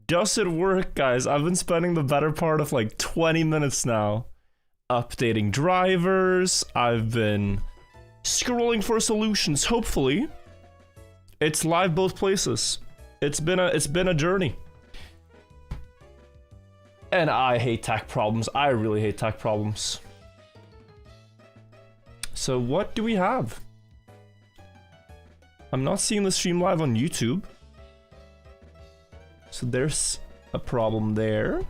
Does it work, guys? I've been spending the better part of like 20 minutes now updating drivers. I've been scrolling for solutions. Hopefully, it's live both places. It's been a journey. And I hate tech problems. I really hate tech problems. So what do we have? I'm not seeing the stream live on YouTube. So there's a problem there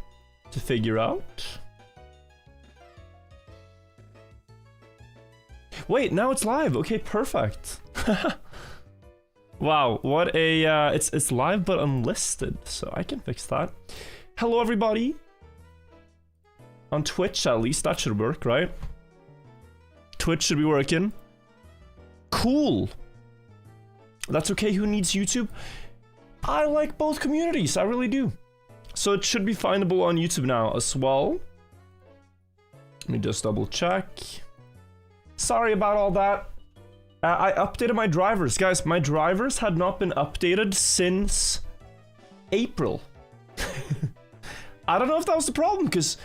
to figure out. Wait, now it's live. Okay, perfect. Wow, what a it's live but unlisted, so I can fix that. Hello everybody. On Twitch at least, that should work, right? Twitch should be working. Cool. That's okay, who needs YouTube? I like both communities, I really do. So it should be findable on YouTube now as well. Let me just double check. Sorry about all that. I updated my drivers. Guys, my drivers had not been updated since April. I don't know if that was the problem, because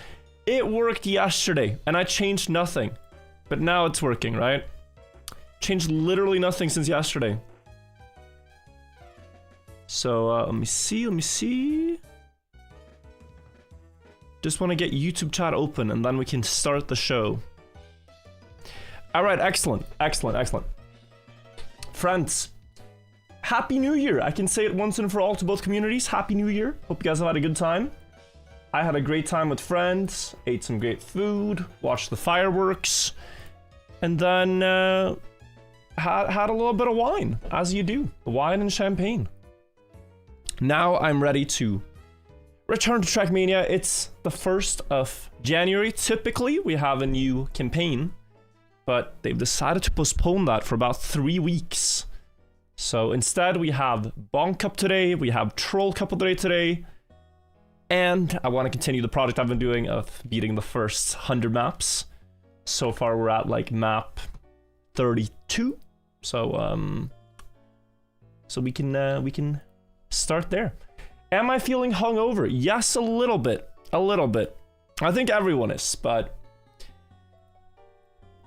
it worked yesterday, and I changed nothing. But now it's working, right? Changed literally nothing since yesterday. So, let me see. Just want to get YouTube chat open, and then we can start the show. Alright, excellent. Friends, Happy New Year! I can say it once and for all to both communities. Happy New Year. Hope you guys have had a good time. I had a great time with friends, ate some great food, watched the fireworks, and then had a little bit of wine, as you do. Wine and champagne. Now I'm ready to return to Trackmania. It's the 1st of January. Typically, we have a new campaign, but they've decided to postpone that for about 3 weeks. So instead, we have Bonk Cup today, we have Troll Cup of the Day today, and I want to continue the project I've been doing of beating the first 100 maps. So far, we're at like map 32. So we can start there. Am I feeling hungover? Yes, a little bit. I think everyone is, but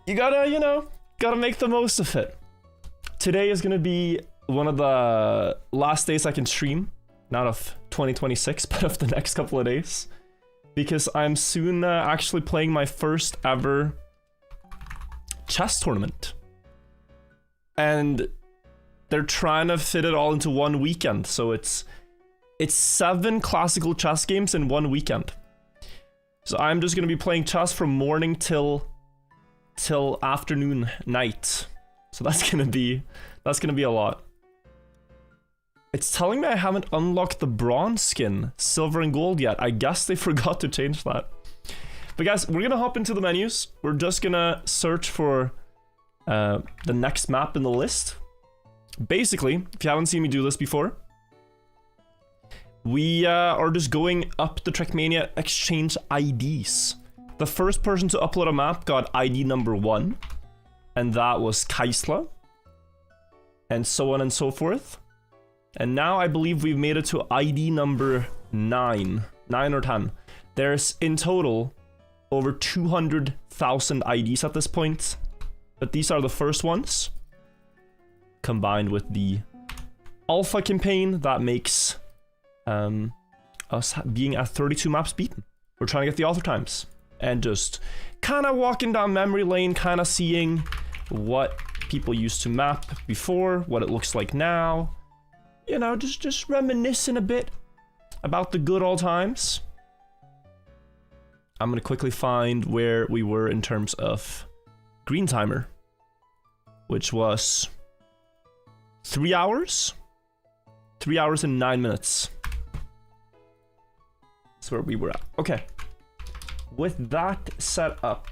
you gotta, gotta make the most of it. Today is gonna be one of the last days I can stream, not of 2026, but of the next couple of days, because I'm soon actually playing my first ever chess tournament. And they're trying to fit it all into one weekend, so it's 7 classical chess games in one weekend. So I'm just gonna be playing chess from morning till afternoon, night. So that's gonna be a lot. It's telling me I haven't unlocked the bronze skin, silver and gold yet. I guess they forgot to change that. But guys, we're gonna hop into the menus. We're just gonna search for the next map in the list. Basically, if you haven't seen me do this before, we are just going up the Trackmania exchange IDs. The first person to upload a map got ID number 1, and that was Kaisla, and so on and so forth. And now I believe we've made it to ID number 9 or 10. There's in total over 200,000 IDs at this point, but these are the first ones, combined with the alpha campaign that makes us being at 32 maps beaten. We're trying to get the author times, and just kind of walking down memory lane, kind of seeing what people used to map before, what it looks like now. Just reminiscing a bit about the good old times. I'm gonna quickly find where we were in terms of green timer, which was 3 hours? 3 hours and 9 minutes. That's where we were at. Okay. With that set up,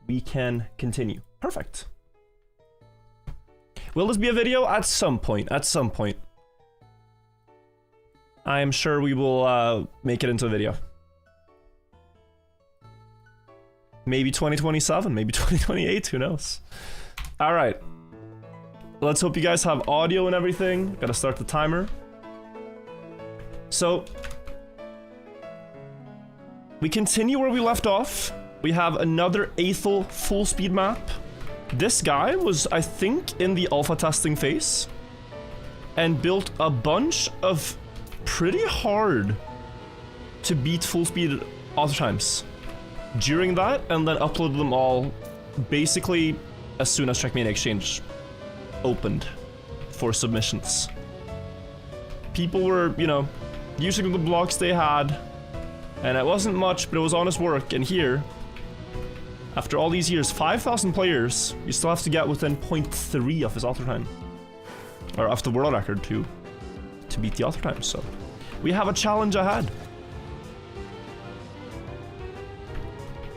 we can continue. Perfect. Will this be a video? At some point. I am sure we will make it into a video. Maybe 2027, maybe 2028, who knows? Alright. Let's hope you guys have audio and everything. Gotta start the timer. So we continue where we left off. We have another Aethel full speed map. This guy was, I think, in the alpha testing phase and built a bunch of pretty hard to beat full speed auto times during that, and then uploaded them all basically as soon as Trackmania Exchange opened for submissions. People were, you know, using the blocks they had, and it wasn't much, but it was honest work. And here, after all these years, 5,000 players, you still have to get within 0.3 of his auto time, or of the world record to beat the auto time. So we have a challenge ahead.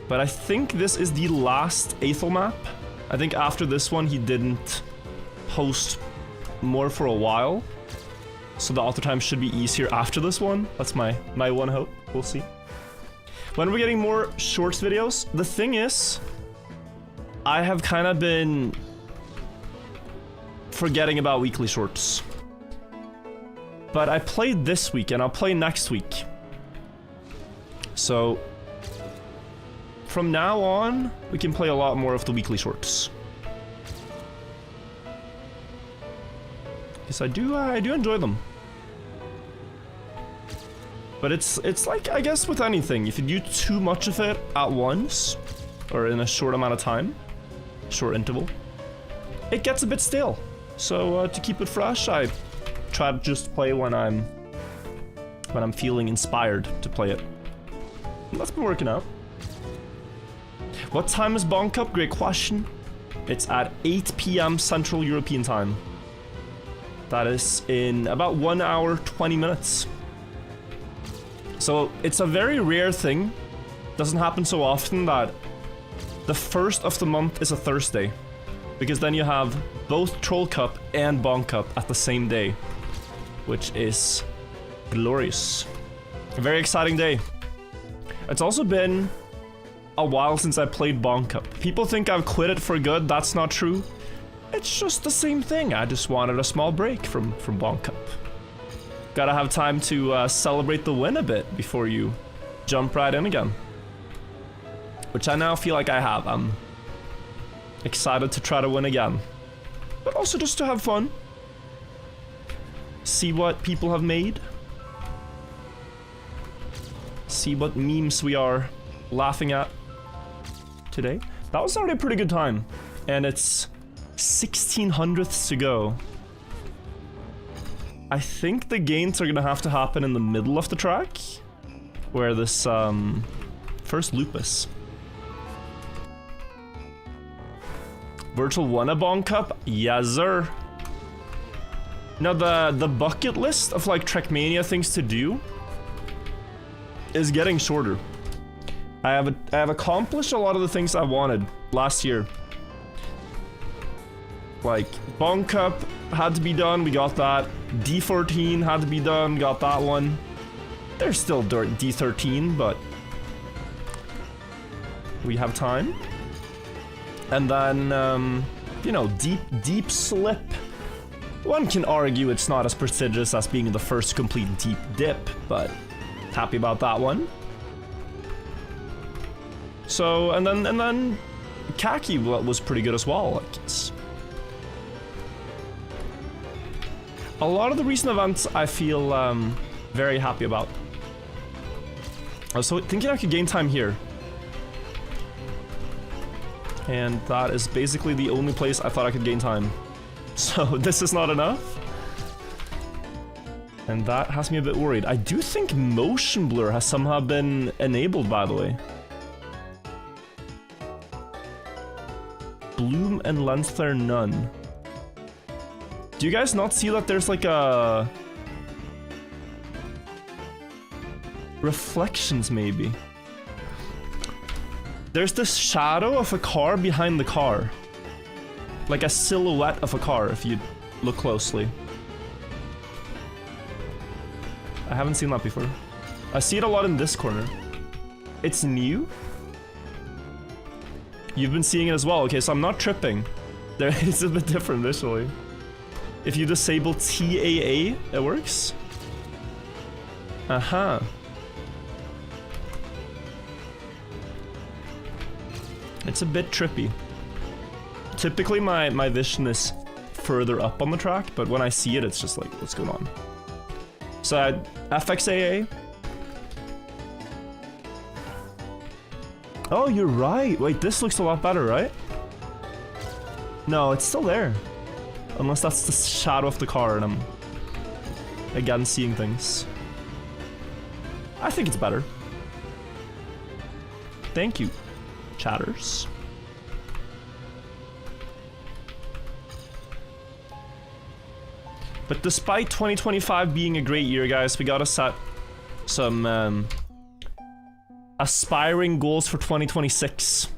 But I think this is the last Aethel map. I think after this one, he didn't post more for a while. So the auto time should be easier after this one. That's my one hope. We'll see. When are we getting more shorts videos? The thing is, I have kind of been forgetting about weekly shorts. But I played this week and I'll play next week. So from now on, we can play a lot more of the weekly shorts. Because I do enjoy them. But it's like, I guess with anything, if you do too much of it at once, or in a short amount of time, short interval, it gets a bit stale. So to keep it fresh, I try to just play when I'm feeling inspired to play it. And that's been working out. What time is Bonk Cup? Great question. It's at 8 PM Central European Time. That is in about 1 hour, 20 minutes. So it's a very rare thing. Doesn't happen so often that the first of the month is a Thursday. Because then you have both Troll Cup and Bonk Cup at the same day. Which is glorious. A very exciting day. It's also been a while since I played Bonk Cup. People think I've quit it for good. That's not true. It's just the same thing. I just wanted a small break from Bonk Cup. Gotta have time to celebrate the win a bit before you jump right in again. Which I now feel like I have. I'm excited to try to win again. But also just to have fun. See what people have made. See what memes we are laughing at today. That was already a pretty good time. And it's 1600ths to go. I think the gains are gonna have to happen in the middle of the track, where this first loop is. Virtual won a Bonk Cup? Yes, sir. Now the bucket list of like Trackmania things to do is getting shorter. I have accomplished a lot of the things I wanted last year. Like, Bonk Cup had to be done, we got that. D14 had to be done, got that one. There's still D13, but we have time. And then, you know, deep slip. One can argue it's not as prestigious as being the first complete deep dip, but happy about that one. So, and then Khaki was pretty good as well. Like, it's a lot of the recent events I feel very happy about. I was thinking I could gain time here. And that is basically the only place I thought I could gain time. So this is not enough. And that has me a bit worried. I do think motion blur has somehow been enabled, by the way. Bloom and lens flare none. Do you guys not see that there's like a... reflections, maybe? There's this shadow of a car behind the car. Like a silhouette of a car, if you look closely. I haven't seen that before. I see it a lot in this corner. It's new? You've been seeing it as well. Okay, so I'm not tripping. There is a bit different visually. If you disable TAA, it works. Uh-huh. It's a bit trippy. Typically my vision is further up on the track, but when I see it, it's just like, what's going on? So FXAA. Oh, you're right. Wait, this looks a lot better, right? No, it's still there. Unless that's the shadow of the car and I'm again seeing things. I think it's better. Thank you, chatters. But despite 2025 being a great year, guys, we gotta set some aspiring goals for 2026.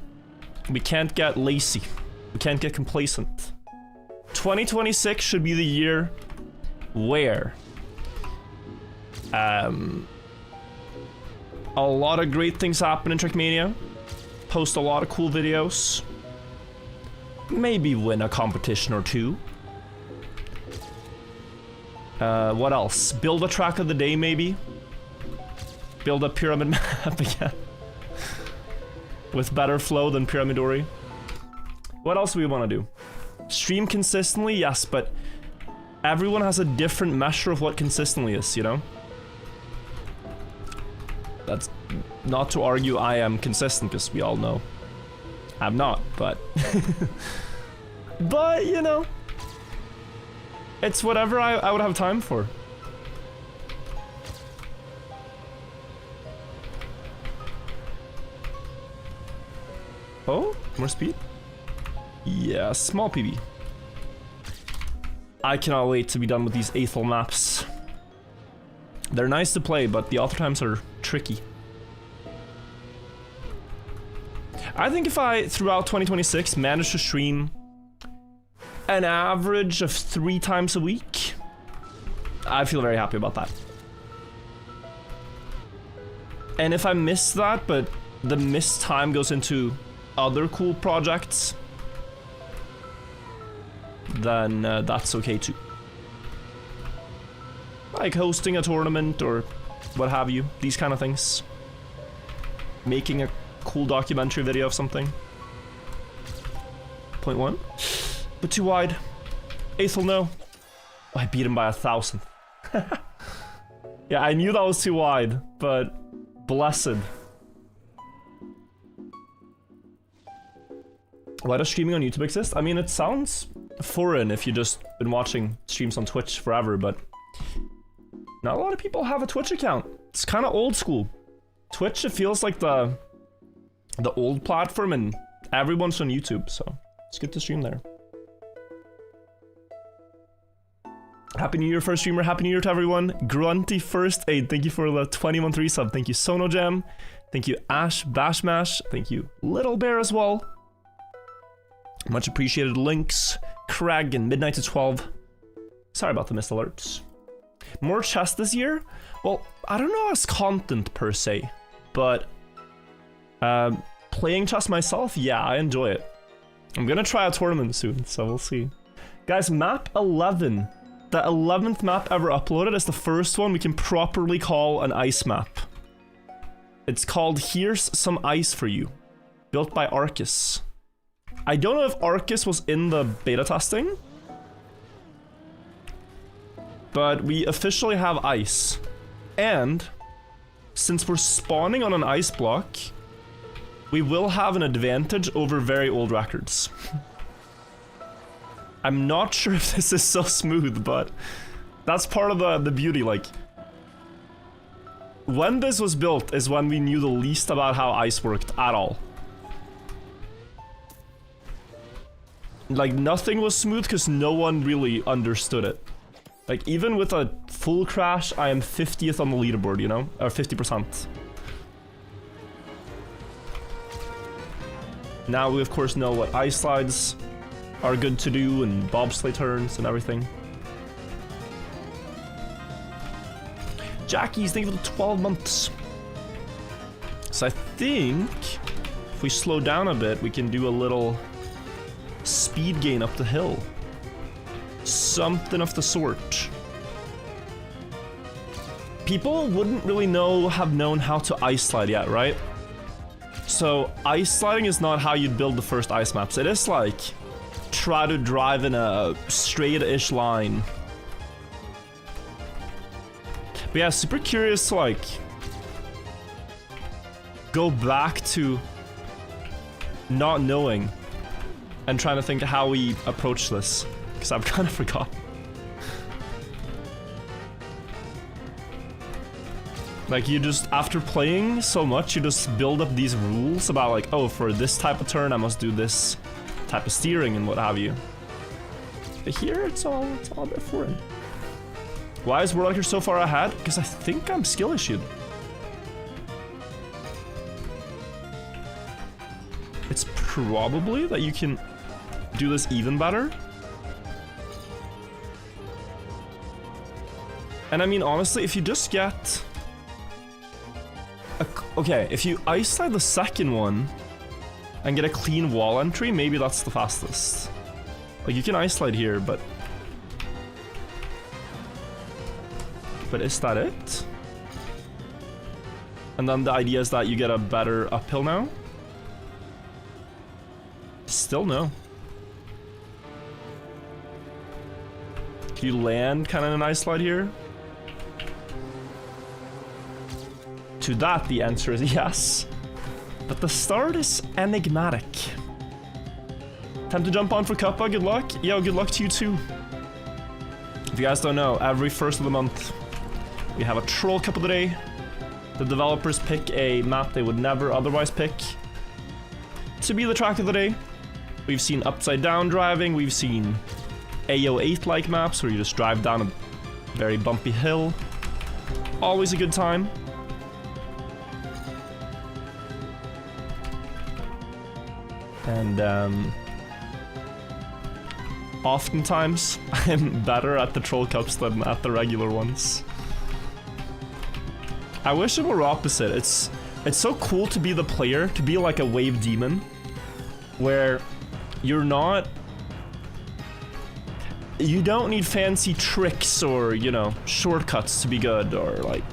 We can't get lazy. We can't get complacent. 2026 should be the year where a lot of great things happen in Trackmania. Post a lot of cool videos. Maybe win a competition or two. What else? Build a track of the day, maybe? Build a pyramid map again. With better flow than Pyramidori. What else do we want to do? Stream consistently? Yes, but everyone has a different measure of what consistently is, you know? That's not to argue I am consistent, because we all know I'm not, but... but, you know... It's whatever I would have time for. Oh, more speed? Yeah, small PB. I cannot wait to be done with these Aethel maps. They're nice to play, but the author times are tricky. I think if I, throughout 2026, manage to stream an average of 3 times a week, I feel very happy about that. And if I miss that, but the missed time goes into other cool projects, then that's okay too. Like hosting a tournament or what have you, these kind of things. Making a cool documentary video of something. 0.1. But too wide. Aethel, no. Oh, I beat him by 1,000. Yeah, I knew that was too wide, but blessed. Why does streaming on YouTube exist? I mean, it sounds foreign if you've just been watching streams on Twitch forever, but not a lot of people have a Twitch account. It's kind of old school. Twitch, it feels like the old platform, and everyone's on YouTube, so it's good to stream there. Happy New Year, first streamer. Happy New Year to everyone. Grunty First Aid, thank you for the 21 resub. Thank you, SonoJam. Thank you, Ash Bashmash. Thank you, Little Bear as well. Much appreciated. Links, Craig, and Midnight to 12. Sorry about the missed alerts. More chess this year? Well, I don't know as content per se, but playing chess myself, yeah, I enjoy it. I'm gonna try a tournament soon, so we'll see. Guys, map 11. The 11th map ever uploaded is the first one we can properly call an ice map. It's called Here's Some Ice For You, built by Arcus. I don't know if Arcus was in the beta testing, but we officially have ice. And since we're spawning on an ice block, we will have an advantage over very old records. I'm not sure if this is so smooth, but that's part of the beauty. Like, when this was built is when we knew the least about how ice worked at all. Like, nothing was smooth because no one really understood it. Like, even with a full crash, I am 50th on the leaderboard, you know? Or 50%. Now we, of course, know what ice slides are good to do, and bobsleigh turns and everything. Jackie's, thank you for the 12 months. So I think if we slow down a bit, we can do a little speed gain up the hill. Something of the sort. people wouldn't really have known how to ice slide yet, right? So ice sliding is not how you'd build the first ice maps. It is like try to drive in a straight-ish line. But yeah, super curious to like go back to not knowing and trying to think how we approach this, because I've kind of forgot. Like, you just, after playing so much, you just build up these rules about like, oh, for this type of turn I must do this type of steering and what have you. But here it's all a bit foreign. Why is Warlocker so far ahead? Because I think I'm skill issued. It's probably that you can do this even better. And I mean, honestly, if you just get... Okay, if you ice slide the second one and get a clean wall entry, maybe that's the fastest. Like, you can ice slide here, but... But is that it? And then the idea is that you get a better uphill now? Still no. Can you land kind of an ice slide here? To that, the answer is yes. But the start is enigmatic. Time to jump on for Cuppa, good luck. Yo, good luck to you too. If you guys don't know, every first of the month, we have a Troll Cup of the Day. The developers pick a map they would never otherwise pick to be the track of the day. We've seen upside down driving, we've seen AO8-like maps where you just drive down a very bumpy hill. Always a good time. And oftentimes I'm better at the Troll Cups than at the regular ones. I wish it were opposite. It's so cool to be the player, to be like a wave demon, where you're not... You don't need fancy tricks or, you know, shortcuts to be good, or like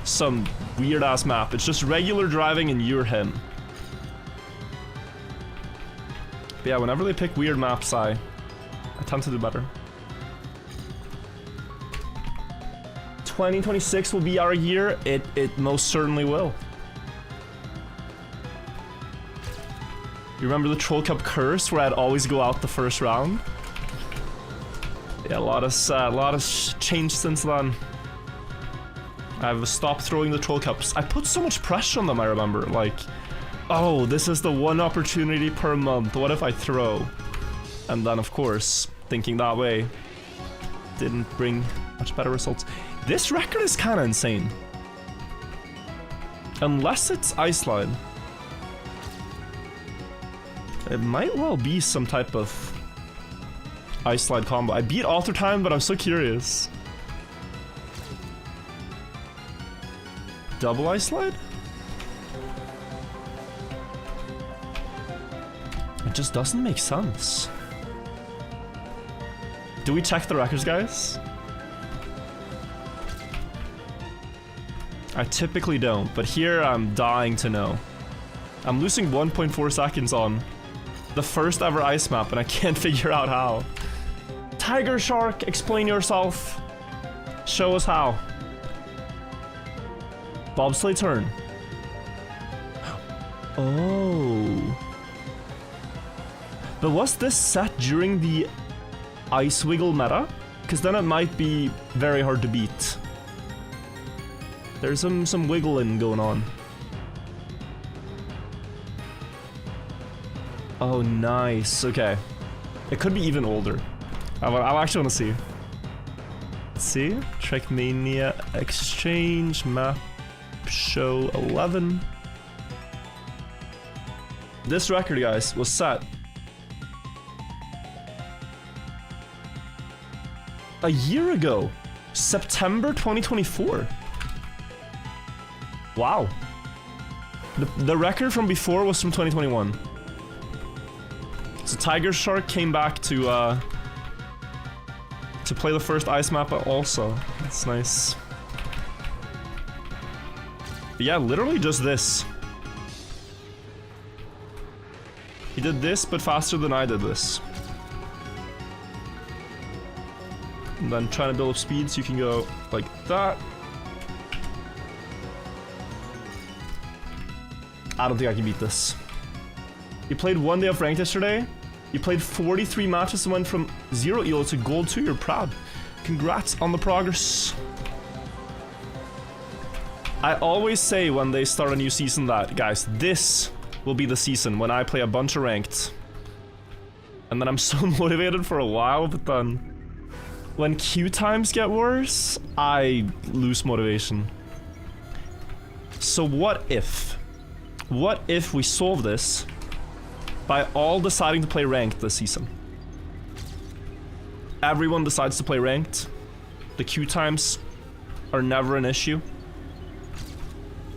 some weird-ass map. It's just regular driving and you're him. But yeah, whenever they pick weird maps, I tend to do better. 2026 will be our year. It most certainly will. You remember the Troll Cup curse where I'd always go out the first round? Yeah, a lot has changed since then. I've stopped throwing the Troll Cups. I put so much pressure on them, I remember. Like, oh, this is the one opportunity per month. What if I throw? And then, of course, thinking that way didn't bring much better results. This record is kind of insane. Unless it's Ice Slide. It might well be some type of Ice Slide combo. I beat Alter Time, but I'm so curious. Double Ice Slide? It just doesn't make sense. Do we check the records, guys? I typically don't, but here I'm dying to know. I'm losing 1.4 seconds on the first ever ice map, and I can't figure out how. Tiger Shark, explain yourself. Show us how. Bobsleigh turn. Oh. But was this set during the Ice Wiggle meta? Because then it might be very hard to beat. There's some wiggling going on. Oh, nice. Okay. It could be even older. I actually want to see. Let's see. Trackmania Exchange Map Show 11. This record, guys, was set a year ago. September 2024. Wow. The record from before was from 2021. So Tiger Shark came back to play the first ice map also. That's nice. But yeah, literally just this. He did this, but faster than I did this. And then trying to build up speed so you can go like that. I don't think I can beat this. You played 1 day of ranked yesterday. You played 43 matches and went from 0 elo to gold 2. You're proud. Congrats on the progress. I always say when they start a new season that, guys, this will be the season when I play a bunch of ranked. And then I'm so motivated for a while, but then when queue times get worse, I lose motivation. So what if we solve this by all deciding to play ranked this season? Everyone decides to play ranked. The queue times are never an issue.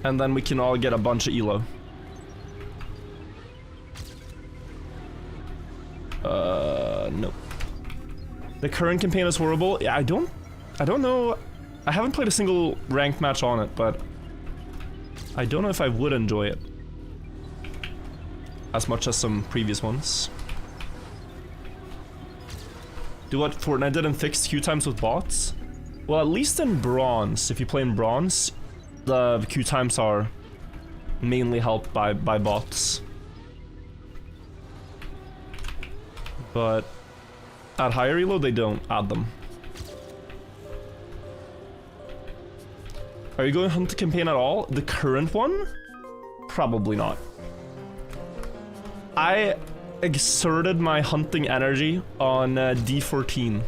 And then we can all get a bunch of elo. Nope. The current campaign is horrible. Yeah, I don't know. I haven't played a single ranked match on it, but I don't know if I would enjoy it as much as some previous ones. Do what Fortnite did and fix queue times with bots? Well, at least in bronze, if you play in bronze, the queue times are mainly helped by bots. But at higher elo, they don't add them. Are you going to hunt the campaign at all? The current one? Probably not. I exerted my hunting energy on D14.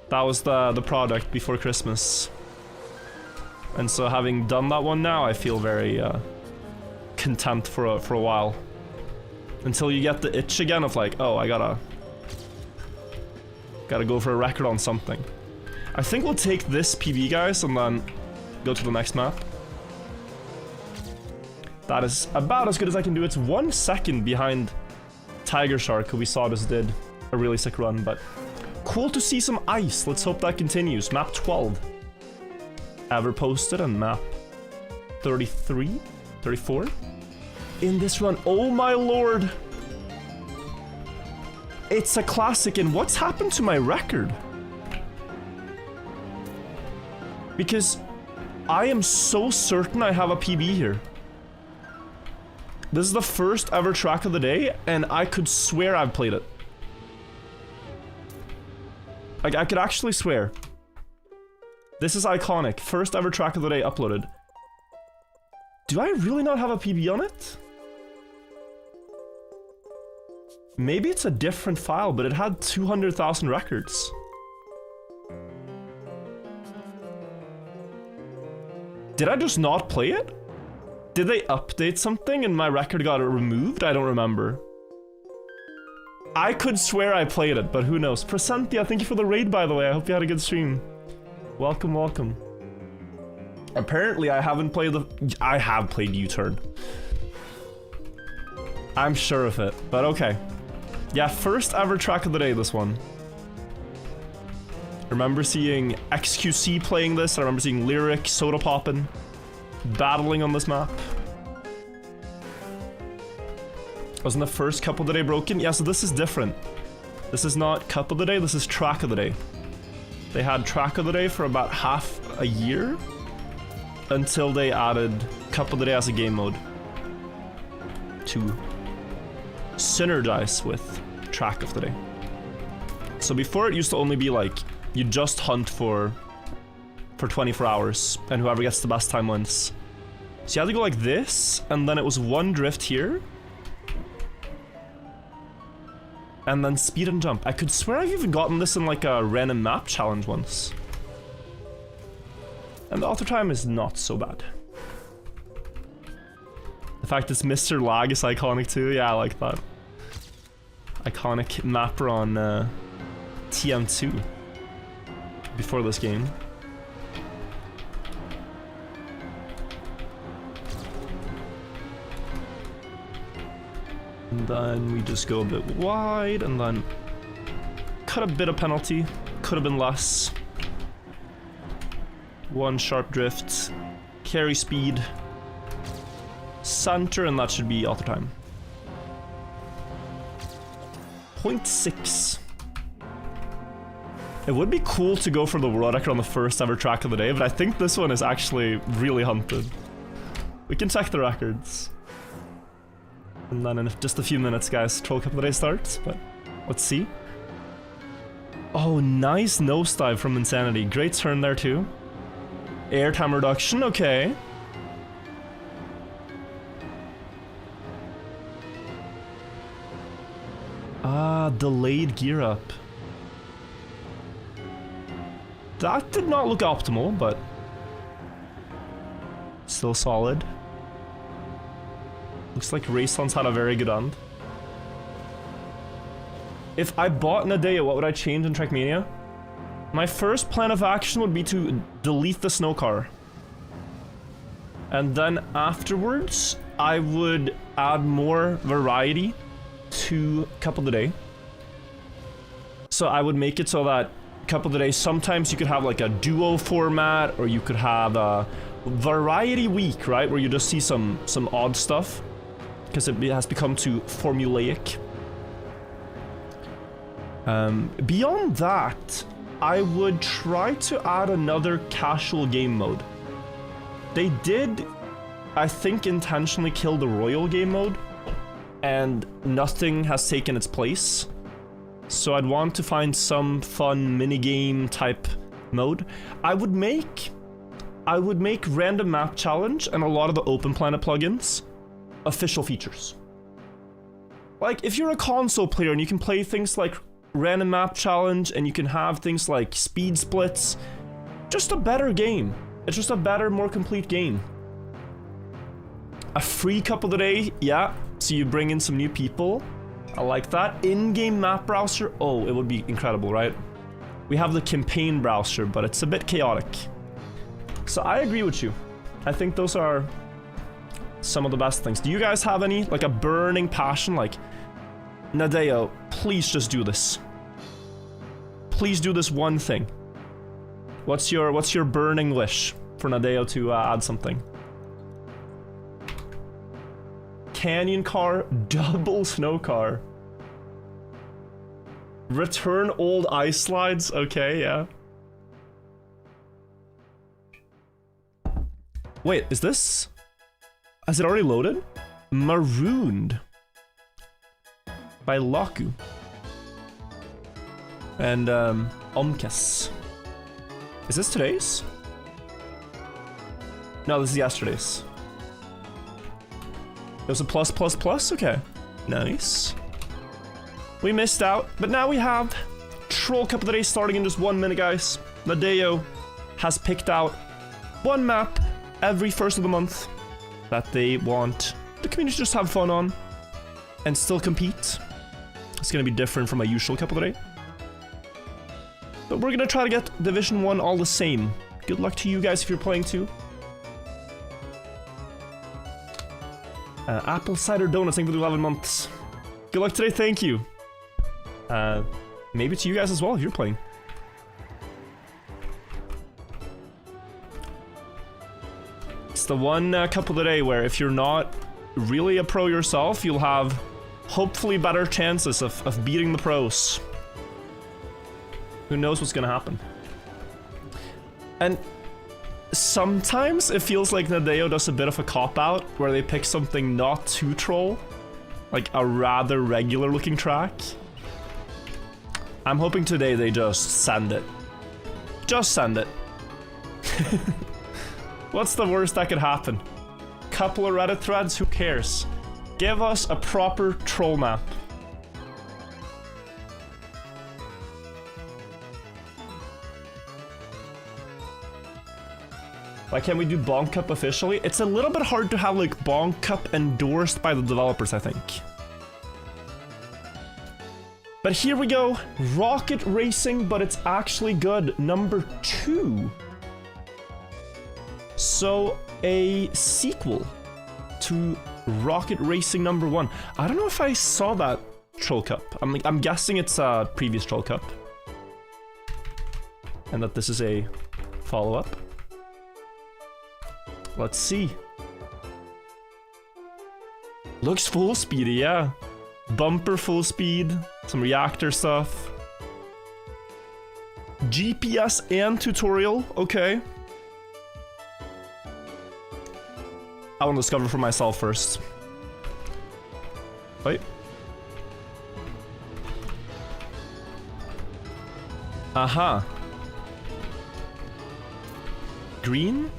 That was the product before Christmas. And so having done that one now, I feel very content for a while. Until you get the itch again of like, oh, I gotta go for a record on something. I think we'll take this PB, guys, and then go to the next map. That is about as good as I can do. It's 1 second behind Tiger Shark, who we saw just did a really sick run, but cool to see some ice. Let's hope that continues. Map 12. Ever posted, and map 33? 34? In this run. Oh my lord! It's a classic, and what's happened to my record? Because I am so certain I have a PB here. This is the first ever track of the day, and I could swear I've played it. Like, I could actually swear. This is iconic. First ever track of the day uploaded. Do I really not have a PB on it? Maybe it's a different file, but it had 200,000 records. Did I just not play it? Did they update something and my record got removed? I don't remember. I could swear I played it, but who knows. Presentia, thank you for the raid, by the way. I hope you had a good stream. Welcome, welcome. Apparently, I haven't played I have played U-Turn. I'm sure of it, but okay. Yeah, first ever track of the day, this one. I remember seeing XQC playing this. I remember seeing Lyric, Soda Poppin', battling on this map. Wasn't the first cup of the day broken? Yeah, so this is different. This is not cup of the day, this is track of the day. They had track of the day for about half a year until they added cup of the day as a game mode to synergize with track of the day. So before it used to only be like, you just hunt for 24 hours and whoever gets the best time wins. So you had to go like this, and then it was one drift here. And then speed and jump. I could swear I've even gotten this in like a random map challenge once. And the auto time is not so bad. The fact it's Mr. Lag is iconic too. Yeah, I like that. Iconic mapper on TM2 before this game. And then we just go a bit wide, and then cut a bit of penalty. Could have been less. One sharp drift, carry speed, center, and that should be auto time. 0.6. It would be cool to go for the world record on the first ever track of the day, but I think this one is actually really hunted. We can check the records. And then in just a few minutes, guys, Troll Cup of the Day starts, but let's see. Oh, nice nosedive from Insanity. Great turn there, too. Airtime reduction, okay. Ah, delayed gear up. That did not look optimal, but still solid. Looks like Raceon's had a very good end. If I bought Nadeo, what would I change in Trackmania? My first plan of action would be to delete the snow car. And then afterwards, I would add more variety to Cup of the Day. So I would make it so that Cup of the Day, sometimes you could have like a duo format, or you could have a variety week, right? Where you just see some odd stuff. Because it has become too formulaic. Beyond that, I would try to add another casual game mode. They did, I think, intentionally kill the Royal game mode, and nothing has taken its place. So I'd want to find some fun minigame type mode. I would make Random Map Challenge and a lot of the Open Planet plugins official features. Like, if you're a console player and you can play things like Random Map Challenge and you can have things like speed splits, just a better game. It's just a better, more complete game. A free Cup of the Day, yeah, so you bring in some new people. I like that. In-game map browser, oh, it would be incredible, right? We have the campaign browser, but it's a bit chaotic. So I agree with you. I think those are some of the best things. Do you guys have any, like, a burning passion, like, Nadeo, please just do this. Please do this one thing. What's your burning wish for Nadeo to add something? Canyon car, double snow car. Return old ice slides, okay, yeah. Wait, is this? Has it already loaded? Marooned. By Laku. And, Omkes. Is this today's? No, this is yesterday's. There's a plus plus plus? Okay. Nice. We missed out, but now we have Troll Cup of the Day starting in just 1 minute, guys. Nadeo has picked out one map every first of the month that they want the community to just have fun on and still compete. It's gonna be different from my usual Cup of the Day. But we're gonna try to get Division 1 all the same. Good luck to you guys if you're playing too. Apple Cider Donuts, thank you for the 11 months. Good luck today, thank you. Maybe to you guys as well if you're playing. It's the one Cup of the Day where if you're not really a pro yourself, you'll have hopefully better chances of beating the pros. Who knows what's gonna happen. And sometimes it feels like Nadeo does a bit of a cop-out where they pick something not too troll, like a rather regular looking track. I'm hoping today they just send it. Just send it. What's the worst that could happen? Couple of Reddit threads, who cares? Give us a proper troll map. Why can't we do Bonk Cup officially? It's a little bit hard to have like Bonk Cup endorsed by the developers, I think. But here we go, Rocket Racing, but it's actually good. Number 2. So, a sequel to Rocket Racing number 1. I don't know if I saw that Troll Cup. I'm guessing it's a previous Troll Cup. And that this is a follow-up. Let's see. Looks full speedy, yeah. Bumper full speed, some reactor stuff. GPS and tutorial, okay. I want to discover for myself first. Wait. Aha. Green?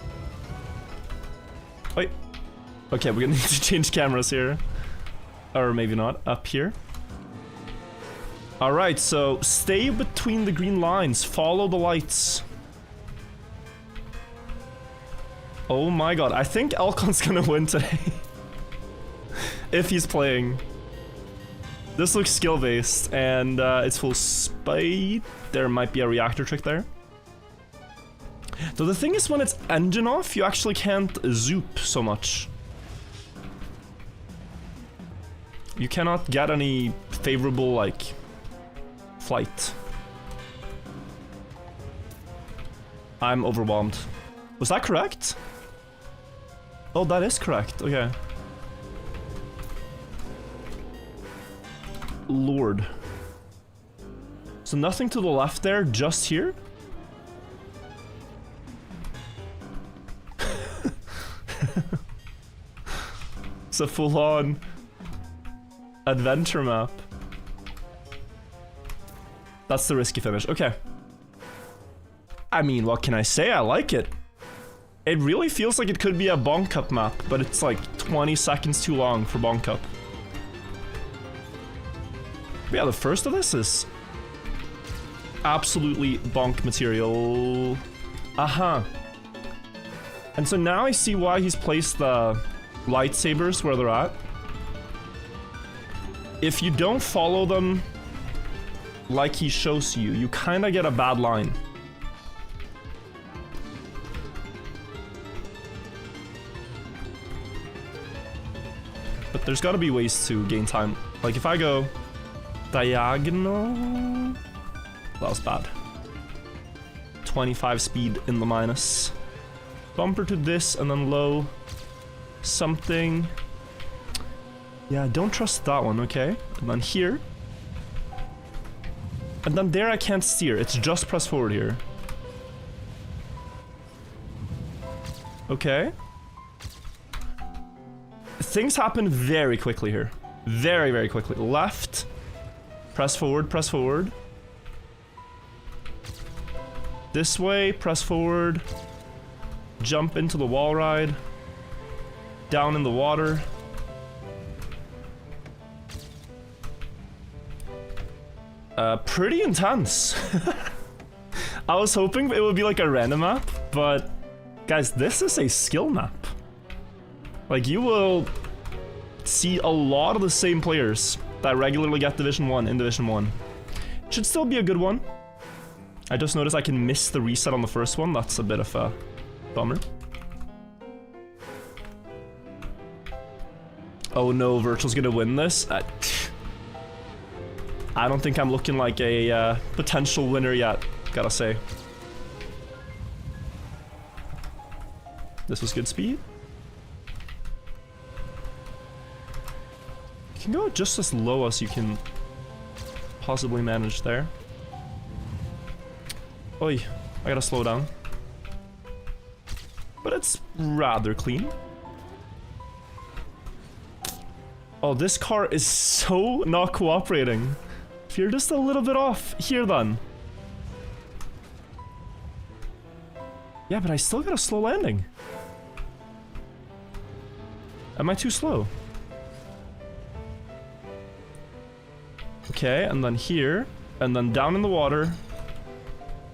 Wait. Okay, we're gonna need to change cameras here. Or maybe not. Up here. Alright, so stay between the green lines. Follow the lights. Oh my god, I think Elcon's gonna win today. If he's playing. This looks skill-based, and it's full speed. There might be a reactor trick there. So the thing is, when it's engine off, you actually can't zoop so much. You cannot get any favorable, like, flight. I'm overwhelmed. Was that correct? Oh, that is correct. Okay. Lord. So nothing to the left there, just here? It's a full-on adventure map. That's the risky finish. Okay. I mean, what can I say? I like it. It really feels like it could be a Bonk Cup map, but it's like 20 seconds too long for Bonk Cup. But yeah, the first of this is absolutely bonk material. Aha. And so now I see why he's placed the lightsabers where they're at. If you don't follow them like he shows you, you kind of get a bad line. But there's got to be ways to gain time. Like if I go diagonal... That was bad. 25 speed in the minus. Bumper to this and then low. Something. Yeah, don't trust that one, okay? And then here. And then there I can't steer. It's just press forward here. Okay. Things happen very quickly here. Very, very quickly. Left. Press forward, press forward. This way, press forward. Jump into the wall ride. Down in the water. Pretty intense. I was hoping it would be like a random map, but guys, this is a skill map. Like, you will see a lot of the same players that regularly get Division 1 in Division 1. Should still be a good one. I just noticed I can miss the reset on the first one. That's a bit of a bummer. Oh no, Virtual's gonna win this. I don't think I'm looking like a potential winner yet, gotta say. This was good speed. You can go just as low as you can possibly manage there. Oi, I gotta slow down. But it's rather clean. Oh, this car is so not cooperating. If you're just a little bit off here then. Yeah, but I still got a slow landing. Am I too slow? Okay, and then here, and then down in the water.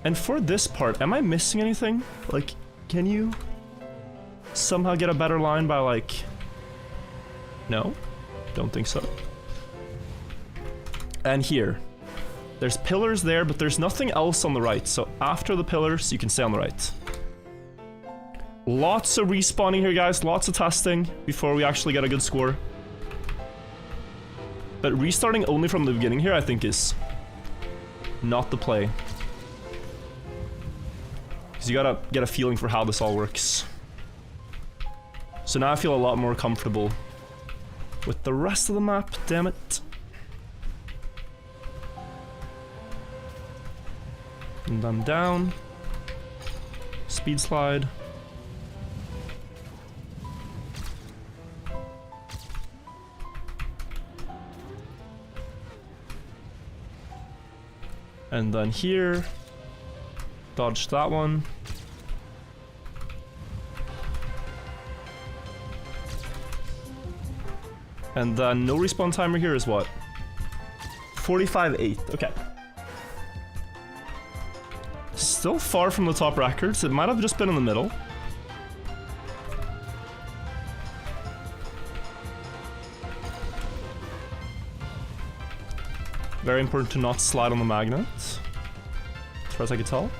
And for this part, am I missing anything? Like, can you somehow get a better line by like... No? Don't think so. And here. There's pillars there, but there's nothing else on the right. So after the pillars, you can stay on the right. Lots of respawning here, guys. Lots of testing before we actually get a good score. But restarting only from the beginning here, I think, is not the play. Because you gotta get a feeling for how this all works. So now I feel a lot more comfortable with the rest of the map, damn it. And then down. Speed slide. And then here, dodge that one. And then no respawn timer here is what? 45.8, okay. Still far from the top records, it might have just been in the middle. Very important to not slide on the magnet, as far as I could tell.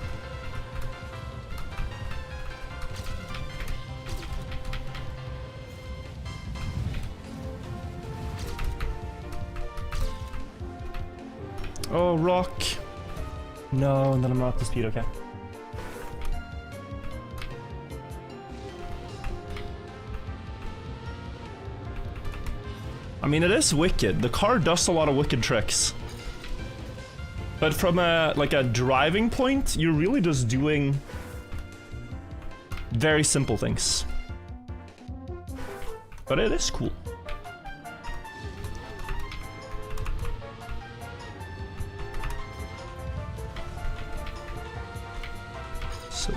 Oh, rock. No, and then I'm not up to speed, okay. I mean, it is wicked. The car does a lot of wicked tricks. But from a, like a driving point, you're really just doing very simple things. But it is cool. So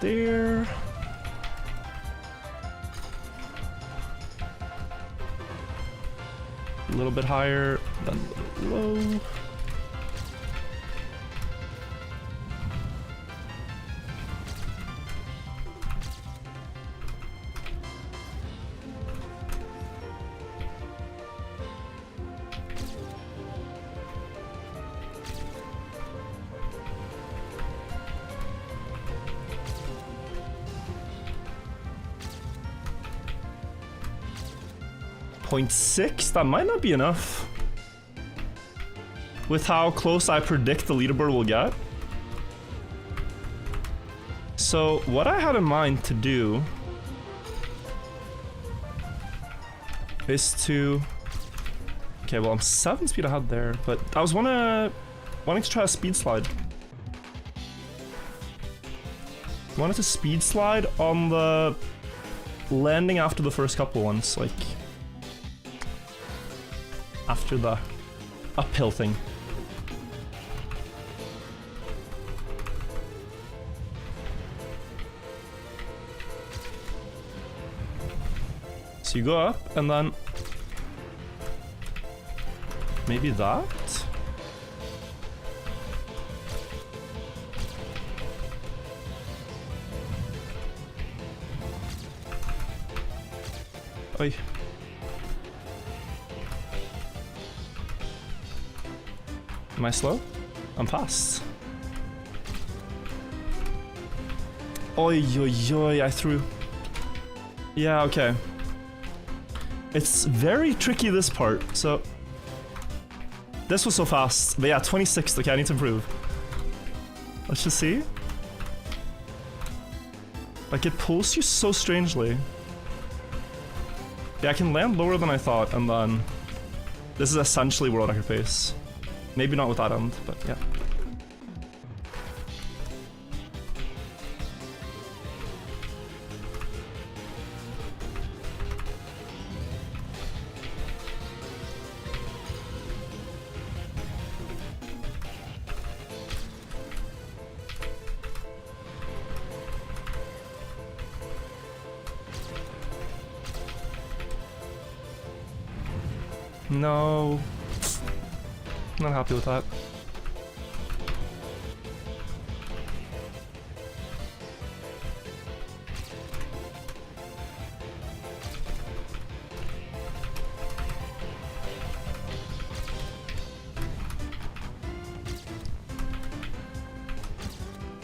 there. A little bit higher, then a little low. .6? That might not be enough. With how close I predict the leaderboard will get. So, what I had in mind to do is to... Okay, well I'm 7 speed ahead there, but I was wanting to try a speed slide. Wanted to speed slide on the landing after the first couple ones, like... after the uphill thing. So you go up and then maybe that? Oi. Am I slow? I'm fast. Oi, oi, oi, I threw. Yeah, okay. It's very tricky, this part, so... This was so fast. But yeah, 26th, okay, I need to improve. Let's just see. Like, it pulls you so strangely. Yeah, I can land lower than I thought, and then... This is essentially world record pace. Maybe not with that end, but yeah. No. Not happy with that.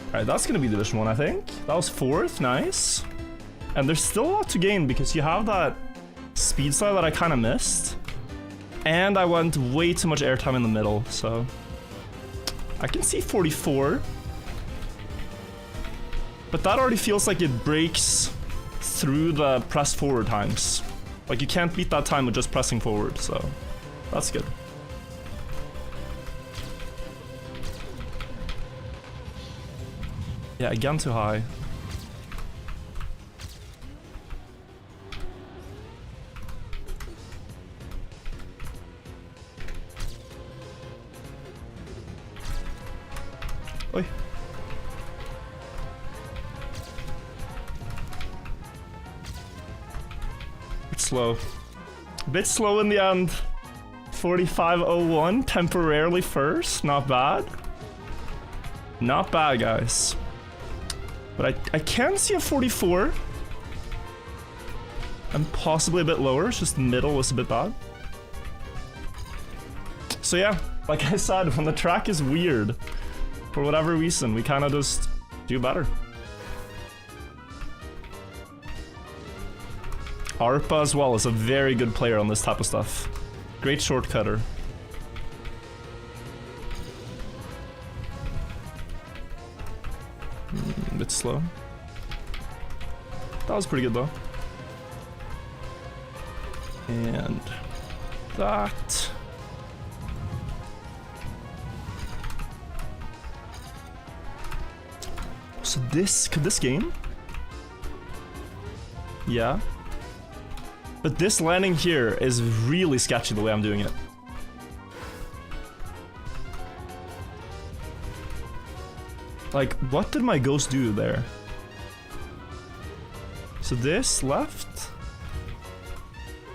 Alright, that's gonna be Division 1, I think. That was 4th, nice. And there's still a lot to gain because you have that speed slide that I kind of missed. And I went way too much airtime in the middle, so... I can see 44. But that already feels like it breaks through the press forward times. Like, you can't beat that time with just pressing forward, so that's good. Yeah, again too high. Oi. It's slow. A bit slow in the end. 45.01, temporarily first. Not bad. Not bad, guys. But I can see a 44. And possibly a bit lower. It's just the middle was a bit bad. So yeah, like I said, when the track is weird, for whatever reason, we kind of just do better. Arpa as well is a very good player on this type of stuff. Great shortcutter. A bit slow. That was pretty good though. And that. So could this game? Yeah. But this landing here is really sketchy the way I'm doing it. Like, what did my ghost do there? So this left?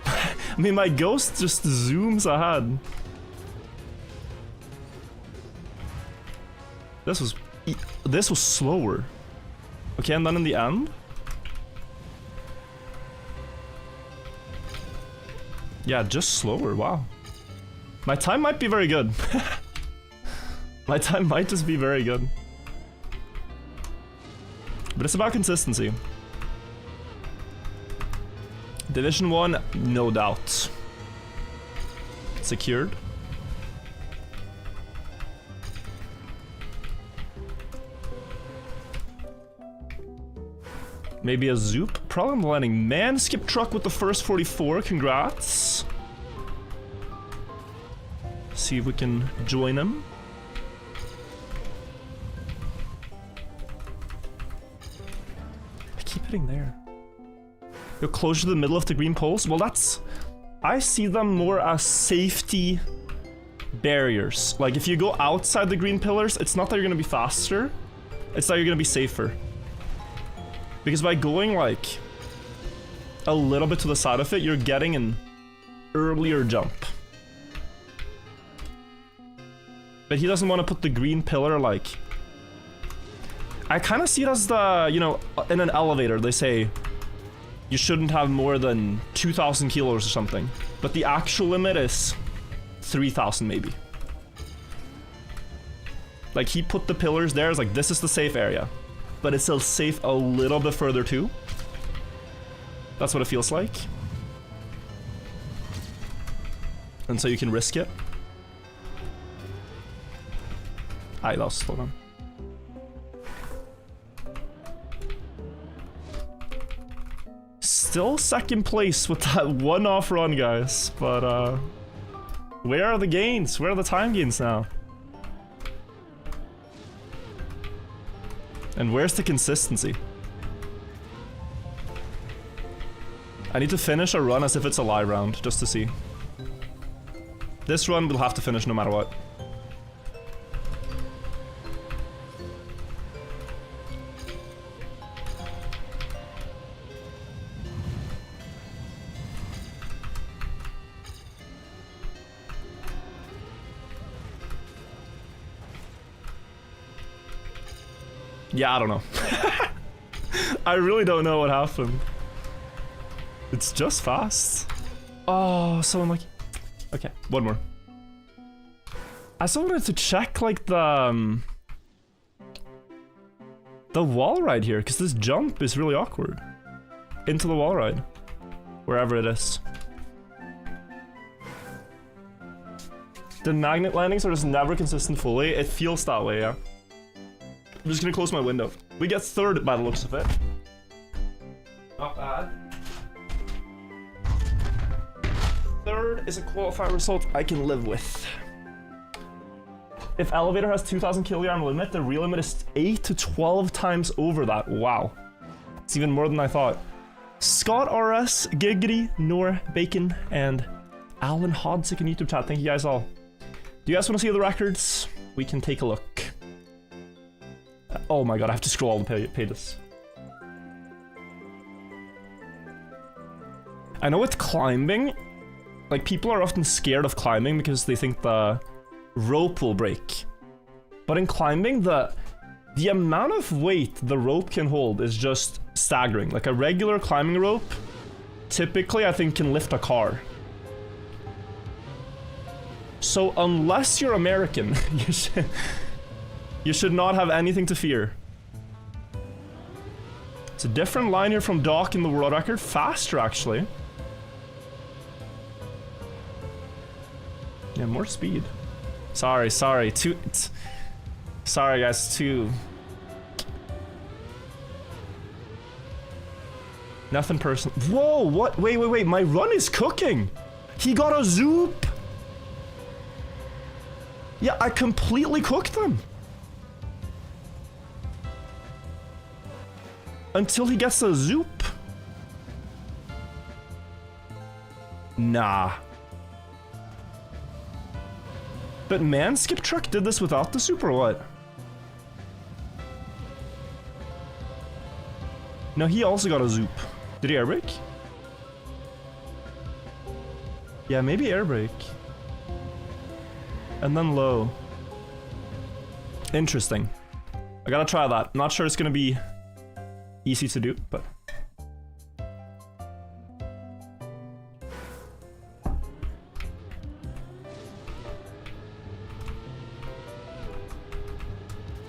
I mean, my ghost just zooms ahead. This was slower. Okay, and then in the end? Yeah, just slower, wow. My time might be very good. My time might just be very good. But it's about consistency. Division 1, no doubt. Secured. Maybe a Zoop? Problem landing. Man, skip truck with the first 44. Congrats. See if we can join him. I keep hitting there. You're closer to the middle of the green poles? Well, that's... I see them more as safety barriers. Like, if you go outside the green pillars, it's not that you're gonna be faster. It's that you're gonna be safer. Because by going, like, a little bit to the side of it, you're getting an earlier jump. But he doesn't want to put the green pillar, like... I kind of see it as the, you know, in an elevator, they say you shouldn't have more than 2,000 kilos or something. But the actual limit is 3,000 maybe. Like, he put the pillars there, it's like, this is the safe area. But it's still safe a little bit further too. That's what it feels like. And so you can risk it. Aye, that was slow down. Still second place with that one-off run, guys. But, where are the gains? Where are the time gains now? And where's the consistency? I need to finish a run as if it's a live round, just to see. This run we'll have to finish no matter what. Yeah, I don't know. I really don't know what happened. It's just fast. Oh, so I'm like... Okay, one more. I still wanted to check, like, the wall ride here, because this jump is really awkward. Into the wall ride. Wherever it is. The magnet landings are just never consistent fully. It feels that way, yeah. I'm just gonna close my window. We get third by the looks of it. Not bad. Third is a qualifier result I can live with. If elevator has 2,000 kilogram limit, the real limit is 8 to 12 times over that. Wow. It's even more than I thought. Scott RS, Giggity, Nor, Bacon, and Alan Hodsick in YouTube chat. Thank you guys all. Do you guys want to see the records? We can take a look. Oh my god, I have to scroll all the pages. I know with climbing, like people are often scared of climbing because they think the rope will break. But in climbing, the amount of weight the rope can hold is just staggering. Like a regular climbing rope, typically I think can lift a car. So unless you're American, you should not have anything to fear. It's a different line here from Doc in the world record. Faster, actually. Yeah, more speed. Sorry, sorry. Sorry, guys. Nothing personal. Whoa, what? Wait. My run is cooking. He got a zoop. Yeah, I completely cooked them. Until he gets a zoop. Nah. But man, Skip Truck did this without the zoop or what? No, he also got a zoop. Did he air brake? Yeah, maybe air brake. And then low. Interesting. I gotta try that. Not sure it's gonna be easy to do, but...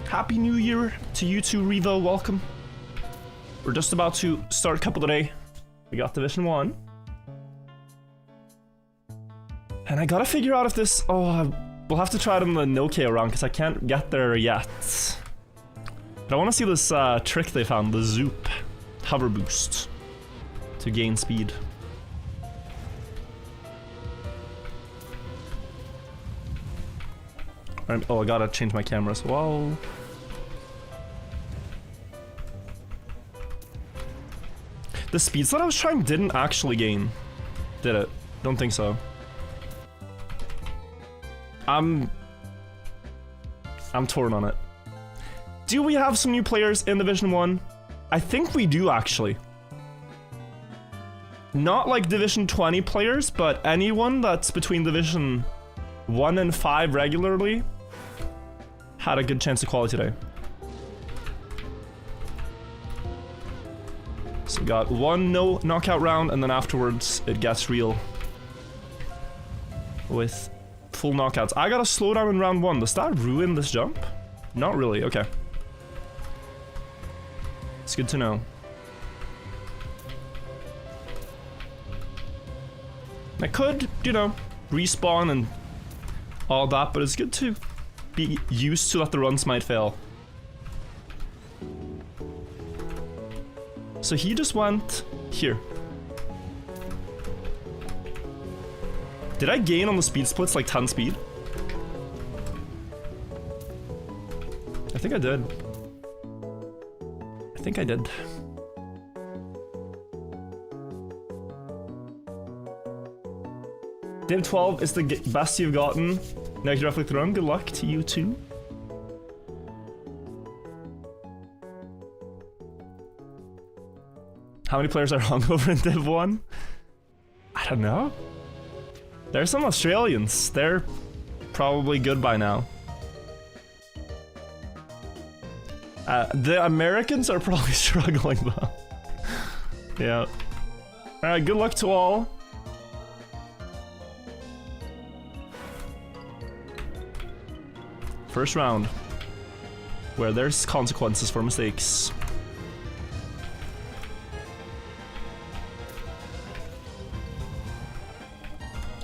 Happy New Year to you too, Revo. Welcome. We're just about to start Cup of the Day. We got Division 1. And I gotta figure out if this... Oh, we'll have to try it in the no-KO round because I can't get there yet. But I want to see this trick they found, the Zoop hover boost to gain speed. Oh, I gotta change my camera as well. The speeds that I was trying didn't actually gain, did it? Don't think so. I'm torn on it. Do we have some new players in Division 1? I think we do, actually. Not like Division 20 players, but anyone that's between Division 1 and 5 regularly had a good chance to qualify today. So we got one no knockout round, and then afterwards it gets real with full knockouts. I got a slow down in round 1. Does that ruin this jump? Not really. Okay. It's good to know. I could, you know, respawn and all that, but it's good to be used to that the runs might fail. So he just went here. Did I gain on the speed splits like 10 speed? I think I did. I think I did. Div 12 is the best you've gotten. Negative reflect run. Good luck to you too. How many players are hungover in Div 1? I don't know. There's some Australians. They're probably good by now. The Americans are probably struggling though. Yeah. Alright, good luck to all. First round, where there's consequences for mistakes.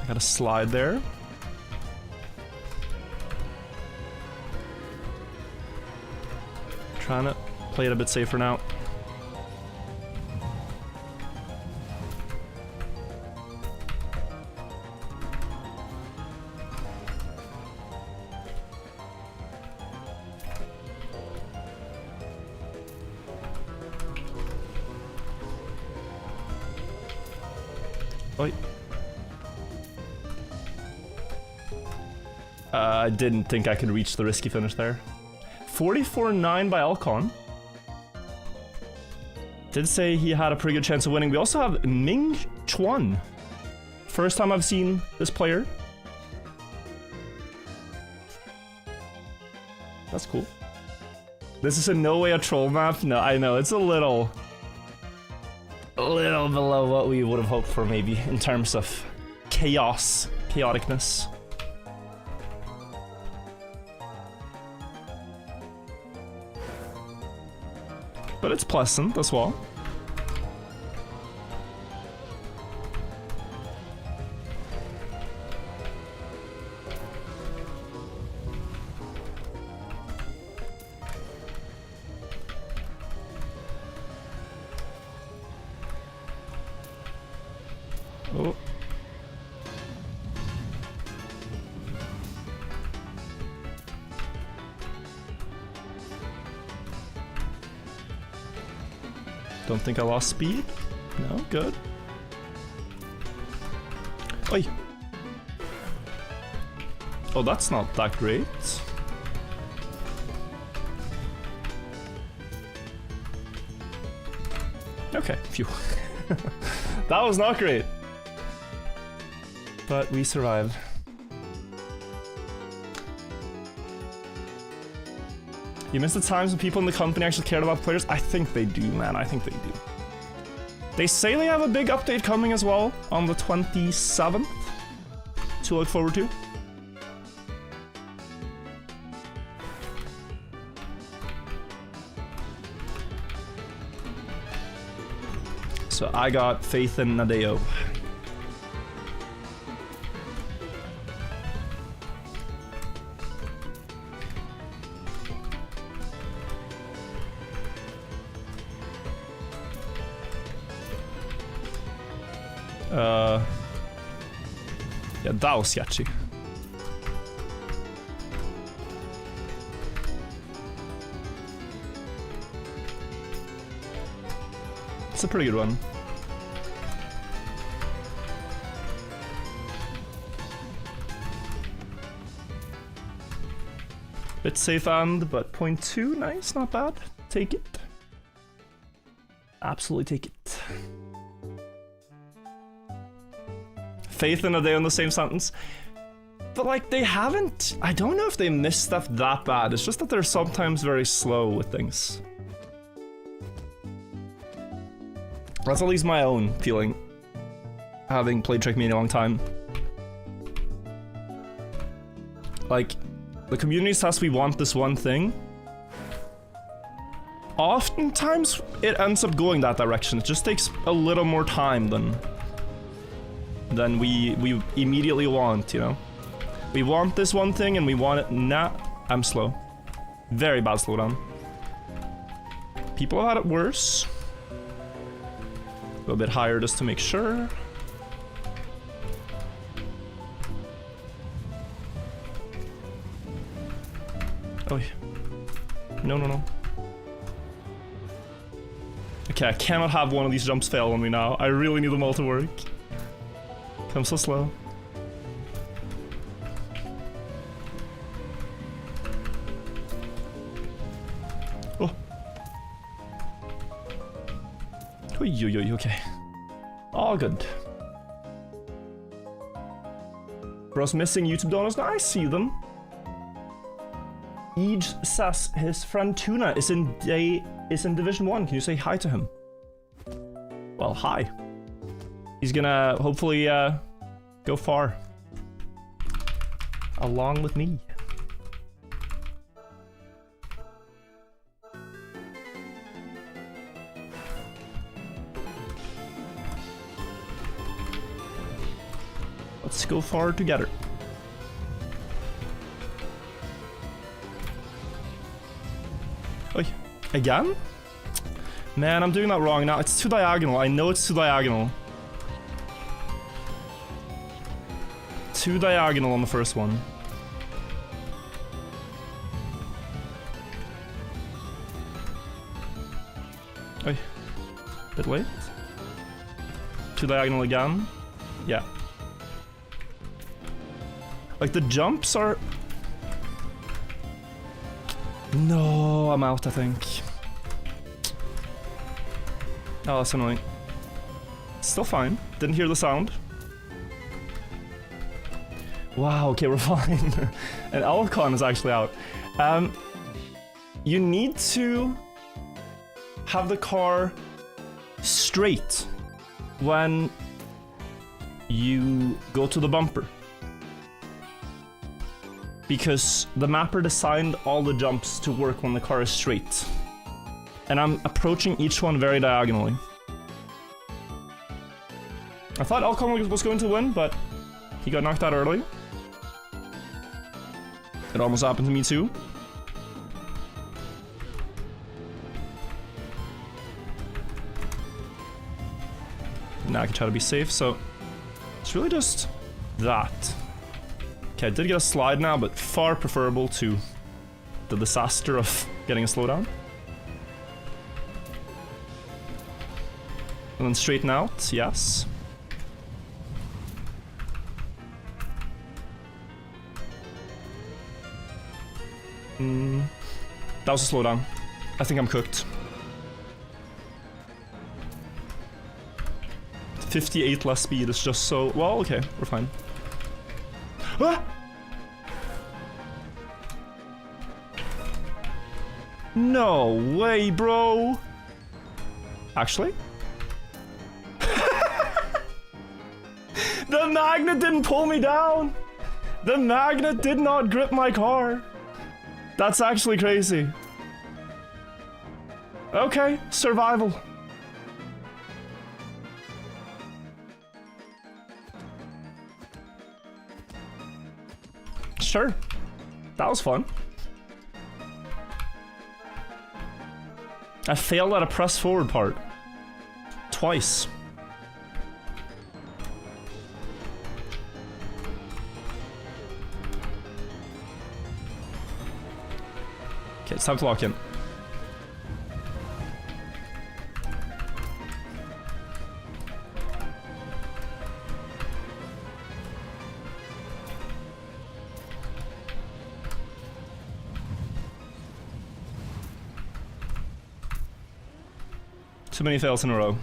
I got a slide there. Trying to play it a bit safer now. Oi. I didn't think I could reach the risky finish there. 44-9 by Alcon. Did say he had a pretty good chance of winning. We also have Ming Chuan. First time I've seen this player. That's cool. This is in no way a troll map. No, I know, it's a little below what we would have hoped for, maybe, in terms of chaoticness. But it's pleasant as well. Oh. Don't think I lost speed? No, good. Oi! Oh, that's not that great. Okay, phew. That was not great. But we survived. You miss the times when people in the company actually cared about players? I think they do, man. I think they do. They say they have a big update coming as well on the 27th to look forward to. So I got faith in Nadeo. Yeah, that was sketchy. It's a pretty good one. Bit safe and, but 0.2, nice, not bad. Take it. Absolutely take it. Faith and a day in the same sentence. But like, they haven't... I don't know if they miss stuff that bad. It's just that they're sometimes very slow with things. That's at least my own feeling, having played Trackmania a long time. Like, the community says we want this one thing. Oftentimes, it ends up going that direction. It just takes a little more time than we immediately want, you know? We want this one thing and we want it. Nah, I'm slow. Very bad slowdown. People have had it worse. Go a bit higher just to make sure. Oh, yeah. No, no, no. Okay, I cannot have one of these jumps fail on me now. I really need them all to work. I'm so slow. Oh. Okay. All good. Bro's missing YouTube donors. Now I see them. Eej says his friend Tuna is in Division 1. Can you say hi to him? Well, hi. He's gonna hopefully go far. Along with me. Let's go far together. Oi, again? Man, I'm doing that wrong now. It's too diagonal. I know it's too diagonal. Too diagonal on the first one. Oi. Bit late. Too diagonal again. Yeah. Like, the jumps are... No, I'm out, I think. Oh, that's annoying. Still fine. Didn't hear the sound. Wow, okay, we're fine. And Alcon is actually out. You need to have the car straight when you go to the bumper. Because the mapper designed all the jumps to work when the car is straight. And I'm approaching each one very diagonally. I thought Alcon was going to win, but he got knocked out early. It almost happened to me too. Now I can try to be safe, so it's really just that. Okay, I did get a slide now, but far preferable to the disaster of getting a slowdown. And then straighten out, yes. That was a slowdown. I think I'm cooked. 58 less speed is just so... Well, okay, we're fine. Ah! No way, bro! Actually? The magnet didn't pull me down! The magnet did not grip my car! That's actually crazy. Okay, survival. Sure. That was fun. I failed at a press forward part. Twice. Okay, it's time to lock in. Too many fails in a row.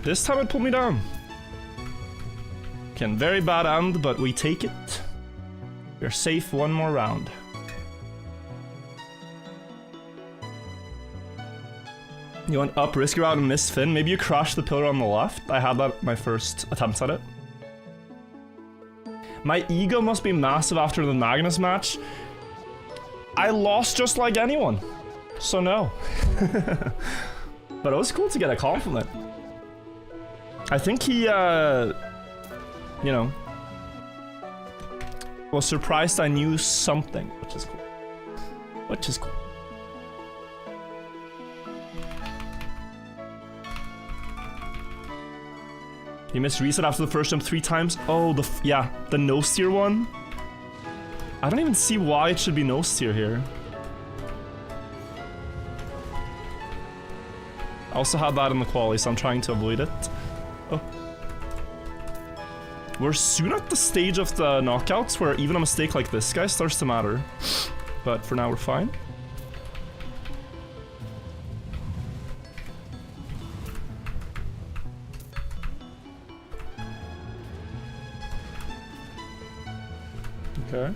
This time it pulled me down. Again, very bad end, but we take it. We're safe one more round. You went up, risk your out and miss Finn. Maybe you crashed the pillar on the left. I had that my first attempt at it. My ego must be massive after the Magnus match. I lost just like anyone. So no. But it was cool to get a compliment. I think he, you know, was surprised I knew something, which is cool. Which is cool. You missed reset after the first jump 3 times? Oh, yeah, the no steer one? I don't even see why it should be no steer here. I also had that in the quali, so I'm trying to avoid it. Oh. We're soon at the stage of the knockouts where even a mistake like this guy starts to matter. But for now, we're fine. Okay.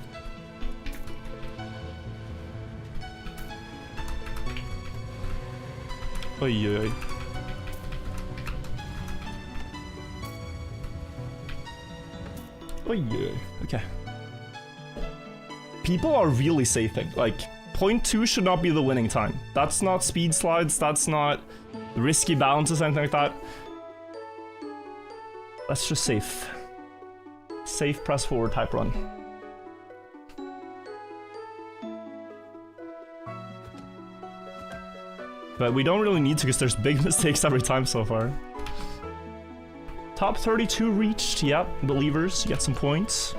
Oy, oy, oy. Oy, oy. Okay. People are really safing. Like, 0.2 should not be the winning time. That's not speed slides, that's not risky bounces, anything like that. That's just safe. Safe press forward type run. But we don't really need to because there's big mistakes every time so far. Top 32 reached, yep, believers, you get some points.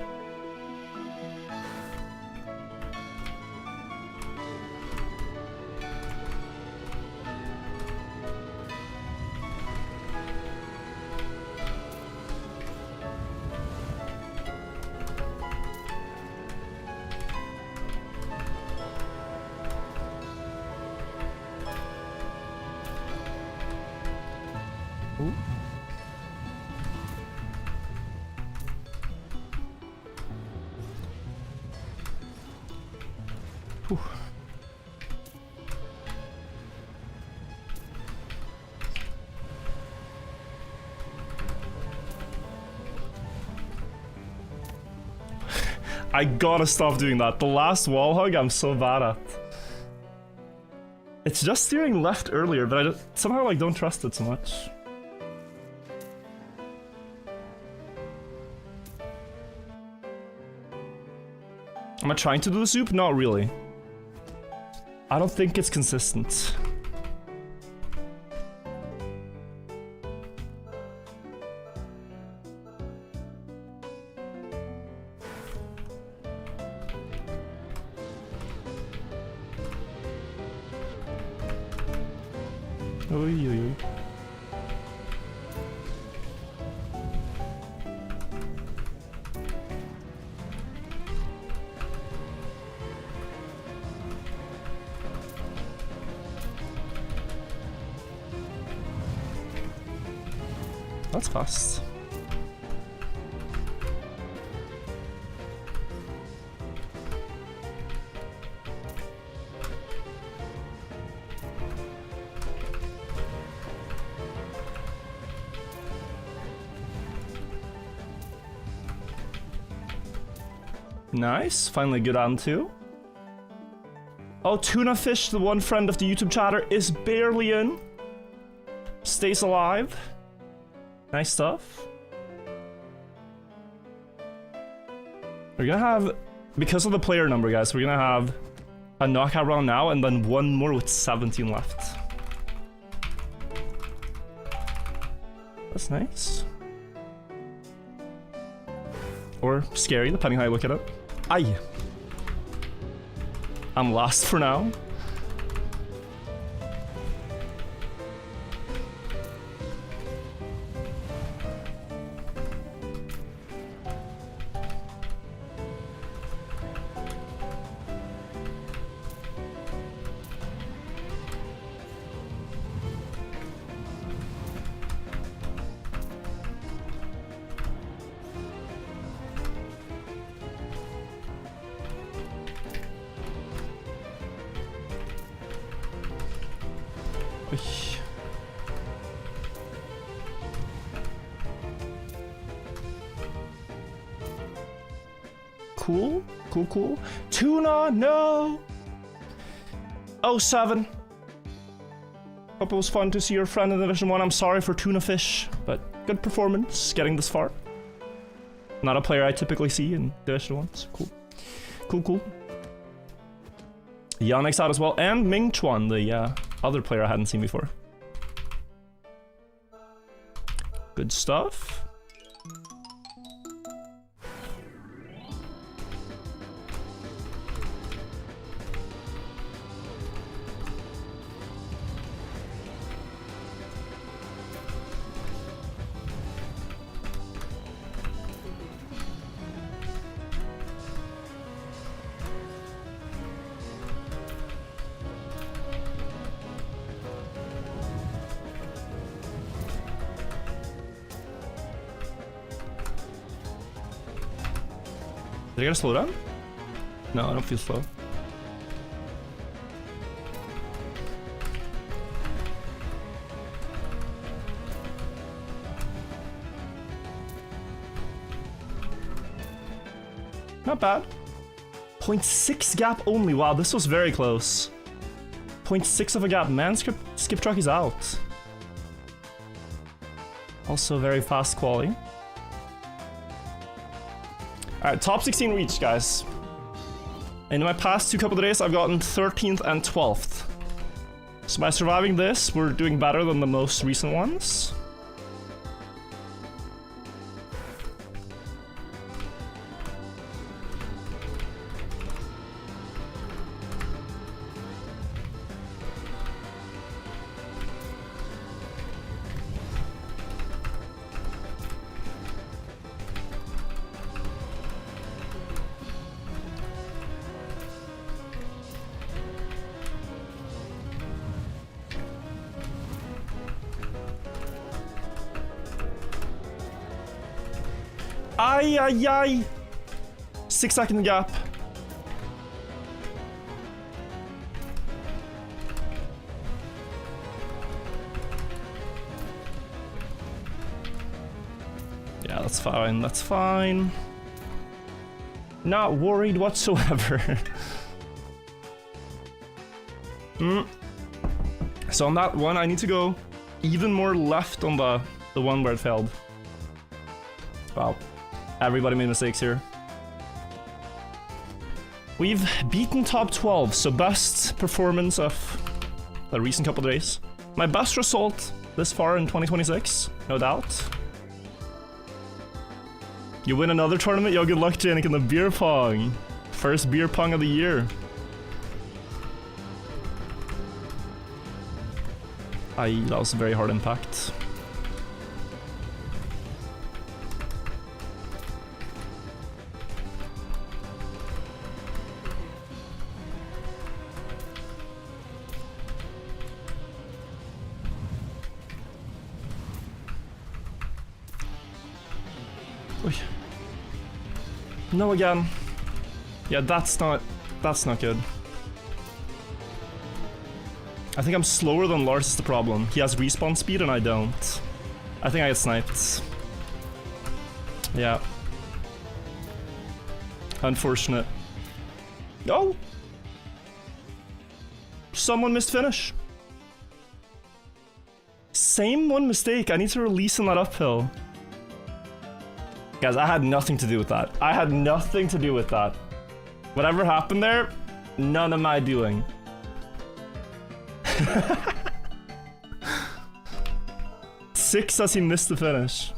Whew. I gotta stop doing that. The last wall hug I'm so bad at. It's just steering left earlier, but I somehow like don't trust it so much. Am I trying to do the soup? Not really. I don't think it's consistent. Oy, oy, oy. That's fast. Nice, finally good on two. Oh, Tuna Fish, the one friend of the YouTube chatter, is barely in. Stays alive. Nice stuff. We're gonna have, because of the player number, guys, we're gonna have a knockout round now and then one more with 17 left. That's nice. Or scary, depending how you look at it. Aye. I'm lost for now. Cool, cool, cool. Tuna, no! 07. Hope it was fun to see your friend in Division 1. I'm sorry for Tuna Fish, but good performance getting this far. Not a player I typically see in Division 1, so cool. Cool, cool. Yannick's out as well, and Ming Chuan, the other player I hadn't seen before. Good stuff. Did I gotta slow down? No, I don't feel slow. Not bad. 0.6 gap only. Wow, this was very close. 0.6 of a gap. Man, skip truck is out. Also very fast quality. Alright, top 16 reached, guys. In my past two couple of days, I've gotten 13th and 12th. So by surviving this, we're doing better than the most recent ones. Ay, ay, ay. 6 second gap. Yeah, that's fine, that's fine. Not worried whatsoever. So on that one, I need to go even more left on the one where it failed. Wow. Everybody made mistakes here. We've beaten top 12, so best performance of the recent couple of days. My best result this far in 2026, no doubt. You win another tournament? Yo, good luck, Janik, in the beer pong. First beer pong of the year. Aye, that was a very hard impact. Oy. No again. Yeah, that's not good. I think I'm slower than Lars is the problem. He has respawn speed and I don't. I think I get sniped. Yeah. Unfortunate. Oh! Someone missed finish. Same one mistake. I need to release on that uphill. Guys, I had nothing to do with that. I had nothing to do with that. Whatever happened there, none of my doing. Six as he missed the finish.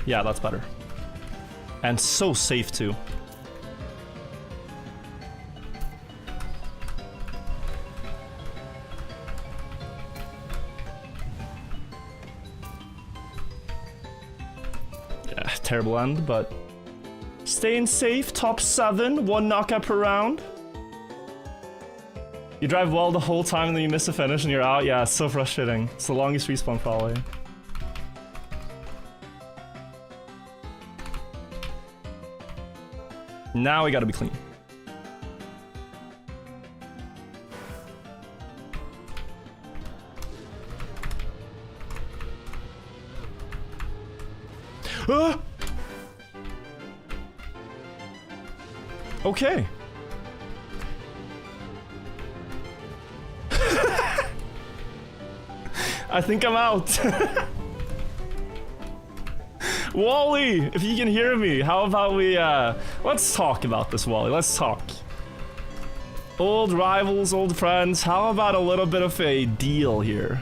Yeah, that's better. And so safe too. Yeah, terrible end, but staying safe, top 7, 1 knockout per round. You drive well the whole time and then you miss a finish and you're out. Yeah, it's so frustrating. It's the longest respawn probably. Now we gotta be clean. Ah! Okay. I think I'm out. Wally, if you can hear me, how about we, let's talk about this, Wally, let's talk. Old rivals, old friends, how about a little bit of a deal here?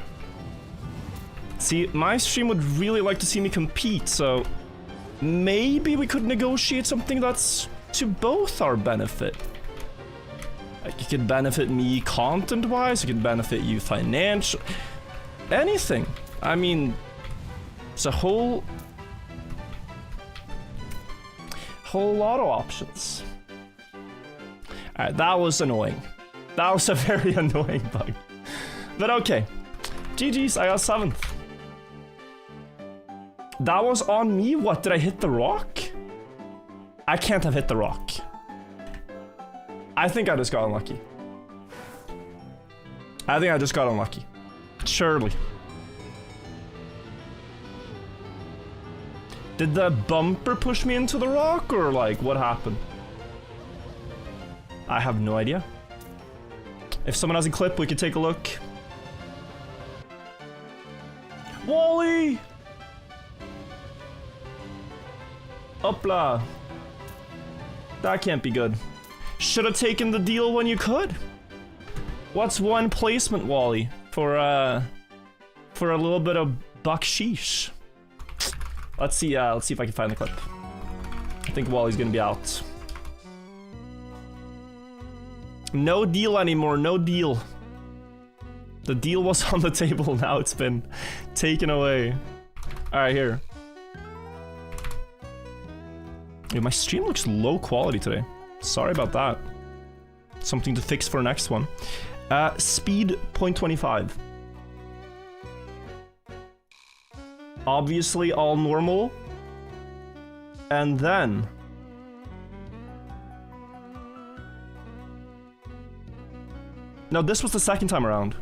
See, my stream would really like to see me compete, so maybe we could negotiate something that's to both our benefit. Like, it could benefit me content-wise, it could benefit you financial, anything. I mean, it's a whole lot of options. Alright, that was annoying. That was a very annoying bug. But okay. GG's, I got 7th. That was on me? What, did I hit the rock? I can't have hit the rock. I think I just got unlucky. I think I just got unlucky. Surely. Did the bumper push me into the rock, or like, what happened? I have no idea. If someone has a clip, we could take a look. Wally! Upla. That can't be good. Should have taken the deal when you could. What's one placement, Wally, for a little bit of baksheesh? Let's see if I can find the clip. I think Wally's gonna be out. No deal anymore, no deal. The deal was on the table, now it's been taken away. Alright, here. Yo, my stream looks low quality today. Sorry about that. Something to fix for next one. Speed 0.25. Obviously all normal. And then... No, this was the second time around.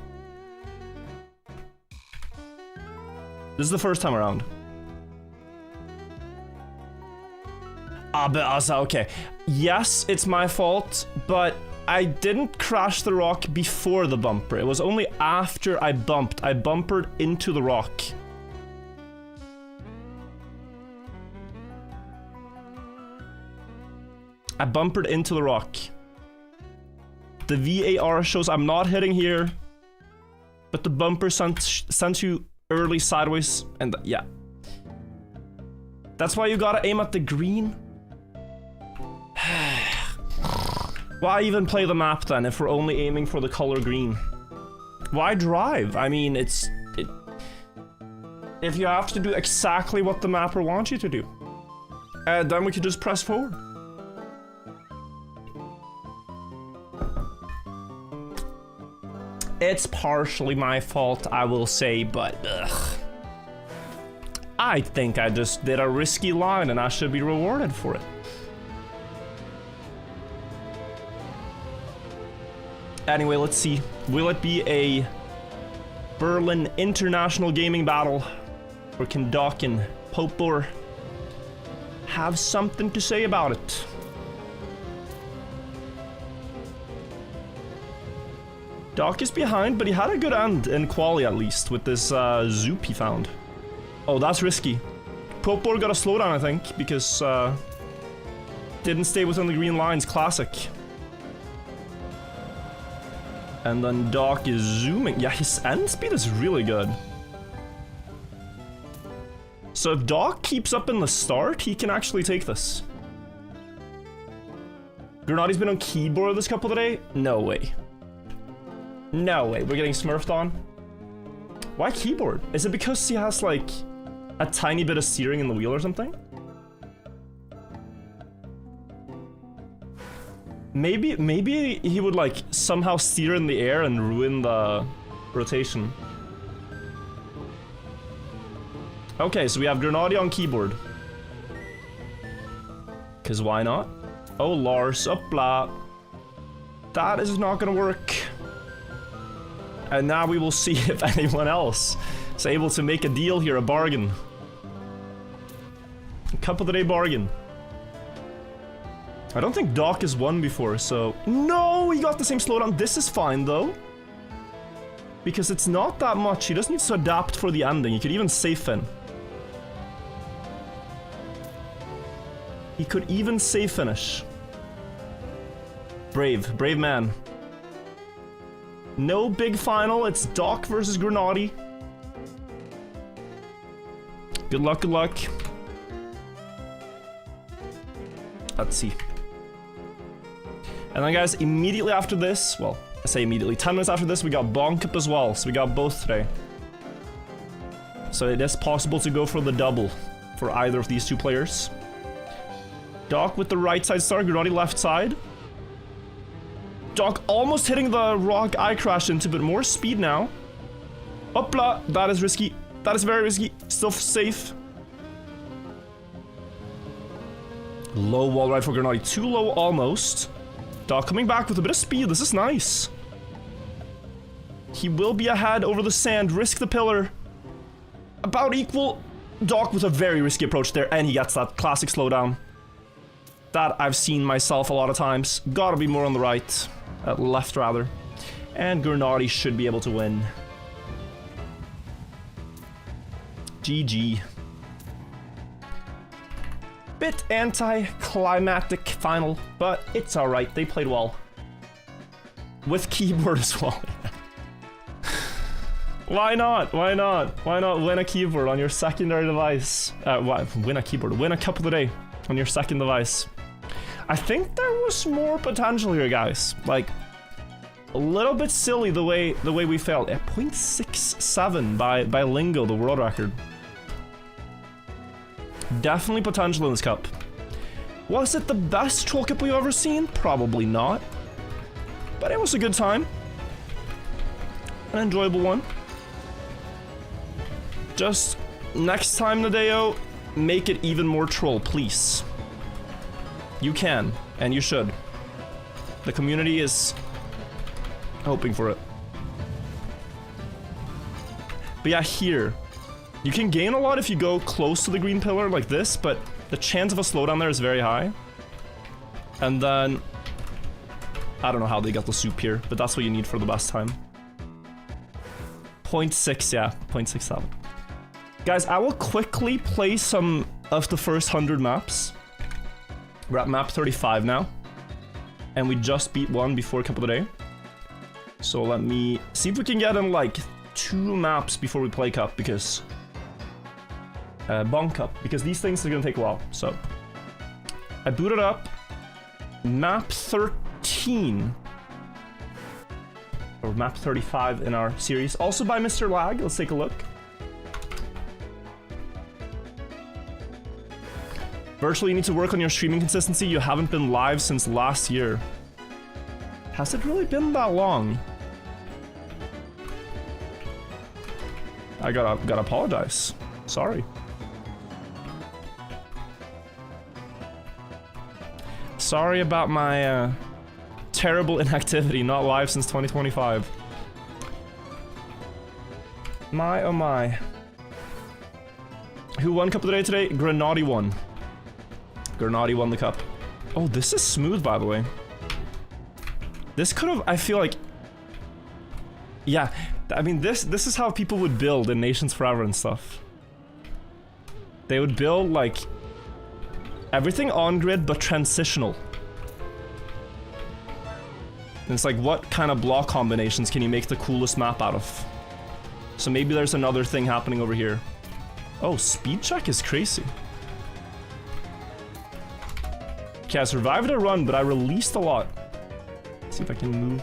This is the first time around. Ah, but also, okay. Yes, it's my fault, but I didn't crash the rock before the bumper. It was only after I bumped. I bumpered into the rock. I bumpered into the rock. The VAR shows I'm not hitting here, but the bumper sent you early sideways, and yeah. That's why you gotta aim at the green. Why even play the map then if we're only aiming for the color green? Why drive? I mean, if you have to do exactly what the mapper wants you to do, then we could just press forward. It's partially my fault, I will say, but ugh. I think I just did a risky line and I should be rewarded for it. Anyway, let's see. Will it be a Berlin International Gaming Battle? Or can Doc and Popor have something to say about it? Doc is behind, but he had a good end in quali at least with this zoop he found. Oh, that's risky. Popor got a slowdown, I think, because didn't stay within the green lines. Classic. And then Doc is zooming. Yeah, his end speed is really good. So if Doc keeps up in the start, he can actually take this. Grenadi's been on keyboard this couple today? No way. No way, we're getting smurfed on? Why keyboard? Is it because he has like a tiny bit of steering in the wheel or something? Maybe he would like somehow steer in the air and ruin the rotation. Okay, so we have Grenadi on keyboard. Cause why not? Oh, Lars, uppla. That is not gonna work. And now we will see if anyone else is able to make a deal here, a bargain. A cup of the day bargain. I don't think Doc has won before, so... No! He got the same slowdown. This is fine, though. Because it's not that much. He just needs to adapt for the ending. He could even safe in. He could even safe finish. Brave. Brave man. No big final. It's Doc versus Grenadi. Good luck, good luck. Let's see. And then guys, immediately after this, well, I say immediately, 10 minutes after this, we got Bonk Cup as well, so we got both today. So it is possible to go for the double for either of these two players. Doc with the right side start, Grenadi left side. Doc almost hitting the rock I crashed into, but more speed now. Uppla, that is risky. That is very risky. Still safe. Low wall ride for Grenadi. Too low almost. Doc coming back with a bit of speed. This is nice. He will be ahead over the sand. Risk the pillar. About equal. Doc with a very risky approach there. And he gets that classic slowdown. That I've seen myself a lot of times. Gotta be more on the right. Left rather. And Grenadi should be able to win. GG. Bit anti-climactic final, but it's alright, they played well. With keyboard as well. Why not? Why not? Why not win a keyboard on your secondary device? Win a keyboard, win a cup of the day on your second device. I think there was more potential here, guys. Like, a little bit silly the way we failed. At 0.67 by Lingo, the world record. Definitely potential in this cup. Was it the best troll cup we've ever seen? Probably not. But it was a good time. An enjoyable one. Just next time, Nadeo, make it even more troll, please. You can, and you should. The community is hoping for it. But yeah, here. You can gain a lot if you go close to the green pillar like this, but the chance of a slowdown there is very high. And then... I don't know how they got the soup here, but that's what you need for the best time. 0.6, yeah. 0.67. Guys, I will quickly play some of the first 100 maps. We're at map 35 now. And we just beat one before Cup of the Day. So let me see if we can get in like 2 maps before we play Cup, because... Bonk Cup, because these things are gonna take a while, so... I booted up map 13. Or map 35 in our series. Also by Mr. Lag, let's take a look. Virtually, you need to work on your streaming consistency. You haven't been live since last year. Has it really been that long? I gotta apologize. Sorry. Sorry about my terrible inactivity, not live since 2025. My oh my. Who won Cup of the Day today? Grenadi won. Grenadi won the cup. Oh, this is smooth, by the way. This could have, I feel like... Yeah, I mean, this is how people would build in Nations Forever and stuff. They would build, like... everything on-grid, but transitional. And it's like, what kind of block combinations can you make the coolest map out of? So maybe there's another thing happening over here. Oh, speed check is crazy. Okay, I survived a run, but I released a lot. Let's see if I can move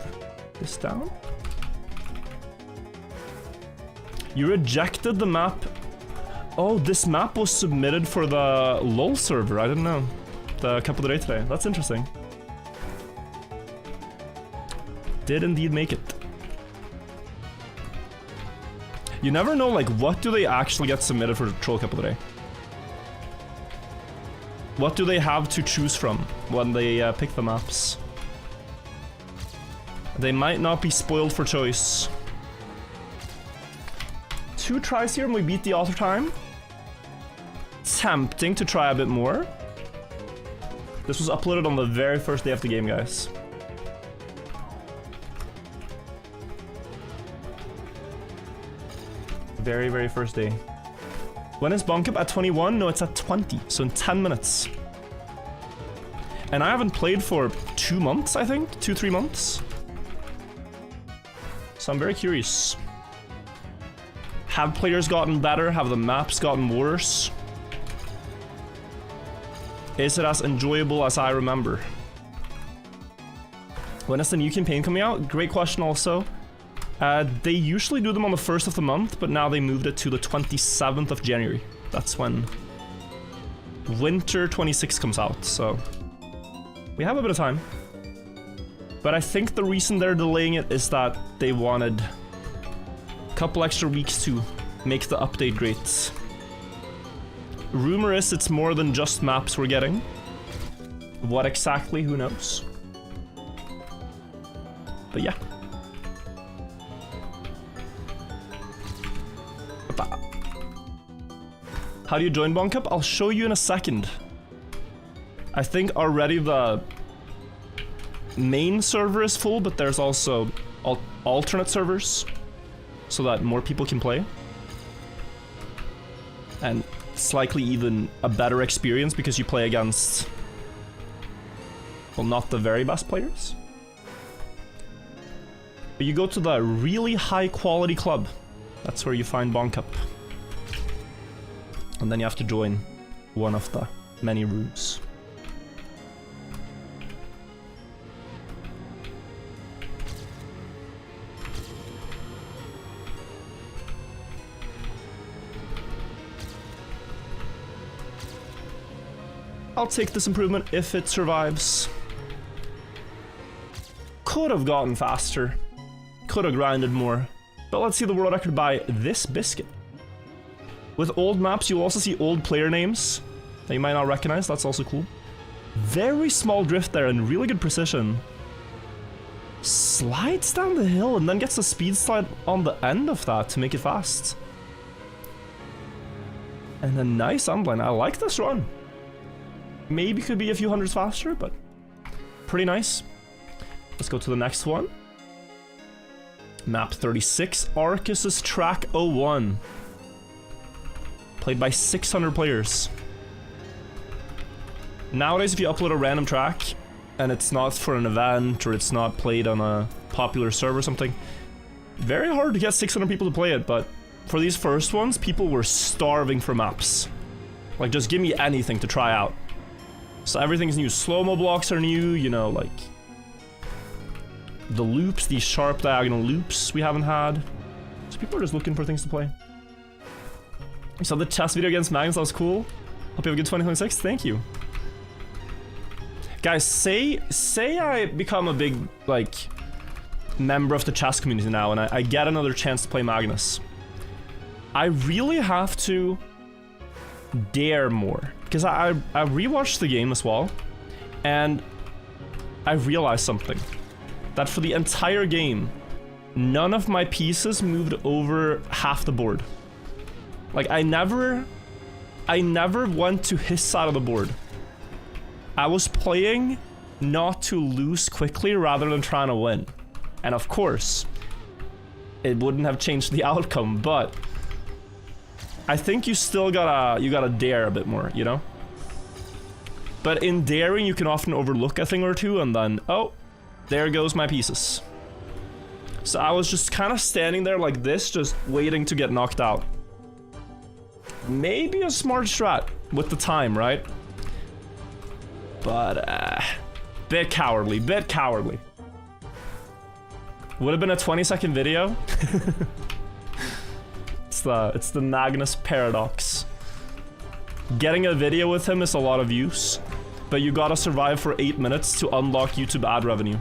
this down. You rejected the map. Oh, this map was submitted for the LOL server. I didn't know. The Cup of the Day today. That's interesting. Did indeed make it. You never know, like, what do they actually get submitted for the Troll Cup of the Day? What do they have to choose from when they pick the maps? They might not be spoiled for choice. 2 tries here and we beat the author time. Tempting to try a bit more. This was uploaded on the very first day of the game, guys. Very, very first day. When is Bonk Cup? At 21? No, it's at 20. So in 10 minutes. And I haven't played for 2 months, I think? 2-3 months. So I'm very curious. Have players gotten better? Have the maps gotten worse? Is it as enjoyable as I remember? When is the new campaign coming out? Great question also. They usually do them on the 1st of the month, but now they moved it to the 27th of January. That's when Winter 26 comes out, so we have a bit of time. But I think the reason they're delaying it is that they wanted a couple extra weeks to make the update great. Rumor is it's more than just maps we're getting. What exactly, who knows? But yeah. How do you join Bonk Cup? I'll show you in a second. I think already the main server is full, but there's also alternate servers so that more people can play. And it's likely even a better experience because you play against, well, not the very best players. But you go to the really high quality club. That's where you find Bonk Cup. And then you have to join one of the many rooms. I'll take this improvement if it survives. Could have gotten faster. Could have grinded more. But let's see the world record by this biscuit. With old maps, you'll also see old player names that you might not recognize. That's also cool. Very small drift there and really good precision. Slides down the hill and then gets a speed slide on the end of that to make it fast. And a nice unblind. I like this run. Maybe could be a few hundreds faster, but pretty nice. Let's go to the next one. Map 36, Arcus's Track 01. Played by 600 players. Nowadays, if you upload a random track, and it's not for an event, or it's not played on a popular server or something, very hard to get 600 people to play it, but for these first ones, people were starving for maps. Like, just give me anything to try out. So everything's new. Slow-mo blocks are new, you know, like the loops, these sharp diagonal loops we haven't had. So people are just looking for things to play. You saw the chess video against Magnus, that was cool. Hope you have a good 2026, thank you. Guys, say I become a big, like, member of the chess community now and I get another chance to play Magnus. I really have to dare more. Because I rewatched the game as well, and I realized something. That for the entire game, none of my pieces moved over half the board. Like, I never went to his side of the board. I was playing not to lose quickly rather than trying to win. And of course, it wouldn't have changed the outcome, but I think you still gotta dare a bit more, you know? But in daring, you can often overlook a thing or two and then, oh, there goes my pieces. So I was just kind of standing there like this, just waiting to get knocked out. Maybe a smart strat with the time, right? But, bit cowardly, bit cowardly. Would have been a 20-second video. It's the Magnus paradox. Getting a video with him is a lot of use, but you gotta survive for 8 minutes to unlock YouTube ad revenue.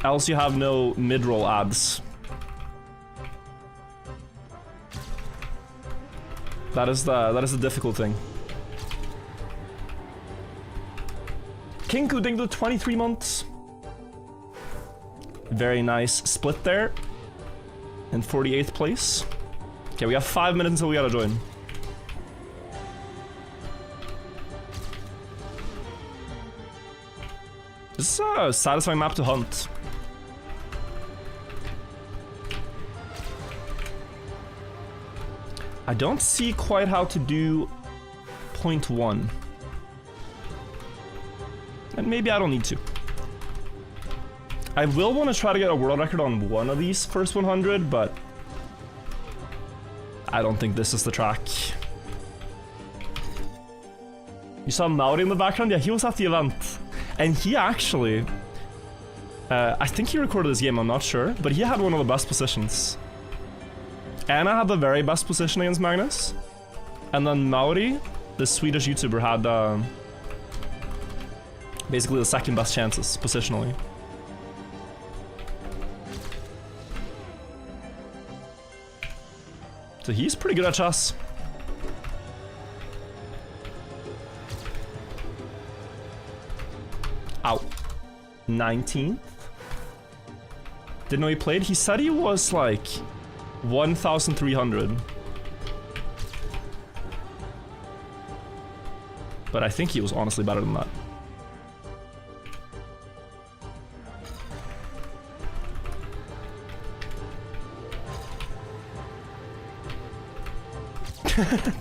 Else you have no mid-roll ads. That is the difficult thing. Kinku dinged to 23 months. Very nice split there. In 48th place. Okay, we have 5 minutes until we gotta join. This is a satisfying map to hunt. I don't see quite how to do point 1. And maybe I don't need to. I will want to try to get a world record on one of these first 100, but I don't think this is the track. You saw Mauri in the background? Yeah, he was at the event. And he actually... I think he recorded this game, I'm not sure, but he had one of the best positions. Anna had the very best position against Magnus. And then Mauri, the Swedish YouTuber, had basically the second best chances, positionally. So he's pretty good at chess. Ow. 19th? Didn't know he played. He said he was like 1,300. But I think he was honestly better than that.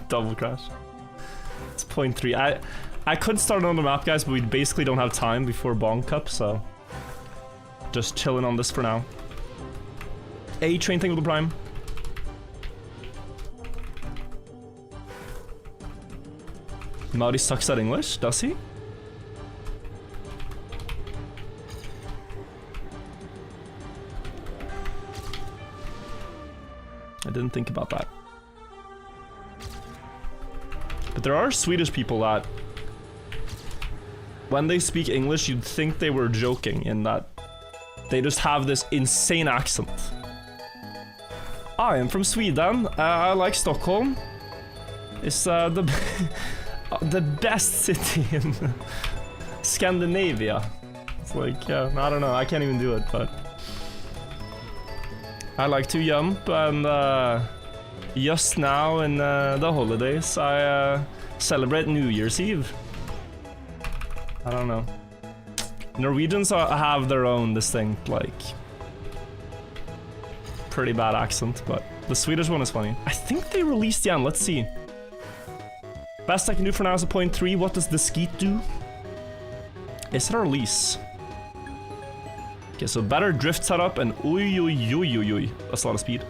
Double crash. It's 0.3. I could start another map, guys, but we basically don't have time before Bonk Cup, so just chilling on this for now. A train thing with the prime. Mauri sucks at English, does he? I didn't think about that. But there are Swedish people that, when they speak English, you'd think they were joking in that they just have this insane accent. I am from Sweden. I like Stockholm. It's the the best city in Scandinavia. It's like, I don't know, I can't even do it, but I like to jump, and just now in the holidays I celebrate New Year's Eve. I don't know. Norwegians have their own distinct, like, pretty bad accent, but the Swedish one is funny. I think they released the end. Let's see. Best I can do for now is a 0.3. What does the skeet do? Is it a release? Okay, so better drift setup and that's a lot of speed.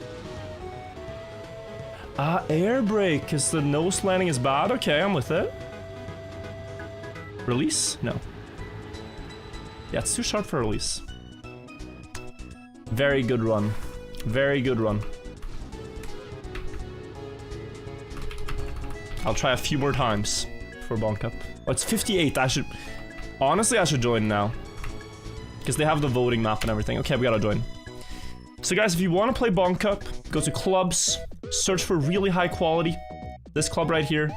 Air brake, because the nose landing is bad. Okay, I'm with it. Release? No. Yeah, it's too sharp for release. Very good run. Very good run. I'll try a few more times for Bonk Cup. Oh, it's 58. Honestly, I should join now. Because they have the voting map and everything. Okay, we gotta join. So guys, if you want to play Bonk Cup, go to clubs, search for really high quality. This club right here.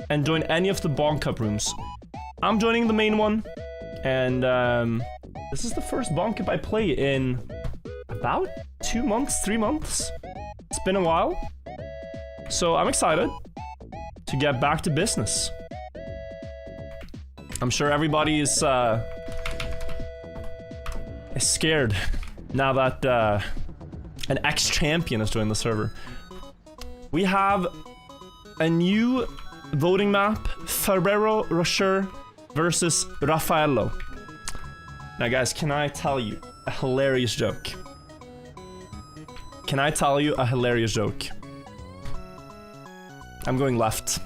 And join any of the Bonk Cup rooms. I'm joining the main one. And this is the first Bonk Cup I play in about 2 months, 3 months. It's been a while. So I'm excited to get back to business. I'm sure everybody is scared now that an ex-champion has joined the server. We have a new voting map, Ferrero Rocher versus Raffaello. Now guys, can I tell you a hilarious joke? Can I tell you a hilarious joke? I'm going left.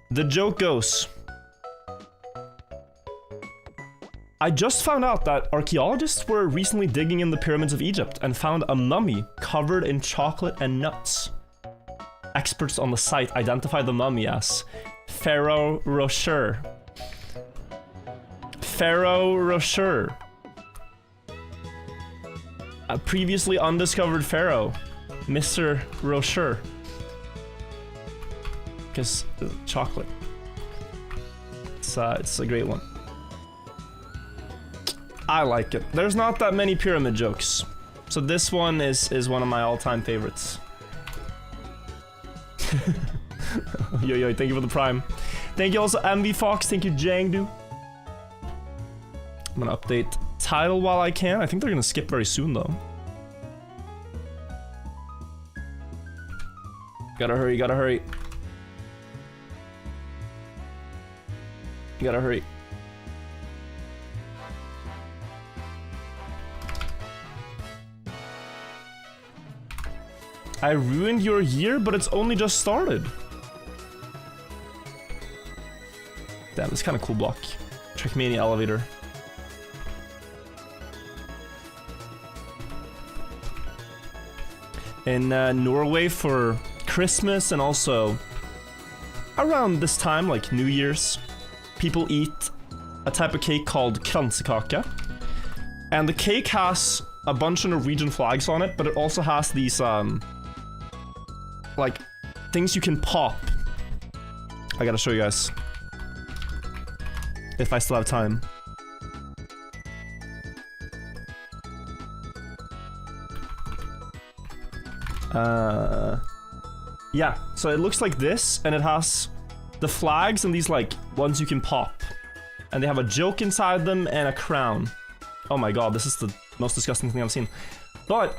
The joke goes, I just found out that archaeologists were recently digging in the pyramids of Egypt and found a mummy covered in chocolate and nuts. Experts on the site identified the mummy as Ferrero Rocher. Ferrero Rocher. A previously undiscovered pharaoh, Mr. Rocher. Because chocolate. It's a great one. I like it. There's not that many pyramid jokes, so this one is one of my all-time favorites. Yo, thank you for the prime. Thank you also MV Fox. Thank you Jangdu. I'm gonna update title while I can. I think they're gonna skip very soon though. Gotta hurry, gotta hurry. Gotta hurry. I ruined your year, but it's only just started. Damn, this is kind of cool block. Trackmania elevator. In Norway for Christmas and also around this time, like New Year's, people eat a type of cake called kransekake. And the cake has a bunch of Norwegian flags on it, but it also has these, like, things you can pop. I gotta show you guys. If I still have time. Yeah, so it looks like this, and it has the flags and these, like, ones you can pop. And they have a joke inside them and a crown. Oh my god, this is the most disgusting thing I've seen. But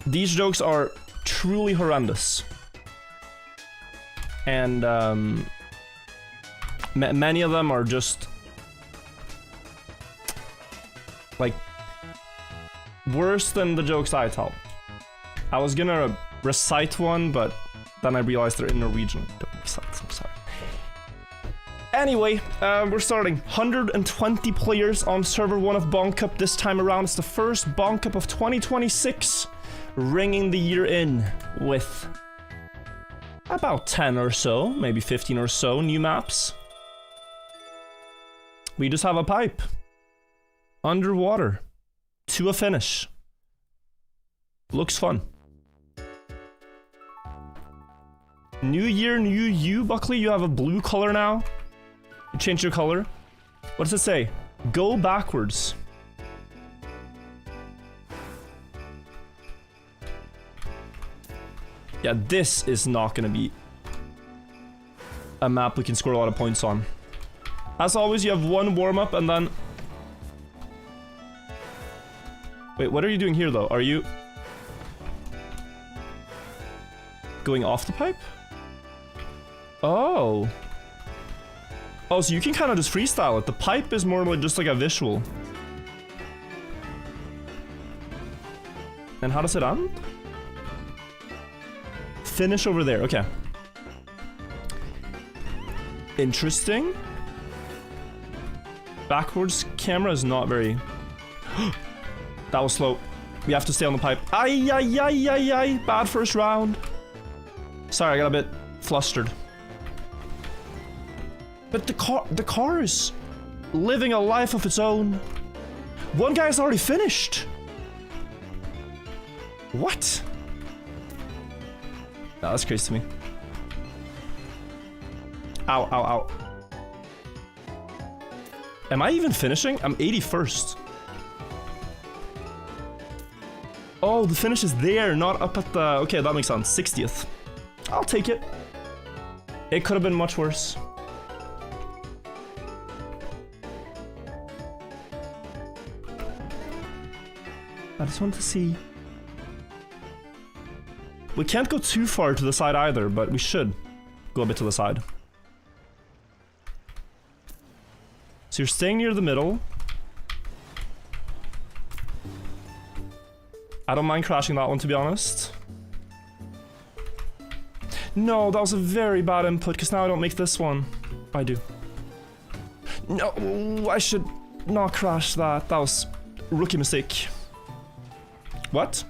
these jokes are truly horrendous. And, many of them are just, like, worse than the jokes I tell. I was gonna recite one, but then I realized they're in Norwegian. Don't recite, I'm sorry. Anyway, we're starting. 120 players on server 1 of Bonk Cup this time around. It's the first Bonk Cup of 2026. ringing the year in with about 10 or so, maybe 15 or so new maps. We just have a pipe underwater to a finish. Looks fun. New year, new you, Buckley. You have a blue color now. You changed your color. What does it say? Go backwards. Yeah, this is not gonna be a map we can score a lot of points on. As always, you have one warm-up and then... Wait, what are you doing here though? Are you... going off the pipe? Oh. Oh, so you can kind of just freestyle it. The pipe is more like just like a visual. And how does it end? Finish over there, okay. Interesting. Backwards camera is not very... That was slow. We have to stay on the pipe. Ay, ay, ay, ay, ay. Bad first round. Sorry, I got a bit flustered. But the car is living a life of its own. One guy's already finished. What? No, that's crazy to me. Ow, ow, ow. Am I even finishing? I'm 81st. Oh, the finish is there, not up at the... Okay, that makes sense. 60th. I'll take it. It could have been much worse. I just want to see... We can't go too far to the side either, but we should go a bit to the side. So you're staying near the middle. I don't mind crashing that one, to be honest. No, that was a very bad input, because now I don't make this one. I do. No, I should not crash that. That was a rookie mistake. What?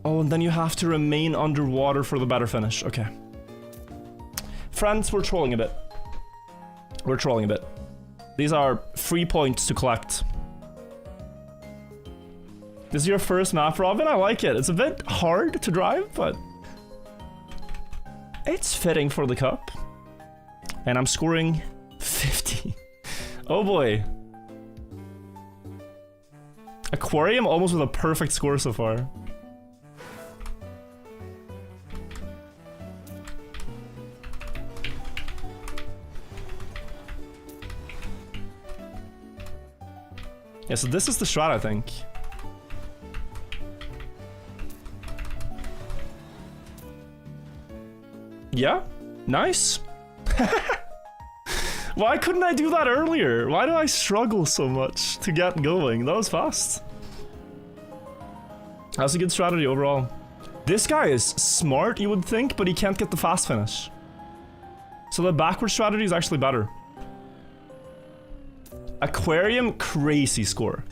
Oh, and then you have to remain underwater for the better finish. Okay. Friends, we're trolling a bit. We're trolling a bit. These are free points to collect. This is your first map, Robin? I like it. It's a bit hard to drive, but... it's fitting for the cup. And I'm scoring 50. Oh boy. Aquarium almost with a perfect score so far. Yeah, so this is the strat, I think. Yeah, nice. Why couldn't I do that earlier? Why do I struggle so much to get going? That was fast. That's a good strategy overall. This guy is smart, you would think, but he can't get the fast finish. So the backward strategy is actually better. Aquarium, crazy score.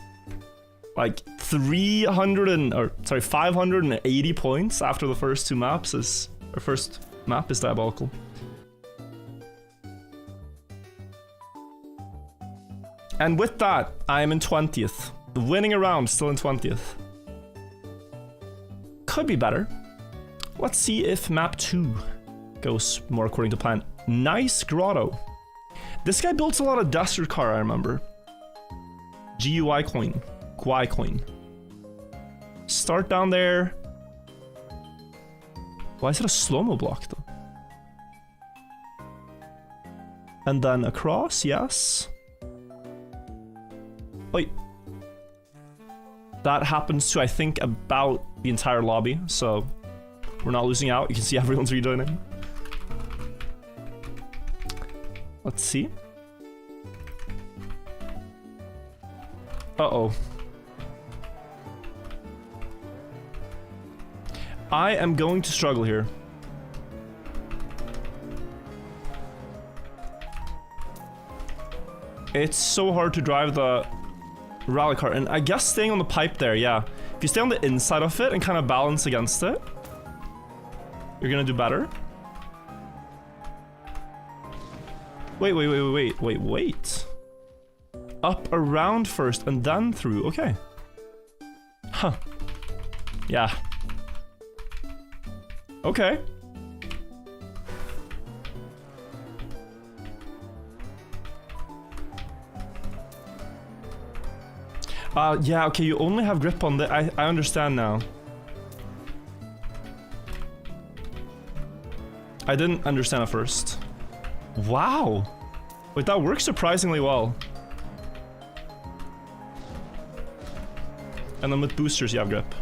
Like 580 points after the first two maps is... Our first map is diabolical. And with that, I am in 20th. Winning a round, still in 20th. Could be better. Let's see if map 2 goes more according to plan. Nice grotto. This guy built a lot of Duster car, I remember. GUI coin. GUI coin. Start down there. Why is it a slow-mo block, though? And then across, yes. Wait. That happens to, I think, about the entire lobby, so we're not losing out. You can see everyone's rejoining. Let's see. Uh-oh. I am going to struggle here. It's so hard to drive the rally car, and I guess staying on the pipe there, yeah. you stay on the inside of it and kind of balance against it, you're gonna do better. Wait. Up around first and then through. Okay. Huh. Yeah. Okay. Yeah, okay, you only have grip on the... I understand now. I didn't understand at first. Wow! Wait, that works surprisingly well. And then with boosters, you have grip.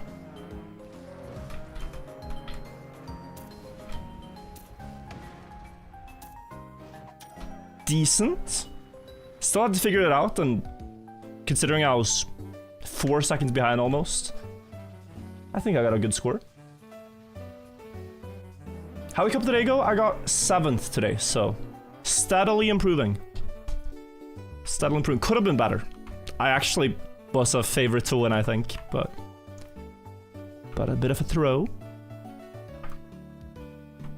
Decent. Still had to figure it out, and considering I was 4 seconds behind almost, I think I got a good score. How Cup did I go? I got 7th today, so steadily improving. Steadily improving. Could have been better. I actually was a favorite to win, I think, but a bit of a throw.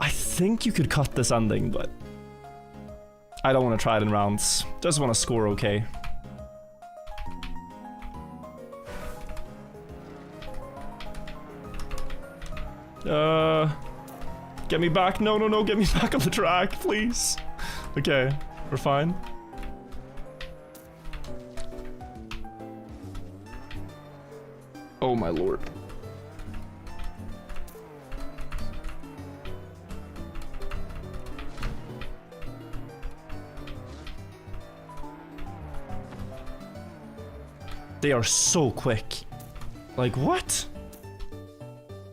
I think you could cut this ending, but I don't want to try it in rounds. Just want to score okay. Get me back. No, get me back on the track, please. Okay, we're fine. Oh my lord. They are so quick. Like, what?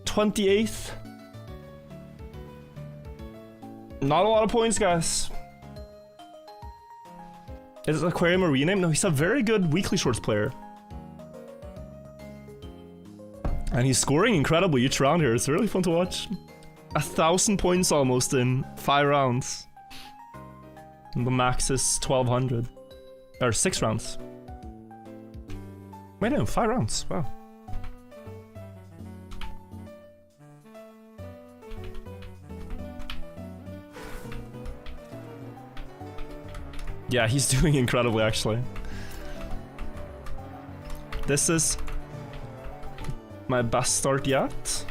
28th? Not a lot of points, guys. Is Aquarium a rename? No, he's a very good weekly shorts player. And he's scoring incredibly each round here. It's really fun to watch. 1,000 points almost in 5 rounds. And the max is 1,200. Or 6 rounds. Wait, no, 5 rounds. Wow. Yeah, he's doing incredibly, actually. This is my best start yet.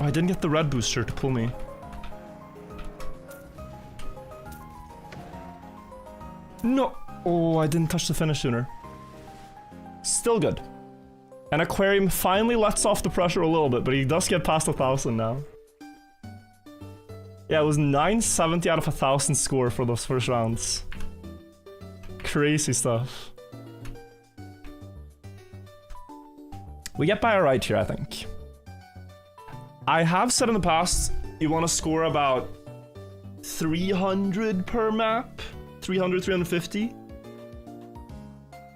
Oh, I didn't get the red booster to pull me. No! Oh, I didn't touch the finish sooner. Still good. And Aquarium finally lets off the pressure a little bit, but he does get past 1,000 now. Yeah, it was 970 out of 1,000 score for those first rounds. Crazy stuff. We get by alright here, I think. I have said in the past, you want to score about 300 per map. 300, 350.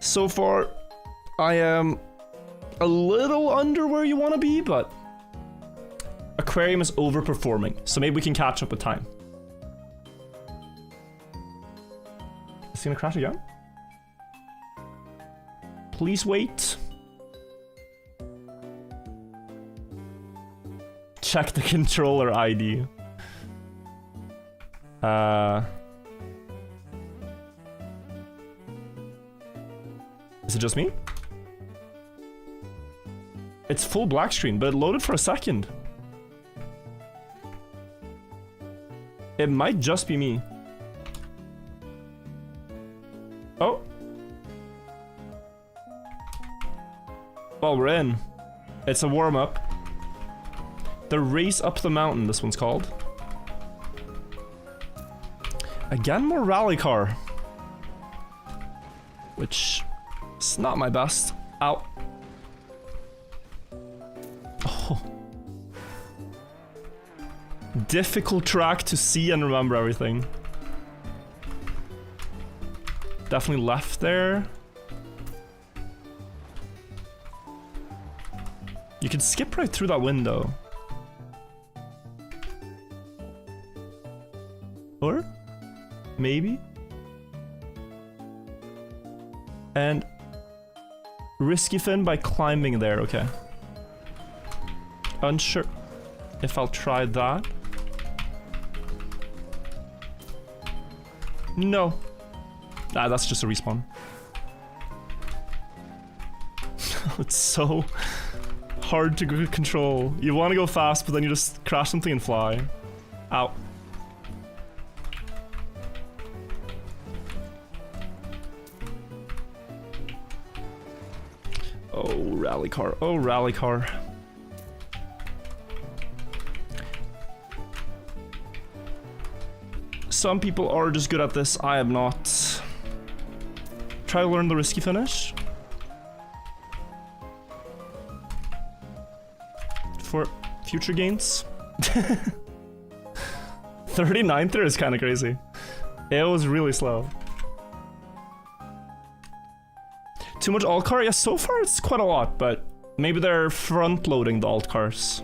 So far, I am a little under where you want to be, but Aquarium is overperforming, so maybe we can catch up with time. Is he gonna crash again? Please wait. Check the controller ID. Is it just me? It's full black screen, but it loaded for a second. It might just be me. Oh. Well, we're in. It's a warm-up. The Race Up the Mountain, this one's called. Again, more rally car. Which is not my best. Ow. Oh. Difficult track to see and remember everything. Definitely left there. You could skip right through that window. Or maybe. And risky fin by climbing there, okay. Unsure if I'll try that. No. Ah, that's just a respawn. It's so hard to control. You want to go fast, but then you just crash something and fly. Ow. Oh, rally car. Oh, rally car. Some people are just good at this. I am not. Try to learn the risky finish. For future gains. 39th there is kind of crazy. It was really slow. Too much alt car? Yeah, so far it's quite a lot, but maybe they're front loading the alt cars.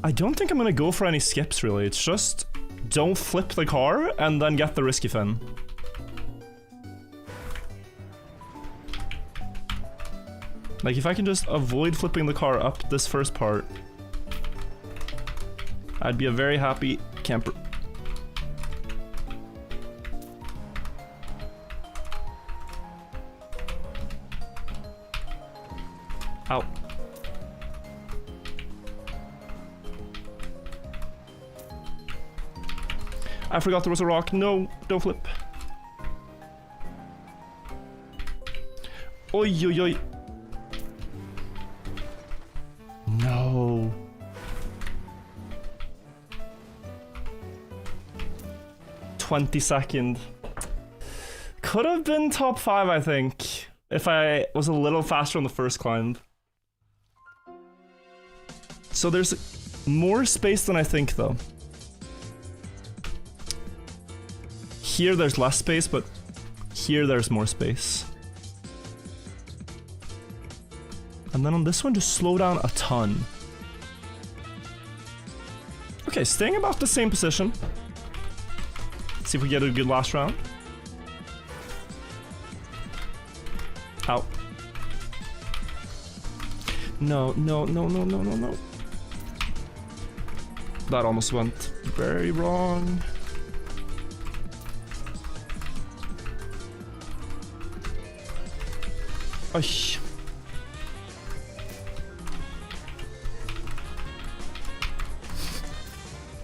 I don't think I'm gonna go for any skips really. It's just don't flip the car and then get the risky fin. Like if I can just avoid flipping the car up this first part, I'd be a very happy camper. Ow. I forgot there was a rock. No, don't flip. Oi, oi, oi. No. $20. Could have been top 5, I think, if I was a little faster on the first climb. So there's more space than I think, though. Here there's less space, but here there's more space. And then on this one, just slow down a ton. Okay, staying about the same position. Let's see if we get a good last round. Ow. No, no, no, no, no, no, no. That almost went very wrong. Oy.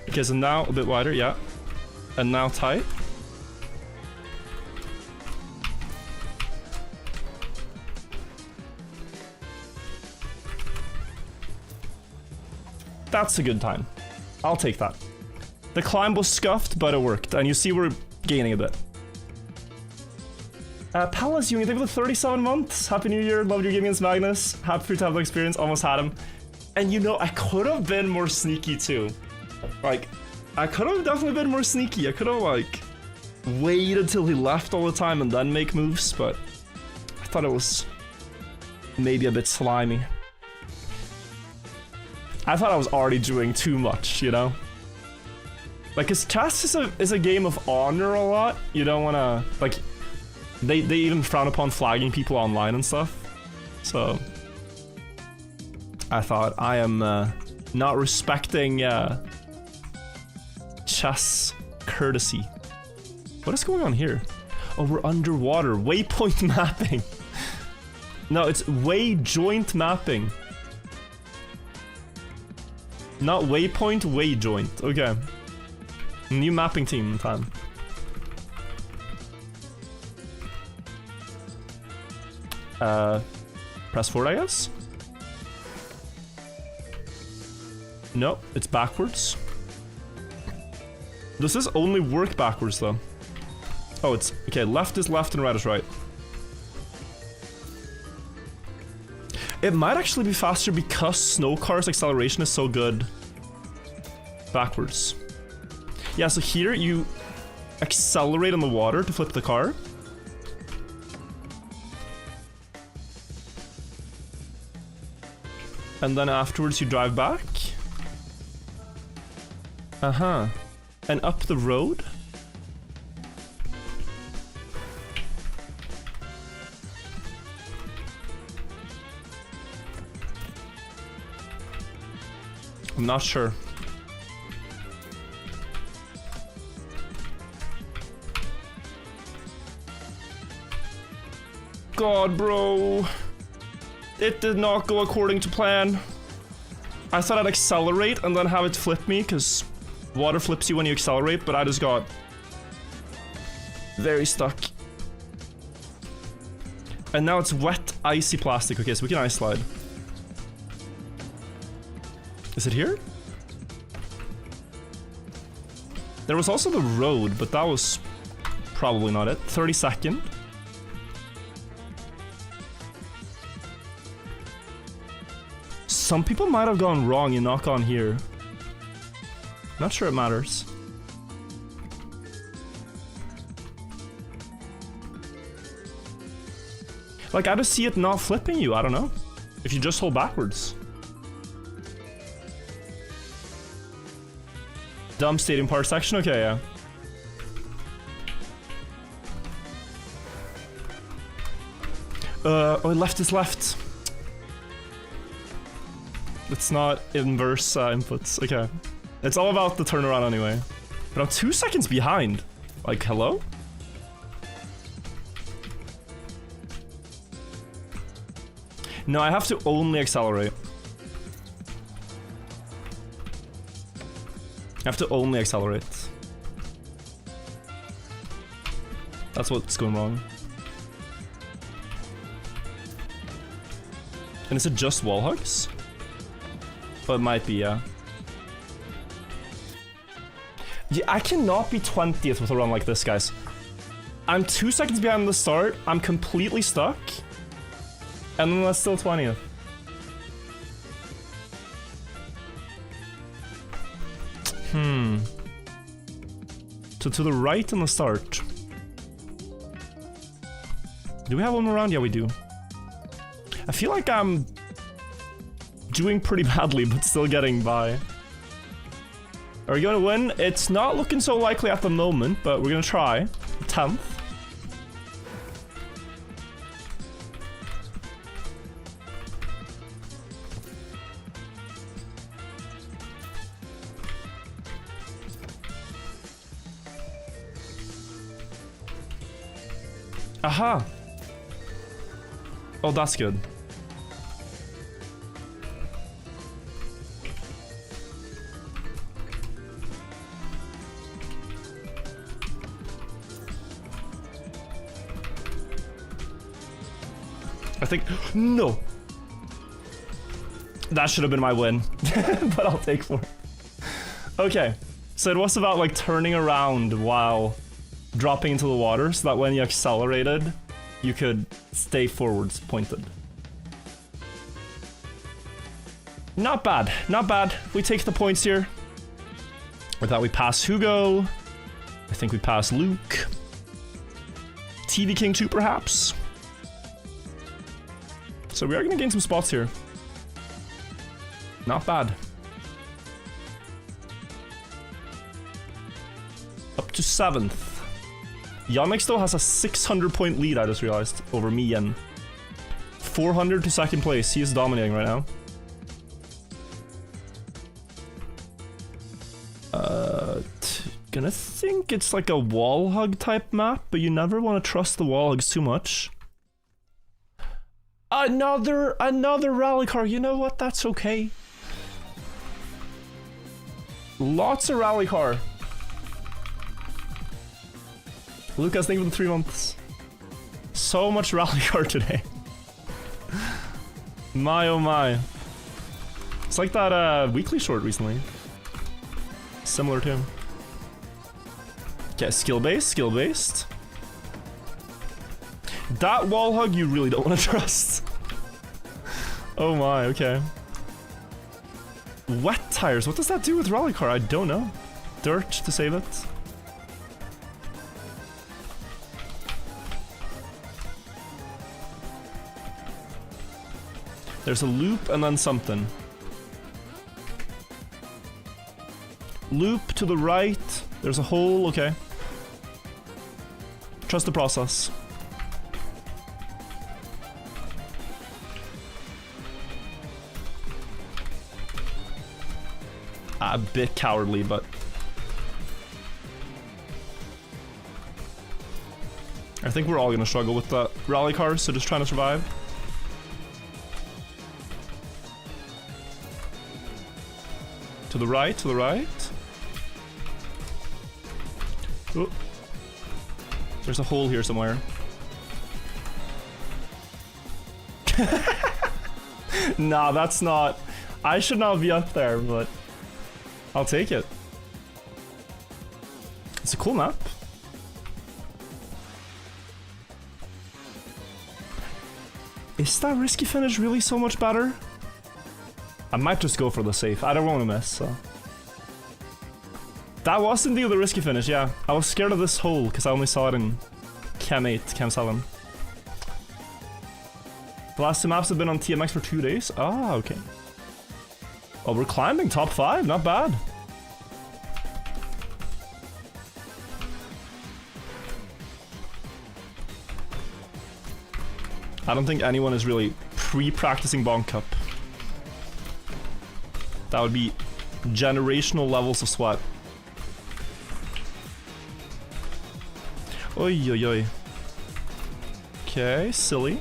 Okay, so now a bit wider, yeah. And now tight. That's a good time. I'll take that. The climb was scuffed, but it worked. And you see we're gaining a bit. Palace Union, thank you for the 37 months. Happy New Year, loved your gaming, Magnus. Happy to have the experience, almost had him. And you know, I could have been more sneaky too. Like, I could have definitely been more sneaky. I could have, like, waited till he left all the time and then make moves, but I thought it was maybe a bit slimy. I thought I was already doing too much, you know? Like, cause chess is a game of honor a lot. You don't wanna, like, they even frown upon flagging people online and stuff. So I thought I am not respecting chess courtesy. What is going on here? Oh, we're underwater. Waypoint mapping. No, it's wayjoint mapping. Not waypoint, wayjoint. Okay. New mapping team time. Press forward, I guess? No, it's backwards. Does this only work backwards, though? Oh, it's... Okay, left is left and right is right. It might actually be faster because Snow Car's acceleration is so good. Backwards. Yeah, so here you accelerate on the water to flip the car. And then afterwards you drive back. Uh-huh. And up the road? I'm not sure. God, bro. It did not go according to plan. I thought I'd accelerate and then have it flip me, because water flips you when you accelerate, but I just got very stuck. And now it's wet, icy plastic. Okay, so we can ice slide. Is it here? There was also the road, but that was probably not it. 32nd. Some people might have gone wrong and not gone here. Not sure it matters. Like, I just see it not flipping you, I don't know. If you just hold backwards. Dumb stadium park section? Okay, yeah. Oh, left is left. It's not inverse inputs. Okay. It's all about the turnaround anyway. But I'm 2 seconds behind. Like, hello? No, I have to only accelerate. I have to only accelerate. That's what's going wrong. And is it just wall hugs? Oh, it might be, yeah. Yeah, I cannot be 20th with a run like this, guys. I'm 2 seconds behind the start, I'm completely stuck, and then that's still 20th. So to the right in the start. Do we have one more round? Yeah, we do. I feel like I'm doing pretty badly, but still getting by. Are we gonna win? It's not looking so likely at the moment, but we're gonna try. 10th. Aha! Oh, that's good. I think... No! That should have been my win. But I'll take 4. Okay. So it was about, like, turning around while dropping into the water, so that when you accelerated, you could stay forwards pointed. Not bad. Not bad. We take the points here. With that, we pass Hugo. I think we pass Luke. TV King 2, perhaps. So we are going to gain some spots here. Not bad. Up to 7th. Yannick still has a 600-point lead, I just realized, over me and 400 to second place. He is dominating right now. Gonna think it's like a wall hug type map, but you never want to trust the wall hugs too much. Another rally car. You know what? That's okay. Lots of rally car. Lucas, thank you for the 3 months. So much rally car today. My oh my. It's like that weekly short recently. Similar to him. Okay, skill-based, skill-based. That wall hug you really don't want to trust. Oh my, okay. Wet tires, what does that do with rally car? I don't know. Dirt to save it. There's a loop and then something. Loop to the right. There's a hole, okay. Trust the process. A bit cowardly, but... I think we're all gonna struggle with the rally cars, so just trying to survive. To the right, to the right. Oh. There's a hole here somewhere. Nah, that's not... I should not be up there, but... I'll take it. It's a cool map. Is that risky finish really so much better? I might just go for the safe. I don't want to miss, so... That was indeed the risky finish, yeah. I was scared of this hole, because I only saw it in Chem 8, Chem 7. The last two maps have been on TMX for 2 days? Ah, okay. Oh, we're climbing top 5, not bad. I don't think anyone is really pre-practicing Bonk Cup. That would be generational levels of sweat. Oi, oi, oi. Okay, silly.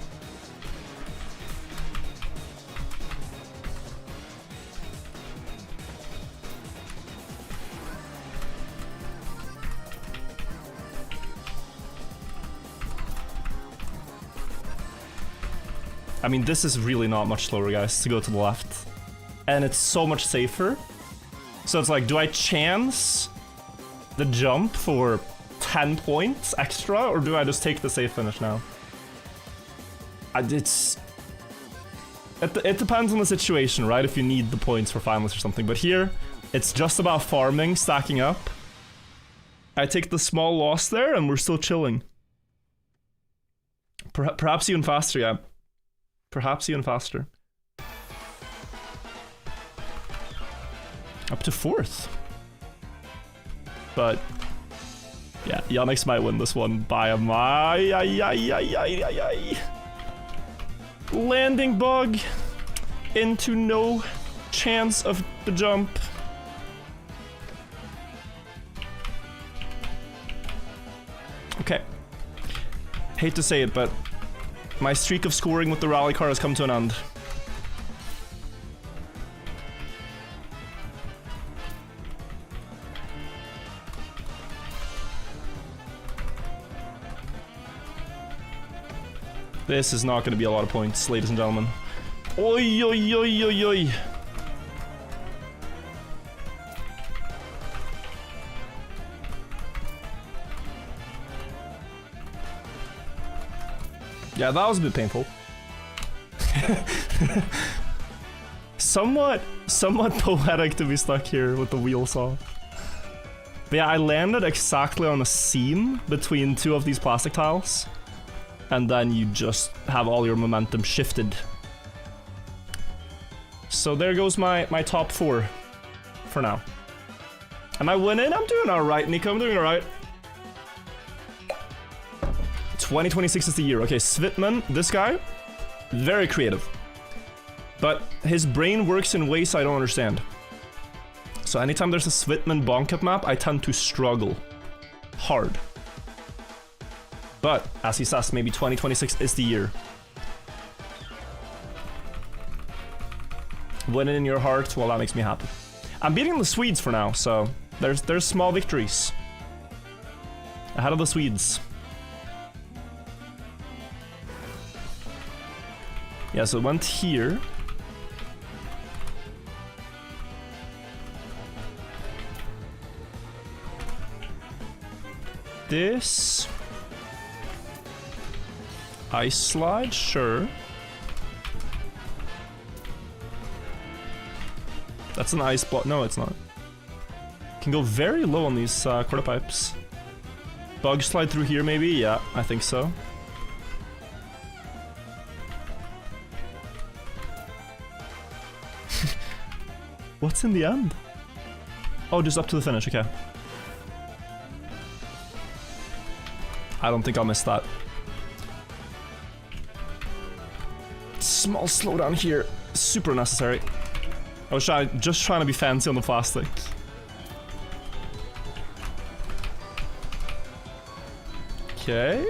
I mean, this is really not much slower, guys, to go to the left. And it's so much safer. So it's like, do I chance the jump for 10 points extra, or do I just take the safe finish now? It depends on the situation, right? If you need the points for finals or something. But here, it's just about farming, stacking up. I take the small loss there, and we're still chilling. Perhaps even faster, yeah. Perhaps even faster. Up to 4th. But yeah, Yannick's might win this one by a landing bug into no chance of the jump. Okay. Hate to say it, but my streak of scoring with the rally car has come to an end. This is not going to be a lot of points, ladies and gentlemen. Oi, oi, oi, oi, oi. Yeah, that was a bit painful. somewhat poetic to be stuck here with the wheel saw. But yeah, I landed exactly on a seam between two of these plastic tiles. And then you just have all your momentum shifted. So there goes my top 4 for now. Am I winning? I'm doing alright, Nico. I'm doing alright. 2026 is the year. Okay, Svitman, this guy, very creative. But his brain works in ways I don't understand. So anytime there's a Svitman Bonk Cup map, I tend to struggle hard. But, as he says, maybe 2026 is the year. Winning in your heart, well, that makes me happy. I'm beating the Swedes for now, so there's small victories. Ahead of the Swedes. Yeah, so it went here. This... Ice slide, sure. That's an ice block. No, it's not. Can go very low on these quarter pipes. Bug slide through here, maybe? Yeah, I think so. What's in the end? Oh, just up to the finish, okay. I don't think I'll miss that. Small slowdown here. Super necessary. I was just trying to be fancy on the plastic. Okay.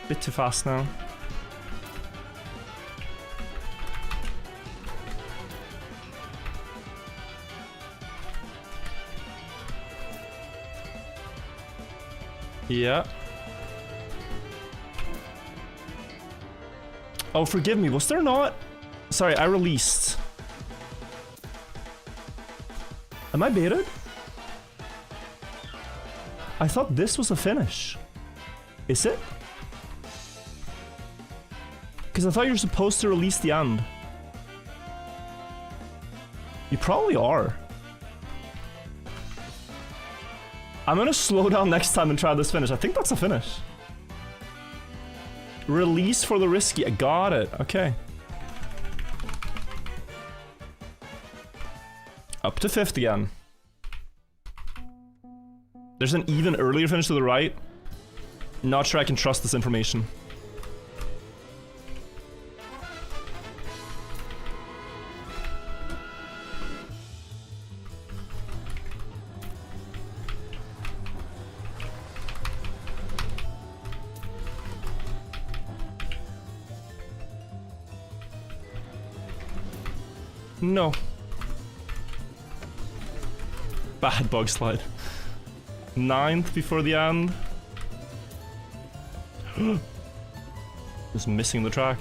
Bit too fast now. Yeah. Oh, forgive me. Was there not? Sorry, I released. Am I baited? I thought this was a finish. Is it? Because I thought you were supposed to release the end. You probably are. I'm gonna slow down next time and try this finish. I think that's a finish. Release for the risky. I got it. Okay. Up to 5th again. There's an even earlier finish to the right. Not sure I can trust this information. No. Bad bug slide. 9th before the end. Just missing the track.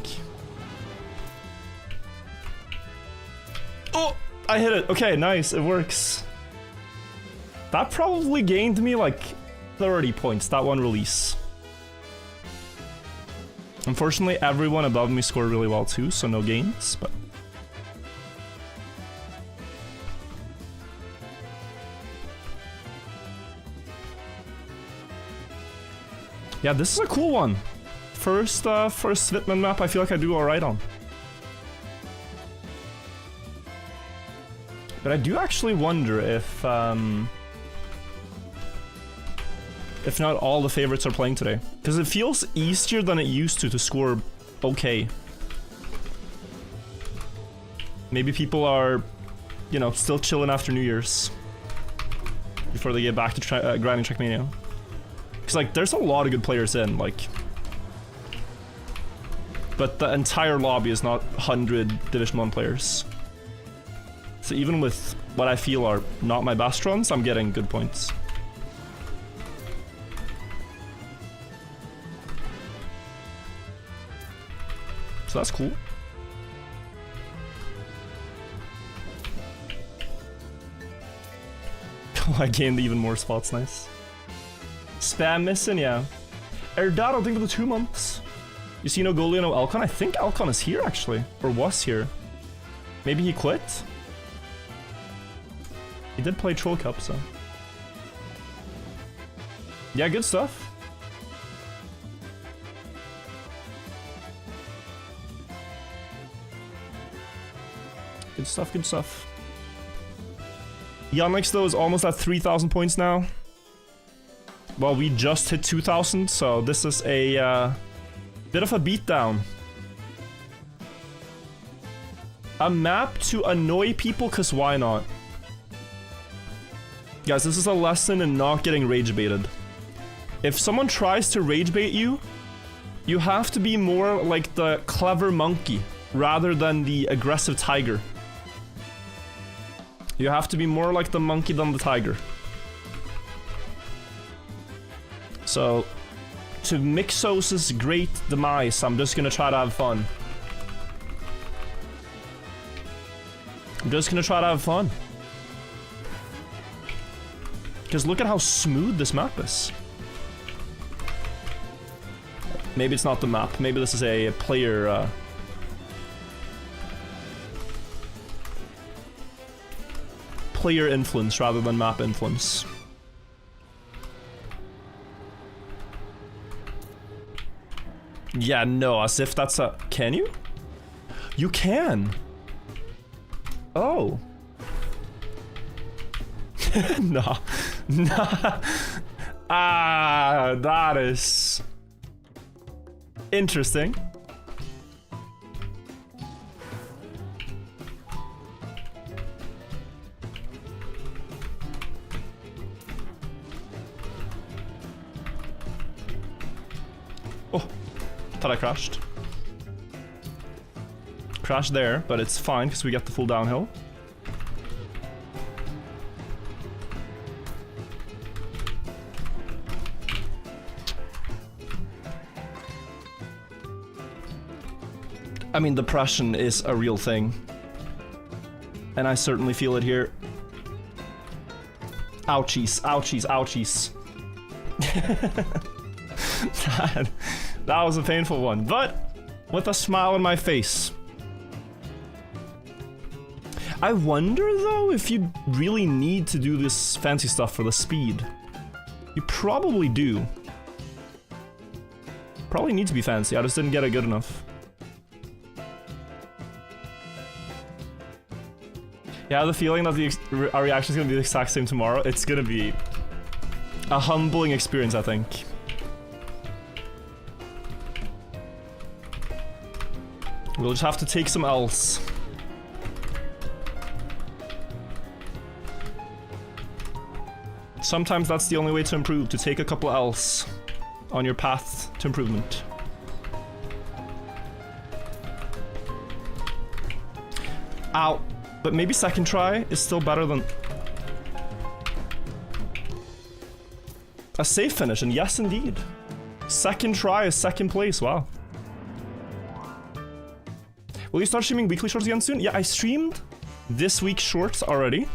Oh! I hit it! Okay, nice. It works. That probably gained me like 30 points, that one release. Unfortunately, everyone above me scored really well too, so no gains, but... yeah, this is a cool one. First Svitman map I feel like I do alright on. But I do actually wonder if not all the favorites are playing today. Because it feels easier than it used to score okay. Maybe people are, you know, still chilling after New Year's. Before they get back to grinding Trackmania. Because, like, there's a lot of good players in, like... but the entire lobby is not 100 Division 1 players. So even with what I feel are not my best runs, I'm getting good points. So that's cool. Oh, I gained even more spots, nice. Spam missing, yeah. Erdad, I think for the 2 months. You see no goalie, no Alcon? I think Alcon is here, actually. Or was here. Maybe he quit? He did play Troll Cup, so... yeah, good stuff. Good stuff, good stuff. Yannick's, though, is almost at 3,000 points now. Well, we just hit 2,000, so this is a bit of a beatdown. A map to annoy people, cause why not? Guys, this is a lesson in not getting rage baited. If someone tries to rage bait you, you have to be more like the clever monkey rather than the aggressive tiger. You have to be more like the monkey than the tiger. So, to Mixos's great demise, I'm just gonna try to have fun. I'm just gonna try to have fun. Because look at how smooth this map is. Maybe it's not the map. Maybe this is a player... player influence rather than map influence. Yeah, no, as if that's a... can you? You can! Oh. No. Nah. Ah, that is interesting. Oh, thought I crashed. Crashed there, but it's fine because we get the full downhill. I mean, depression is a real thing. And I certainly feel it here. Ouchies, ouchies, ouchies. that was a painful one, but with a smile on my face. I wonder though if you really need to do this fancy stuff for the speed. You probably do. Probably need to be fancy, I just didn't get it good enough. Yeah, I have the feeling that our reaction is gonna be the exact same tomorrow. It's gonna be a humbling experience, I think. We'll just have to take some L's. Sometimes that's the only way to improve, to take a couple L's on your path to improvement. Ow. But maybe second try is still better than a safe finish, and yes indeed. Second try is second place, wow. Will you start streaming weekly shorts again soon? Yeah, I streamed this week's shorts already.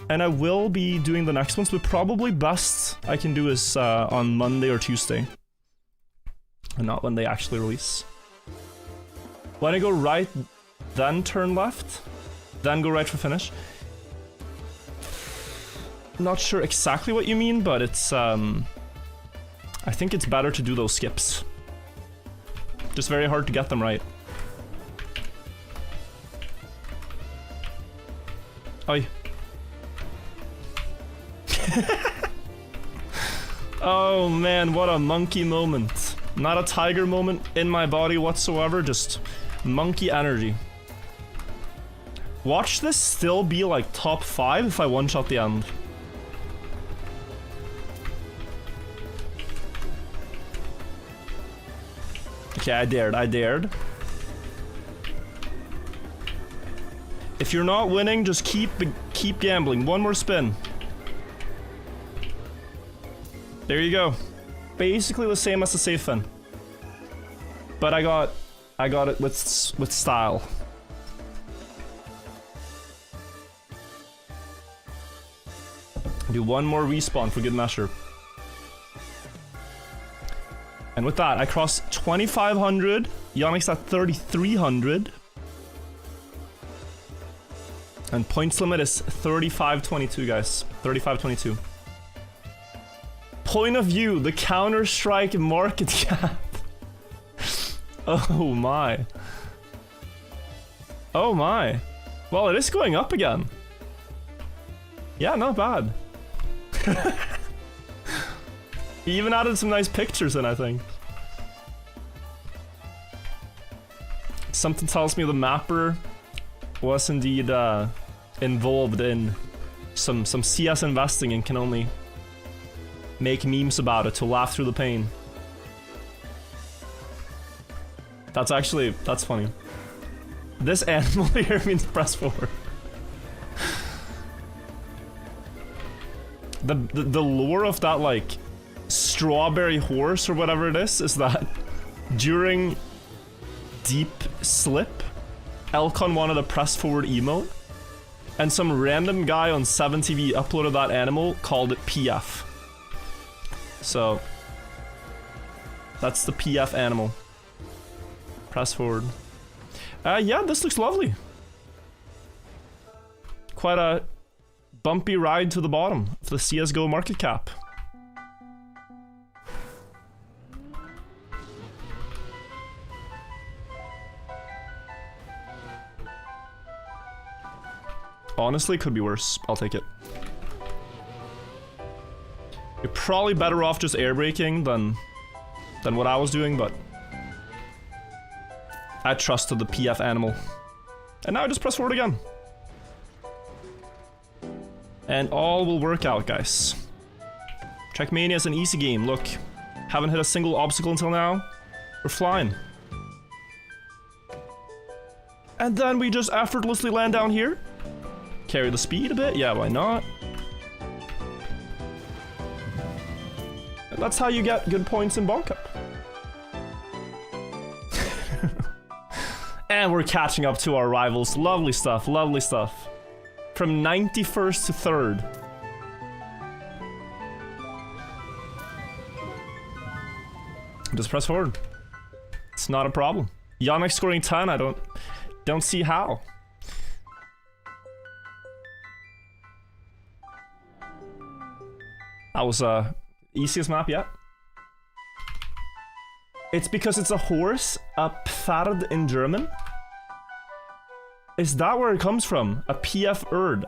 And I will be doing the next ones, but probably best I can do is on Monday or Tuesday. And not when they actually release. When I go right, then turn left? Then go right for finish. Not sure exactly what you mean, but it's I think it's better to do those skips. Just very hard to get them right. Oi. Oh man, what a monkey moment. Not a tiger moment in my body whatsoever, just monkey energy. Watch this still be like top 5 if I one-shot the end. Okay, I dared. If you're not winning, just keep gambling. One more spin. There you go. Basically the same as the safe fin. But I got it with style. Do one more respawn for good measure. And with that, I crossed 2,500. Yannick's at 3,300. And points limit is 35-22, guys. 35-22. Point of view, the Counter-Strike market cap. Oh my. Oh my. Well, it is going up again. Yeah, not bad. He even added some nice pictures in, I think. Something tells me the mapper was indeed involved in some CS investing and can only make memes about it to laugh through the pain. That's funny. This animal here means press forward. The lore of that, like, strawberry horse or whatever it is that during Deep Slip, Elcon wanted a press forward emote, and some random guy on 7TV uploaded that animal, called it PF. So, that's the PF animal. Press forward. Yeah, this looks lovely. Quite a bumpy ride to the bottom of the CSGO market cap. Honestly, could be worse. I'll take it. You're probably better off just air braking than what I was doing, but I trusted the PF animal. And now I just press forward again. And all will work out, guys. Trackmania is an easy game. Look, haven't hit a single obstacle until now. We're flying. And then we just effortlessly land down here. Carry the speed a bit. Yeah, why not? And that's how you get good points in Bonk Cup. And we're catching up to our rivals. Lovely stuff, lovely stuff. From 91st to 3rd. Just press forward. It's not a problem. Yannick scoring 10, I don't see how. That was easiest map yet. It's because it's a horse, a Pferd in German. Is that where it comes from? A PF Erd.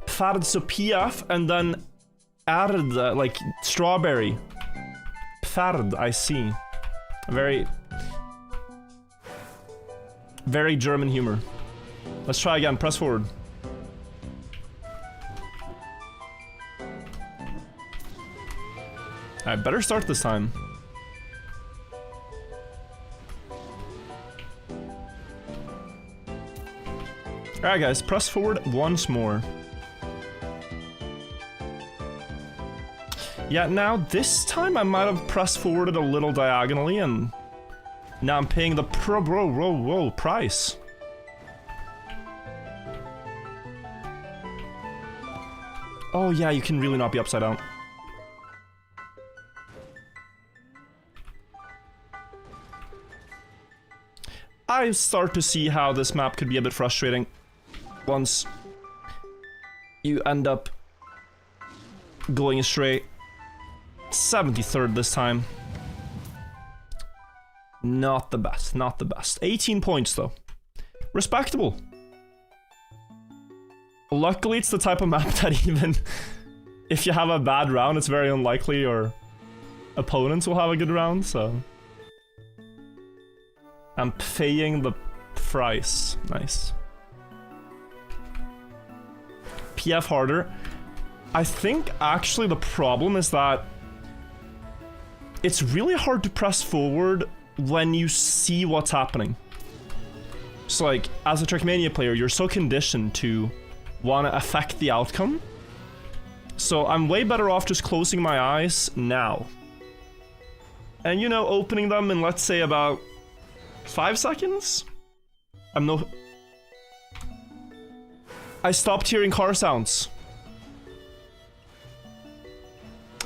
Pferd, so PF and then Erd, like strawberry. Pferd, I see. Very German humor. Let's try again, press forward. I better start this time. Alright guys, press forward once more. Yeah, now this time I might have pressed forwarded a little diagonally and now I'm paying the price. Oh yeah, you can really not be upside down. I start to see how this map could be a bit frustrating once you end up going straight. 73rd this time. Not the best, not the best. 18 points though. Respectable. Luckily it's the type of map that even if you have a bad round, it's very unlikely your opponents will have a good round, so I'm paying the price. Nice. PF harder. I think actually the problem is that it's really hard to press forward when you see what's happening. So like, as a Trackmania player, you're so conditioned to want to affect the outcome. So I'm way better off just closing my eyes now. And you know, opening them in, let's say, about 5 seconds? I stopped hearing car sounds.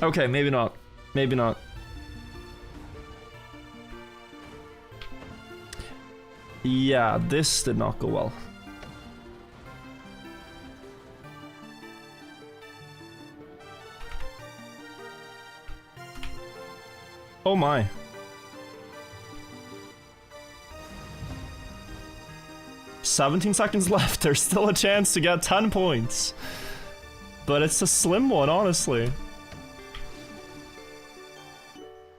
Okay, maybe not. Maybe not. Yeah, this did not go well. Oh my. "17 seconds left, there's still a chance to get 10 points. But it's a slim one, honestly.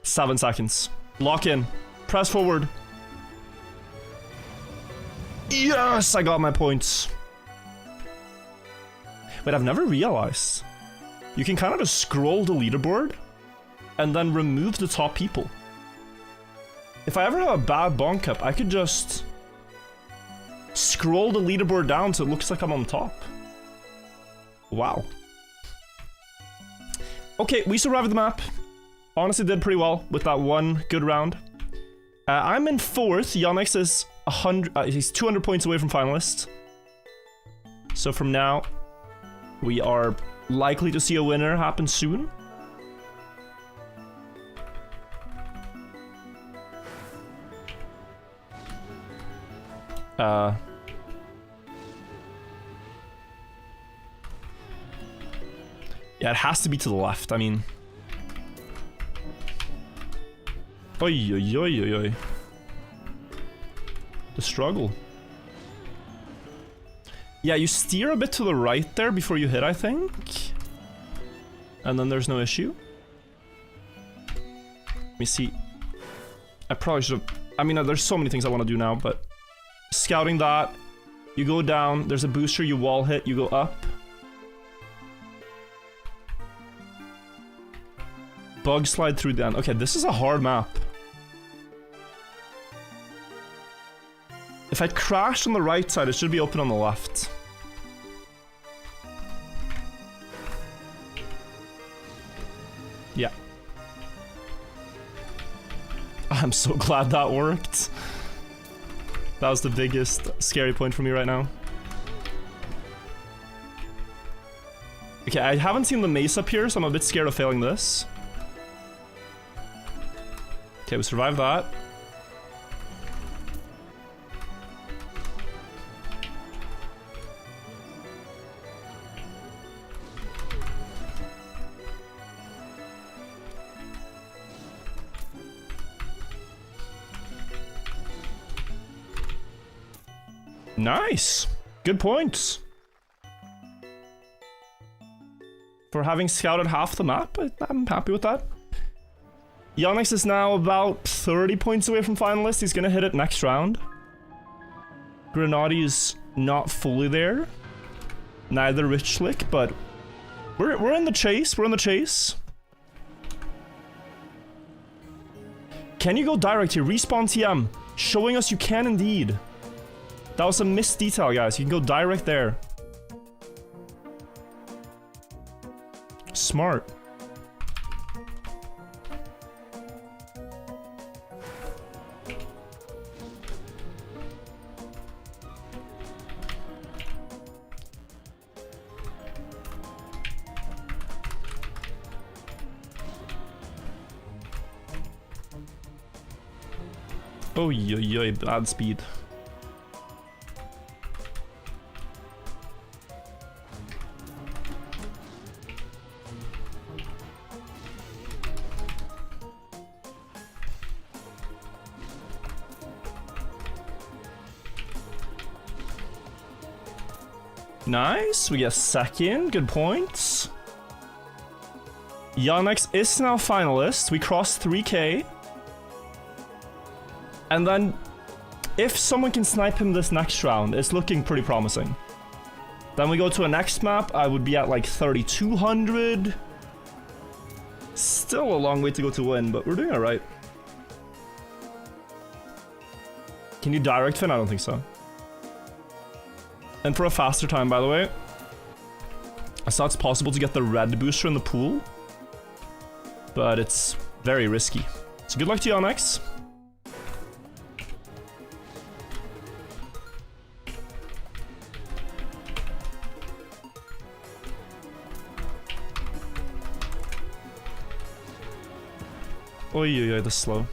7 seconds. Lock in. Press forward. Yes, I got my points. Wait, I've never realized. You can kind of just scroll the leaderboard and then remove the top people. If I ever have a bad Bonk Cup, I could just scroll the leaderboard down so it looks like I'm on top. Wow. Okay, we survived the map. Honestly did pretty well with that one good round. I'm in 4th. Yannick is 100. He's 200 points away from finalist. So from now, we are likely to see a winner happen soon. Yeah, it has to be to the left, I mean. Oi, oi, oi, oi, oi. The struggle. Yeah, you steer a bit to the right there before you hit, I think. And then there's no issue. Let me see. I probably should have... I mean, there's so many things I want to do now, but... Scouting that. You go down. There's a booster. You wall hit. You go up. Bug slide through the end. Okay, this is a hard map. If I crash on the right side, it should be open on the left. Yeah. I'm so glad that worked. That was the biggest scary point for me right now. Okay, I haven't seen the mace up here, so I'm a bit scared of failing this. Okay, we survived that. Nice! Good points. For having scouted half the map, I'm happy with that. Yonex is now about 30 points away from finalist. He's gonna hit it next round. Grenadier is not fully there. Neither Rich Slick, but we're in the chase. We're in the chase. Can you go direct here? Respawn TM. Showing us you can indeed. That was a missed detail, guys. You can go direct there. Smart. Oh, yoy, bad speed. Nice, we get second, good points. Yonex is now finalist. We crossed 3k. And then, if someone can snipe him this next round, it's looking pretty promising. Then we go to a next map, I would be at like 3,200. Still a long way to go to win, but we're doing alright. Can you direct fin? I don't think so. And for a faster time, by the way, I saw it's possible to get the red booster in the pool, but it's very risky. So good luck to you, Yonex. Oi, oi, oi, this is slow.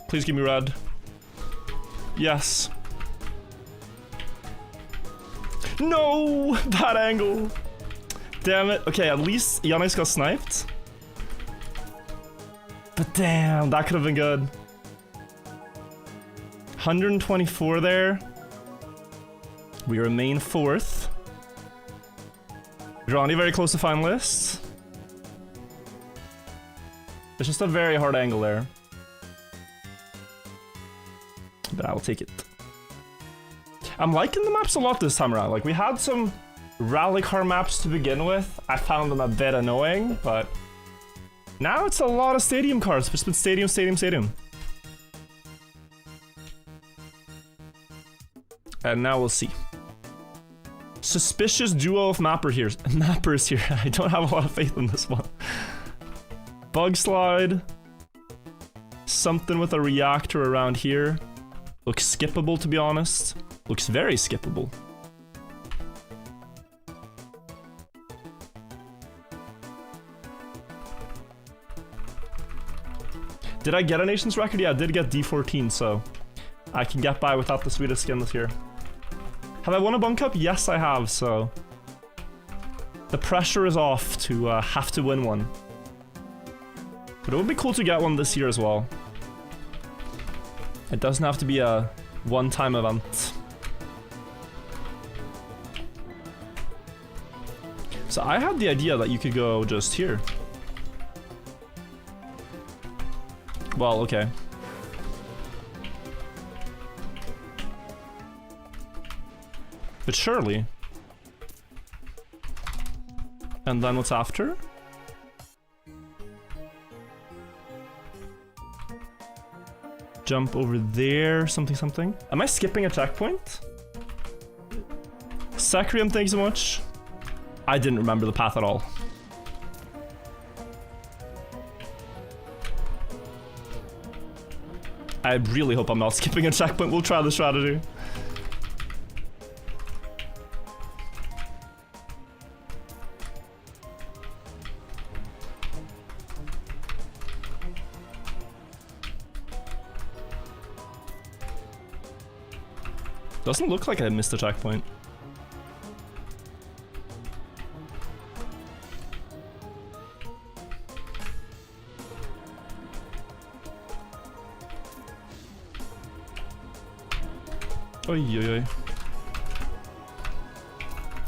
Please give me red. Yes. No! Bad angle! Damn it. Okay, at least Yonex got sniped. But damn, that could have been good. 124 there. We remain fourth. Johnny very close to finalists. It's just a very hard angle there. But I'll take it. I'm liking the maps a lot this time around. Like, we had some rally car maps to begin with. I found them a bit annoying, but now it's a lot of stadium cars. It's been stadium, stadium, stadium. And now we'll see. Suspicious duo of mappers here. I don't have a lot of faith in this one. Bug slide. Something with a reactor around here. Looks skippable, to be honest. Looks very skippable. Did I get a nation's record? Yeah, I did get D14, so I can get by without the sweetest skin this year. Have I won a Bonk Cup? Yes, I have, so The pressure is off to have to win one. But it would be cool to get one this year as well. It doesn't have to be a one-time event. So I had the idea that you could go just here. Well, okay. But surely. And then what's after? Jump over there, something, something. Am I skipping a checkpoint? Sacrium, thank you so much. I didn't remember the path at all. I really hope I'm not skipping a checkpoint. We'll try the strategy. Doesn't look like I missed a checkpoint. Oy, oy, oy.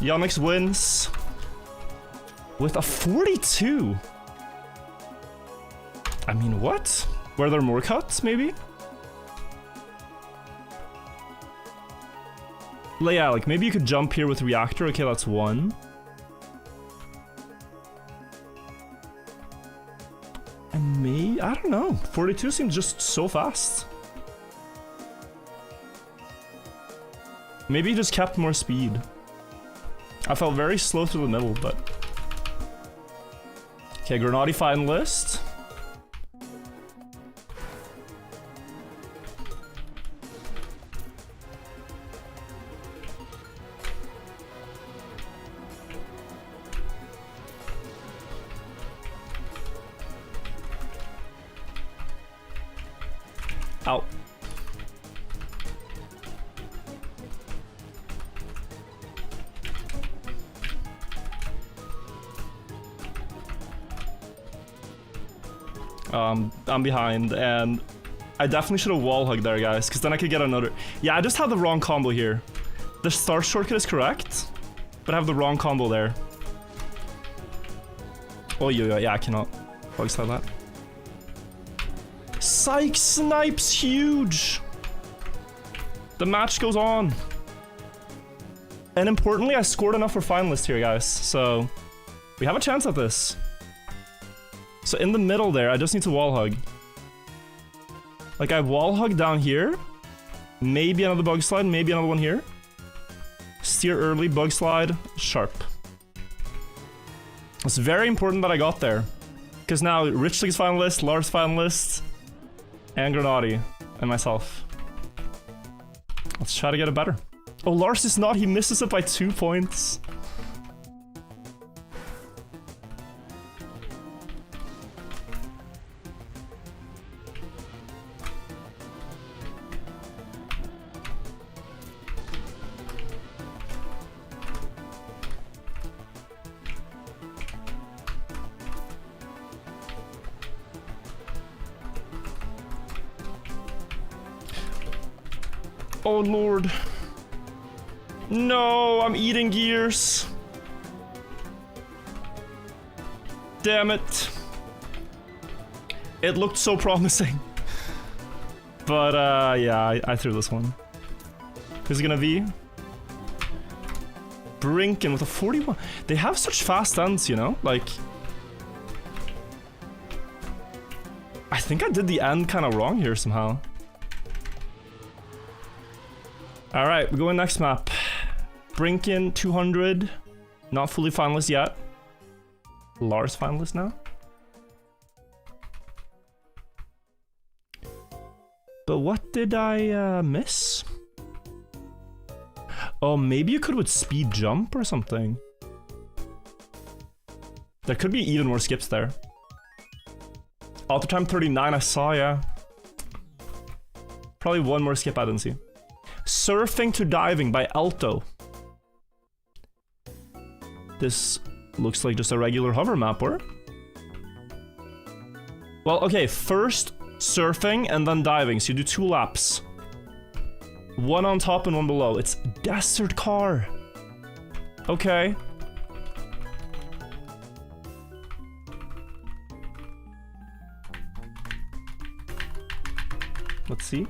Yannick's wins with a 42. I mean, what? Were there more cuts, maybe? Yeah, like maybe you could jump here with reactor. Okay, that's one. And I don't know. 42 seems just so fast. Maybe he just kept more speed. I felt very slow through the middle, but... Okay, Grenadi finalist. Ow. I'm behind, and I definitely should have wall hugged there, guys, because then I could get another... Yeah, I just had the wrong combo here. The start shortcut is correct, but I have the wrong combo there. Oh, yeah, I cannot bug slide that. Psych snipes huge! The match goes on. And importantly, I scored enough for finalist here, guys, so we have a chance at this. So in the middle there, I just need to wall hug. Like I wall hug down here. Maybe another bug slide, maybe another one here. Steer early, bug slide, sharp. It's very important that I got there. Because now Rich League's finalist, Lars finalist, and Grenadi, and myself. Let's try to get it better. Oh, Lars is not, he misses it by 2 points. Oh lord. No, I'm eating gears. Damn it. It looked so promising. But yeah, I threw this one. Who's it gonna be? Brinken with a 41. They have such fast ends, you know? Like... I think I did the end kind of wrong here somehow. Alright, we're going next map. Brinken 200. Not fully finalist yet. Lars finalist now. But what did I miss? Oh, maybe you could with speed jump or something. There could be even more skips there. Auto time 39, I saw, yeah. Probably one more skip I didn't see. Surfing to diving by Alto. This Looks like just a regular hover map, or? Well, okay, first surfing and then diving, so you do 2 laps. One on top and one below. It's desert car. Okay. Let's see.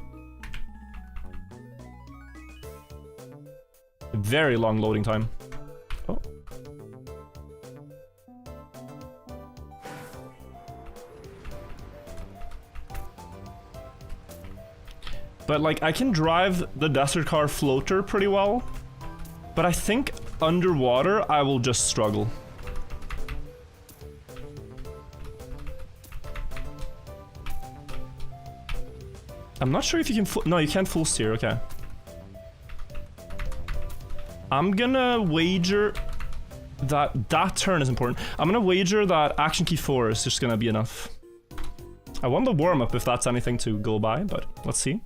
Very long loading time. Oh. But like, I can drive the desert car floater pretty well. But I think underwater, I will just struggle. I'm not sure if you can no, you can't full steer, okay. I'm gonna wager that that turn is important. I'm gonna wager that action key 4 is just gonna be enough. I want the warm-up if that's anything to go by, but let's see.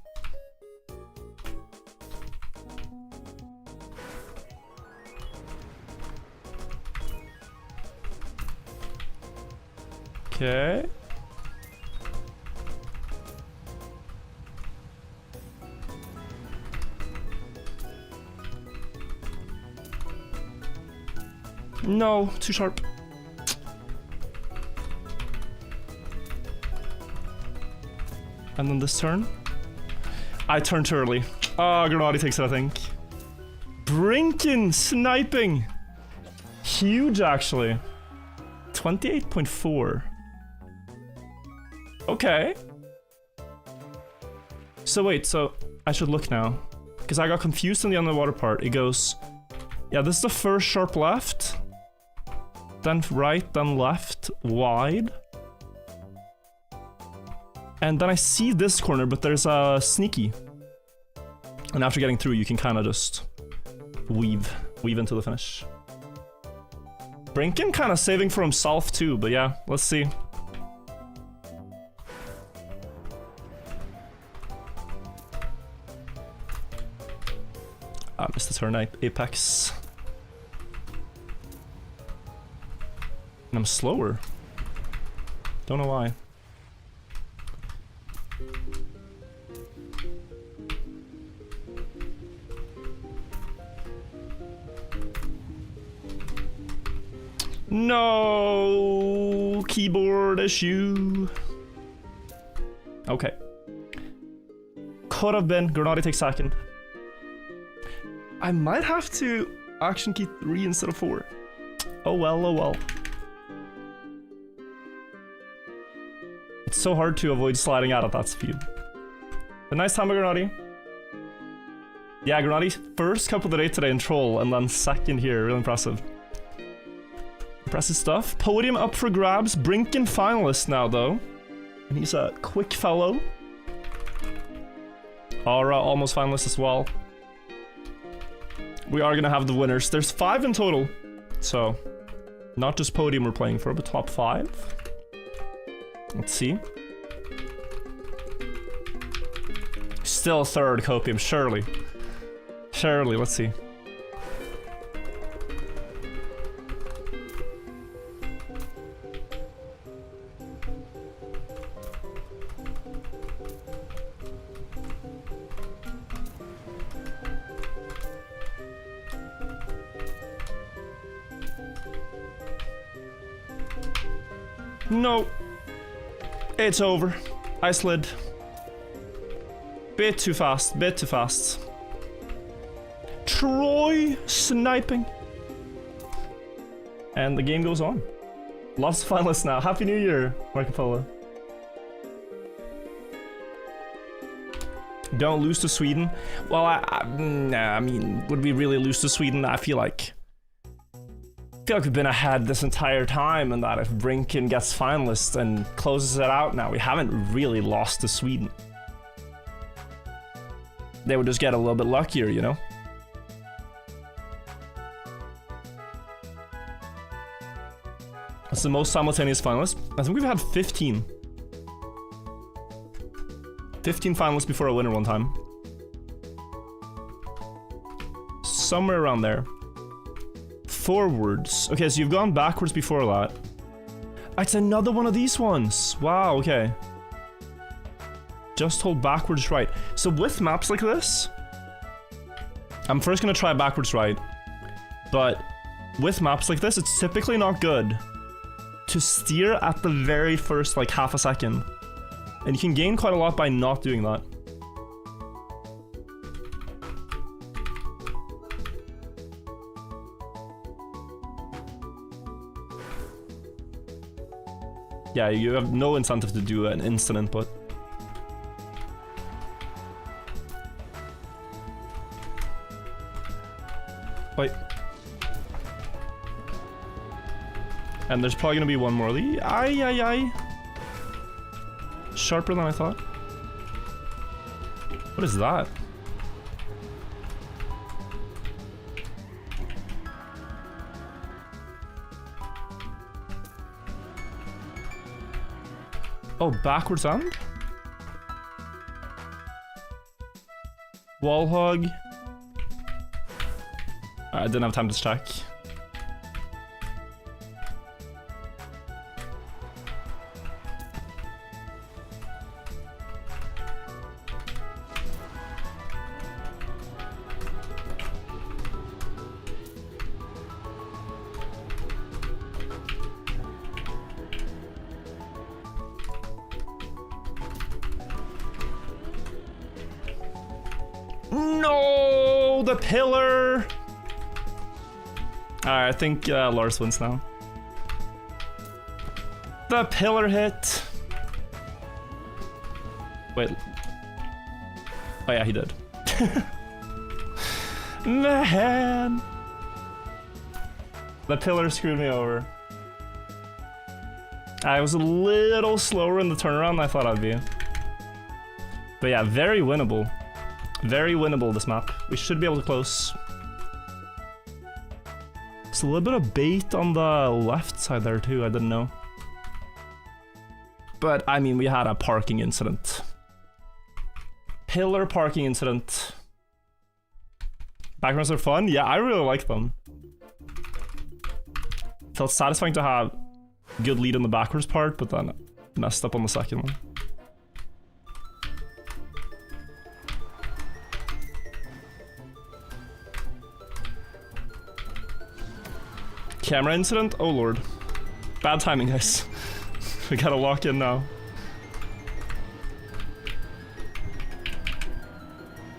Okay. No, too sharp. And then this turn. I turned too early. Oh, Granati takes it, I think. Brinkin sniping! Huge, actually. 28.4. Okay. So wait, so I should look now. Because I got confused in the underwater part. It goes... Yeah, this is the first sharp left. Then right, then left, wide. And then I see this corner, but there's a sneaky. And after getting through, you can kind of just weave into the finish. Brinkin kind of saving for himself too, but yeah, let's see. I missed the turn apex. And I'm slower. Don't know why. No keyboard issue. Okay. Could have been. Granati takes second. I might have to action key 3 instead of 4. Oh well, oh well. It's so hard to avoid sliding out at that speed. But nice time by Granati. Yeah, Granati first cup of the day today in Troll, and then second here. Really impressive. Impressive stuff. Podium up for grabs. Brinkin finalist now, though. And he's a quick fellow. Aura almost finalist as well. We are gonna have the winners. There's 5 in total. So, not just podium we're playing for, but top 5. Let's see. Still third copium, surely. Surely, let's see. No. It's over. I slid. Bit too fast, bit too fast. Troy sniping. And the game goes on. Lots of finalists now. Happy New Year, Marco Polo. Don't lose to Sweden. Well, I mean, would we really lose to Sweden? I feel like we've been ahead this entire time, and that if Brinkin gets finalist and closes it out now, we haven't really lost to Sweden. They would just get a little bit luckier, you know? That's the most simultaneous finalists. I think we've had 15. 15 finalists before a winner one time. Somewhere around there. Forwards. Okay, so you've gone backwards before that. It's another one of these ones. Wow, okay. Just hold backwards right. So with maps like this, I'm first gonna try backwards right. But with maps like this, it's typically not good to steer at the very first, like, half a second. And you can gain quite a lot by not doing that. Yeah, you have no incentive to do an instant input. Wait. And there's probably gonna be one more. Aye. Sharper than I thought. What is that? Oh, backwards and? Wall hog. I didn't have time to check. No, the pillar. Alright, I think Lars wins now. The pillar hit. Wait. Oh yeah, he did. Man. The pillar screwed me over. I was a little slower in the turnaround than I thought I'd be. But yeah, very winnable. Very winnable, this map. We should be able to close. There's a little bit of bait on the left side there too, I didn't know. But, I mean, we had a parking incident. Pillar parking incident. Backgrounds are fun? Yeah, I really like them. Felt satisfying to have good lead on the backwards part, but then messed up on the second one. Camera incident? Oh lord. Bad timing, guys. We gotta lock in now.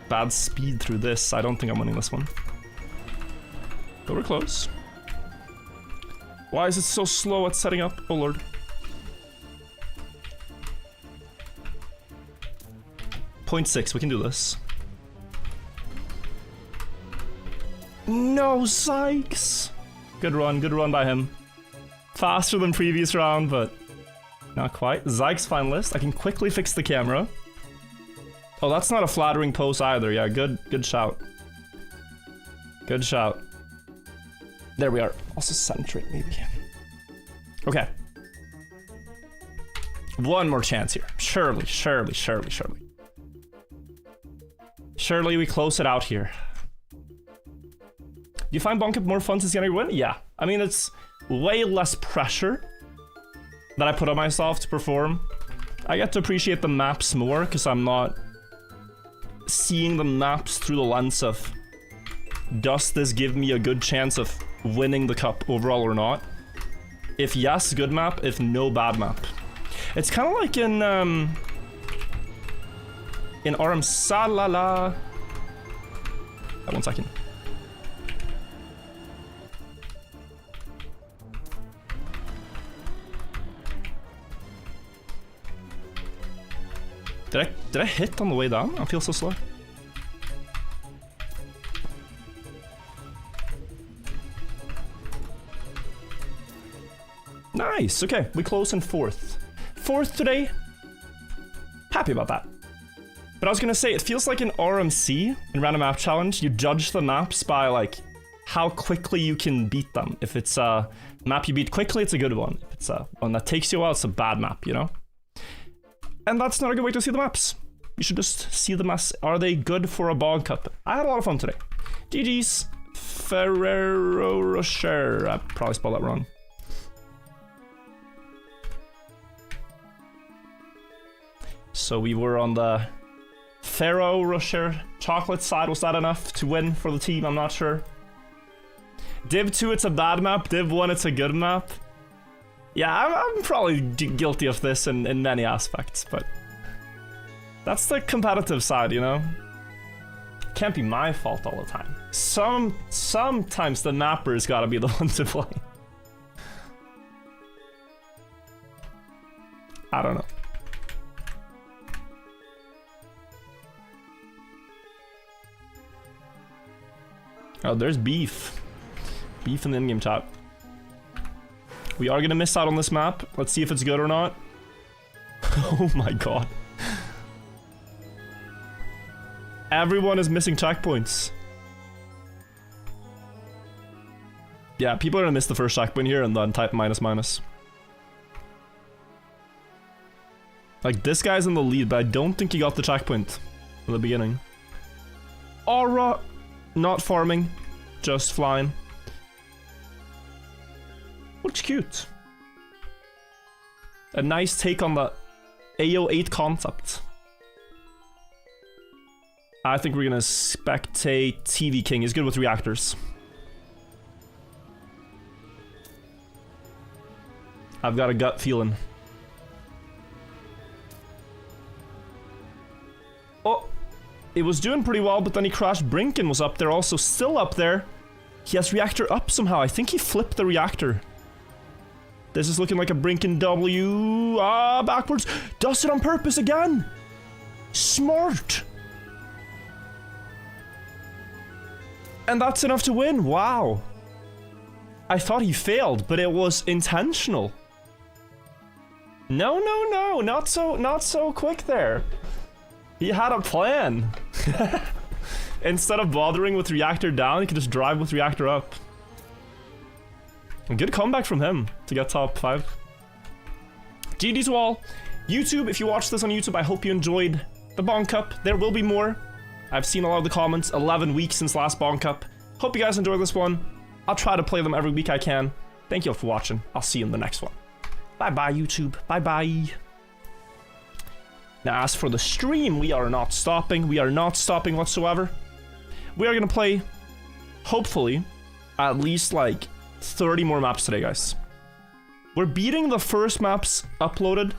Bad speed through this. I don't think I'm winning this one. But we're close. Why is it so slow at setting up? Oh lord. .6, we can do this. No, Sykes! Good run by him. Faster than previous round, but not quite. Zykes finalist. I can quickly fix the camera. Oh, that's not a flattering pose either. Yeah, good shout. Good shout. There we are. Also centric, maybe. Okay. One more chance here. Surely. Surely we close it out here. Do you find Bonk Cup more fun since getting a win? Yeah. I mean, it's way less pressure that I put on myself to perform. I get to appreciate the maps more because I'm not seeing the maps through the lens of, does this give me a good chance of winning the cup overall or not? If yes, good map. If no, bad map. It's kind of like in Aram Salala. 1 second. Did I hit on the way down? I feel so slow. Nice, okay, we close in 4th. 4th today. Happy about that. But I was gonna say, it feels like in RMC, in Random Map Challenge, you judge the maps by like how quickly you can beat them. If it's a map you beat quickly, it's a good one. If it's a one that takes you a while, it's a bad map, you know? And that's not a good way to see the maps. You should just see them as, are they good for a Bonk Cup? I had a lot of fun today. GG's. Ferrero Rocher. I probably spelled that wrong. So we were on the Ferrero Rocher chocolate side. Was that enough to win for the team? I'm not sure. Div 2, it's a bad map. Div 1, it's a good map. Yeah, I'm probably guilty of this in many aspects, but that's the competitive side, you know? Can't be my fault all the time. Sometimes the mapper's gotta be the one to play. I don't know. Oh, there's beef. Beef in the in-game chat. We are gonna miss out on this map. Let's see if it's good or not. Oh my god. Everyone is missing checkpoints. Yeah, people are gonna miss the first checkpoint here and then type minus. Like, this guy's in the lead, but I don't think he got the checkpoint in the beginning. Aura! Not farming, just flying. Looks cute. A nice take on the AO8 concept. I think we're gonna spectate TV King. He's good with reactors. I've got a gut feeling. Oh, it was doing pretty well, but then he crashed. Brinken was up there also, still up there. He has reactor up somehow. I think he flipped the reactor. This is looking like a Brinken W. Ah, backwards. Does it on purpose again. Smart. And that's enough to win. Wow. I thought he failed, but it was intentional. No, not so quick there. He had a plan. Instead of bothering with reactor down, he could just drive with reactor up. A good comeback from him to get top 5. GG to all. YouTube, if you watch this on YouTube, I hope you enjoyed the Bonk Cup. There will be more. I've seen a lot of the comments. 11 weeks since last Bonk Cup. Hope you guys enjoyed this one. I'll try to play them every week I can. Thank you all for watching. I'll see you in the next one. Bye-bye, YouTube. Bye-bye. Now, as for the stream, we are not stopping. We are not stopping whatsoever. We are going to play, hopefully, at least, like, 30 more maps today, guys. We're beating the first maps uploaded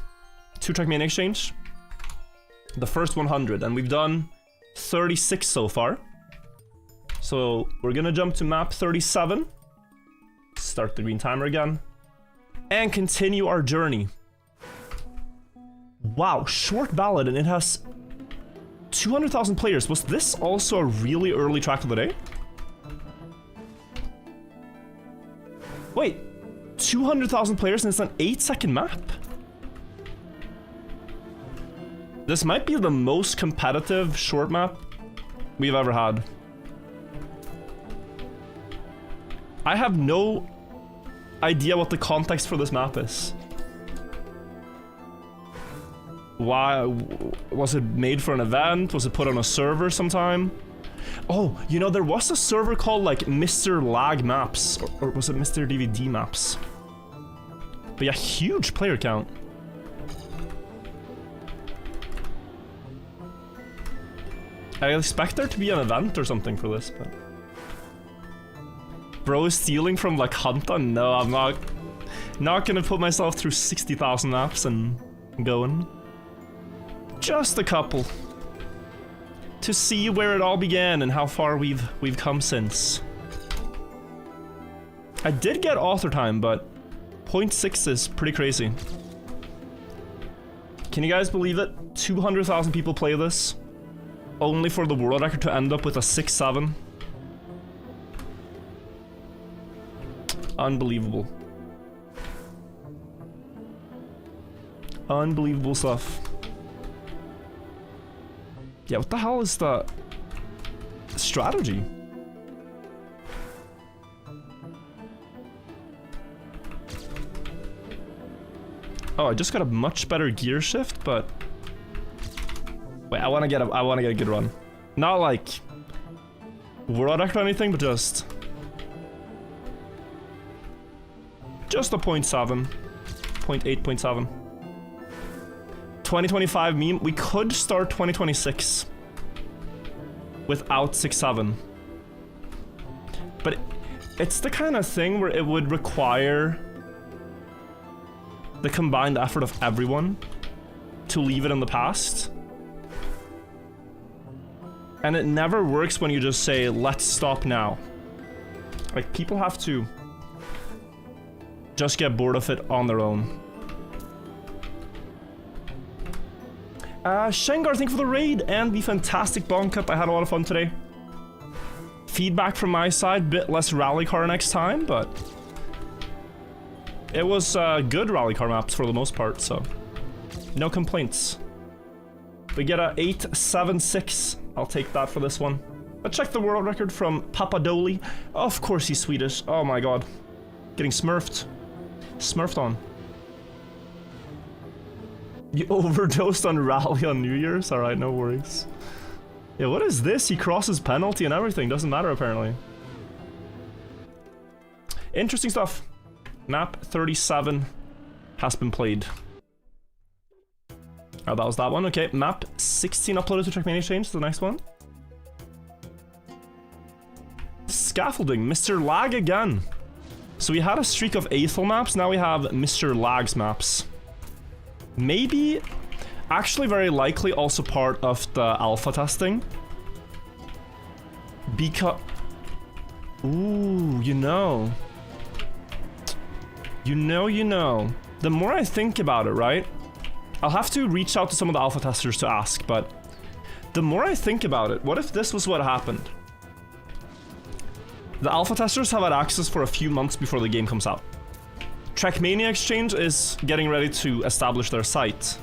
to Trackmania Exchange. The first 100, and we've done 36 so far. So, we're going to jump to map 37. Start the green timer again. And continue our journey. Wow, short ballad, and it has 200,000 players. Was this also a really early track of the day? Wait, 200,000 players and it's an 8-second map? This might be the most competitive short map we've ever had. I have no idea what the context for this map is. Why? Was it made for an event? Was it put on a server sometime? Oh, you know, there was a server called, like, Mr. Lag Maps. Or was it Mr. DVD Maps? But yeah, huge player count. I expect there to be an event or something for this, but... Bro is stealing from, like, Hunta? No, I'm not gonna put myself through 60,000 maps and going. Just a couple. To see where it all began and how far we've come since. I did get author time, but 0.6 is pretty crazy. Can you guys believe it? 200,000 people play this, only for the world record to end up with a 6-7. Unbelievable. Unbelievable stuff. Yeah, what the hell is the strategy? Oh, I just got a much better gear shift, but wait, I want to get a good run. Not like world record or anything, but just Just a 0.7. 0.8, 0.7. 2025 meme. We could start 2026 without 6-7. But it's the kind of thing where it would require the combined effort of everyone to leave it in the past. And it never works when you just say, let's stop now. Like, people have to just get bored of it on their own. Shengar, thank you for the raid and the fantastic Bonk Cup. I had a lot of fun today. Feedback from my side, bit less rally car next time, but it was good rally car maps for the most part, so no complaints. We get a 876. I'll take that for this one. Let's check the world record from Papadoli. Of course he's Swedish. Oh my god. Getting smurfed. Smurfed on. You overdosed on rally on New Year's? Alright, no worries. Yeah, what is this? He crosses penalty and everything. Doesn't matter, apparently. Interesting stuff. Map 37 has been played. Oh, that was that one. Okay, map 16 uploaded to Trackmania Change. The next one. Scaffolding. Mr. Lag again. So we had a streak of Aethel maps. Now we have Mr. Lag's maps. Maybe, actually very likely also part of the alpha testing. Because, ooh, you know. The more I think about it, right? I'll have to reach out to some of the alpha testers to ask, but the more I think about it, what if this was what happened? The alpha testers have had access for a few months before the game comes out. Trackmania Exchange is getting ready to establish their site.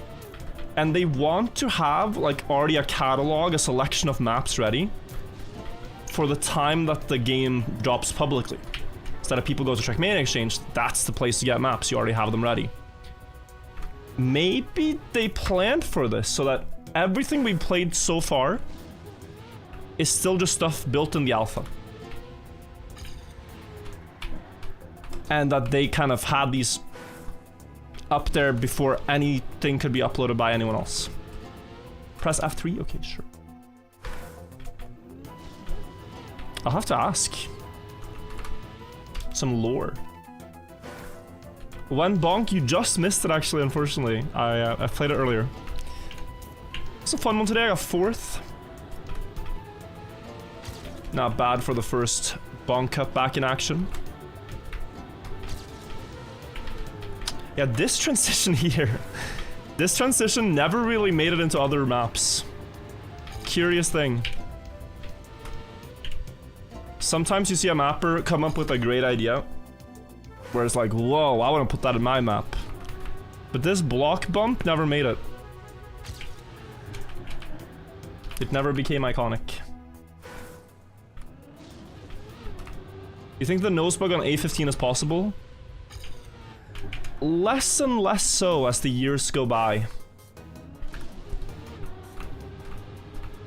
And they want to have, like, already a catalog, a selection of maps ready for the time that the game drops publicly. Instead of people go to Trackmania Exchange, that's the place to get maps, you already have them ready. Maybe they planned for this so that everything we played so far is still just stuff built in the alpha. And that they kind of had these up there before anything could be uploaded by anyone else. Press F3? Okay, sure. I'll have to ask. Some lore. When Bonk, you just missed it actually, unfortunately. I played it earlier. It's a fun one today. I got 4th. Not bad for the first Bonk Cup back in action. Yeah, this transition here. This transition never really made it into other maps. Curious thing. Sometimes you see a mapper come up with a great idea, where it's like, whoa, I want to put that in my map. But this block bump never made it. It never became iconic. You think the nose bug on A15 is possible? Less and less so as the years go by.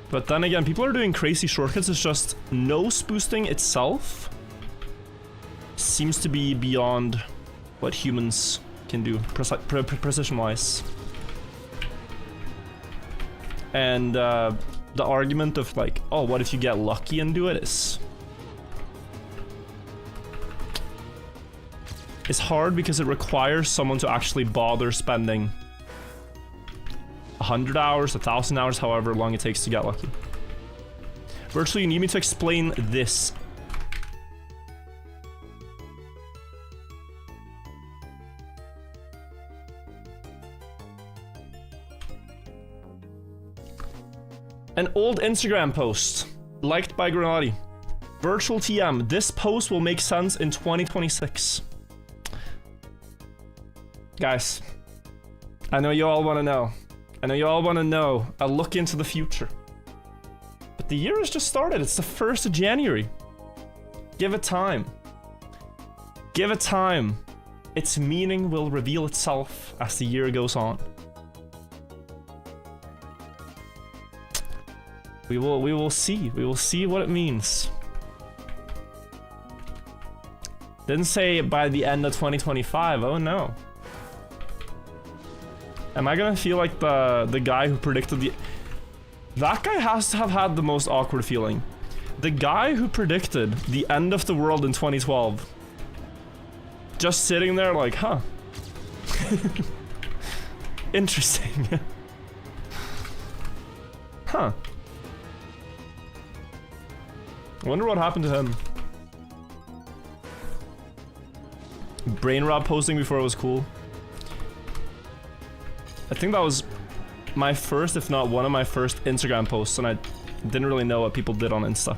But then again, people are doing crazy shortcuts. It's just nose boosting itself seems to be beyond what humans can do precision-wise. And the argument of like, oh, what if you get lucky and do it is hard because it requires someone to actually bother spending 100 hours, 1,000 hours, however long it takes to get lucky. Virtually, you need me to explain this. An old Instagram post, liked by Granati. Virtual TM, this post will make sense in 2026. Guys, I know you all want to know. I know you all want to know a look into the future. But the year has just started. It's the 1st of January. Give it time. Give it time. Its meaning will reveal itself as the year goes on. We will see. We will see what it means. Didn't say by the end of 2025. Oh no. Am I gonna feel like the guy who predicted the... That guy has to have had the most awkward feeling. The guy who predicted the end of the world in 2012. Just sitting there like, huh. Interesting. Huh. Wonder what happened to him. Brain rot posting before it was cool. I think that was my first, if not one of my first Instagram posts, and I didn't really know what people did on Insta.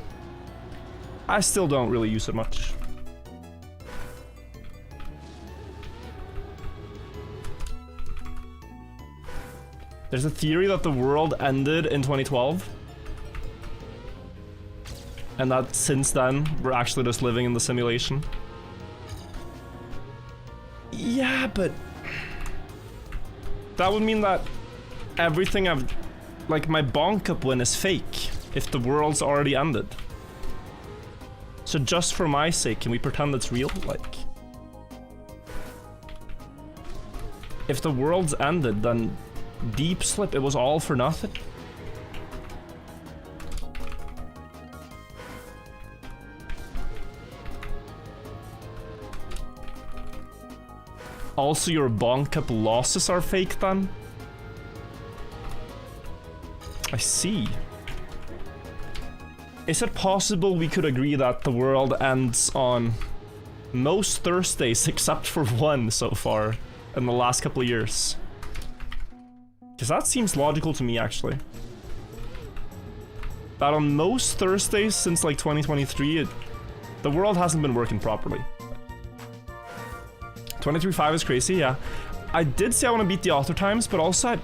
I still don't really use it much. There's a theory that the world ended in 2012. And that since then, we're actually just living in the simulation. Yeah, but... that would mean that everything I've... like, my Bonk Cup win is fake, if the world's already ended. So just for my sake, can we pretend it's real? Like... if the world's ended, then... Deep slip, it was all for nothing. Also, your Bonk Cup losses are fake then? I see. Is it possible we could agree that the world ends on most Thursdays except for one so far in the last couple of years? Because that seems logical to me, actually. That on most Thursdays since like 2023, the world hasn't been working properly. 23.5 is crazy, yeah. I did say I want to beat the author times, but also I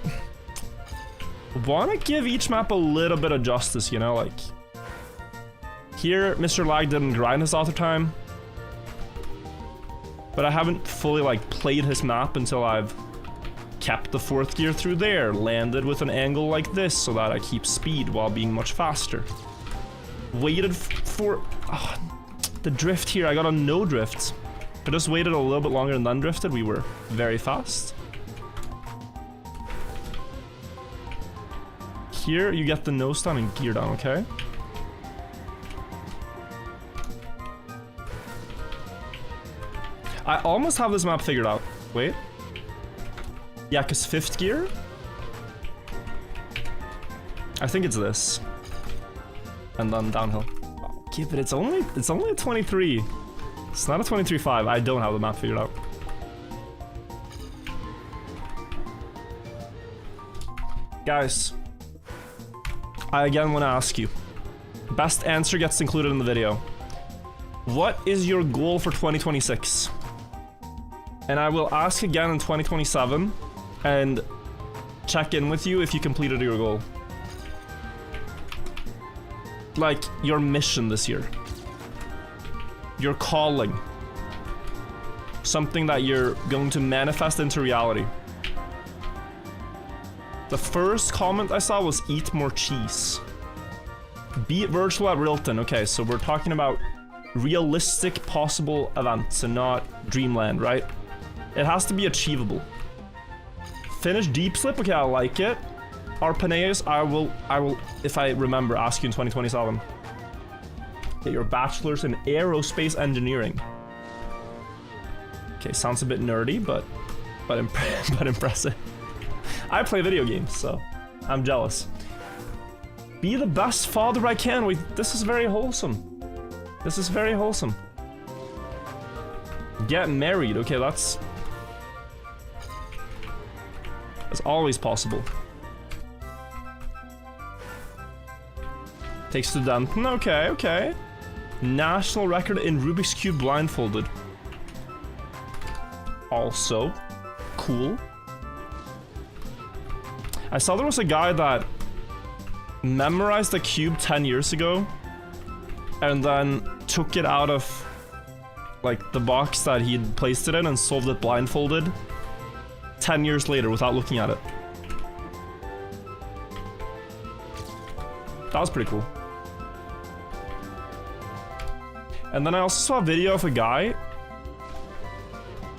want to give each map a little bit of justice, you know, like... Here, Mr. Lag didn't grind his author time. But I haven't fully, like, played his map until I've kept the 4th gear through there, landed with an angle like this so that I keep speed while being much faster. Waited for... oh, the drift here, I got a no drift. If I just waited a little bit longer and then drifted, we were very fast. Here, you get the nose down and gear down, okay? I almost have this map figured out. Wait. Yeah, because 5th gear? I think it's this. And then downhill. Okay, but it's only a 23. It's not a 23.5. I don't have the map figured out. Guys, I again want to ask you. Best answer gets included in the video. What is your goal for 2026? And I will ask again in 2027 and check in with you if you completed your goal. Like, your mission this year. Your calling. Something that you're going to manifest into reality. The first comment I saw was eat more cheese. Beat virtual at Rilton. Okay, so we're talking about realistic possible events and not dreamland, right? It has to be achievable. Finish deep slip. Okay, I like it. Arpaneus, I will, if I remember, ask you in 2027. Get your bachelor's in aerospace engineering. Okay, sounds a bit nerdy, but impressive. I play video games, so I'm jealous. Be the best father I can. Wait, this is very wholesome. This is very wholesome. Get married. Okay, that's always possible. Take student. Okay, okay. National record in Rubik's Cube blindfolded. Also, cool. I saw there was a guy that memorized the cube 10 years ago and then took it out of like the box that he'd placed it in and solved it blindfolded 10 years later without looking at it. That was pretty cool. And then I also saw a video of a guy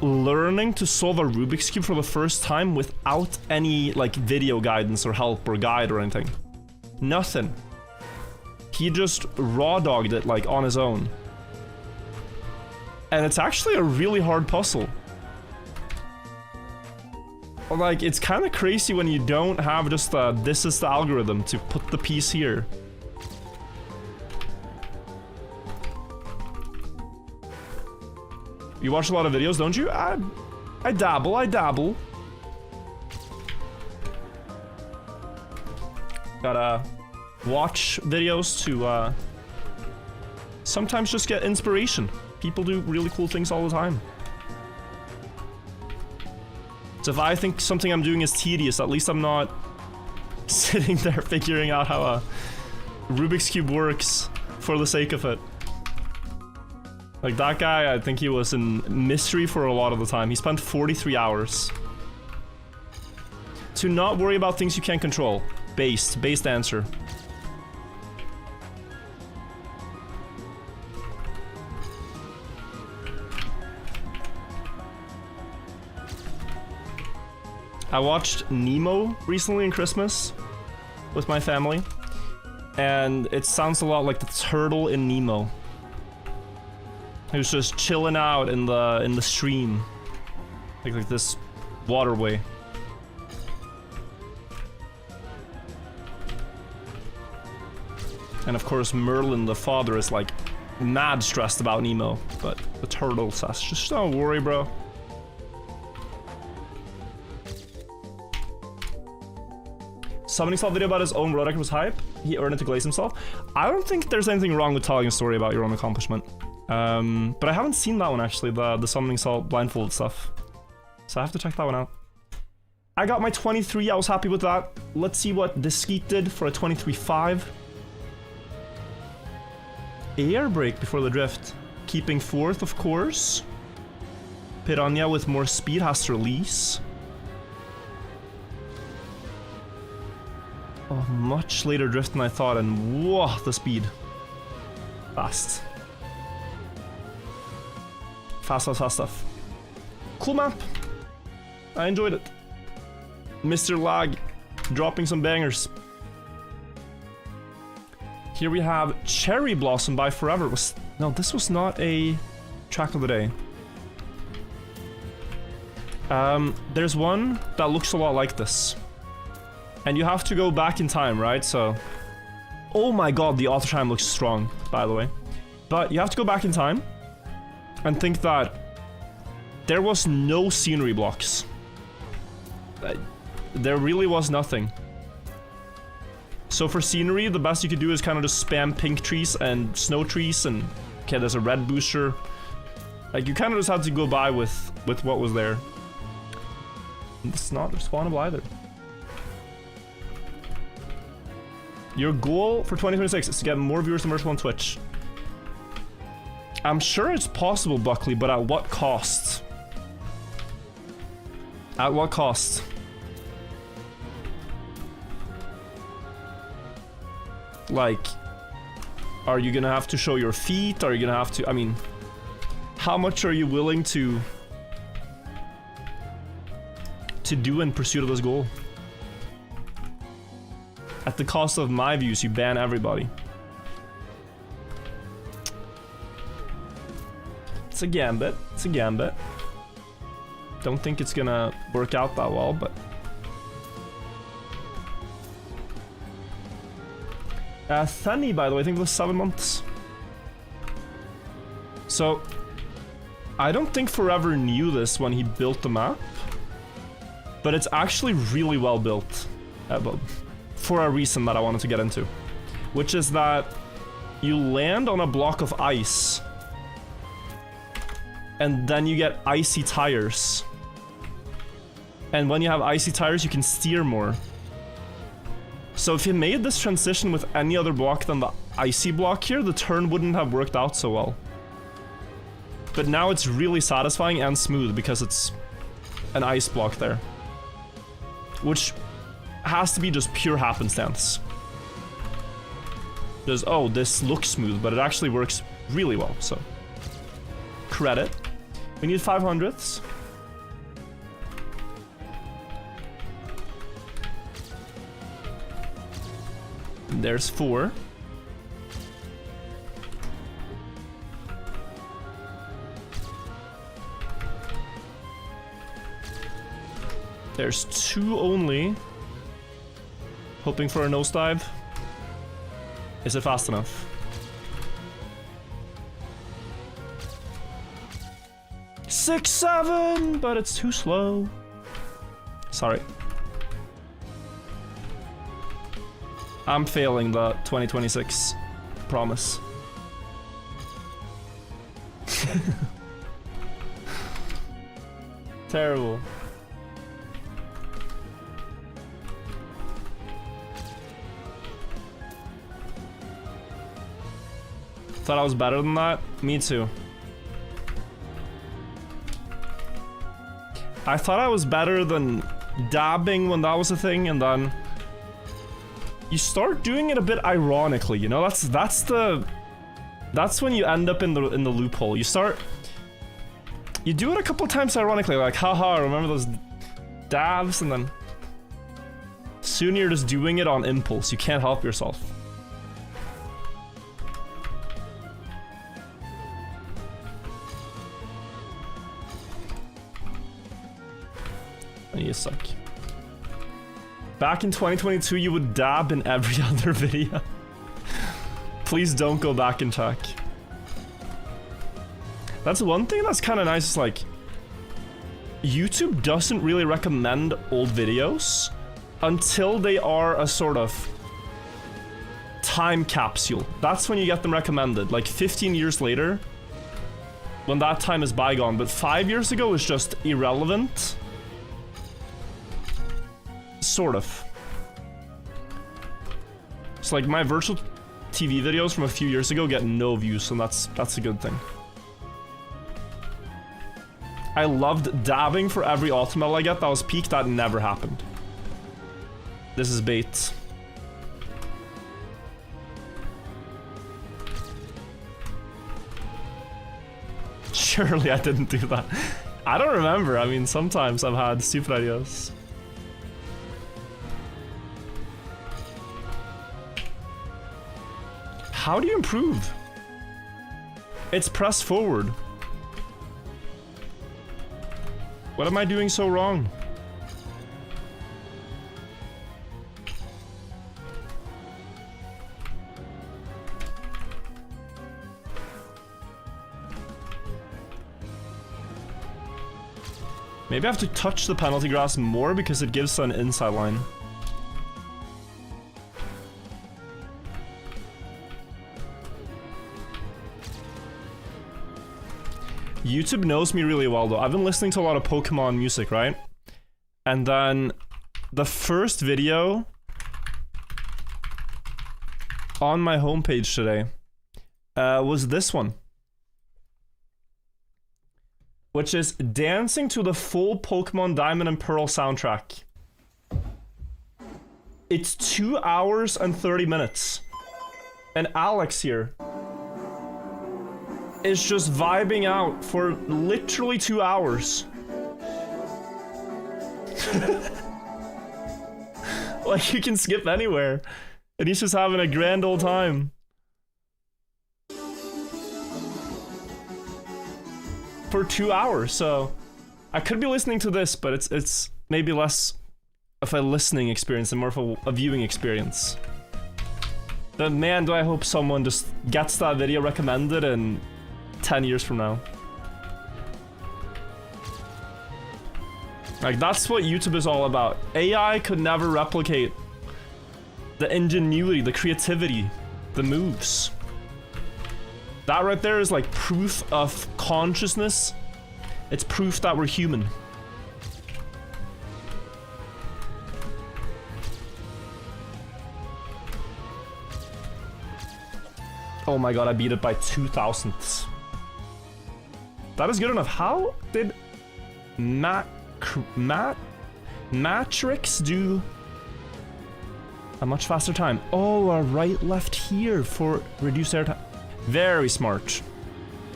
learning to solve a Rubik's Cube for the first time without any, like, video guidance or help or guide or anything. Nothing. He just raw dogged it, like, on his own. And it's actually a really hard puzzle. Like, it's kind of crazy when you don't have just this is the algorithm to put the piece here. You watch a lot of videos, don't you? I dabble. Gotta watch videos to sometimes just get inspiration. People do really cool things all the time. So if I think something I'm doing is tedious, at least I'm not sitting there figuring out how a Rubik's Cube works for the sake of it. Like that guy, I think he was in mystery for a lot of the time. He spent 43 hours. To not worry about things you can't control. Based answer. I watched Nemo recently in Christmas with my family, and it sounds a lot like the turtle in Nemo. He was just chilling out in the stream, like this waterway. And of course, Merlin, the father, is like mad stressed about Nemo, but the turtle says, "Just don't worry, bro." Somebody saw a video about his own road record was hype. He earned it to glaze himself. I don't think there's anything wrong with telling a story about your own accomplishment. But I haven't seen that one actually, the summoning salt blindfolded stuff. So I have to check that one out. I got my 23, I was happy with that. Let's see what the Skeet did for a 23.5. Air brake before the drift. Keeping fourth, of course. Piranha with more speed has to release. Oh, much later drift than I thought, and whoa, the speed. Fast. Fast stuff. Cool map. I enjoyed it. Mr. Lag dropping some bangers. Here we have Cherry Blossom by Forever. No, this was not a track of the day. There's one that looks a lot like this. And you have to go back in time, right? So, oh my god, the auto time looks strong, by the way. But you have to go back in time and think that there was no scenery blocks. There really was nothing. So for scenery, the best you could do is kind of just spam pink trees and snow trees, and okay, there's a red booster. Like, you kind of just had to go by with what was there. It's not respawnable either. Your goal for 2026 is to get more viewers immersive on Twitch. I'm sure it's possible, Buckley, but at what cost? At what cost? Like, are you gonna have to show your feet? Are you gonna have to, I mean, how much are you willing to do in pursuit of this goal? At the cost of my views, you ban everybody. It's a gambit. It's a gambit. Don't think it's gonna work out that well, but... Sunny, by the way, I think it was 7 months. So, I don't think Forever knew this when he built the map, but it's actually really well built. For a reason that I wanted to get into, which is that you land on a block of ice and then you get icy tires, and when you have icy tires you can steer more. So if you made this transition with any other block than the icy block here, the turn wouldn't have worked out so well. But now it's really satisfying and smooth because it's an ice block there, which has to be just pure happenstance. Just, oh, this looks smooth, but it actually works really well, so. Credit. We need 500ths. There's 4. There's 2 only. Hoping for a nosedive. Is it fast enough? Six, 7, but it's too slow. Sorry. I'm failing the 2026 promise. Terrible. Thought I was better than that? Me too. I thought I was better than dabbing when that was a thing, and then you start doing it a bit ironically, you know? That's when you end up in the loophole. You do it a couple times ironically, like haha, remember those dabs, and then soon you're just doing it on impulse. You can't help yourself. You suck. Back in 2022, you would dab in every other video. Please don't go back and check. That's one thing that's kind of nice, is like YouTube doesn't really recommend old videos until they are a sort of time capsule. That's when you get them recommended, like 15 years later, when that time is bygone. But 5 years ago is just irrelevant. Sort of. It's like my virtual TV videos from a few years ago get no views, and that's a good thing. I loved dabbing for every autumn medal I get. That was peak. That never happened. This is bait. Surely I didn't do that. I don't remember. I mean, sometimes I've had stupid ideas. How do you improve? It's press forward. What am I doing so wrong? Maybe I have to touch the penalty grass more because it gives an inside line. YouTube knows me really well though. I've been listening to a lot of Pokemon music, right? And then the first video on my homepage today was this one, which is dancing to the full Pokemon Diamond and Pearl soundtrack. It's 2 hours and 30 minutes. And Alex here is just vibing out for literally 2 hours. Like, you can skip anywhere, and he's just having a grand old time. For 2 hours, so I could be listening to this, but it's maybe less of a listening experience and more of a viewing experience. But man, do I hope someone just gets that video recommended in 10 years from now. Like, that's what YouTube is all about. AI could never replicate the ingenuity, the creativity, the moves. That right there is like proof of consciousness. It's proof that we're human. Oh my god, I beat it by 2,000ths. That is good enough. How did Matrix do a much faster time? Oh, a right left here for reduced air time. Very smart.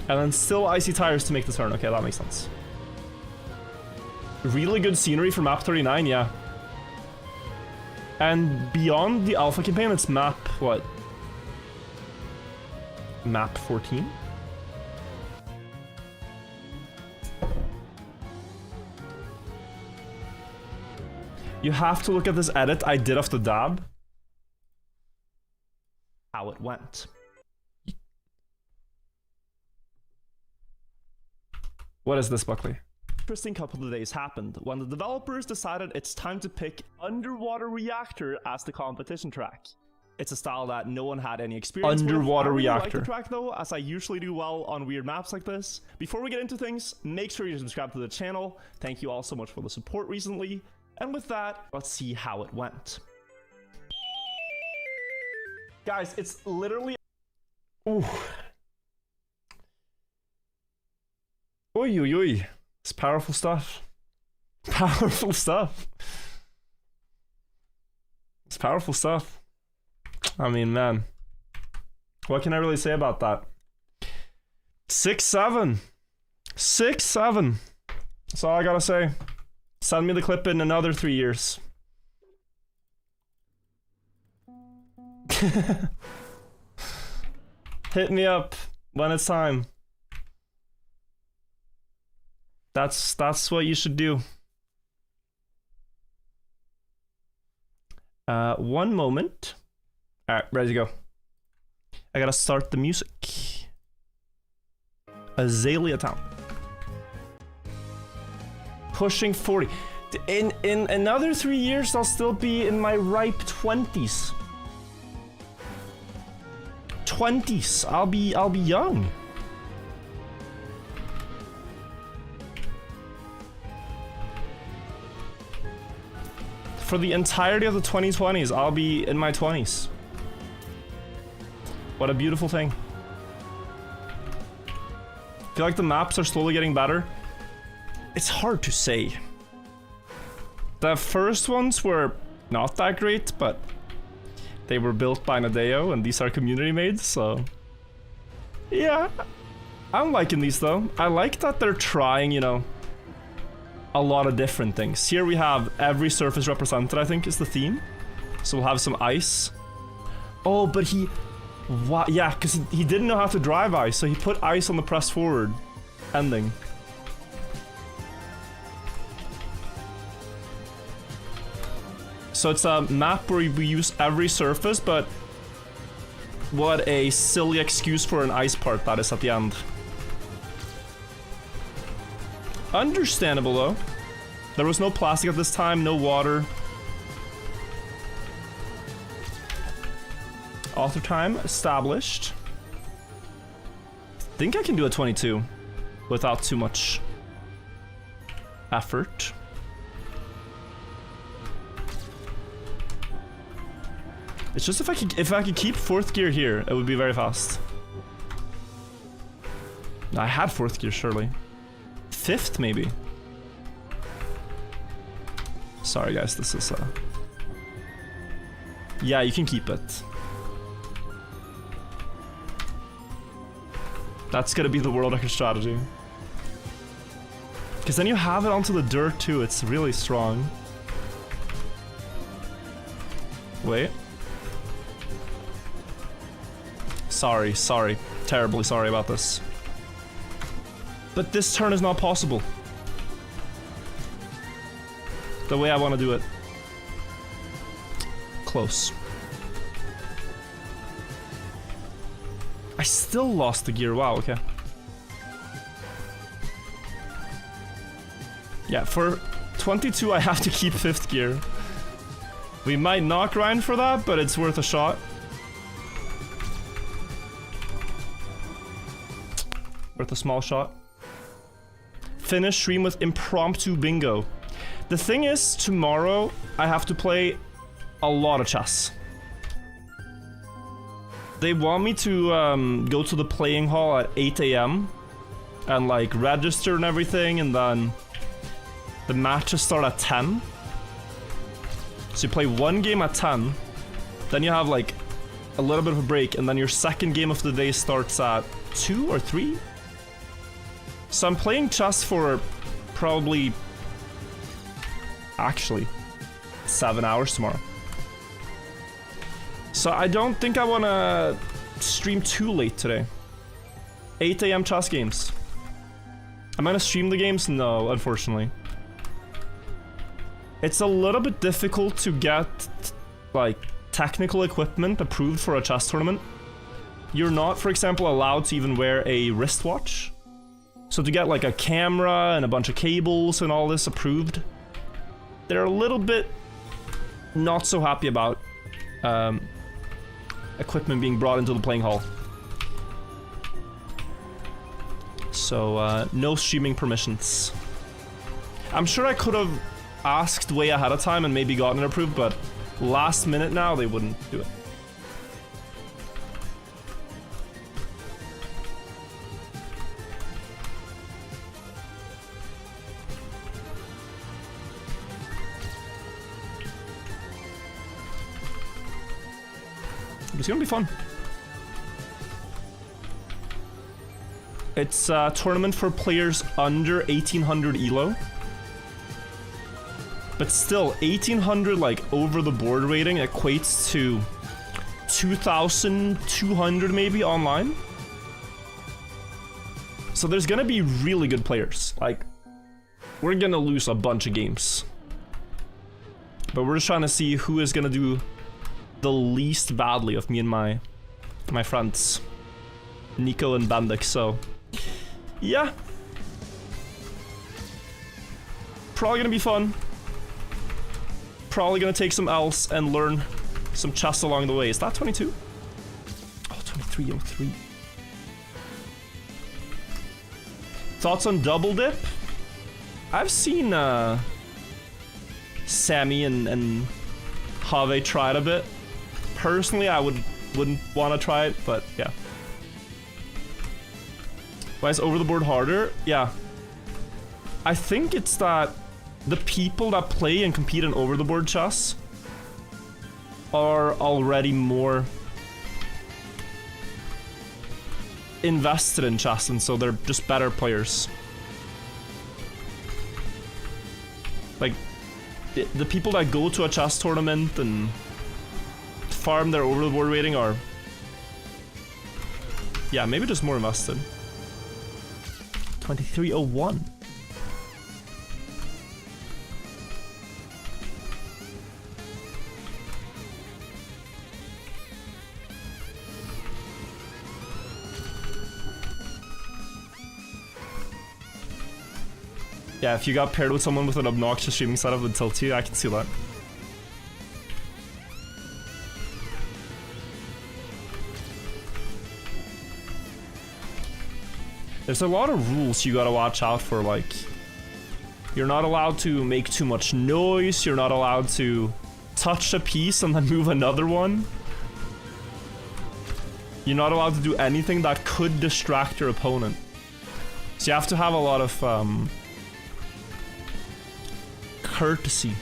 And then still icy tires to make the turn. Okay, that makes sense. Really good scenery for map 39, yeah. And beyond the alpha campaign, it's map, what? Map 14? You have to look at this edit I did off the dab. How it went. What is this, Buckley? Interesting couple of days happened when the developers decided it's time to pick Underwater Reactor as the competition track. It's a style that no one had any experience with. Underwater Reactor. I like the track though, as I usually do well on weird maps like this. Before we get into things, make sure you subscribe to the channel. Thank you all so much for the support recently. And with that, let's see how it went. Guys, it's literally... Ooh. Oi, oi, oi. It's powerful stuff. Powerful stuff. It's powerful stuff. I mean, man. What can I really say about that? 6-7. 6-7. That's all I gotta say. Send me the clip in another 3 years. Hit me up when it's time. That's what you should do. One moment. Alright, ready to go. I gotta start the music. Azalea Town. Pushing 40. In another 3 years, I'll still be in my ripe 20s. 20s. I'll be young. For the entirety of the 2020s, I'll be in my 20s. What a beautiful thing. I feel like the maps are slowly getting better. It's hard to say. The first ones were not that great, but they were built by Nadeo, and these are community made, so... Yeah, I'm liking these though. I like that they're trying, you know, a lot of different things. Here we have every surface represented, I think, is the theme. So we'll have some ice. Oh, but he... What? Yeah, because he didn't know how to drive ice, so he put ice on the press forward ending. So it's a map where we use every surface, but what a silly excuse for an ice part that is at the end. Understandable though. There was no plastic at this time, no water. Author time established. I think I can do a 22 without too much effort. It's just if I could keep 4th gear here, it would be very fast. I had 4th gear, surely. 5th, maybe. Sorry, guys, this is yeah, you can keep it. That's gonna be the world record strategy. Because then you have it onto the dirt, too. It's really strong. Wait. Sorry. Terribly sorry about this. But this turn is not possible. The way I want to do it. Close. I still lost the gear. Wow, okay. Yeah, for 22 I have to keep 5th gear. We might not grind for that, but it's worth a shot. Worth a small shot. Finish stream with impromptu bingo. The thing is, tomorrow I have to play a lot of chess. They want me to go to the playing hall at 8 AM and like register and everything, and then the matches start at 10. So you play one game at 10, then you have like a little bit of a break, and then your second game of the day starts at 2 or 3. So I'm playing chess for probably, actually, 7 hours tomorrow. So I don't think I want to stream too late today. 8 AM chess games. Am I going to stream the games? No, unfortunately. It's a little bit difficult to get, like, technical equipment approved for a chess tournament. You're not, for example, allowed to even wear a wristwatch. So to get, like, a camera and a bunch of cables and all this approved, they're a little bit not so happy about equipment being brought into the playing hall. So, no streaming permissions. I'm sure I could have asked way ahead of time and maybe gotten it approved, but last minute now, they wouldn't do it. It's gonna be fun. It's a tournament for players under 1800 elo. But still, 1800 like over the board rating equates to 2200 maybe online. So there's gonna be really good players. Like, we're gonna lose a bunch of games. But we're just trying to see who is gonna do the least badly of me and my friends. Nico and Bandik, so yeah. Probably gonna be fun. Probably gonna take some L's and learn some chess along the way. Is that 22? Oh, 2303. Thoughts on Double Dip? I've seen Sammy and Have tried a bit. Personally, I wouldn't want to try it, but yeah. Why is over the board harder? Yeah. I think it's that the people that play and compete in over the board chess are already more invested in chess, and so they're just better players. Like, the people that go to a chess tournament and farm their over the board rating are, yeah, maybe just more invested. 2301. Yeah, if you got paired with someone with an obnoxious streaming setup would tilt you, I can see that. There's a lot of rules you gotta watch out for, like, you're not allowed to make too much noise, you're not allowed to touch a piece and then move another one. You're not allowed to do anything that could distract your opponent. So you have to have a lot of, courtesy.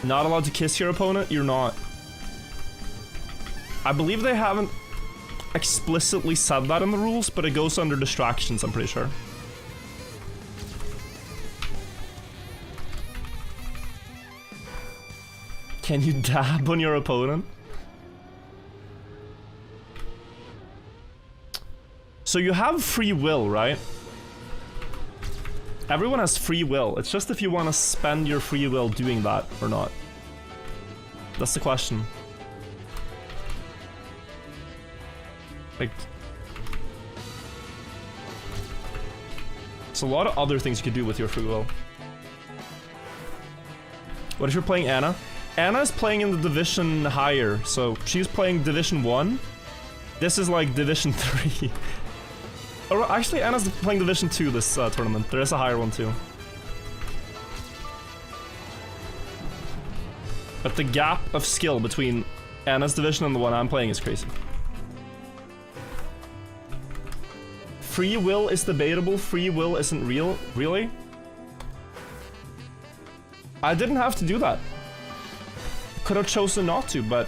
Not allowed to kiss your opponent? You're not. I believe they haven't explicitly said that in the rules, but it goes under distractions, I'm pretty sure. Can you dab on your opponent? So you have free will, right? Everyone has free will. It's just if you want to spend your free will doing that or not. That's the question. Like, there's a lot of other things you could do with your free will. What if you're playing Anna? Anna is playing in the division higher, so she's playing Division 1. This is like Division 3. Oh, actually, Anna's playing Division 2 this tournament. There is a higher one too. But the gap of skill between Anna's division and the one I'm playing is crazy. Free will is debatable. Free will isn't real. Really? I didn't have to do that. Could have chosen not to, but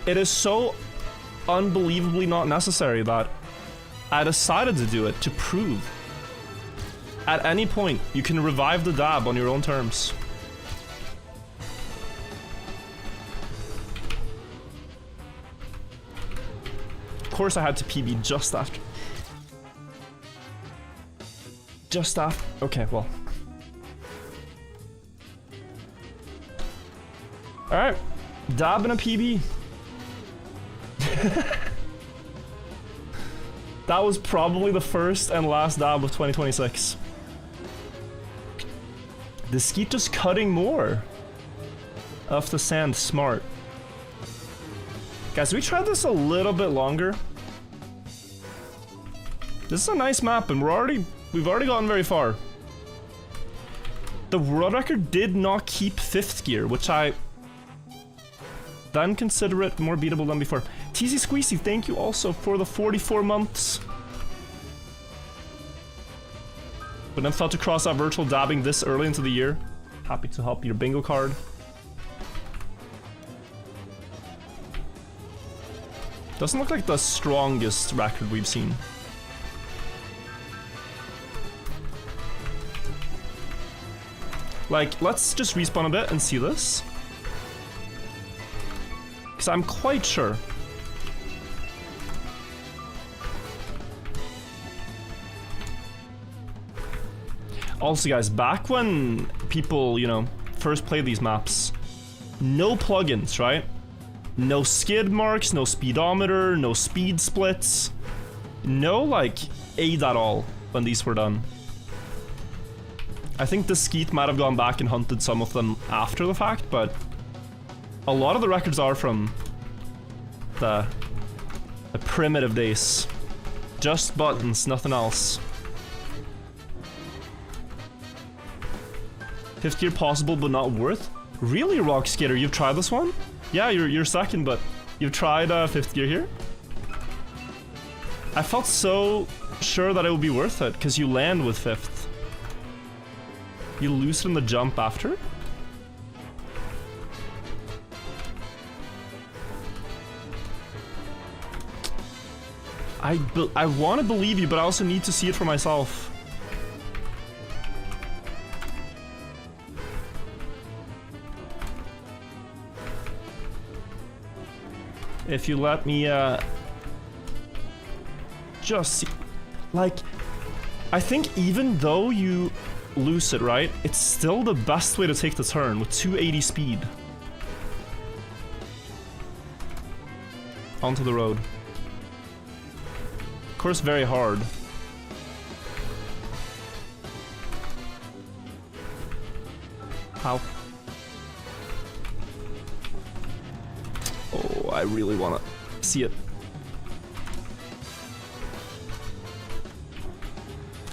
it is so unbelievably not necessary that I decided to do it to prove At any point, you can revive the dab on your own terms. Of course I had to PB just after. Just after. Okay, well. Alright. Dab and a PB. That was probably the first and last dab of 2026. The skeet just cutting more of the sand. Smart. Guys, we tried this a little bit longer. This is a nice map, and we've already gotten very far. The world record did not keep 5th gear, which I then consider it more beatable than before. TC Squeezy, thank you also for the 44 months. But then thought to cross out virtual dabbing this early into the year. Happy to help your bingo card. Doesn't look like the strongest record we've seen. Like, let's just respawn a bit and see this. Because I'm quite sure. Also, guys, back when people, you know, first played these maps, no plugins, right? No skid marks, no speedometer, no speed splits. No, like, aid at all when these were done. I think the skeet might have gone back and hunted some of them after the fact, but a lot of the records are from the primitive days. Just buttons, nothing else. 5th gear possible but not worth? Really, Rock Skater, you've tried this one? Yeah, you're second, but you've tried 5th gear here? I felt so sure that it would be worth it, because you land with 5th. You loosen the jump after? I want to believe you, but I also need to see it for myself. If you let me, just see. Like, I think even though you lose it, right? It's still the best way to take the turn with 280 speed. Onto the road. Of course, very hard. Ow. Oh, I really wanna see it.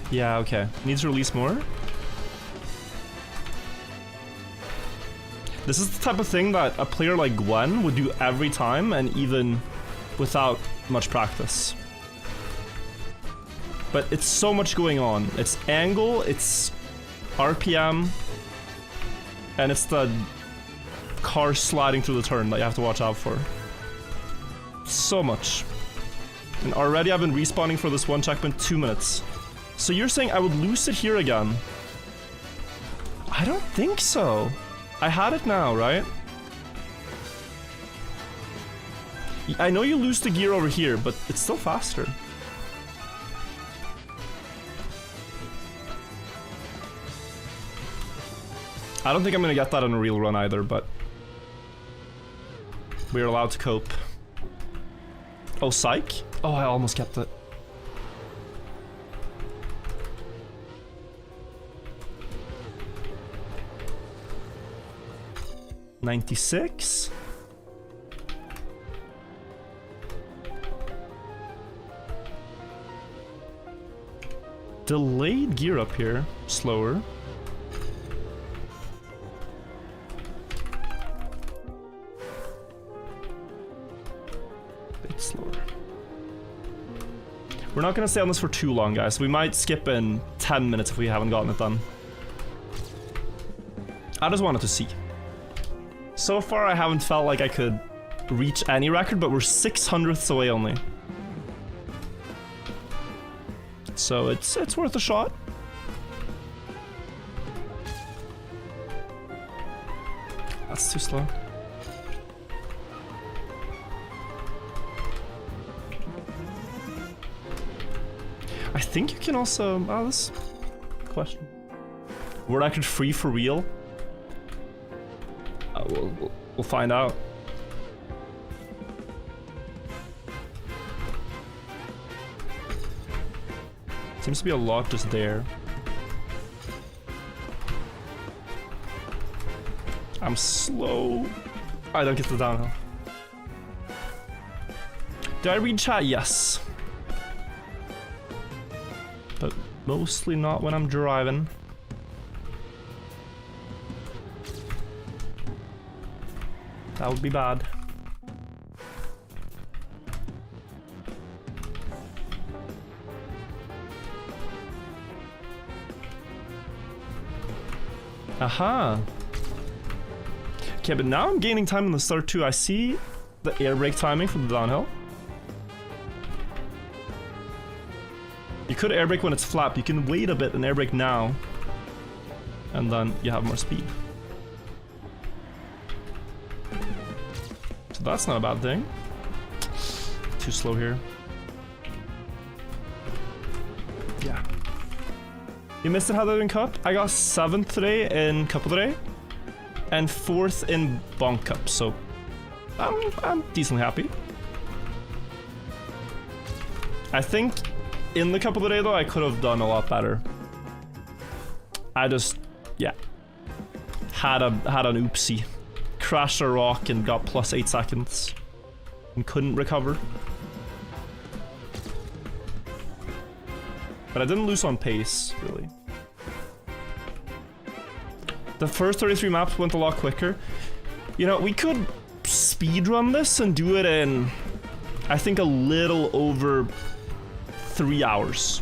Yeah, okay. Needs to release more. This is the type of thing that a player like Gwen would do every time, and even without much practice. But it's so much going on. It's angle, it's RPM, and it's the car sliding through the turn that you have to watch out for. So much. And already I've been respawning for this one checkpoint 2 minutes. So you're saying I would lose it here again? I don't think so. I had it now, right? I know you lose the gear over here, but it's still faster. I don't think I'm gonna get that in a real run either, but we're allowed to cope. Oh, psych? Oh, I almost kept it. $96. Delayed gear up here. Slower. Bit slower. We're not gonna stay on this for too long, guys. We might skip in 10 minutes if we haven't gotten it done. I just wanted to see. So far, I haven't felt like I could reach any record, but we're 600ths away only. So it's worth a shot. That's too slow. I think you can also... Oh, this... Question. Word I could free for real? We'll find out. Seems to be a lot just there. I'm slow. I don't get the downhill. Do I read chat? Yes. But mostly not when I'm driving. That would be bad. Aha. Okay, but now I'm gaining time in the start too. I see the air brake timing for the downhill. You could air brake when it's flat, but you can wait a bit and air brake now. And then you have more speed. So that's not a bad thing. Too slow here. Yeah. You missed it, how they're in Cup? I got 7th today in Cup of the Day. And 4th in Bonk Cup, so I'm decently happy. I think in the Cup of the Day though, I could have done a lot better. I just, yeah, had an oopsie. Crashed a rock and got plus 8 seconds. And couldn't recover. But I didn't lose on pace, really. The first 33 maps went a lot quicker. You know, we could speedrun this and do it in, I think, a little over 3 hours.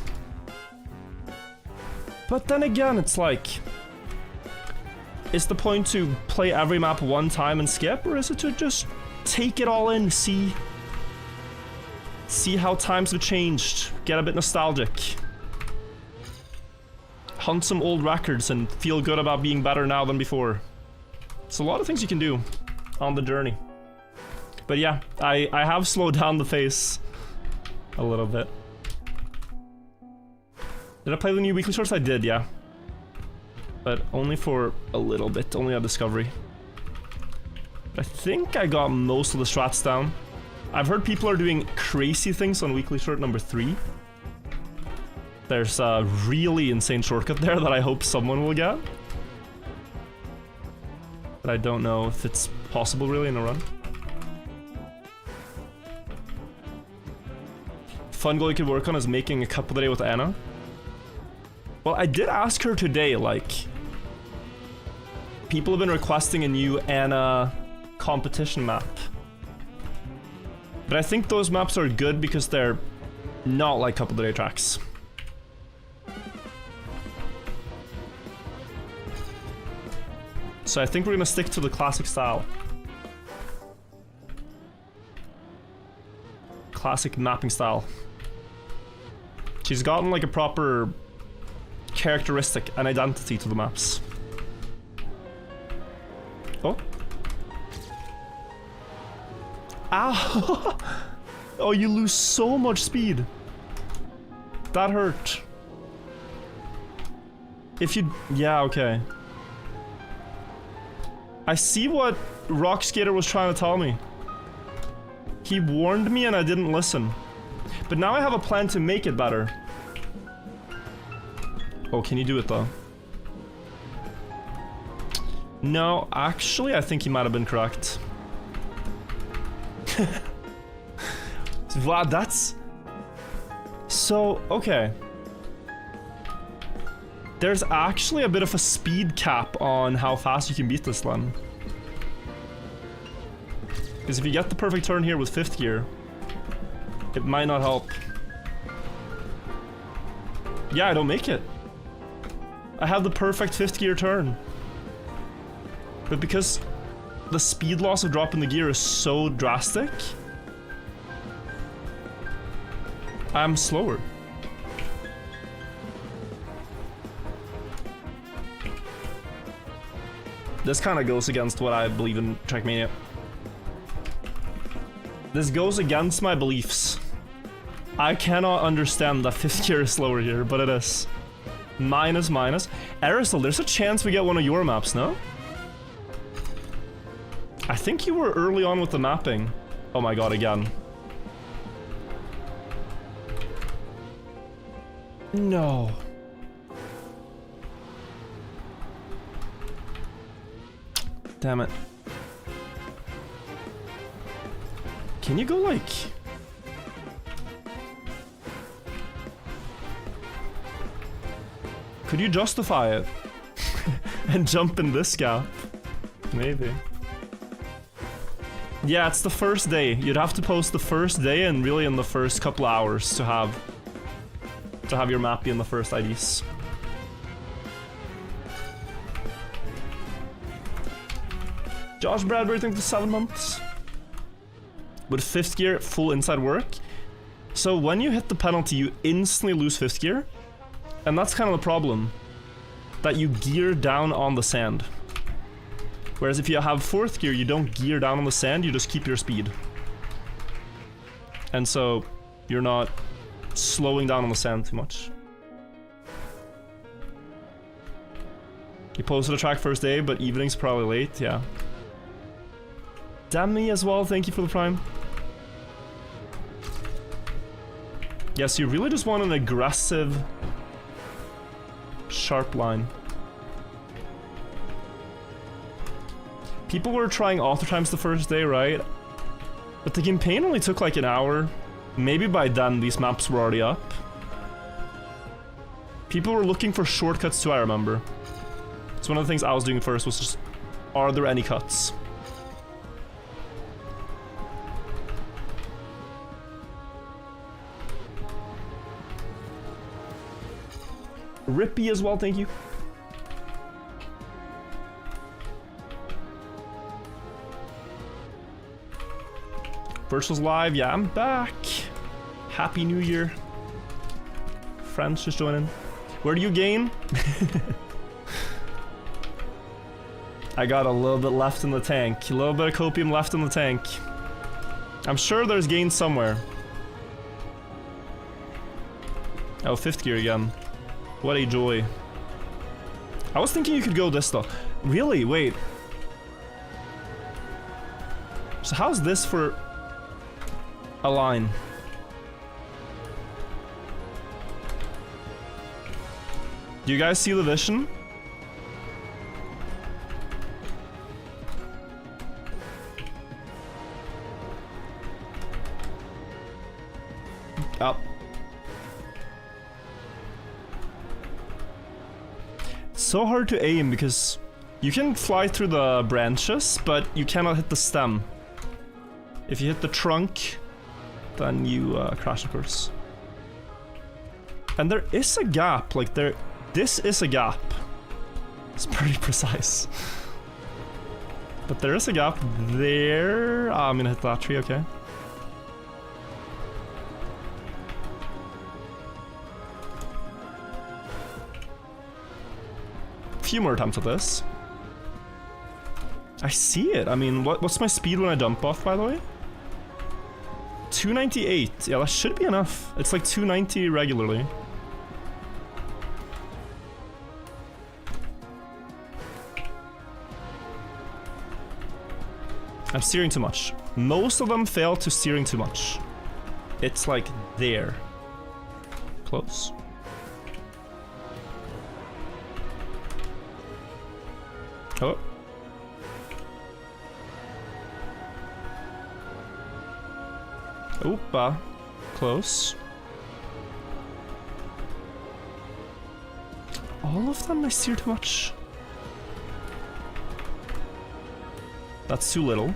But then again, it's like, is the point to play every map one time and skip, or is it to just take it all in, see how times have changed, get a bit nostalgic, hunt some old records and feel good about being better now than before. It's a lot of things you can do on the journey. But yeah, I have slowed down the pace a little bit. Did I play the new weekly shorts? I did, yeah. But only for a little bit, only a discovery. I think I got most of the strats down. I've heard people are doing crazy things on weekly short number 3. There's a really insane shortcut there that I hope someone will get. But I don't know if it's possible really in a run. Fun goal you could work on is making a Cup of the Day with Anna. Well, I did ask her today, like, people have been requesting a new Anna competition map. But I think those maps are good because they're not like Cup of the Day tracks. So I think we're gonna stick to the classic style. Classic mapping style. She's gotten like a proper characteristic and identity to the maps. Oh. Ow! Oh, you lose so much speed. That hurt. If you... Yeah, okay. I see what Rock Skater was trying to tell me. He warned me and I didn't listen. But now I have a plan to make it better. Oh, can you do it though? No, actually I think he might have been correct. Wow, that's... So, okay. There's actually a bit of a speed cap on how fast you can beat this one. Because if you get the perfect turn here with 5th gear, it might not help. Yeah, I don't make it. I have the perfect 5th gear turn. But because the speed loss of dropping the gear is so drastic, I'm slower. This kind of goes against what I believe in Trackmania. This goes against my beliefs. I cannot understand that 5th gear is slower here, but it is. Minus. Aerosol, there's a chance we get one of your maps, no? I think you were early on with the mapping. Oh my god, again. No. Damn it. Can you go like... Could you justify it? And jump in this gap? Maybe. Yeah, it's the first day. You'd have to post the first day and really in the first couple hours to have your map be in the first IDs. Josh Bradbury, think the 7 months. With 5th gear, full inside work. So when you hit the penalty, you instantly lose 5th gear. And that's kind of the problem. That you gear down on the sand. Whereas if you have 4th gear, you don't gear down on the sand, you just keep your speed. And so, you're not slowing down on the sand too much. You posted a track first day, but evening's probably late, yeah. Damn me as well, thank you for the prime. Yes, you really just want an aggressive, sharp line. People were trying author times the first day, right? But the campaign only took like an hour. Maybe by then these maps were already up. People were looking for shortcuts too, I remember. So one of the things I was doing first was just, are there any cuts? Rippy as well, thank you. Virtual's live, yeah, I'm back. Happy New Year. Friends just joining. Where do you gain? I got a little bit left in the tank. A little bit of copium left in the tank. I'm sure there's gain somewhere. Oh, 5th gear again. What a joy. I was thinking you could go this though. Really? Wait. So how's this for a line? Do you guys see the vision? Up. So hard to aim because you can fly through the branches, but you cannot hit the stem. If you hit the trunk, then you crash, of course. And there is a gap, like this is a gap. It's pretty precise. But there is a gap there. Ah, I'm gonna hit that tree, okay. Few more attempts at this. I see it. I mean, what's my speed when I jump off, by the way? 298. Yeah, that should be enough. It's like 290 regularly. I'm steering too much. Most of them fail to steering too much. It's like there. Close. Oh. Oopa. Close. All of them I steer too much. That's too little.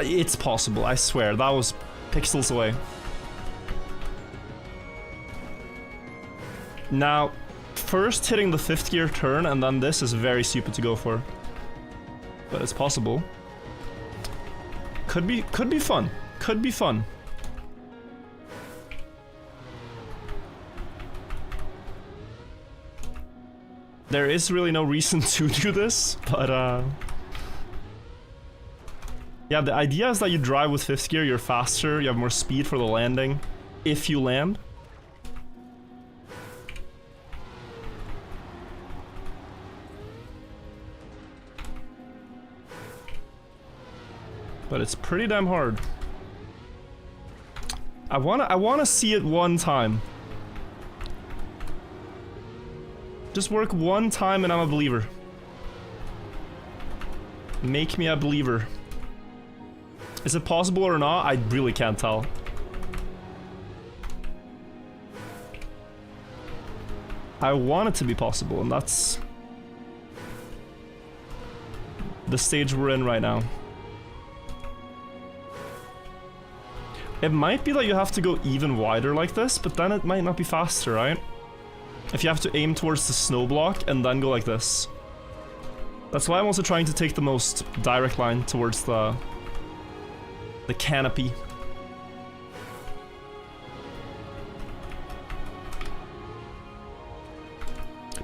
It's possible, I swear. That was pixels away. Now, first hitting the 5th gear turn and then this is very stupid to go for. But it's possible. Could be fun. Could be fun. There is really no reason to do this, but yeah, the idea is that you drive with 5th gear, you're faster, you have more speed for the landing, if you land. But it's pretty damn hard. I wanna see it one time. Just work one time and I'm a believer. Make me a believer. Is it possible or not? I really can't tell. I want it to be possible, and that's the stage we're in right now. It might be that you have to go even wider like this, but then it might not be faster, right? If you have to aim towards the snow block and then go like this. That's why I'm also trying to take the most direct line towards the canopy.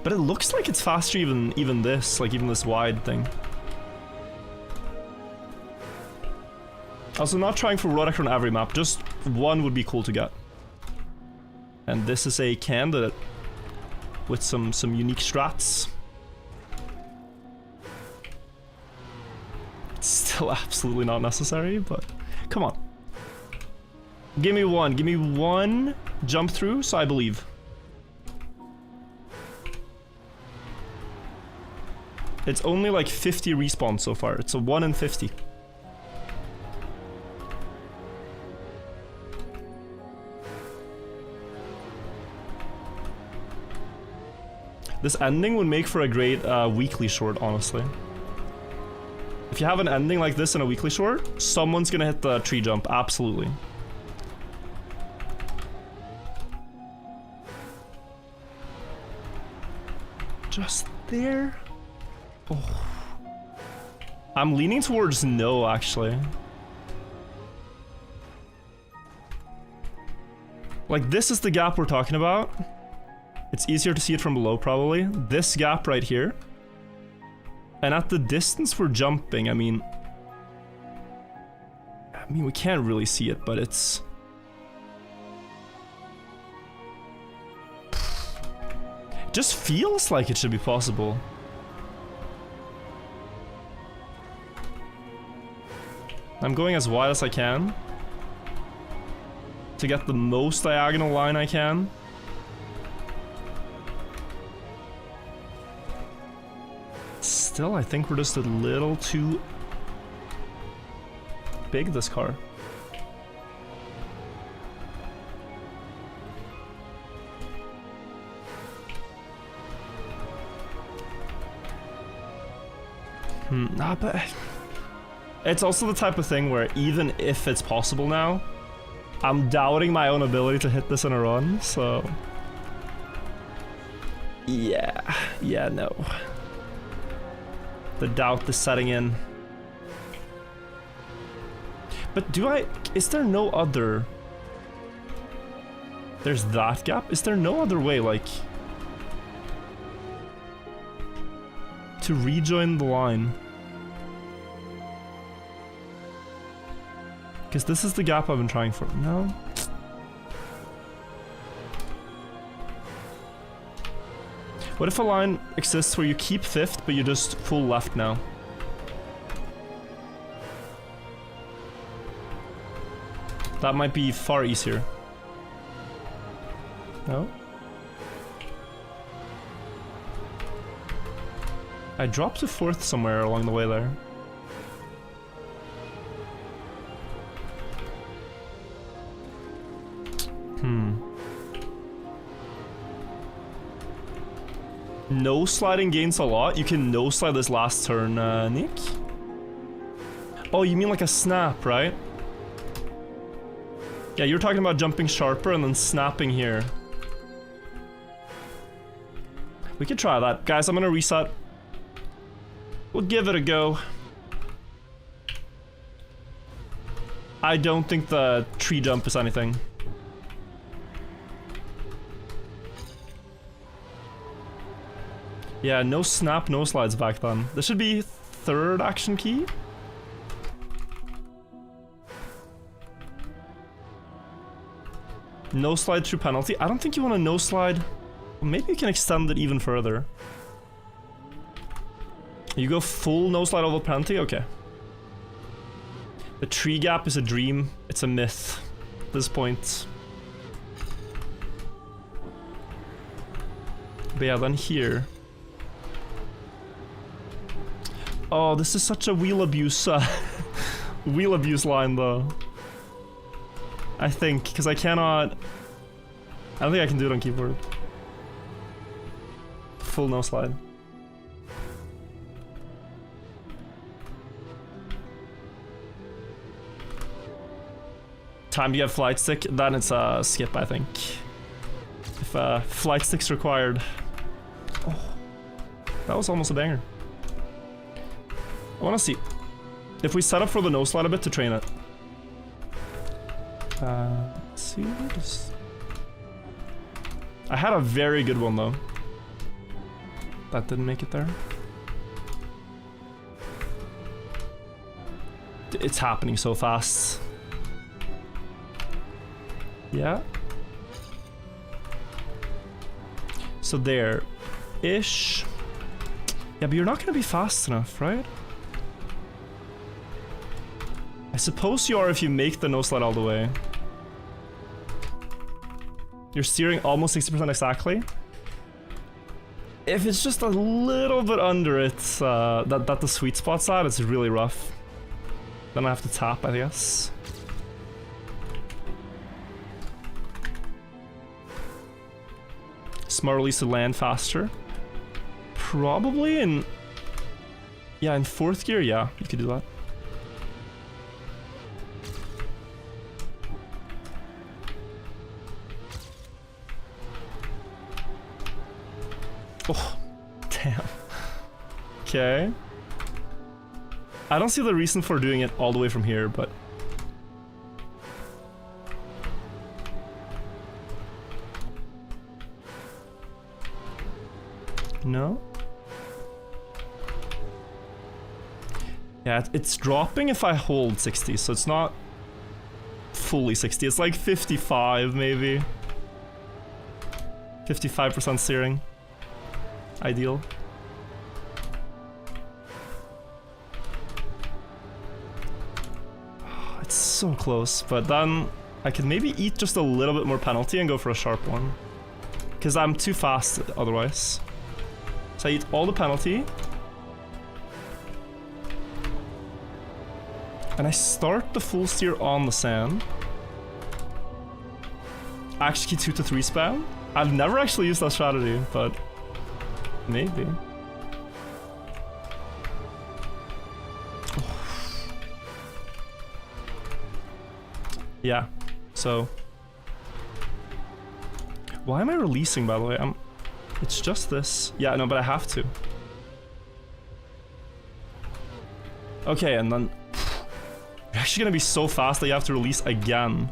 But it looks like it's faster even this, like even this wide thing. Also, not trying for road actor on every map, just one would be cool to get. And this is a candidate with some unique strats. It's still absolutely not necessary, but come on. Give me one jump through, so I believe. It's only like 50 respawns so far. It's a 1 in 50. This ending would make for a great weekly short, honestly. If you have an ending like this in a weekly short, someone's gonna hit the tree jump, absolutely. Just there? Oh. I'm leaning towards no, actually. Like, this is the gap we're talking about. It's easier to see it from below, probably. This gap right here. And at the distance we're jumping, I mean, we can't really see it, but it's... It just feels like it should be possible. I'm going as wide as I can to get the most diagonal line I can. Still, I think we're just a little too big, this car. Nah, but it's also the type of thing where even if it's possible now, I'm doubting my own ability to hit this in a run, so... Yeah, no. The doubt is setting in. But is there no other... There's that gap? Is there no other way, like... to rejoin the line? Because this is the gap I've been trying for. No? What if a line exists where you keep 5th, but you just full left now? That might be far easier. No? I dropped to 4th somewhere along the way there. No sliding gains a lot. You can no slide this last turn, Nick. Oh, you mean like a snap, right? Yeah, you're talking about jumping sharper and then snapping here. We could try that. Guys, I'm gonna reset. We'll give it a go. I don't think the tree jump is anything. Yeah, no snap, no slides back then. This should be third action key. No slide through penalty. I don't think you want to no slide. Well, maybe you can extend it even further. You go full no slide over penalty? Okay. The tree gap is a dream. It's a myth at this point. But yeah, then here. Oh, this is such a wheel abuse line though. I think, because I cannot... I don't think I can do it on keyboard. Full no slide. Time to get flight stick, then it's a skip, I think. If flight stick's required. Oh, that was almost a banger. I want to see if we set up for the no slide a bit to train it. Let's see what is... I had a very good one though. That didn't make it there. It's happening so fast. Yeah. So there-ish. Yeah, but you're not gonna be fast enough, right? I suppose you are if you make the no slide all the way. You're steering almost 60% exactly. If it's just a little bit under it, that the sweet spot's at, it's really rough. Then I have to tap, I guess. Smart release to land faster. Probably in... Yeah, in fourth gear, yeah, you could do that. Oh, damn. Okay. I don't see the reason for doing it all the way from here, but... No? Yeah, it's dropping if I hold 60, so it's not fully 60. It's like 55, maybe. 55% steering. Ideal. It's so close, but then I could maybe eat just a little bit more penalty and go for a sharp one. Because I'm too fast otherwise. So I eat all the penalty. And I start the full steer on the sand. Action key 2 to 3 spam. I've never actually used that strategy, but maybe. Yeah, so... Why am I releasing, by the way? It's just this. Yeah, no, but I have to. Okay, and then... You're actually gonna be so fast that you have to release again.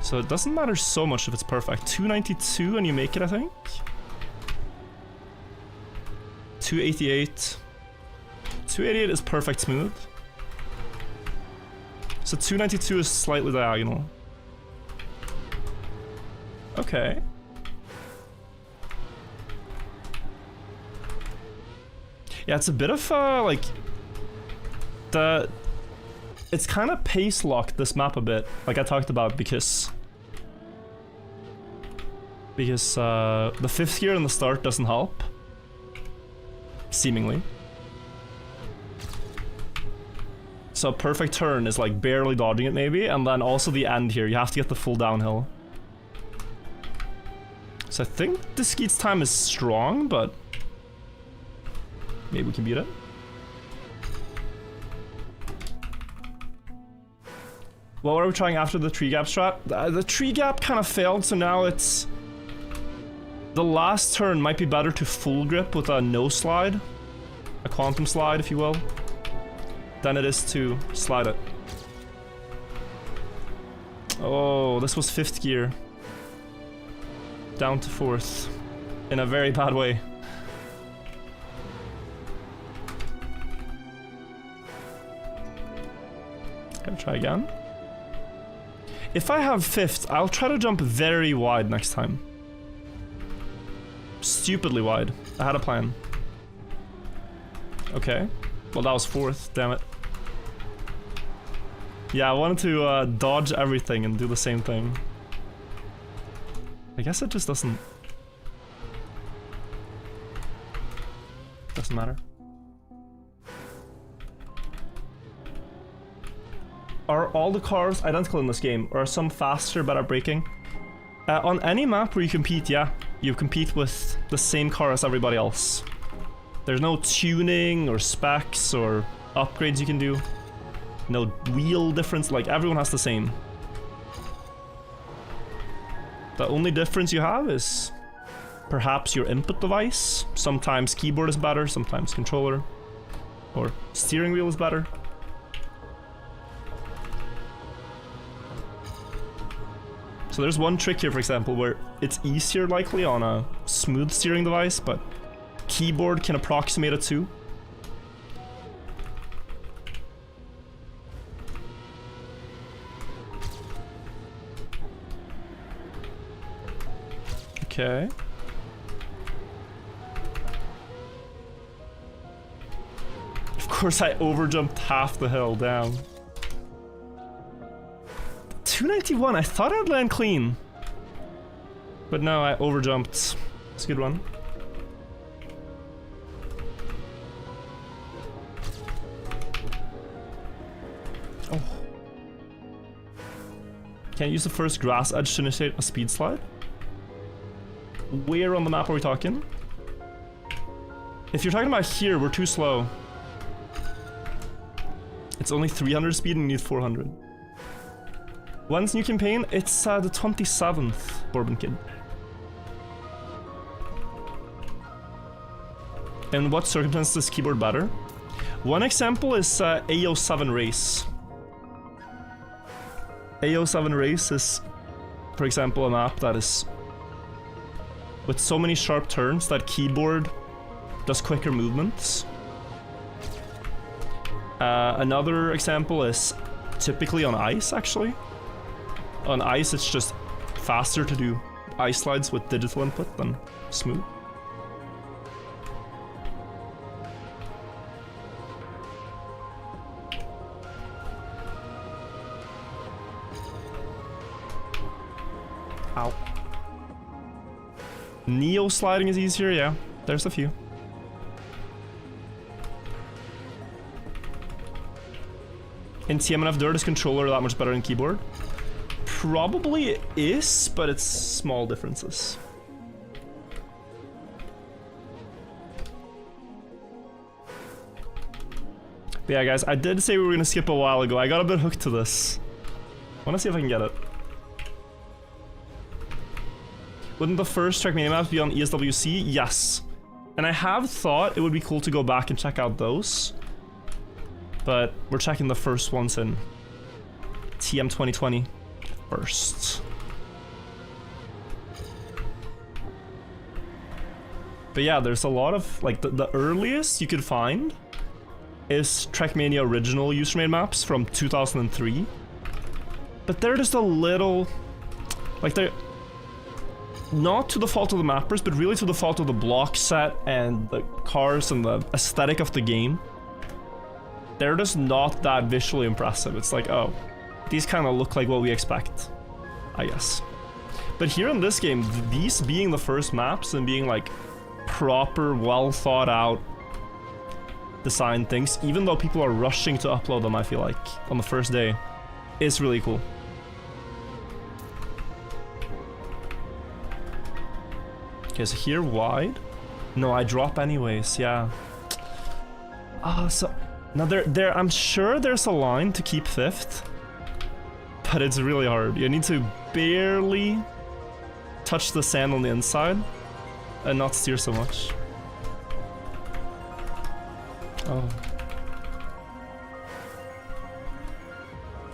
So it doesn't matter so much if it's perfect. 292 and you make it, I think. 288. 288 is perfect smooth. So 292 is slightly diagonal. Okay. Yeah, it's a bit of like it's kind of pace locked this map a bit, like I talked about, because the fifth gear in the start doesn't help, seemingly. So a perfect turn is like barely dodging it maybe, and then also the end here, you have to get the full downhill. So I think the Skeet's time is strong, but maybe we can beat it. What are we trying after the tree gap strat? The tree gap kind of failed, so now it's... The last turn might be better to full grip with a no slide. A quantum slide, if you will. Than it is to slide it. Oh, this was fifth gear. Down to 4th. In a very bad way. Gonna try again. If I have 5th, I'll try to jump very wide next time. Stupidly wide. I had a plan. Okay. Well, that was 4th, damn it. Yeah, I wanted to dodge everything and do the same thing. I guess it just doesn't matter. Are all the cars identical in this game, or are some faster but at braking? On any map where you compete, yeah, you compete with the same car as everybody else. There's no tuning or specs or upgrades you can do. No wheel difference, like everyone has the same. The only difference you have is perhaps your input device. Sometimes keyboard is better, sometimes controller. Or steering wheel is better. So there's one trick here, for example, where it's easier likely on a smooth steering device, but keyboard can approximate it too. Okay. Of course I overjumped half the hill down. 291, I thought I'd land clean. But no, I overjumped. It's a good one. Oh. Can't use the first grass edge to initiate a speed slide? Where on the map are we talking? If you're talking about here, we're too slow. It's only 300 speed and you need 400. When's new campaign? It's the 27th, Bourbon Kid. In what circumstances is keyboard better? One example is AO7 Race. AO7 Race is, for example, a map that is with so many sharp turns that keyboard does quicker movements. Another example is typically on ice, actually. On ice, it's just faster to do ice slides with digital input than smooth. Ow. Neo sliding is easier, yeah. There's a few. In TMNF Dirt, is controller that much better than keyboard? Probably it is, but it's small differences. But yeah, guys, I did say we were gonna skip a while ago. I got a bit hooked to this. I wanna see if I can get it. Wouldn't the first Trackmania maps be on ESWC? Yes. And I have thought it would be cool to go back and check out those. But we're checking the first ones in TM 2020 first. But yeah, there's a lot of, like, the earliest you could find is Trackmania original user-made maps from 2003. But they're just a little, like, they're not to the fault of the mappers, but really to the fault of the block set and the cars and the aesthetic of the game. They're just not that visually impressive. It's like, oh, these kind of look like what we expect, I guess. But here in this game, these being the first maps and being like proper, well thought out design things, even though people are rushing to upload them, I feel like, on the first day, is really cool. Okay, so here wide? No, I drop anyways, yeah. So now there I'm sure there's a line to keep 5th, but it's really hard. You need to barely touch the sand on the inside and not steer so much. Oh.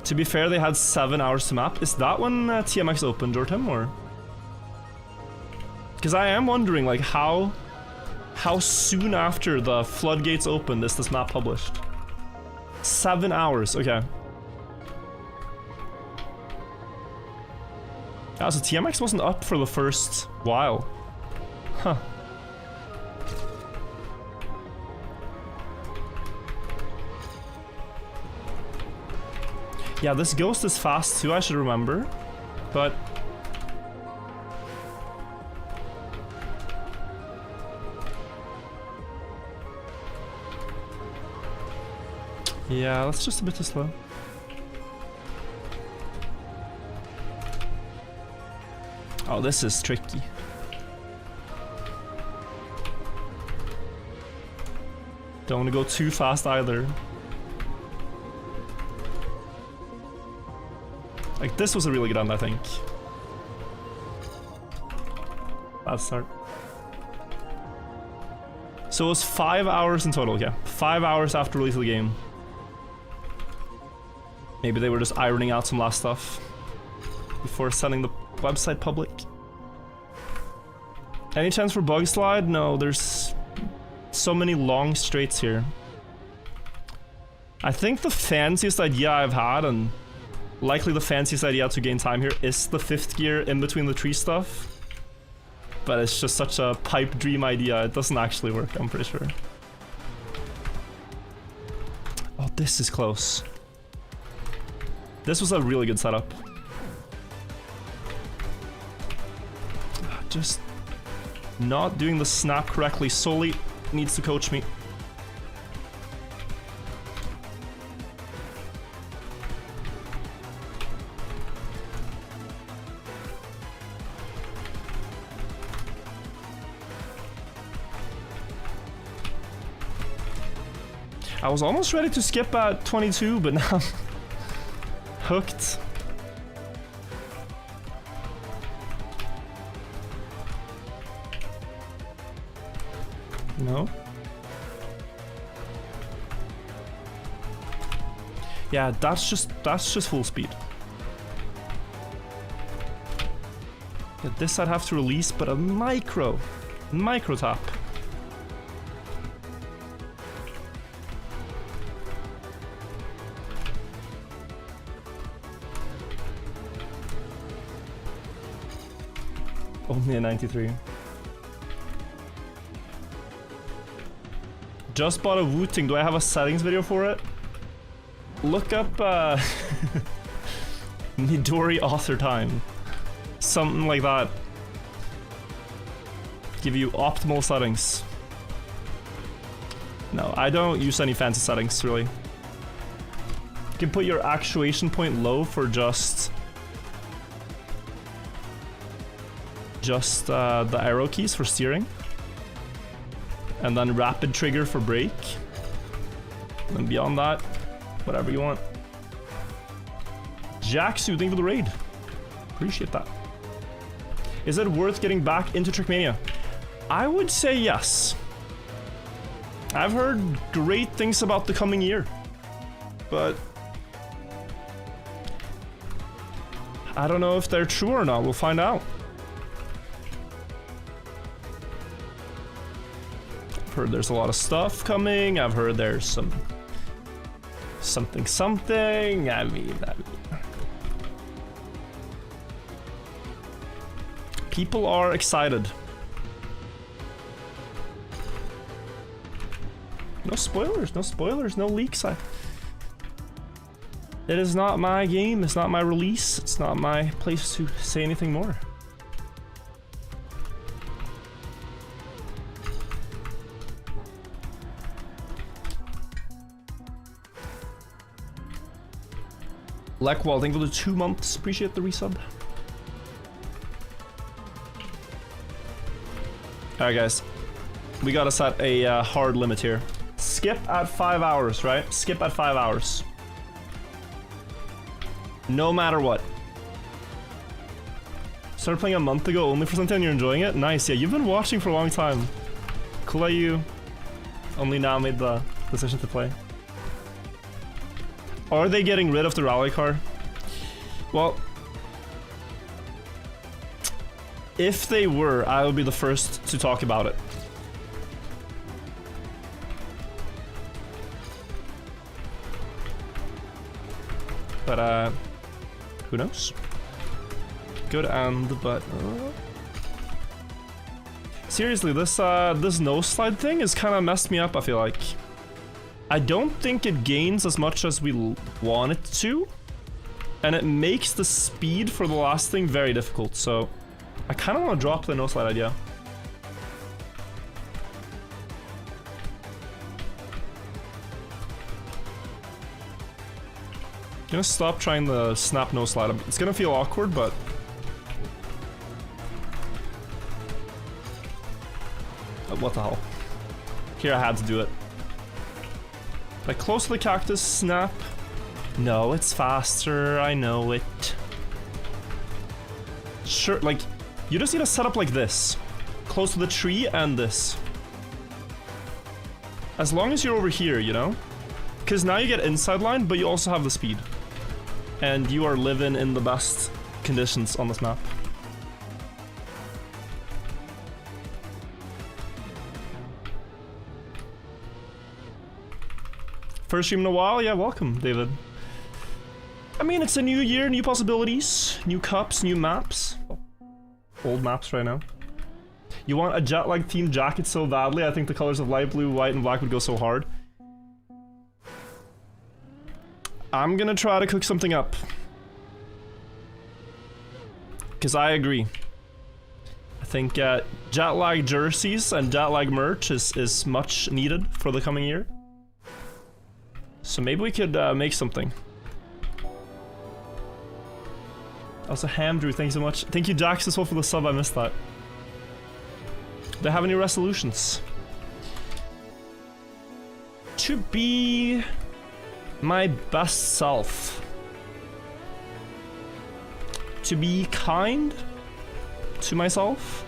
To be fair, they had 7 hours to map. Is that when TMX opened, Jortem, or? Because I am wondering, like, how soon after the floodgates opened is this map published? 7 hours, okay. Ah, so TMX wasn't up for the first while. Huh. Yeah, this ghost is fast too, I should remember. But... yeah, that's just a bit too slow. Oh, this is tricky. Don't want to go too fast either. Like, this was a really good end, I think. Bad start. So it was 5 hours in total, yeah. 5 hours after release of the game. Maybe they were just ironing out some last stuff before sending the website public. Any chance for bug slide? No, there's so many long straights here. I think the fanciest idea I've had, and likely the fanciest idea to gain time here, is the 5th gear in between the tree stuff. But it's just such a pipe dream idea, it doesn't actually work, I'm pretty sure. Oh, this is close. This was a really good setup. Just not doing the snap correctly. Soli needs to coach me. I was almost ready to skip at 22, but now I'm hooked. No? Yeah, that's just full speed. Yeah, this I'd have to release, but a micro tap. Only a 93. Just bought a Wu-Ting. Do I have a settings video for it? Look up Midori author time. Something like that. Give you optimal settings. No, I don't use any fancy settings, really. You can put your actuation point low for just the arrow keys for steering. And then rapid trigger for brake. And beyond that, whatever you want. Jack soothing for the raid. Appreciate that. Is it worth getting back into Trackmania? I would say yes. I've heard great things about the coming year. But I don't know if they're true or not. We'll find out. I've heard there's a lot of stuff coming. I've heard there's something. I mean. People are excited. No spoilers, no leaks. It is not my game, it's not my release, it's not my place to say anything more. Lekwal, thank you for the 2 months. Appreciate the resub. Alright guys, we gotta set a hard limit here. Skip at 5 hours, right? Skip at 5 hours. No matter what. Started playing a month ago only for something and you're enjoying it? Nice, yeah, you've been watching for a long time. Cool that you only now made the decision to play. Are they getting rid of the rally car? Well, if they were, I would be the first to talk about it. But, who knows? Good and, but... Seriously, this no slide thing has kind of messed me up, I feel like. I don't think it gains as much as we want it to. And it makes the speed for the last thing very difficult, so... I kind of want to drop the no slide idea. I'm gonna stop trying the snap no slide. It's gonna feel awkward, but... what the hell? Here I had to do it. Like close to the cactus, snap. No, it's faster, I know it. Sure, like, you just need to set up like this. Close to the tree and this. As long as you're over here, you know? Because now you get inside line, but you also have the speed. And you are living in the best conditions on this map. First stream in a while? Yeah, welcome, David. I mean, it's a new year, new possibilities, new cups, new maps. Oh, old maps right now. You want a jet lag themed jacket so badly, I think the colors of light blue, white, and black would go so hard. I'm gonna try to cook something up. Because I agree. I think jet lag jerseys and jet lag merch is much needed for the coming year. So maybe we could make something. Also, Hamdrew, thanks so much. Thank you, Jax, as well, for the sub. I missed that. Do I have any resolutions? To be my best self. To be kind to myself.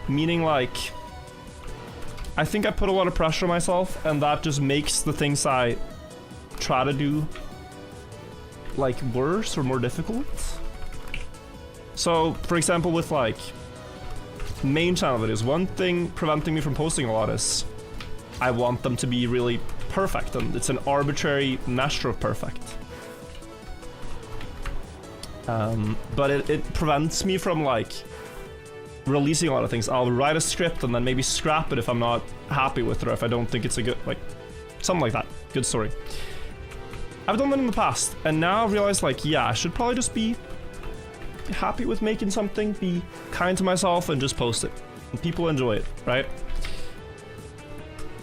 Meaning, like, I think I put a lot of pressure on myself, and that just makes the things I try to do, like, worse or more difficult. So, for example, with, like, main channel videos, one thing preventing me from posting a lot is I want them to be really perfect, and it's an arbitrary measure of perfect. But it prevents me from, like, releasing a lot of things. I'll write a script and then maybe scrap it if I'm not happy with it, or if I don't think it's a good, like, something like that. Good story. I've done that in the past, and now I realize, like, yeah, I should probably just be happy with making something, be kind to myself, and just post it. And people enjoy it, right?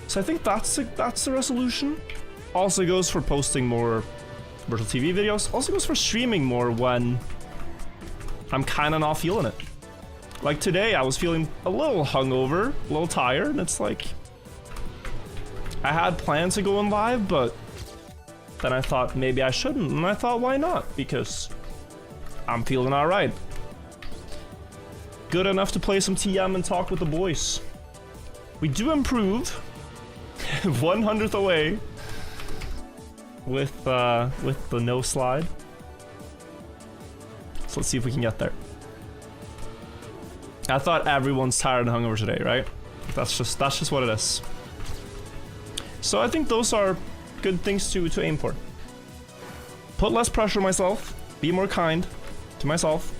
So I think that's the resolution. Also goes for posting more virtual TV videos. Also goes for streaming more when I'm kind of not feeling it. Like today, I was feeling a little hungover, a little tired, and it's like... I had plans to go in live, but then I thought maybe I shouldn't, and I thought why not? Because I'm feeling alright. Good enough to play some TM and talk with the boys. We do improve. 100th away with the no slide. So let's see if we can get there. I thought everyone's tired and hungover today, right? That's just what it is. So I think those are good things to aim for. Put less pressure on myself, be more kind to myself.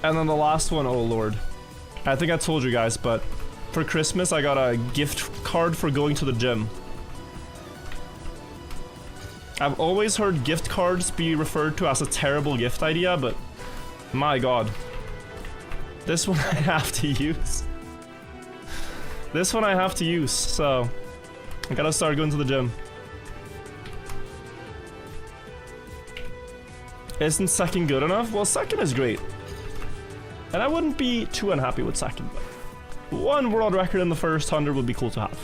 And then the last one, oh lord. I think I told you guys, but for Christmas I got a gift card for going to the gym. I've always heard gift cards be referred to as a terrible gift idea, but my god. This one I have to use. This one I have to use, so I gotta start going to the gym. Isn't second good enough? Well, second is great. And I wouldn't be too unhappy with second, but one world record in the first 100 would be cool to have.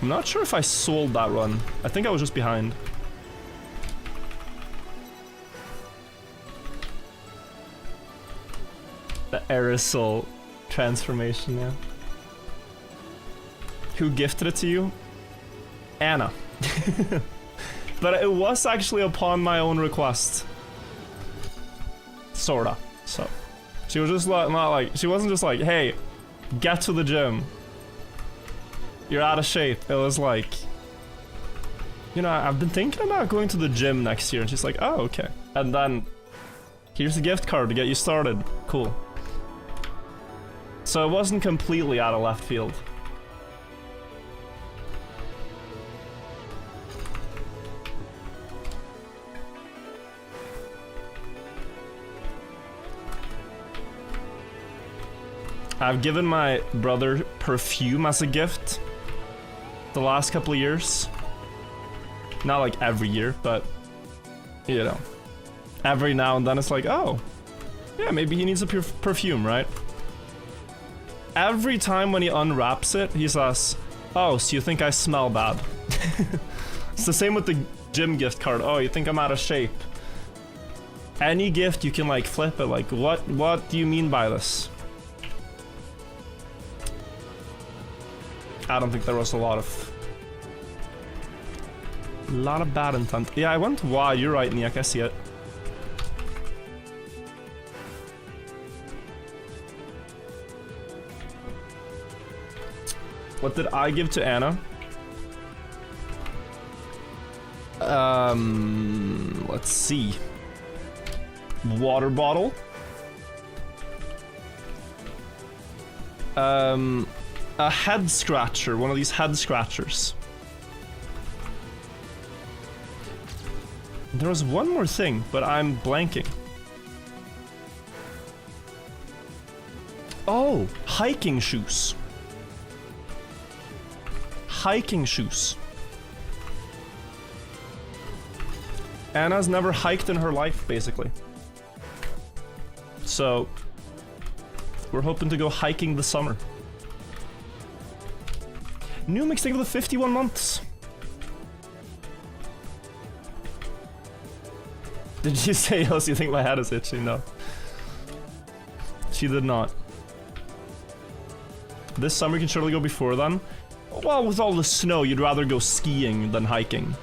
I'm not sure if I sold that run. I think I was just behind. The aerosol transformation, yeah. Who gifted it to you? Anna. But it was actually upon my own request. Sorta. So, she was just like, not like, she wasn't just like, hey, get to the gym. You're out of shape. It was like, you know, I've been thinking about going to the gym next year. And she's like, oh, okay. And then, here's a gift card to get you started. Cool. So it wasn't completely out of left field. I've given my brother perfume as a gift the last couple of years. Not like every year, but, you know, every now and then it's like, oh, yeah, maybe he needs a perfume, right? Every time when he unwraps it, he says, oh, so you think I smell bad? It's the same with the gym gift card. Oh, you think I'm out of shape? Any gift you can like flip it, like, what do you mean by this? I don't think there was a lot of bad intent. Yeah, I went wide. You're right, Niak. I see it. What did I give to Anna? Let's see. Water bottle. A head scratcher, one of these head scratchers. There was one more thing, but I'm blanking. Oh, hiking shoes. Hiking shoes. Anna's never hiked in her life, basically. So, we're hoping to go hiking this summer. New mixtape of the 51 months. Did you say, else you think my head is itchy? No. She did not. This summer can surely go before then. Well, with all the snow, you'd rather go skiing than hiking.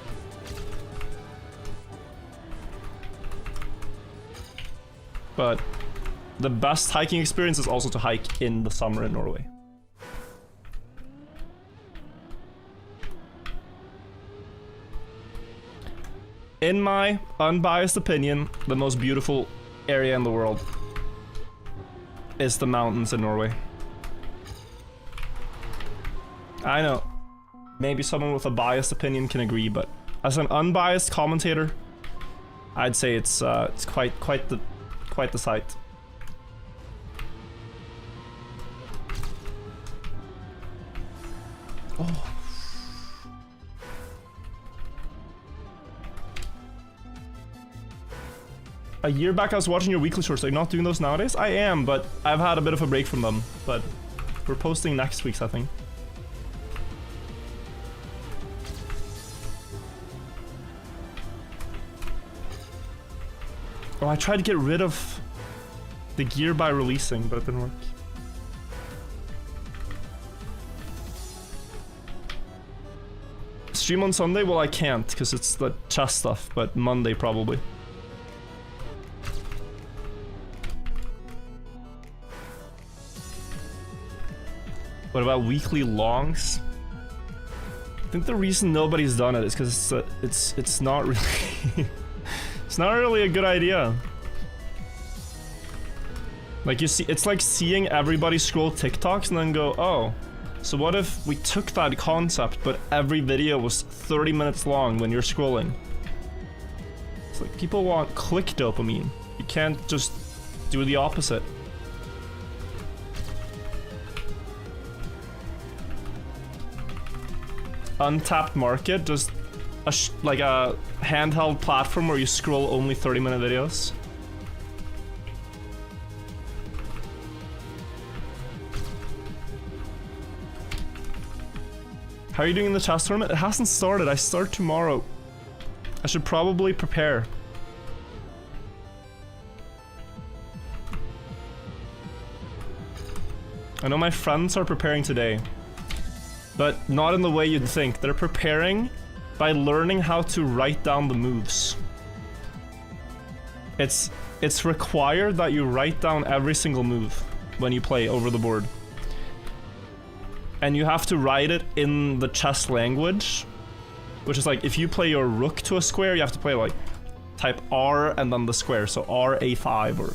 But the best hiking experience is also to hike in the summer in Norway. In my unbiased opinion, the most beautiful area in the world is the mountains in Norway. I know, maybe someone with a biased opinion can agree, but as an unbiased commentator, I'd say it's quite the sight. Oh. A year back I was watching your weekly shorts. Are you not doing those nowadays? I am, but I've had a bit of a break from them. But we're posting next week's, I think. Oh, I tried to get rid of the gear by releasing, but it didn't work. Stream on Sunday? Well, I can't, because it's the chess stuff, but Monday probably. What about weekly longs? I think the reason nobody's done it is because it's not really it's not really a good idea. Like you see, it's like seeing everybody scroll TikToks and then go, oh, so what if we took that concept but every video was 30 minutes long when you're scrolling? It's like people want quick dopamine. You can't just do the opposite. Untapped market, just like a handheld platform where you scroll only 30-minute videos. How are you doing in the chess tournament? It hasn't started. I start tomorrow. I should probably prepare. I know my friends are preparing today. But not in the way you'd think. They're preparing by learning how to write down the moves. It's required that you write down every single move when you play over the board. And you have to write it in the chess language, which is like, if you play your rook to a square, you have to play like, type R and then the square, so R A5 or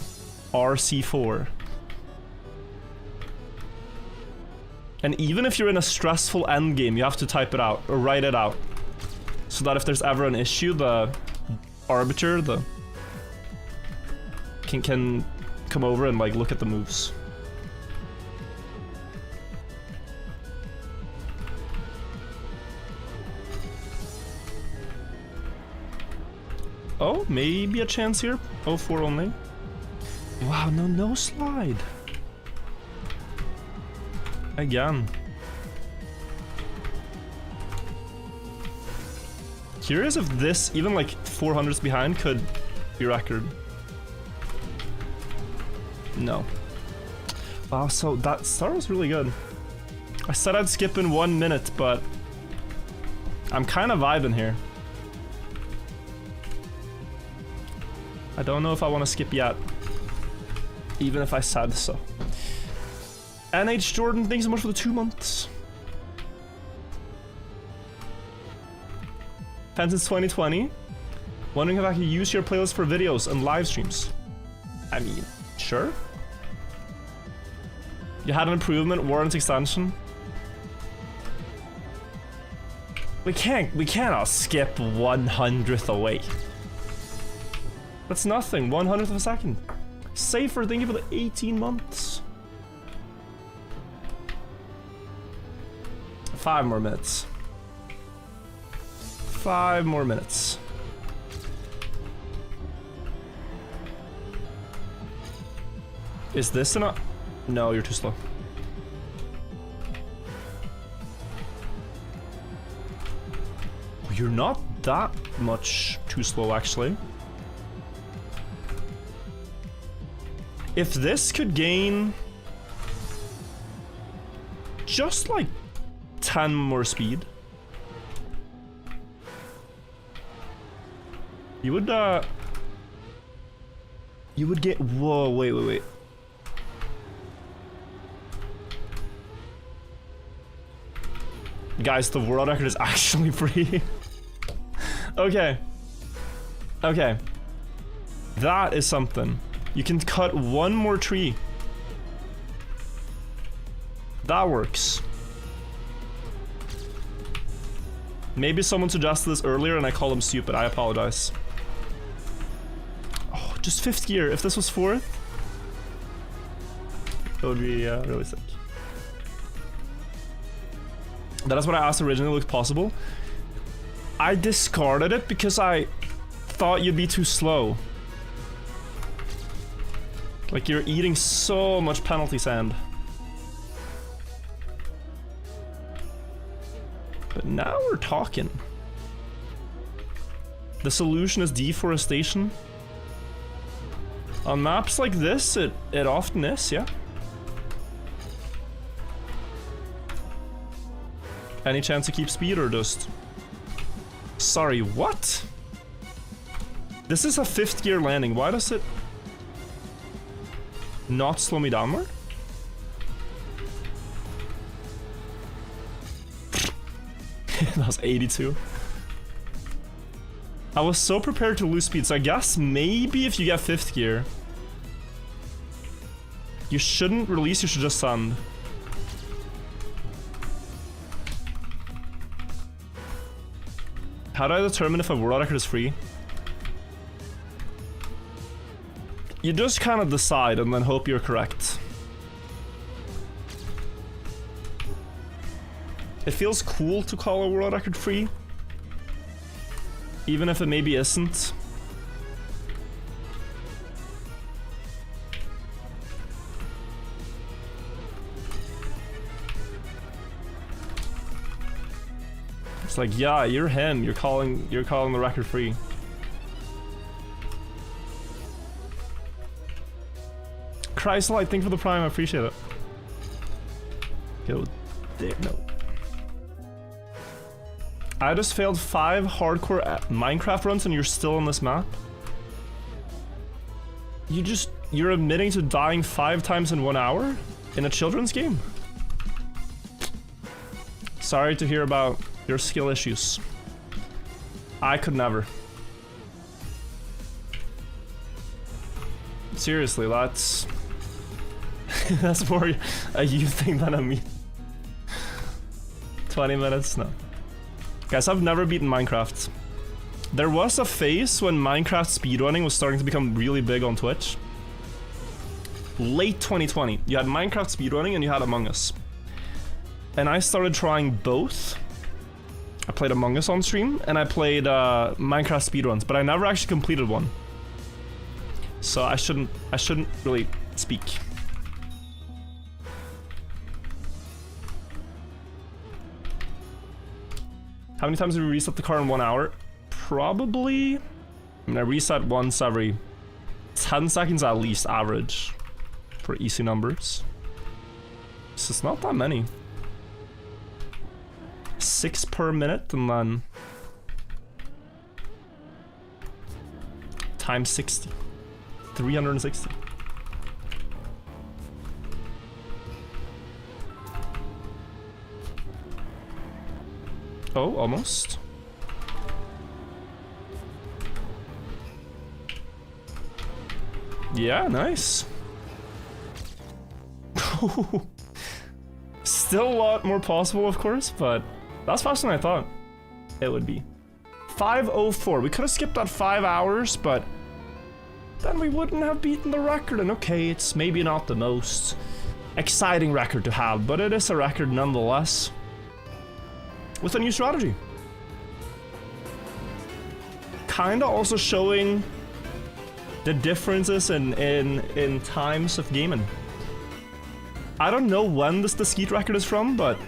R C4. And even if you're in a stressful endgame, you have to type it out, or write it out. So that if there's ever an issue, the arbiter, can come over and like look at the moves. Oh, maybe a chance here. 0-4 only. Wow, no slide. Again. Curious if this, even like 400s behind, could be record. No. Wow, so that start was really good. I said I'd skip in 1 minute, but I'm kind of vibing here. I don't know if I want to skip yet, even if I said so. NH Jordan, thanks so much for the 2 months. Fan since 2020. Wondering if I could use your playlist for videos and live streams. I mean, sure. You had an improvement, warrants extension. We cannot skip 100th away. That's nothing, 100th of a second. Safer, thank you for the 18 months. 5 more minutes. 5 more minutes. Is this enough? No, you're too slow. You're not that much too slow, actually. If this could gain just like 10 more speed, you would get, whoa, wait. Guys, the world record is actually free. Okay. That is something. You can cut 1 more tree. That works. Maybe someone suggested this earlier and I called them stupid. I apologize. Oh, just 5th gear. If this was 4th, it would be really sick. That is what I asked originally. Looked possible. I discarded it because I thought you'd be too slow. Like, you're eating so much penalty sand. But now we're talking. The solution is deforestation. On maps like this, it often is, yeah. Any chance to keep speed or just... Sorry, what? This is a 5th gear landing. Why does it not slow me down more? That was 82. I was so prepared to lose speed, so I guess maybe if you get 5th gear, you shouldn't release, you should just send. How do I determine if a world record is free? You just kind of decide and then hope you're correct. It feels cool to call a world record free, even if it maybe isn't. It's like, yeah, you're him. You're calling the record free. Christ-like, thank you for the prime. I appreciate it. Go there. No. I just failed 5 hardcore Minecraft runs and you're still on this map? You're admitting to dying 5 times in 1 hour? In a children's game? Sorry to hear about your skill issues. I could never. Seriously, that's... that's more a you thing than a me. 20 minutes? No. Guys, I've never beaten Minecraft. There was a phase when Minecraft speedrunning was starting to become really big on Twitch. Late 2020. You had Minecraft speedrunning and you had Among Us. And I started trying both. I played Among Us on stream and I played Minecraft speedruns, but I never actually completed one. So I shouldn't really speak. How many times have we reset the car in 1 hour? Probably... I mean, I reset once every 10 seconds at least, average. For easy numbers. So it's not that many. 6 per minute, and then... times 60. 360. Oh, almost. Yeah, nice. Still a lot more possible, of course, but that's faster than I thought it would be. 5:04. We could have skipped that 5 hours, but then we wouldn't have beaten the record. And okay, it's maybe not the most exciting record to have, but it is a record nonetheless. With a new strategy. Kinda also showing the differences in times of gaming. I don't know when this Skeet record is from, but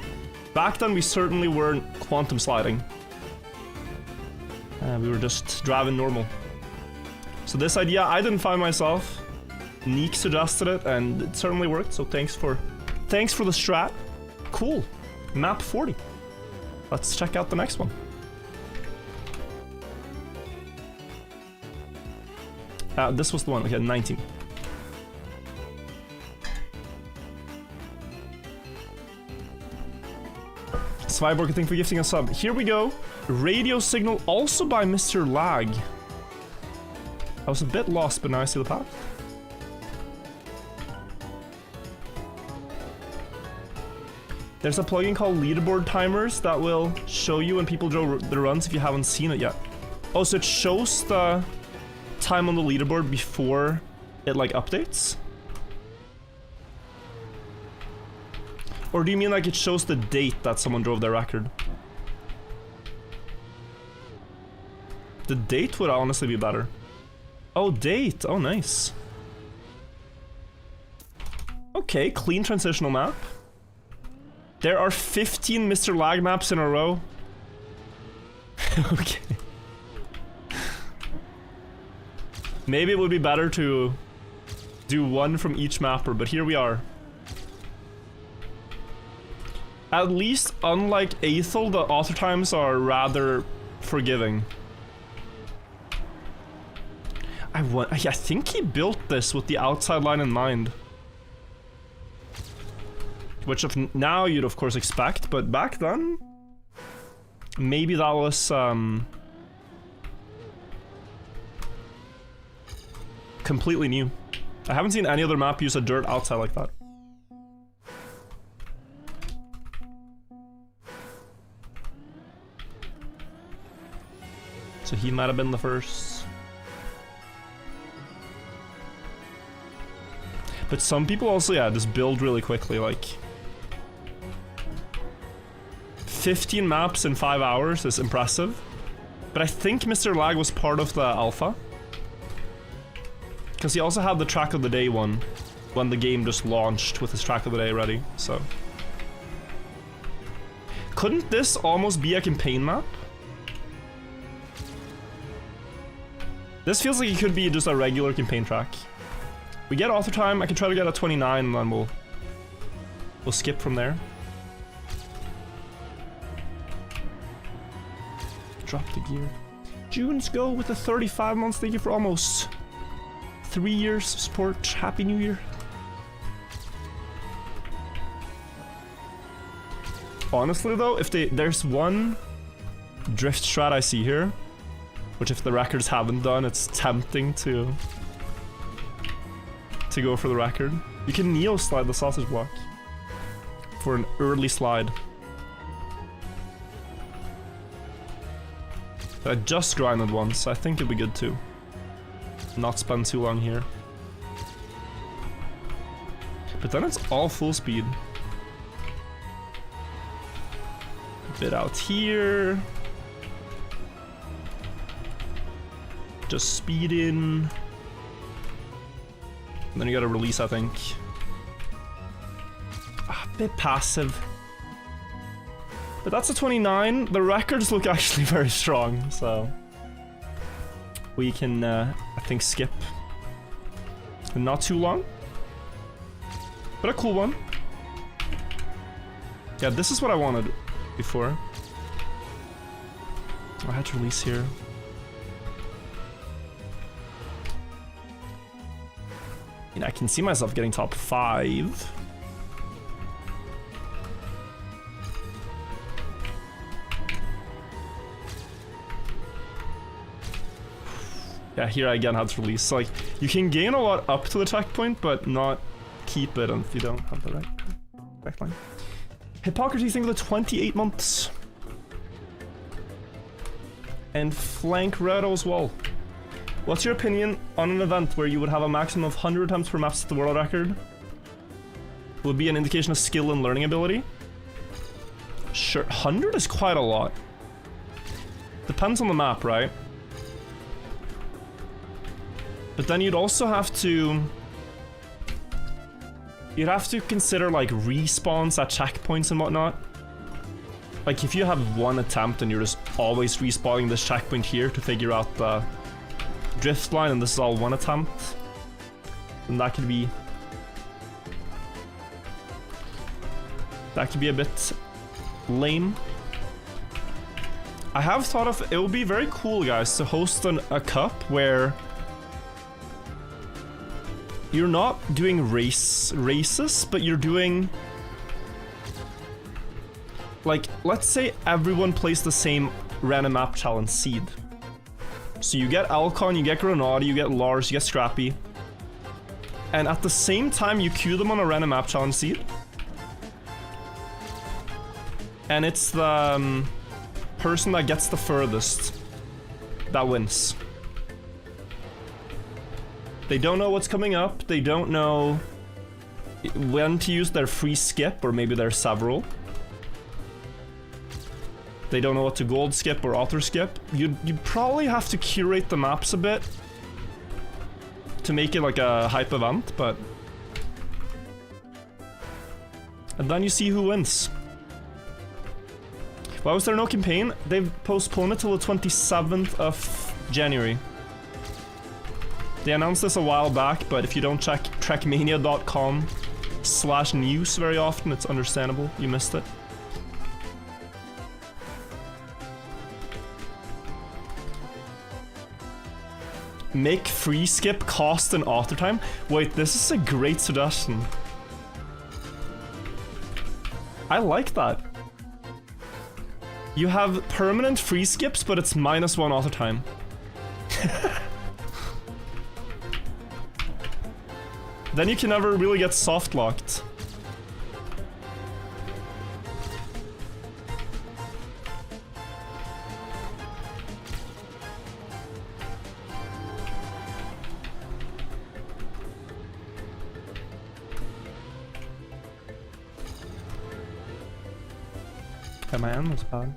back then we certainly weren't quantum sliding. We were just driving normal. So this idea, I didn't find myself. Neek suggested it, and it certainly worked, so thanks for the strat. Cool. Map 40. Let's check out the next one. This was the one, okay, 19. Sviborg, thank you for gifting a sub. Here we go. Radio signal, also by Mr. Lag. I was a bit lost, but now I see the path. There's a plugin called Leaderboard Timers that will show you when people draw the runs if you haven't seen it yet. Oh, so it shows the time on the leaderboard before it, like, updates? Or do you mean like it shows the date that someone drove their record? The date would honestly be better. Oh, date! Oh, nice. Okay, clean transitional map. There are 15 Mr. Lag maps in a row. Okay. Maybe it would be better to do one from each mapper, but here we are. At least, unlike Aethel, the author times are rather forgiving. I think he built this with the outside line in mind. Which now you'd of course expect, but back then, maybe that was completely new. I haven't seen any other map use a dirt outside like that. So he might have been the first. But some people also, yeah, just build really quickly, like... 15 maps in 5 hours is impressive. But I think Mr. Lag was part of the alpha. Because he also had the track of the day one when the game just launched with his track of the day ready, so... Couldn't this almost be a campaign map? This feels like it could be just a regular campaign track. We get author time, I can try to get a 29 and then we'll skip from there. drop the gear. June's Go with the 35 months. Thank you for almost 3 years of support. Happy New Year. Honestly though, if there's one drift strat I see here, which if the records haven't done, it's tempting to go for the record. You can neo slide the sausage block for an early slide. I just grinded once, I think it'd be good too. Not spend too long here. But then it's all full speed. A bit out here. Just speed in. And then you gotta release, I think. A bit passive. But that's a 29. The records look actually very strong, so we can, I think, skip. Not too long, but a cool one. Yeah, this is what I wanted before. I had to release here. And I can see myself getting top 5. Yeah, here I again had to release. So, like, you can gain a lot up to the checkpoint, but not keep it if you don't have the right line. Hypocrisy thing for the 28 months. And Flank Redo as well. What's your opinion on an event where you would have a maximum of 100 attempts per map to the world record? Would be an indication of skill and learning ability? Sure, 100 is quite a lot. Depends on the map, right? But then you'd also have to... You'd have to consider, like, respawns at checkpoints and whatnot. Like, if you have one attempt and you're just always respawning this checkpoint here to figure out the drift line and this is all one attempt, then that could be... That could be a bit lame. I have thought of... It would be very cool, guys, to host a cup where... You're not doing races, but you're doing... Like, let's say everyone plays the same random map challenge seed. So you get Alcon, you get Granada, you get Lars, you get Scrappy. And at the same time, you queue them on a random map challenge seed. And it's the person that gets the furthest that wins. They don't know what's coming up, they don't know when to use their free skip, or maybe there's several. They don't know what to gold skip or author skip. You'd probably have to curate the maps a bit to make it like a hype event, but... And then you see who wins. Why was there no campaign? They've postponed it till the 27th of January. They announced this a while back, but if you don't check trackmania.com/news very often, it's understandable you missed it. Make free skip cost and author time? Wait, this is a great suggestion. I like that. You have permanent free skips, but it's -1 author time. Then you can never really get soft locked. My end was bad.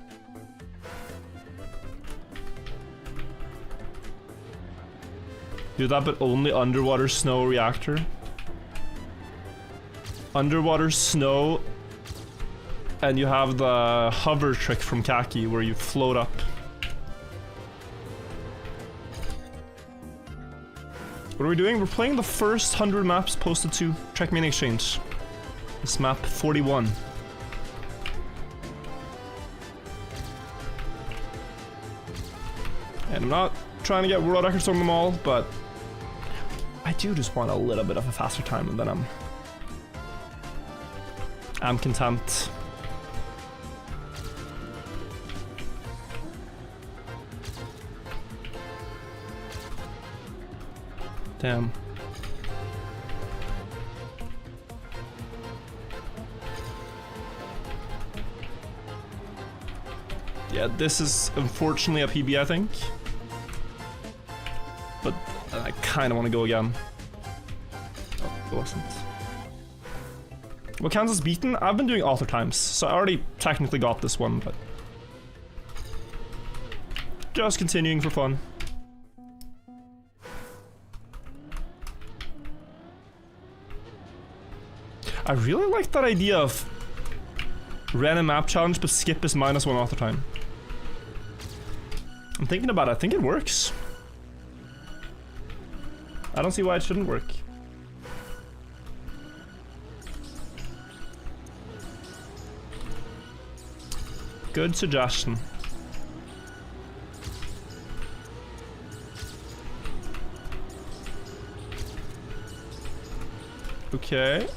Do that, but only underwater snow reactor. Underwater snow, and you have the hover trick from Kaki where you float up. What are we doing? We're playing the first 100 maps posted to Trackmania Exchange. This map 41. And I'm not trying to get world records on them all, but I do just want a little bit of a faster time, and then I'm content. Damn. Yeah, this is unfortunately a PB, I think. But I kind of want to go again. Oh, it wasn't. What counts as beaten? I've been doing author times, so I already technically got this one, but just continuing for fun. I really like that idea of random map challenge, but skip is -1 author time. I'm thinking about it. I think it works. I don't see why it shouldn't work. Good suggestion. Okay.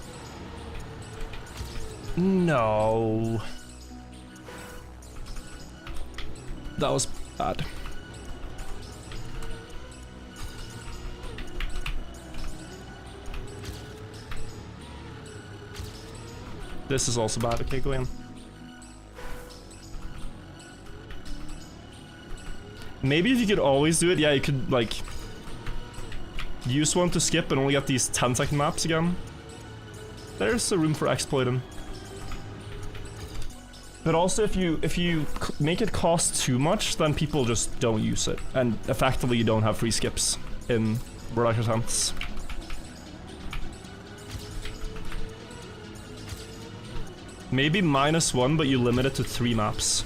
No. That was bad. This is also bad. Okay, go in. Maybe if you could always do it, yeah, you could, like, use one to skip and only get these 10-second maps again. There's a room for exploiting. But also, if you make it cost too much, then people just don't use it, and effectively you don't have free skips in world record attempts. Maybe -1, but you limit it to 3 maps.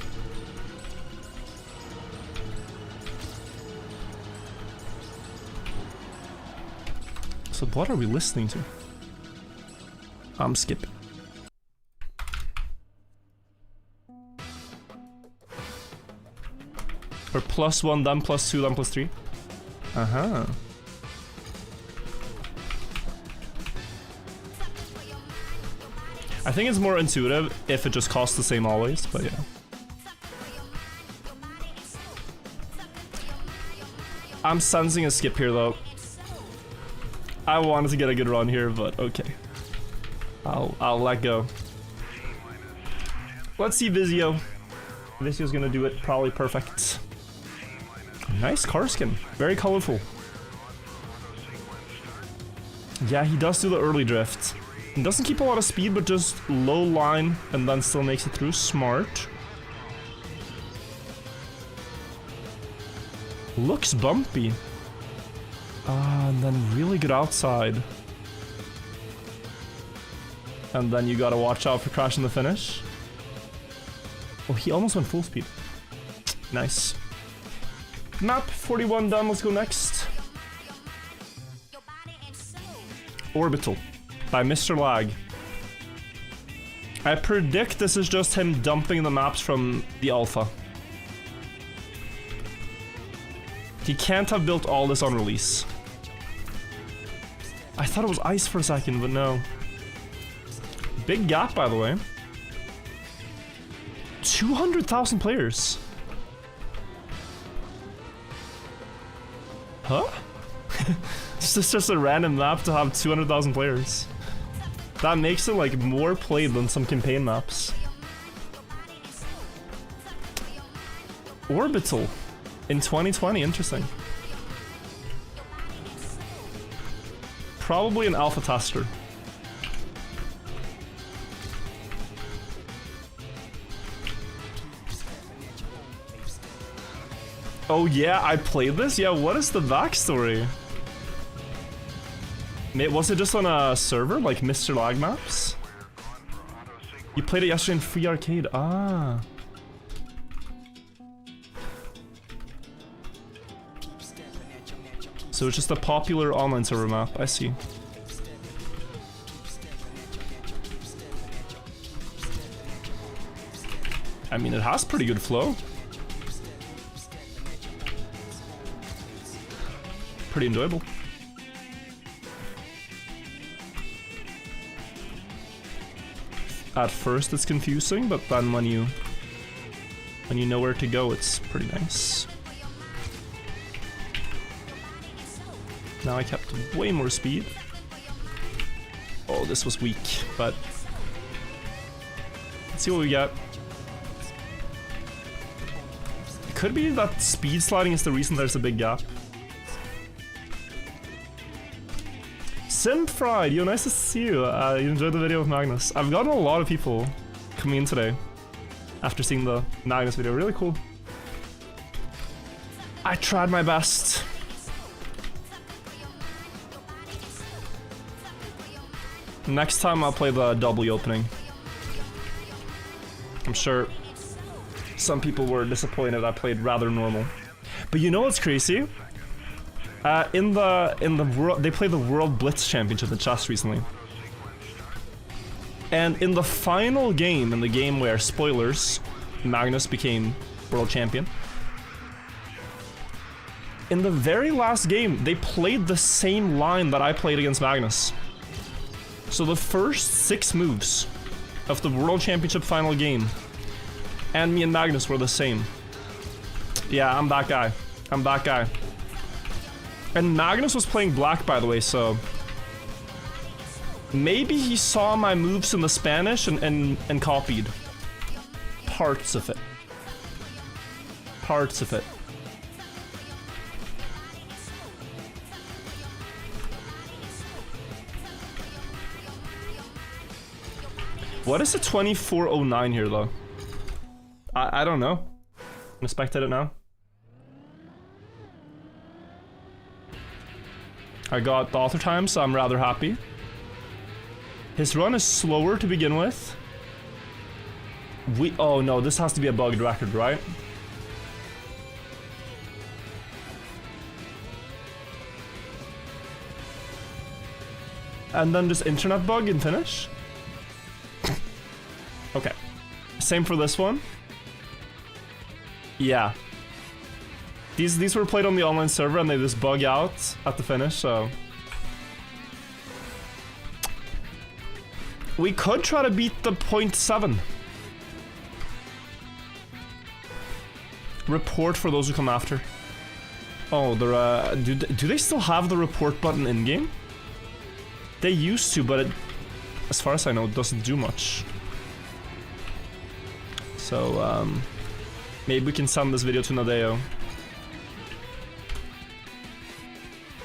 So what are we listening to? I'm skipping. Or +1, then +2, then +3. Uh-huh. I think it's more intuitive if it just costs the same always, but yeah. I'm sensing a skip here though. I wanted to get a good run here, but okay. I'll let go. Let's see Vizio. Vizio's gonna do it probably perfect. Nice car skin. Very colorful. Yeah, he does do the early drift. He doesn't keep a lot of speed, but just low line and then still makes it through. Smart. Looks bumpy. And then really good outside. And then you gotta watch out for crashing the finish. Oh, he almost went full speed. Nice. Map 41 done, let's go next. Orbital by Mr. Lag. I predict this is just him dumping the maps from the alpha. He can't have built all this on release. I thought it was ice for a second, but no. Big gap, by the way. 200,000 players. Huh? This is just a random map to have 200,000 players. That makes it like more played than some campaign maps. Orbital in 2020, interesting. Probably an alpha tester. Oh yeah, I played this? Yeah, what is the backstory? Was it just on a server, like Mr. Lag Maps? You played it yesterday in free arcade, ah. So it's just a popular online server map, I see. I mean, it has pretty good flow. pretty enjoyable. At first it's confusing, but then when you know where to go, it's pretty nice. Now I kept way more speed. Oh, this was weak, but let's see what we get. It could be that speed sliding is the reason there's a big gap. Simfried, yo, nice to see you. You enjoyed the video with Magnus. I've gotten a lot of people coming in today after seeing the Magnus video. Really cool. I tried my best. Next time I'll play the W opening. I'm sure some people were disappointed I played rather normal. But you know what's crazy? In the world, they played the World Blitz Championship in chess recently. And in the final game, in the game where, spoilers, Magnus became world champion. In the very last game, they played the same line that I played against Magnus. So the first 6 moves of the World Championship final game, and me and Magnus were the same. Yeah, I'm that guy. I'm that guy. And Magnus was playing black, by the way, so maybe he saw my moves in the Spanish and copied parts of it. Parts of it. What is the 2409 here, though? I don't know. I'm gonna spectate it now. I got the author time, so I'm rather happy. His run is slower to begin with. Oh no, this has to be a bugged record, right? And then just internet bug and finish? Okay. Same for this one. Yeah. These were played on the online server and they just bug out at the finish, so... We could try to beat the 0.7. Report for those who come after. Oh, they're, do they still have the report button in-game? They used to, but it, as far as I know, it doesn't do much. So, maybe we can send this video to Nadeo.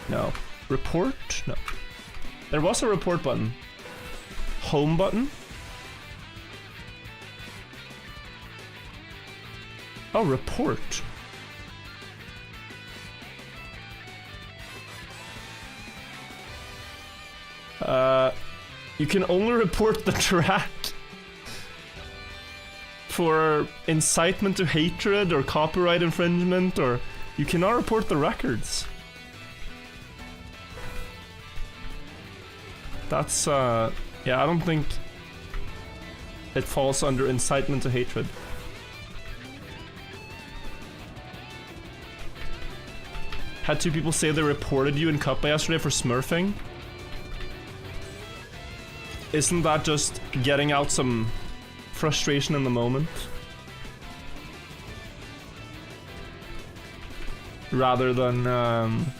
No. Report? No. There was a report button. Home button? Oh, report. You can only report the track for incitement to hatred or copyright infringement, or you cannot report the records. That's, yeah, I don't think it falls under incitement to hatred. Had 2 people say they reported you in Cup yesterday for smurfing. Isn't that just getting out some frustration in the moment? Rather than them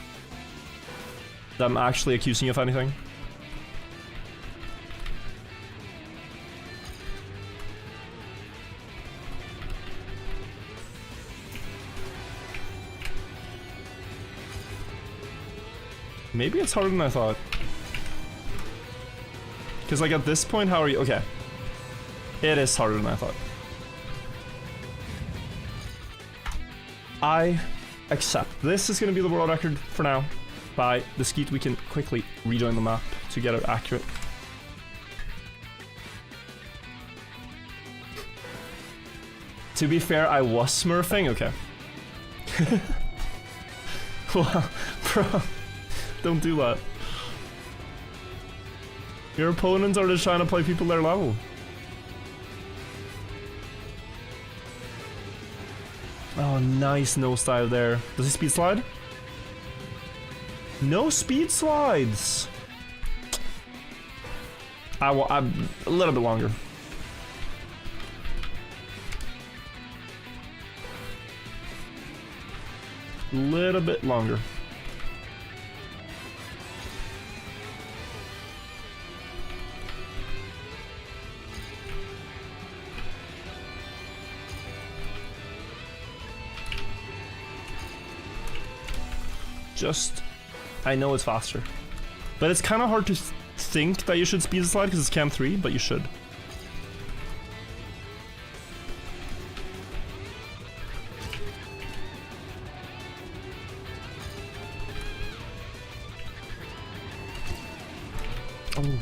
actually accusing you of anything? Maybe it's harder than I thought. Because, like, at this point, how are you? Okay. It is harder than I thought. I accept. This is going to be the world record for now. By the skeet, we can quickly rejoin the map to get it accurate. To be fair, I was smurfing? Okay. Well, bro. Don't do that. Your opponents are just trying to play people their level. Oh, nice nose dive there. Does he speed slide? No speed slides. I'm a little bit longer. Little bit longer. Just, I know it's faster, but it's kind of hard to think that you should speed slide because it's cam 3, but you should. Oh.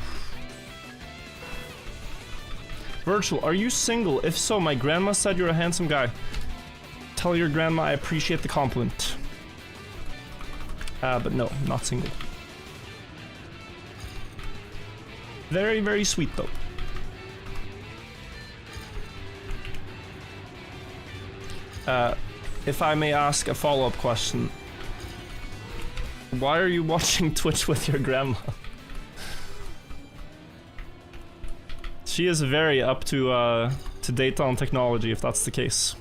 Virtual, are you single? If so, my grandma said you're a handsome guy. Tell your grandma I appreciate the compliment. But no, not single. Very, very sweet though. If I may ask a follow-up question. Why are you watching Twitch with your grandma? She is very up to date on technology, if that's the case.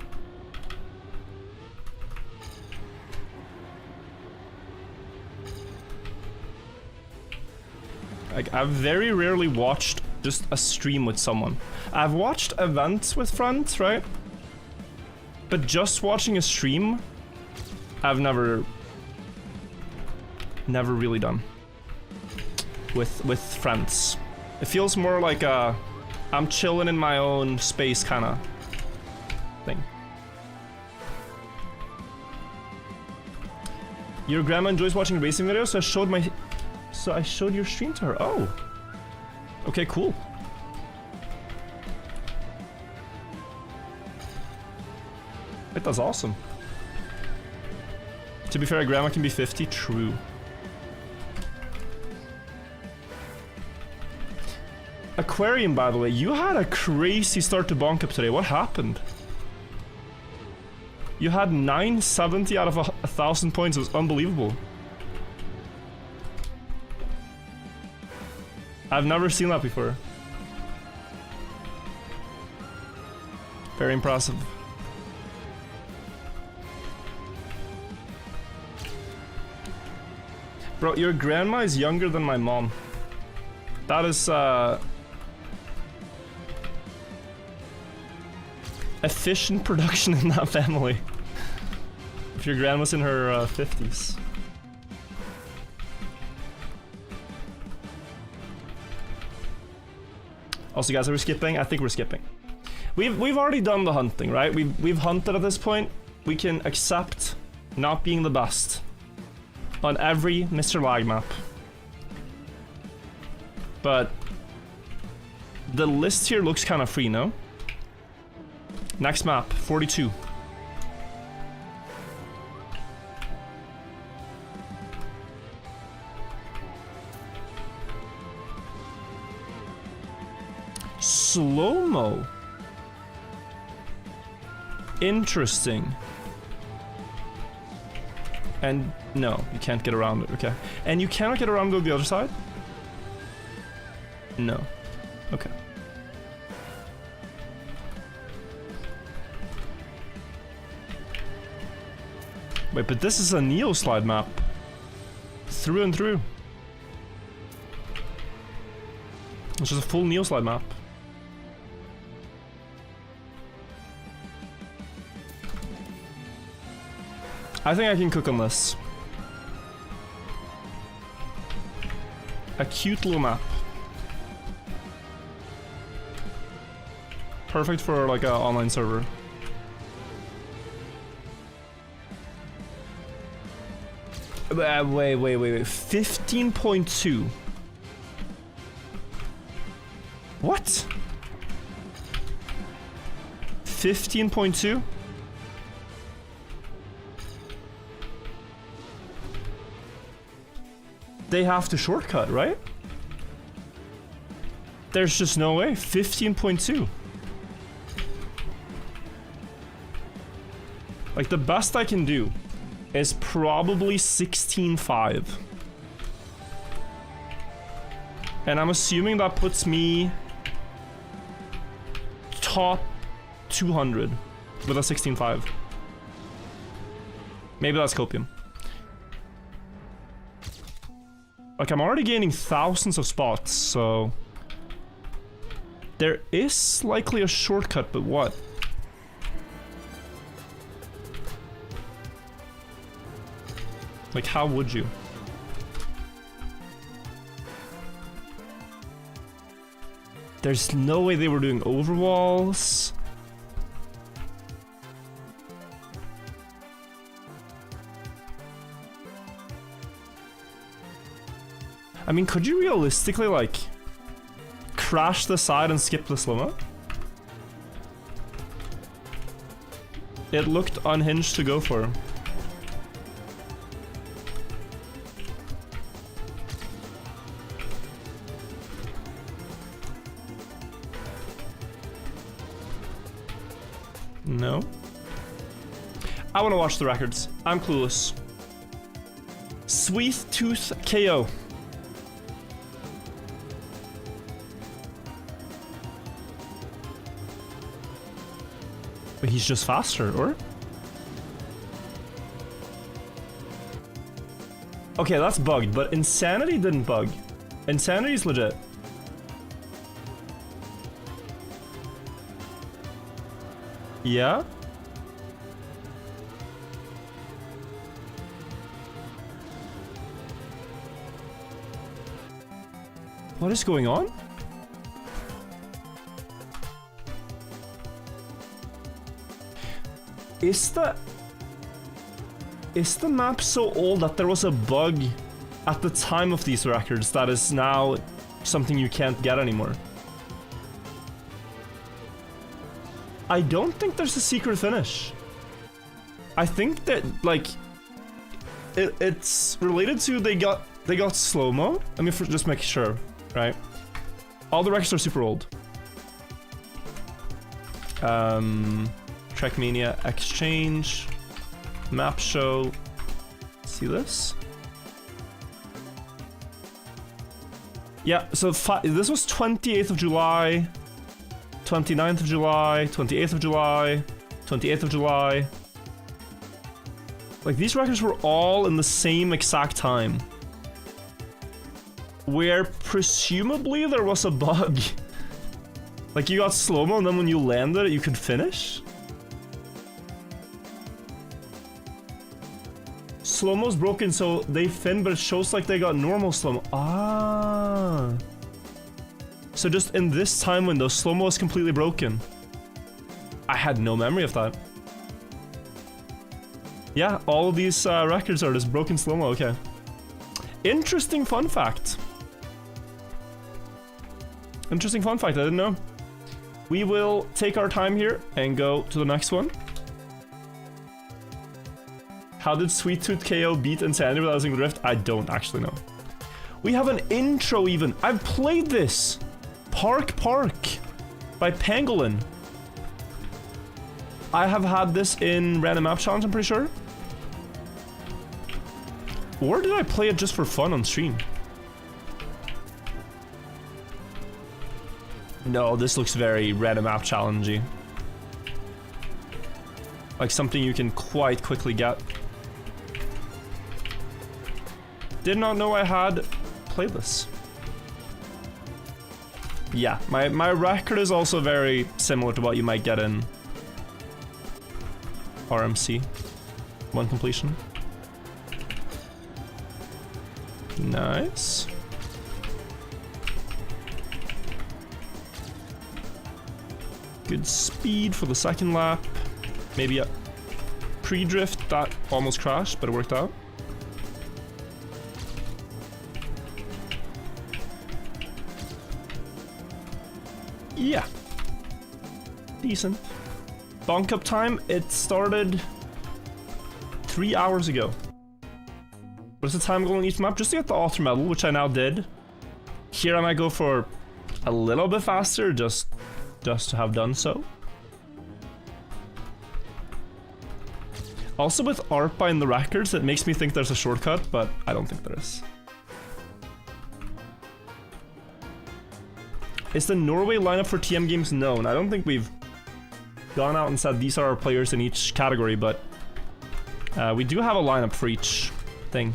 Like, I've very rarely watched just a stream with someone. I've watched events with friends, right? But just watching a stream, I've never really done with friends. It feels more like I'm chilling in my own space kind of thing. Your grandma enjoys watching racing videos, so I showed your stream to her. Oh. Okay, cool. Wait, that's awesome. To be fair, grandma can be 50. True. Aquarium, by the way, you had a crazy start to Bonk Cup today. What happened? You had 970 out of 1,000 points. It was unbelievable. I've never seen that before. Very impressive. Bro, your grandma is younger than my mom. That is, efficient production in that family. If your grandma's in her 50s. Also, guys, are we skipping? I think we're skipping. We've already done the hunting, right? We've hunted at this point. We can accept not being the best on every Mr. Lag map. But the list here looks kind of free, no? Next map, 42. Slow-mo. Interesting. And no, you can't get around it, okay. And you cannot get around to the other side? No. Okay. Wait, but this is a Neo slide map. Through and through. It's just a full Neo slide map. I think I can cook on this. A cute little map. Perfect for like an online server. Wait. 15.2. What? 15.2? They have to shortcut, right? There's just no way. 15.2. Like, the best I can do is probably 16.5. And I'm assuming that puts me top 200 with a 16.5. Maybe that's copium. Like, I'm already gaining thousands of spots, so... There is likely a shortcut, but what? Like, how would you? There's no way they were doing overwalls. I mean, could you realistically, like, crash the side and skip the slow-mo? It looked unhinged to go for. No. I want to watch the records. I'm clueless. Sweet Tooth KO. But he's just faster, or? Okay, that's bugged, but Insanity didn't bug. Insanity's legit. Yeah? What is going on? Is the map so old that there was a bug at the time of these records that is now something you can't get anymore? I don't think there's a secret finish. I think that, like, it's related to they got slow-mo. I mean, for just make sure, right? All the records are super old. Trackmania exchange, map show. See this? Yeah, so this was 28th of July, 29th of July, 28th of July, 28th of July. Like, these records were all in the same exact time. Where presumably there was a bug. Like, you got slow-mo and then when you landed it, you could finish? Slow-mo's broken, so they fin, but it shows like they got normal slow-mo. Ah. So just in this time window, slow-mo is completely broken. I had no memory of that. Yeah, all of these records are just broken slow-mo, okay. Interesting fun fact. Interesting fun fact, I didn't know. We will take our time here and go to the next one. How did Sweet Tooth KO beat Insanity without using Drift? I don't actually know. We have an intro even. I've played this. Park by Pangolin. I have had this in Random Map Challenge, I'm pretty sure. Or did I play it just for fun on stream? No, this looks very Random Map Challenge-y. Like something you can quite quickly get. Did not know I had played this. Yeah, my record is also very similar to what you might get in RMC. One completion. Nice. Good speed for the second lap. Maybe a pre-drift that almost crashed, but it worked out. Yeah. Decent. Bonk Cup time, it started 3 hours ago. What's the time goal on each map? Just to get the author medal, which I now did. Here I might go for a little bit faster, just to have done so. Also with ARPA in the records, it makes me think there's a shortcut, but I don't think there is. Is the Norway lineup for TM games known? I don't think we've gone out and said these are our players in each category, but we do have a lineup for each thing.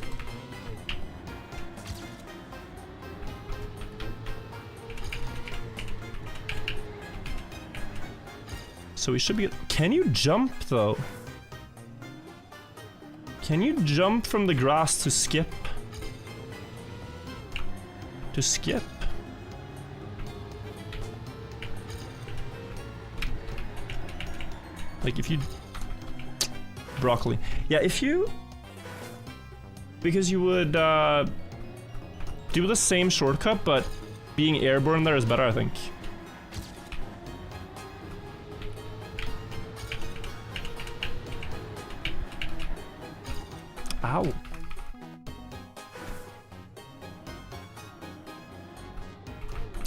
So we should be... Can you jump, though? Can you jump from the grass to skip? To skip? Like, if you... Broccoli. Yeah, if you... Because you would, do the same shortcut, but being airborne there is better, I think. Ow. I'm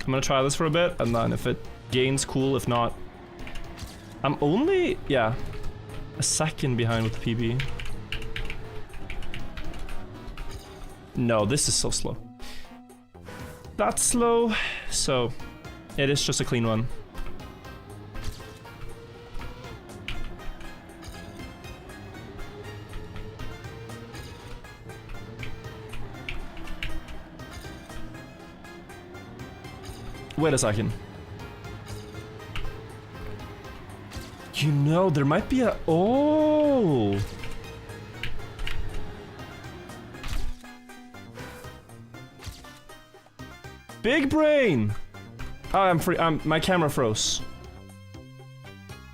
gonna try this for a bit, and then if it gains, cool. If not, I'm only, yeah, a second behind with the PB. No, this is so slow. That's slow, so it is just a clean one. Wait a second. You know, there might be a... Oh! Big brain! Oh, I'm free. My camera froze.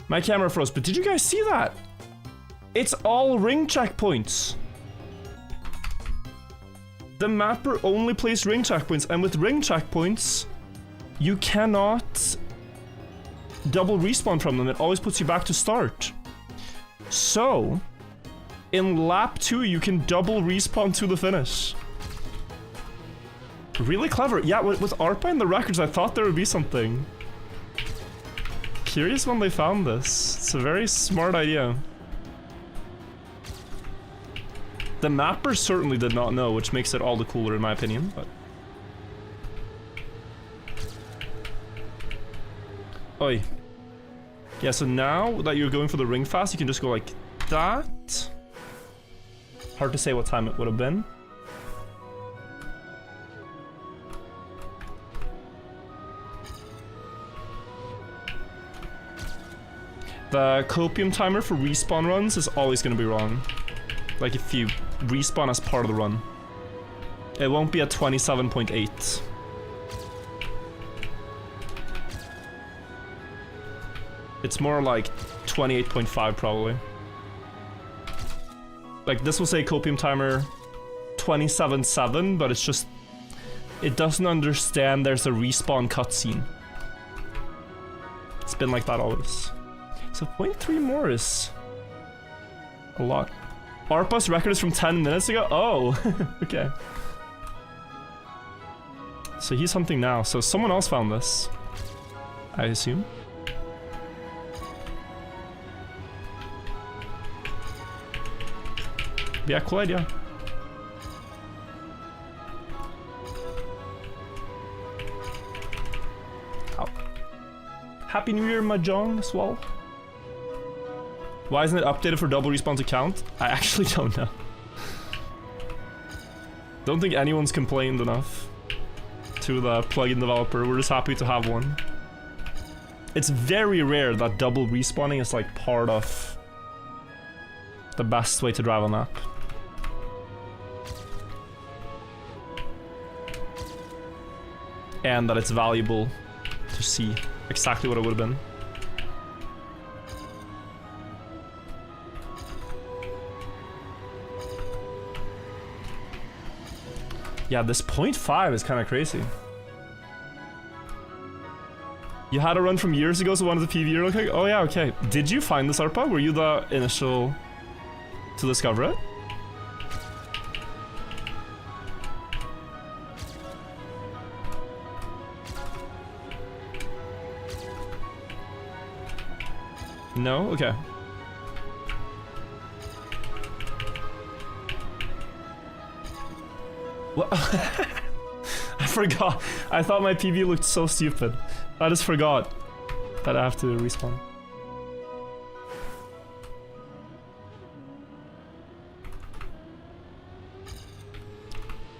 My camera froze, but did you guys see that? It's all ring checkpoints. The mapper only plays ring checkpoints, and with ring checkpoints, you cannot double respawn from them. It always puts you back to start. So, in lap 2, you can double respawn to the finish. Really clever. Yeah, with ARPA and the records, I thought there would be something. Curious when they found this. It's a very smart idea. The mapper certainly did not know, which makes it all the cooler in my opinion, but... Oi. Yeah, so now that you're going for the ring fast, you can just go like that. Hard to say what time it would have been. The copium timer for respawn runs is always going to be wrong. Like if you respawn as part of the run. It won't be at 27.8. It's more like 28.5 probably. Like this will say copium timer 27.7, but it's just... It doesn't understand there's a respawn cutscene. It's been like that always. So 0.3 more is... a lot. ARPA's record is from 10 minutes ago? Oh, okay. So he's hunting now, so someone else found this, I assume. Yeah, cool idea. Oh. Happy New Year, Mahjong as well. Why isn't it updated for double respawn to count? I actually don't know. Don't think anyone's complained enough to the plugin developer. We're just happy to have one. It's very rare that double respawning is like part of the best way to drive a map. And that it's valuable to see exactly what it would have been. Yeah, this 0.5 is kind of crazy. You had a run from years ago, so one of the PV real quick? Oh yeah, okay. Did you find this ARPA? Were you the initial to discover it? No? Okay. What? I forgot. I thought my PB looked so stupid. I just forgot that I have to respawn.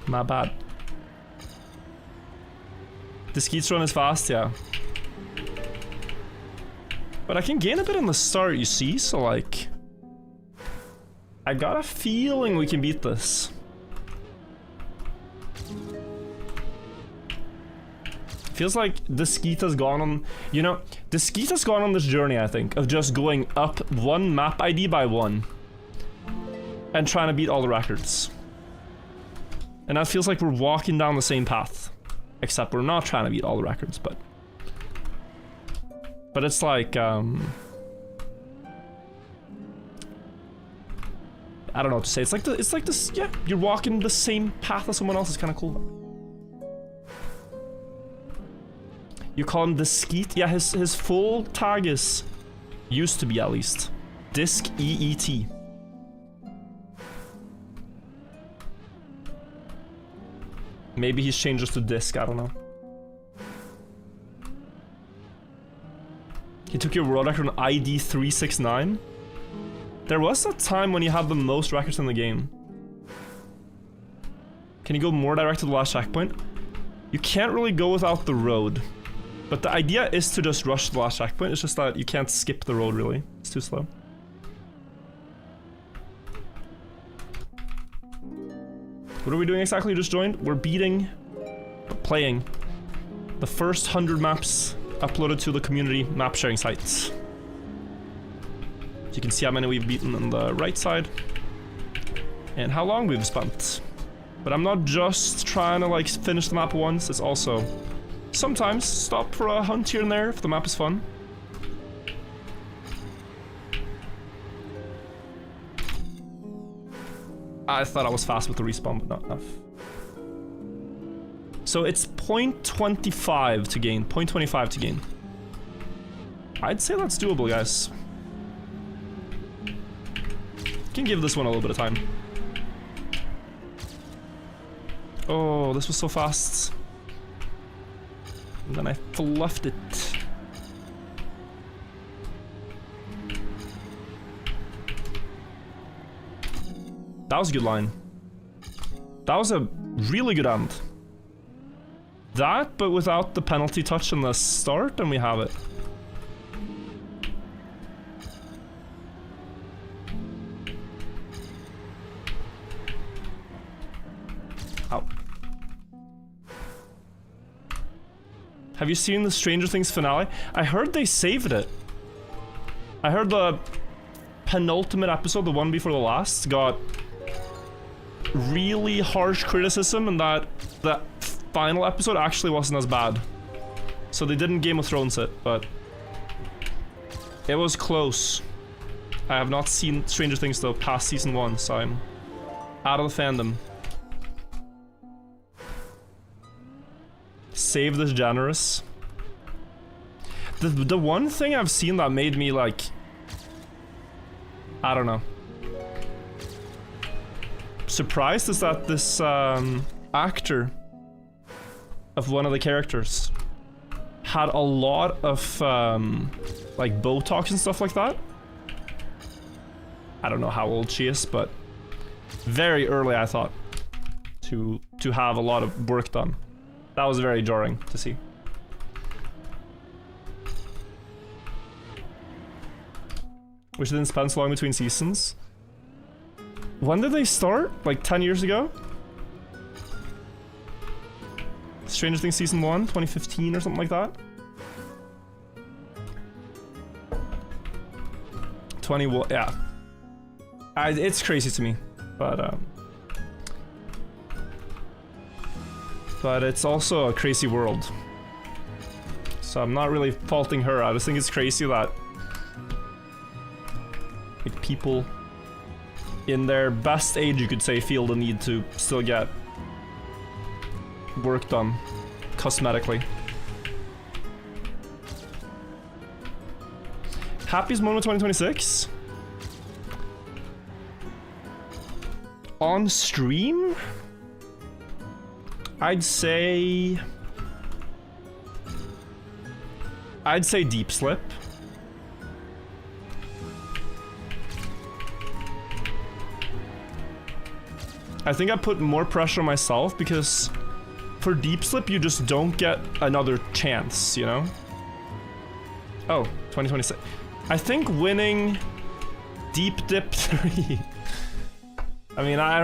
My bad. The skeets run is fast, yeah. But I can gain a bit in the start, you see, so like... I got a feeling we can beat this. Feels like the skeet has gone on... You know, the skeet has gone on this journey, I think, of just going up one map ID by one. And trying to beat all the records. And that feels like we're walking down the same path. Except we're not trying to beat all the records, but... But it's like, I don't know what to say. It's like this, yeah, you're walking the same path as someone else. Is kind of cool. You call him the Skeet? Yeah, his full tag is, used to be at least, Disc EET. Maybe he's changed us to Disc, I don't know. He took your world record on ID 369. There was a time when you had the most records in the game. Can you go more direct to the last checkpoint? You can't really go without the road. But the idea is to just rush the last checkpoint. It's just that you can't skip the road, really. It's too slow. What are we doing exactly? You just joined? We're playing the first 100 maps uploaded to the community map sharing sites. So you can see how many we've beaten on the right side and how long we've spent. But I'm not just trying to like finish the map once, it's also sometimes stop for a hunt here and there if the map is fun. I thought I was fast with the respawn, but not enough. So it's 0.25 to gain. 0.25 to gain. I'd say that's doable, guys. Can give this one a little bit of time. Oh, this was so fast. And then I fluffed it. That was a good line. That was a really good end. That, but without the penalty touch in the start, and we have it. Ow. Have you seen the Stranger Things finale? I heard they saved it. I heard the penultimate episode, the one before the last, got really harsh criticism, and that the final episode actually wasn't as bad. So they didn't Game of Thrones it, but it was close. I have not seen Stranger Things though past season 1, so I'm out of the fandom. Save this generous. The one thing I've seen that made me like, I don't know, surprised is that this actor of one of the characters had a lot of like Botox and stuff like that. I don't know how old she is, but very early I thought to have a lot of work done. That was very jarring to see. Which didn't spend so long between seasons. When did they start? Like 10 years ago? Stranger Things Season 1, 2015 or something like that? 21, yeah. It's crazy to me, but it's also a crazy world. So I'm not really faulting her, I just think it's crazy that like people in their best age, you could say, feel the need to still get work done cosmetically. Happiest moment 2026? On stream? I'd say deep slip. I think I put more pressure on myself because for deep slip you just don't get another chance, you know? Oh, 2026. I think winning deep dip 3. I mean, I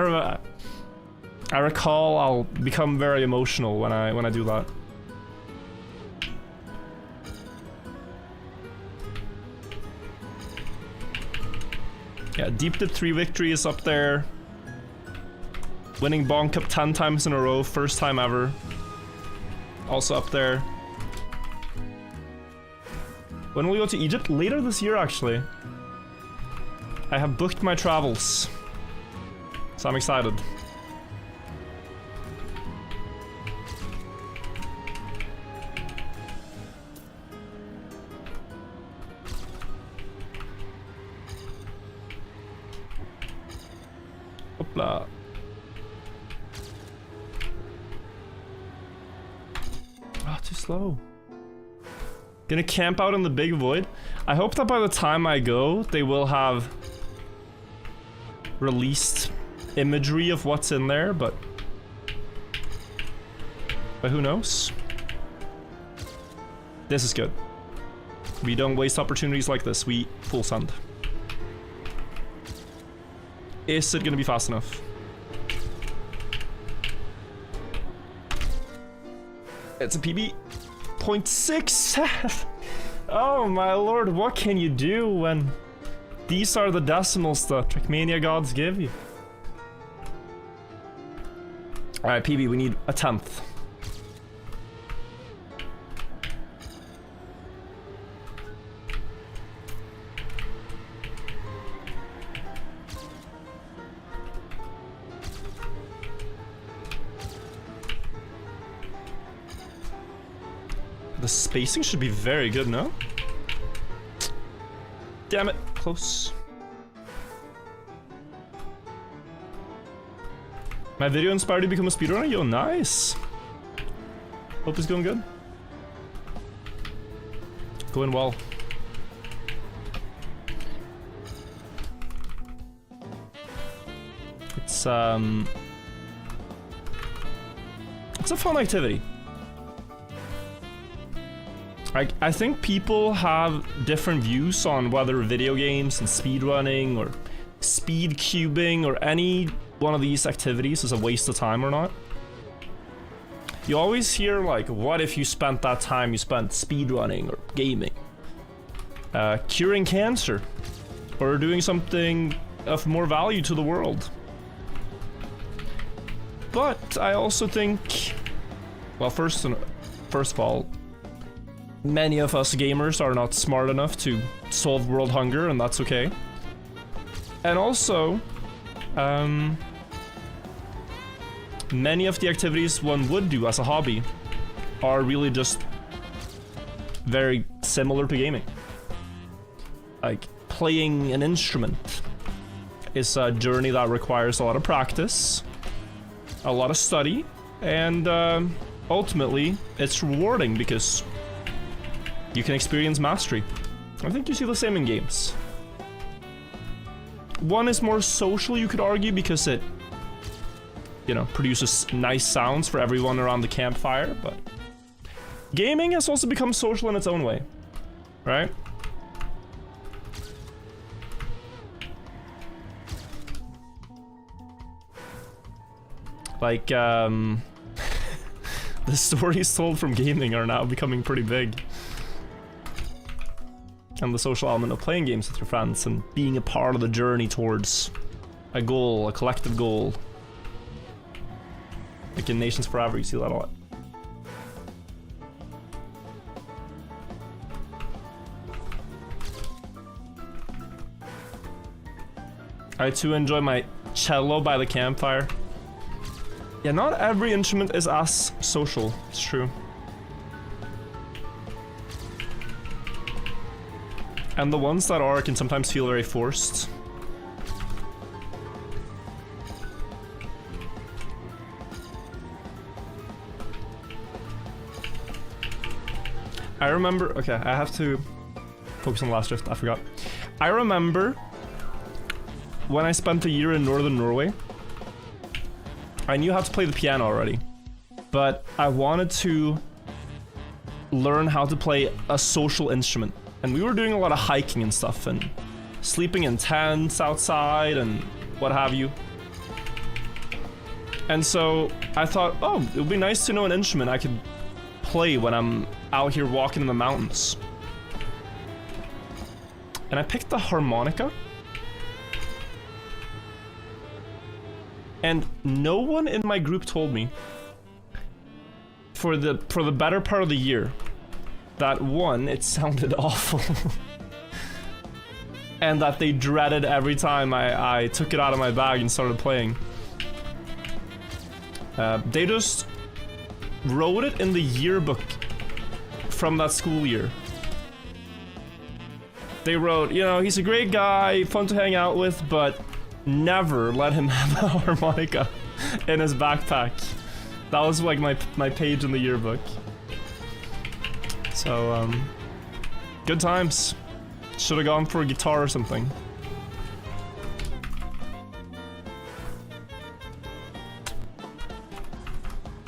recall I'll become very emotional when I do that. Yeah, deep dip 3 victory is up there. Winning Bonk Cup 10 times in a row, first time ever. Also up there. When will we go to Egypt? Later this year, actually. I have booked my travels. So I'm excited. Hopla. Ah, too slow. Gonna camp out in the big void. I hope that by the time I go, they will have released imagery of what's in there, but who knows? This is good. We don't waste opportunities like this. We full send. Is it gonna be fast enough? It's a PB. 0.6. Oh my lord, what can you do when these are the decimals the Trackmania gods give you? Alright, PB, we need a 10th. The spacing should be very good, no? Damn it, close. My video inspired you to become a speedrunner? Yo, nice. Hope it's going good. Going well. It's a fun activity. I think people have different views on whether video games and speedrunning or speed cubing or any one of these activities is a waste of time or not. You always hear like, what if you spent that time you spent speedrunning or gaming? Curing cancer or doing something of more value to the world. But I also think, well, first of all, many of us gamers are not smart enough to solve world hunger, and that's okay. And also, many of the activities one would do as a hobby are really just very similar to gaming. Like, playing an instrument is a journey that requires a lot of practice, a lot of study, and ultimately, it's rewarding because you can experience mastery. I think you see the same in games. One is more social, you could argue, because it, you know, produces nice sounds for everyone around the campfire, but gaming has also become social in its own way, right? Like, the stories told from gaming are now becoming pretty big. And the social element of playing games with your friends and being a part of the journey towards a goal, a collective goal. Like in Nations Forever, you see that a lot. I too enjoy my cello by the campfire. Yeah, not every instrument is as social, it's true. And the ones that are can sometimes feel very forced. I remember, okay, I have to focus on the last drift, I forgot. I remember when I spent a year in northern Norway, I knew how to play the piano already, but I wanted to learn how to play a social instrument. And we were doing a lot of hiking and stuff, and sleeping in tents outside and what have you. And so I thought, oh, it would be nice to know an instrument I could play when I'm out here walking in the mountains. And I picked the harmonica. And no one in my group told me for the better part of the year that one, it sounded awful. And that they dreaded every time I took it out of my bag and started playing. They just wrote it in the yearbook from that school year. They wrote, you know, he's a great guy, fun to hang out with, but never let him have a harmonica in his backpack. That was like my page in the yearbook. So, good times. Should have gone for a guitar or something.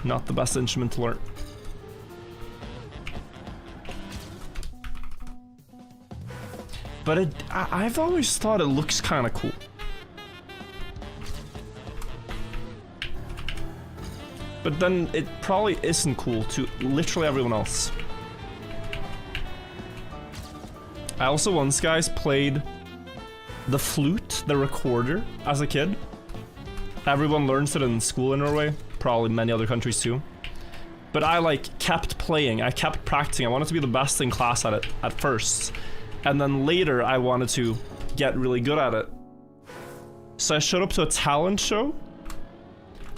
Not the best instrument to learn. But I've always thought it looks kind of cool. But then it probably isn't cool to literally everyone else. I also once, guys, played the flute, the recorder, as a kid. Everyone learns it in school in Norway, probably many other countries too. But I like kept playing, I kept practicing. I wanted to be the best in class at it at first. And then later I wanted to get really good at it. So I showed up to a talent show.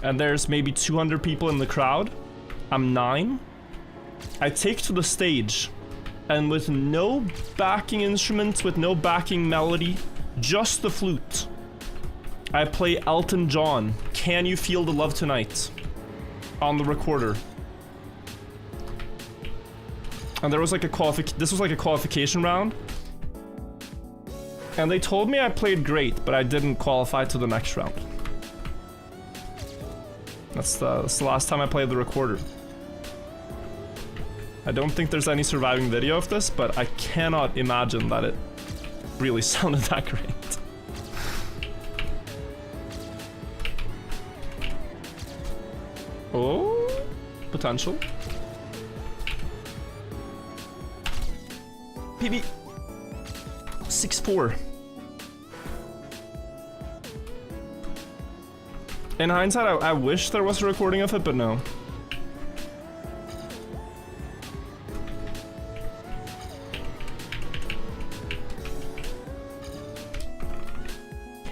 And there's maybe 200 people in the crowd. I'm 9. I take to the stage. And with no backing instruments, with no backing melody, just the flute, I play Elton John, Can You Feel the Love Tonight, on the recorder. And there was like this was like a qualification round. And they told me I played great, but I didn't qualify to the next round. That's the last time I played the recorder. I don't think there's any surviving video of this, but I cannot imagine that it really sounded that great. Oh, potential. PB 6-4. In hindsight, I wish there was a recording of it, but no.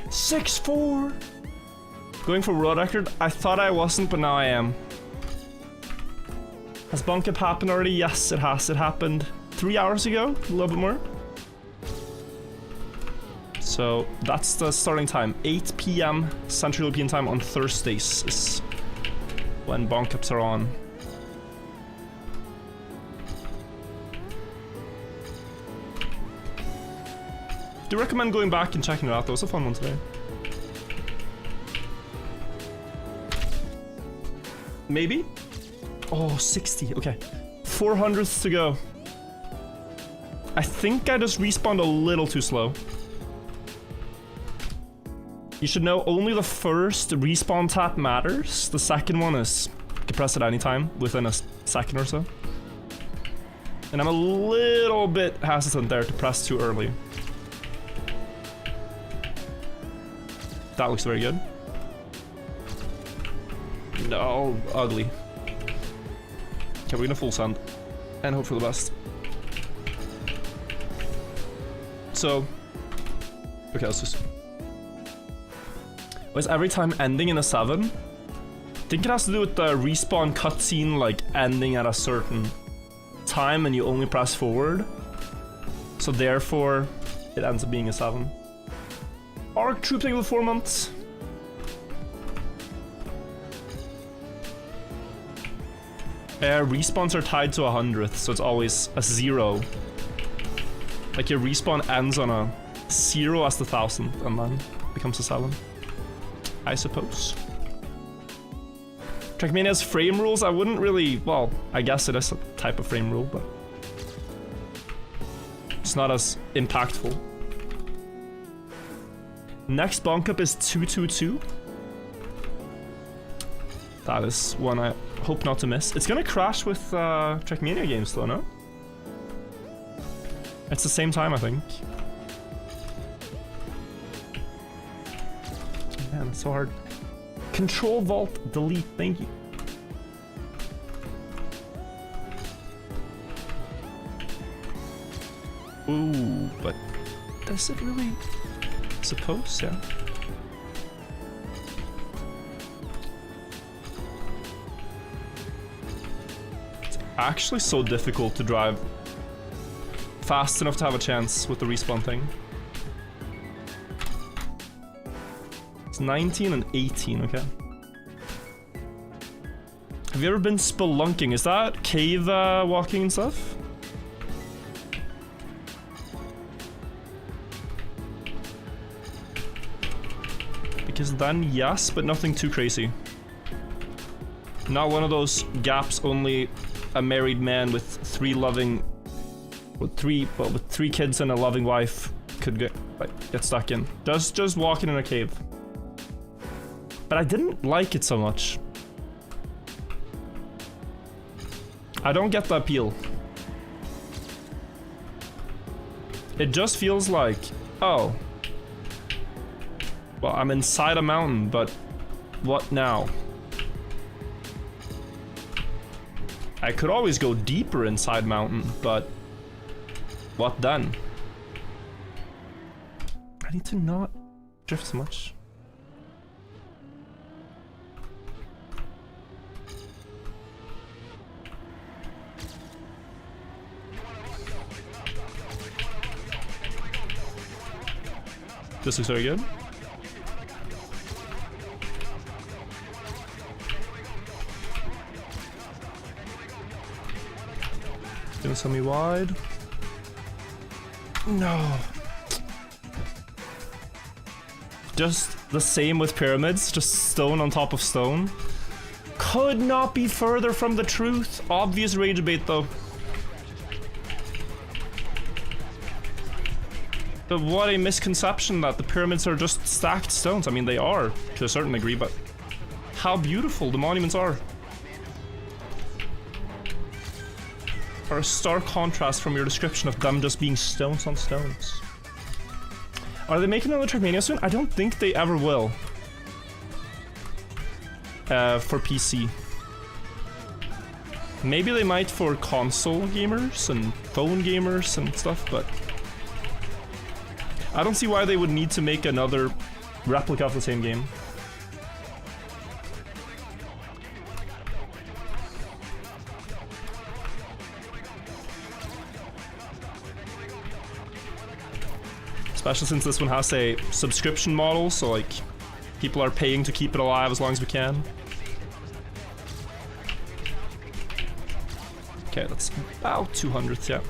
.64. Going for world record? I thought I wasn't, but now I am. Has Bonk Cup happened already? Yes, it has. It happened 3 hours ago, a little bit more. So that's the starting time. 8 PM Central European time on Thursdays is when Bonk Cups are on. Do recommend going back and checking it out. That was a fun one today. Maybe? Oh, 60. Okay. 400th to go. I think I just respawned a little too slow. You should know only the first respawn tap matters. The second one is you can press it anytime within a second or so. And I'm a little bit hesitant there to press too early. That looks very good. No, ugly. Okay, we're gonna full send and hope for the best. So, okay, let's just. Was every time ending in a 7? I think it has to do with the respawn cutscene, like ending at a certain time and you only press forward. So therefore, it ends up being a 7. Arc troop thing with 4 months. Respawns are tied to 100th, so it's always a 0. Like your respawn ends on a 0 as the 1000th, and then becomes a 7. I suppose. Trackmania's frame rules, I wouldn't really... Well, I guess it is a type of frame rule, but... It's not as impactful. Next Bonk Cup is 222. That is one I hope not to miss. It's gonna crash with Trackmania games though, no? It's the same time, I think. Man, it's so hard. Control Vault Delete, thank you. Ooh, but does it really? Suppose, yeah. It's actually so difficult to drive fast enough to have a chance with the respawn thing. It's 19 and 18, okay. Have you ever been spelunking? Is that cave walking and stuff? Because then yes, but nothing too crazy. Not one of those gaps only a married man with three kids and a loving wife could get stuck in. Just walking in a cave. But I didn't like it so much. I don't get the appeal. It just feels like, oh, well, I'm inside a mountain, but what now? I could always go deeper inside mountain, but what then? I need to not drift so much. This looks very good. Gonna send me wide. No. Just the same with pyramids, just stone on top of stone. Could not be further from the truth. Obvious rage bait though. But what a misconception that the pyramids are just stacked stones. I mean, they are to a certain degree, but how beautiful the monuments are a stark contrast from your description of them just being stones on stones. Are they making another Trackmania soon? I don't think they ever will. For PC. Maybe they might for console gamers and phone gamers and stuff, but I don't see why they would need to make another replica of the same game. Especially since this one has a subscription model, so like people are paying to keep it alive as long as we can. Okay, that's about 200th, yeah.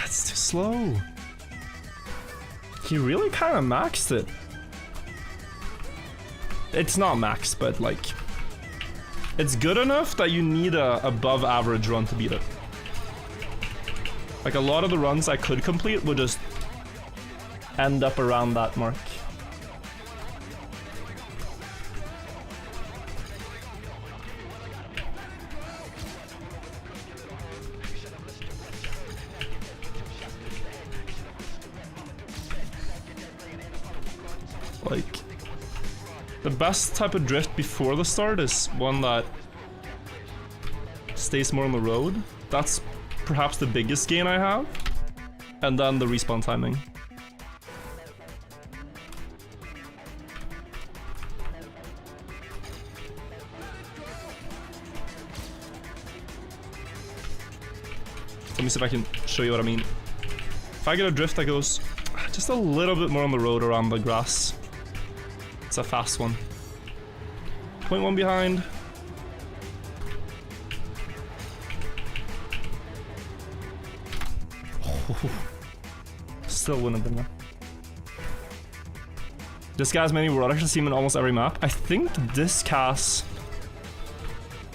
It's too slow. He really kind of maxed it. It's not maxed, but like, it's good enough that you need a above average run to beat it. Like a lot of the runs I could complete would just end up around that mark. Like, the best type of drift before the start is one that stays more on the road. That's perhaps the biggest gain I have. And then the respawn timing. Let me see if I can show you what I mean. If I get a drift that goes just a little bit more on the road around the grass, it's a fast one. 0.1 behind. Still wouldn't have been there. This guy's many world records seen in almost every map. I think this casts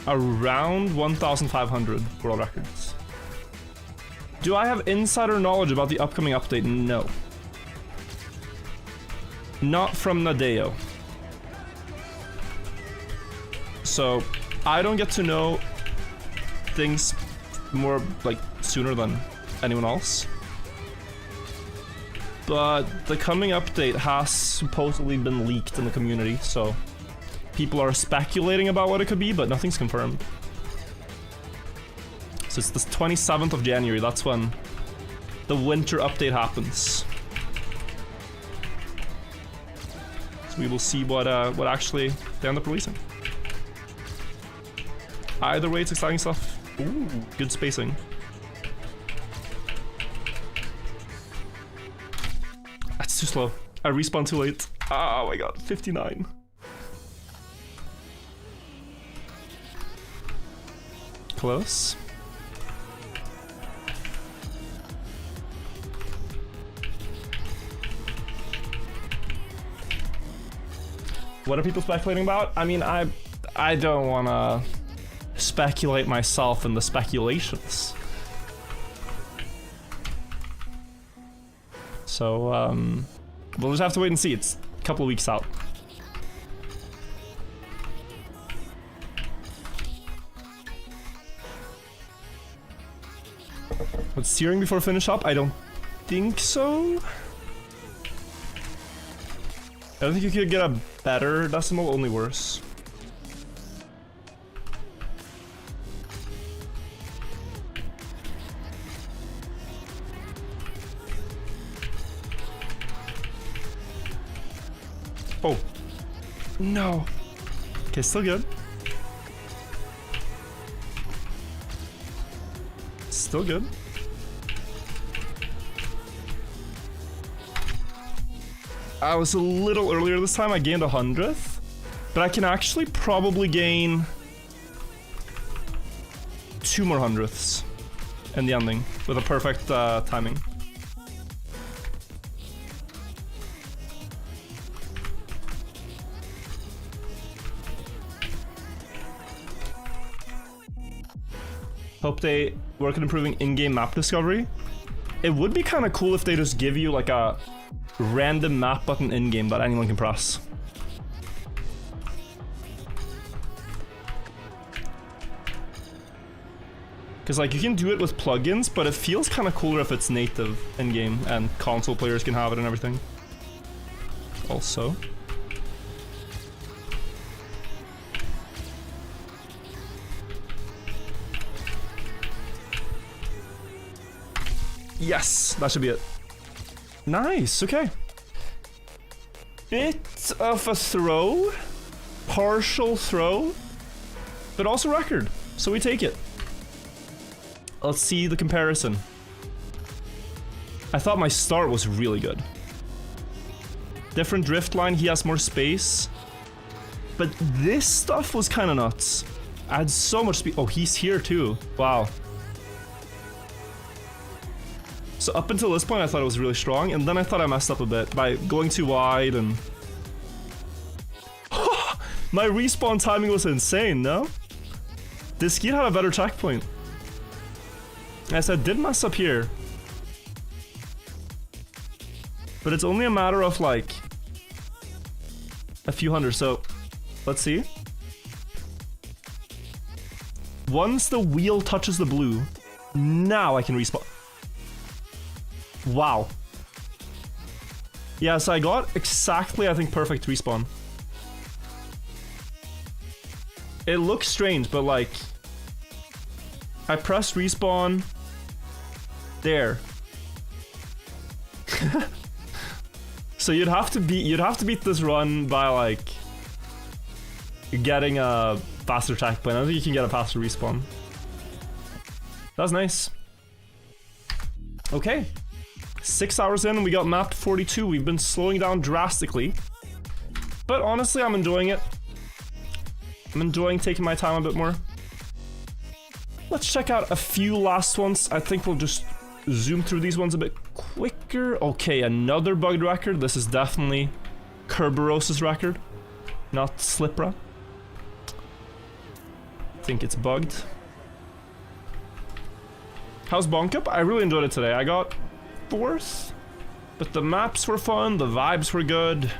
around 1,500 world records. Do I have insider knowledge about the upcoming update? No. Not from Nadeo. So I don't get to know things more like sooner than anyone else. But the coming update has supposedly been leaked in the community, so people are speculating about what it could be, but nothing's confirmed. So it's the 27th of January, that's when the winter update happens. So we will see what actually they end up releasing. Either way, it's exciting stuff. Ooh, good spacing. That's too slow. I respawned too late. Oh my god, 59. Close. What are people speculating about? I mean, I don't wanna speculate myself in the speculations. So, we'll just have to wait and see. It's a couple of weeks out. But steering before finish up? I don't think so. I don't think you could get a better decimal, only worse. Oh. No. Okay, still good. Still good. I was a little earlier this time. I gained 100th. But I can actually probably gain 2 more hundredths in the ending with a perfect timing. Hope they work on improving in-game map discovery. It would be kind of cool if they just give you like a random map button in-game that anyone can press. Because like you can do it with plugins, but it feels kind of cooler if it's native in-game and console players can have it and everything. Also. Yes, that should be it. Nice, okay. Bit of a throw, partial throw, but also record, so we take it. Let's see the comparison. I thought my start was really good. Different drift line, he has more space. But this stuff was kind of nuts. I had so much speed. Oh, he's here too. Wow. So up until this point, I thought it was really strong, and then I thought I messed up a bit by going too wide and... My respawn timing was insane, no? This skid had a better checkpoint. Yes, I did mess up here. But it's only a matter of like... a few hundred, so... Let's see. Once the wheel touches the blue, now I can respawn. Wow. Yeah, so I got exactly, I think, perfect respawn. It looks strange, but like... I pressed respawn... There. So you'd have to beat this run by like... getting a faster checkpoint. I don't think you can get a faster respawn. That's nice. Okay. 6 hours in and we got map 42. We've been slowing down drastically. But honestly, I'm enjoying it. I'm enjoying taking my time a bit more. Let's check out a few last ones. I think we'll just zoom through these ones a bit quicker. Okay, another bugged record. This is definitely Kerberos' record, not Slipra. I think it's bugged. How's Bonk Cup? I really enjoyed it today. I got 4th, but the maps were fun, the vibes were good.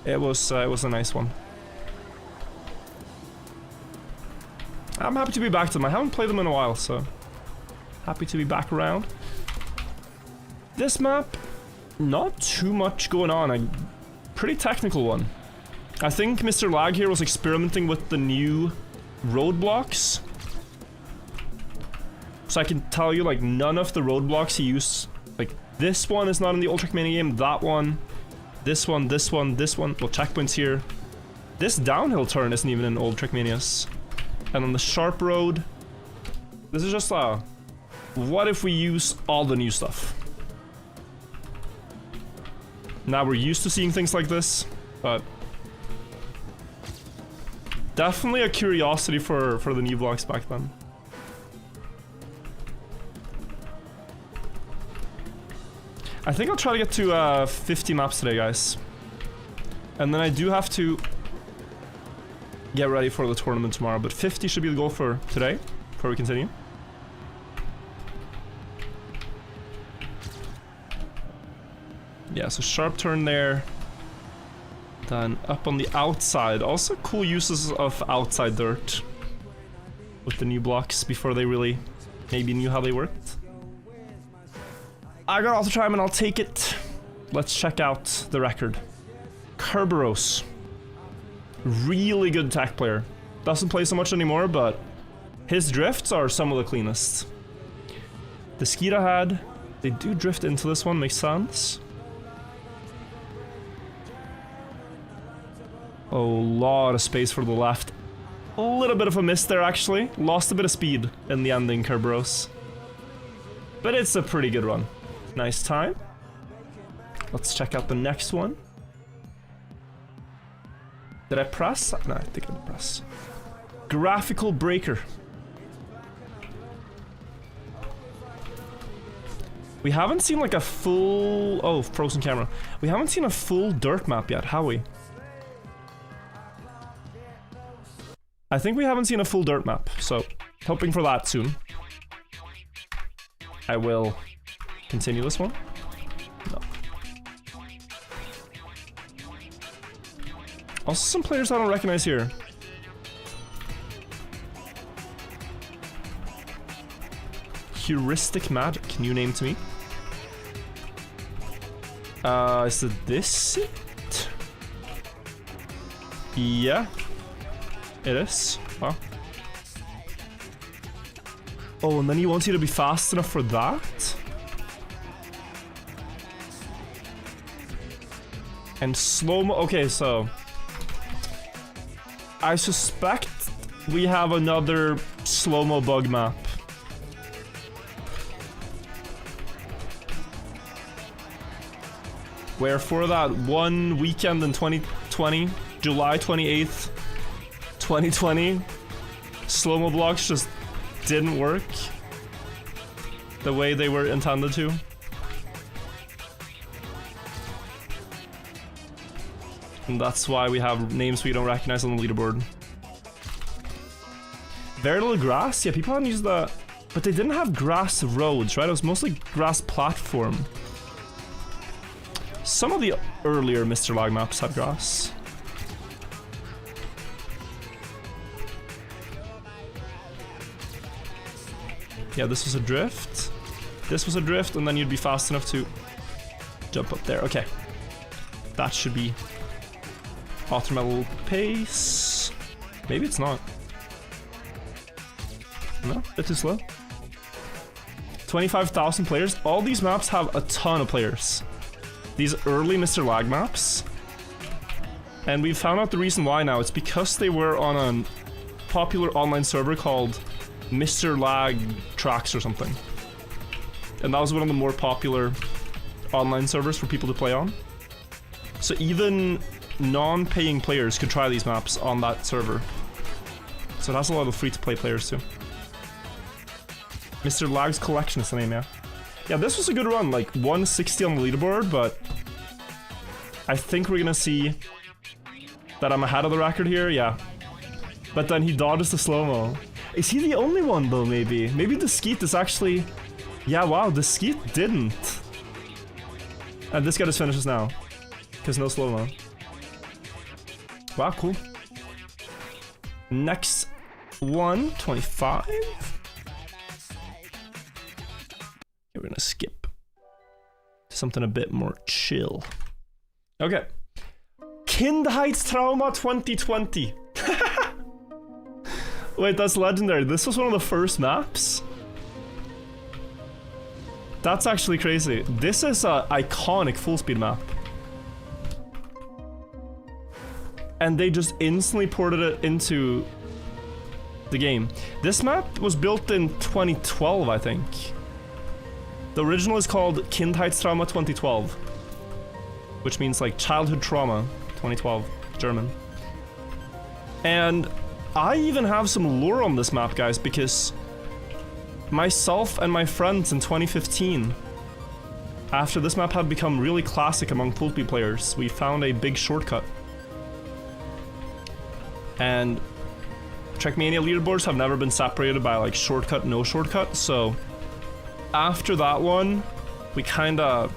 It was a nice one. I'm happy to be back to them. I haven't played them in a while, so happy to be back around. This map, not too much going on. A pretty technical one. I think Mr. Lag here was experimenting with the new roadblocks. So I can tell you, like, none of the roadblocks he used, like, this one is not in the old Trackmania game, that one, this one, this one, this one, well, checkpoints here. This downhill turn isn't even in old Trackmanias. And on the sharp road, this is just what if we use all the new stuff? Now we're used to seeing things like this, but definitely a curiosity for the new blocks back then. I think I'll try to get to 50 maps today, guys. And then I do have to get ready for the tournament tomorrow, but 50 should be the goal for today, before we continue. Yeah, so sharp turn there. Then up on the outside. Also cool uses of outside dirt with the new blocks before they really maybe knew how they worked. I got auto time and I'll take it. Let's check out the record. Kerberos. Really good tech player. Doesn't play so much anymore, but his drifts are some of the cleanest. The Skita had, they do drift into this one, makes sense. Oh, lot of space for the left. A little bit of a miss there, actually. Lost a bit of speed in the ending, Kerberos. But it's a pretty good run. Nice time. Let's check out the next one. Did I press? No, I think I didn't press. Graphical breaker. We haven't seen like a full... Oh, frozen camera. We haven't seen a full dirt map yet, have we? I think we haven't seen a full dirt map, so hoping for that soon. I will continue this one. No. Also some players I don't recognize here. Heuristic Magic, new name to me. Is it this it? Yeah. It is. Wow. Oh, and then he wants you to be fast enough for that? And slow-mo... Okay, so... I suspect we have another slow-mo bug map. Where for that one weekend in 2020, July 28th, 2020, slow-mo blocks just didn't work the way they were intended to. And that's why we have names we don't recognize on the leaderboard. Very little grass? Yeah, people haven't used that. But they didn't have grass roads, right? It was mostly grass platform. Some of the earlier Mr. Lag maps had grass. Yeah, this was a drift. This was a drift, and then you'd be fast enough to jump up there. Okay. That should be optimal pace. Maybe it's not. No, a bit too slow. 25,000 players. All these maps have a ton of players. These early Mr. Lag maps. And we've found out the reason why now. It's because they were on a popular online server called Mr. Lag Tracks or something. And that was one of the more popular online servers for people to play on. So even non-paying players could try these maps on that server. So it has a lot of free-to-play players too. Mr. Lag's Collection is the name, yeah. Yeah, this was a good run, like 160 on the leaderboard, but I think we're gonna see that I'm ahead of the record here, yeah. But then he dodges the slow-mo. Is he the only one though, maybe? Maybe the Skeet is actually... Yeah, wow, the Skeet didn't. And this guy just finishes now. Because no slow-mo. Wow, cool. Next one, 25. We're gonna skip to something a bit more chill. Okay. Kindheitstrauma 2020. Wait, that's legendary. This was one of the first maps? That's actually crazy. This is an iconic full speed map. And they just instantly ported it into the game. This map was built in 2012, I think. The original is called Kindheitstrauma 2012, which means like childhood trauma 2012, German. And I even have some lore on this map, guys, because myself and my friends in 2015, after this map had become really classic among full speed players, we found a big shortcut. And Trackmania leaderboards have never been separated by like shortcut, no shortcut, so after that one, we kinda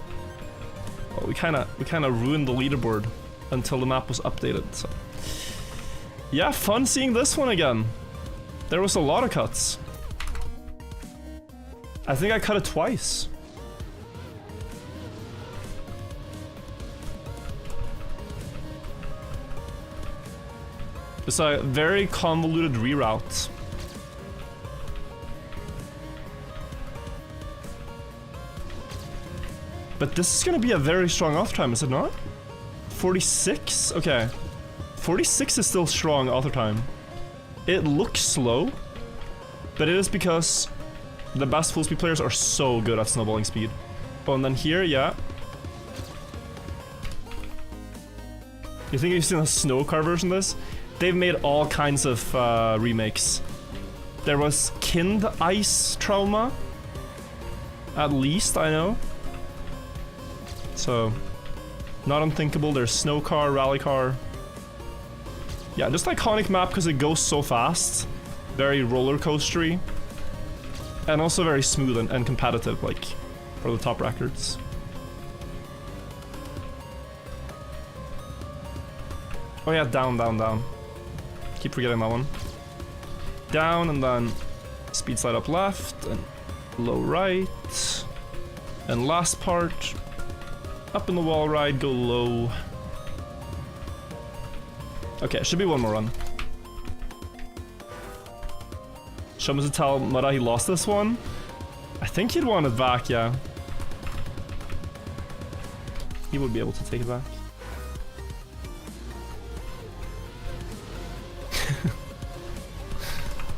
ruined the leaderboard until the map was updated, so. Yeah, fun seeing this one again. There was a lot of cuts. I think I cut it twice. It's a very convoluted reroute. But this is gonna be a very strong author time, is it not? 46? Okay. 46 is still strong author time. It looks slow, but it is because the best full speed players are so good at snowballing speed. Oh, and then here, yeah. You think you've seen a snow car version of this? They've made all kinds of remakes. There was Kind Ice Trauma. At least, I know. So, not unthinkable. There's Snow Car, Rally Car. Yeah, just iconic map because it goes so fast. Very roller coastery. And also very smooth and competitive, like, for the top records. Oh yeah, down, down, down. Keep forgetting that one. Down and then speed slide up left and low right. And last part, up in the wall ride, go low. Okay, it should be one more run. Show me to tell Mara he lost this one. I think he'd want it back, yeah. He would be able to take it back.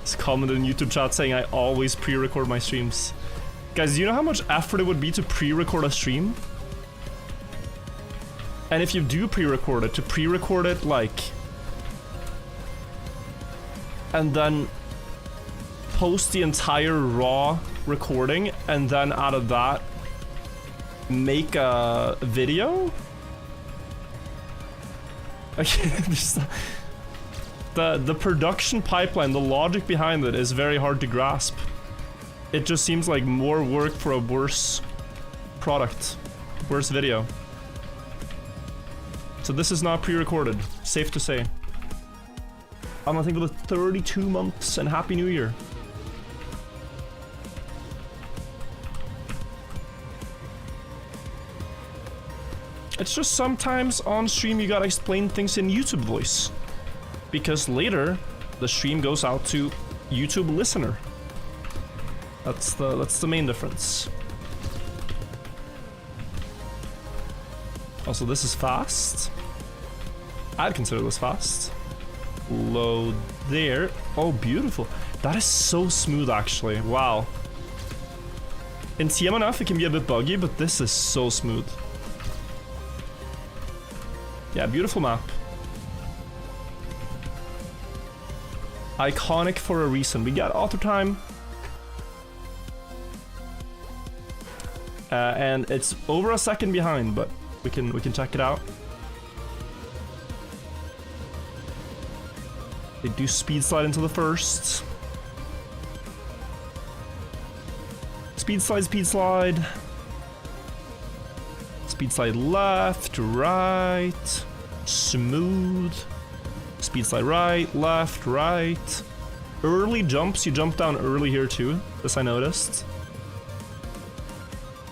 He's commented in YouTube chat saying I always pre-record my streams. Guys, do you know how much effort it would be to pre-record a stream? And if you do pre-record it, to pre-record it like... and then post the entire raw recording, and then out of that, make a video? Okay, just... The production pipeline, the logic behind it is very hard to grasp. It just seems like more work for a worse product, worse video. So this is not pre-recorded, safe to say. I'm gonna think of the 32 months and Happy New Year. It's just sometimes on stream you gotta explain things in YouTube voice. Because later, the stream goes out to YouTube listener. That's the main difference. Also, this is fast. I'd consider this fast. Low there. Oh, beautiful. That is so smooth, actually. Wow. In TMNF, it can be a bit buggy, but this is so smooth. Yeah, beautiful map. Iconic for a reason. We got auto time. And it's over a second behind, but we can check it out. They do speed slide into the first. Speed slide, speed slide. Speed slide left, right. Smooth. Speed slide right, left, right. Early jumps, you jump down early here too. This I noticed.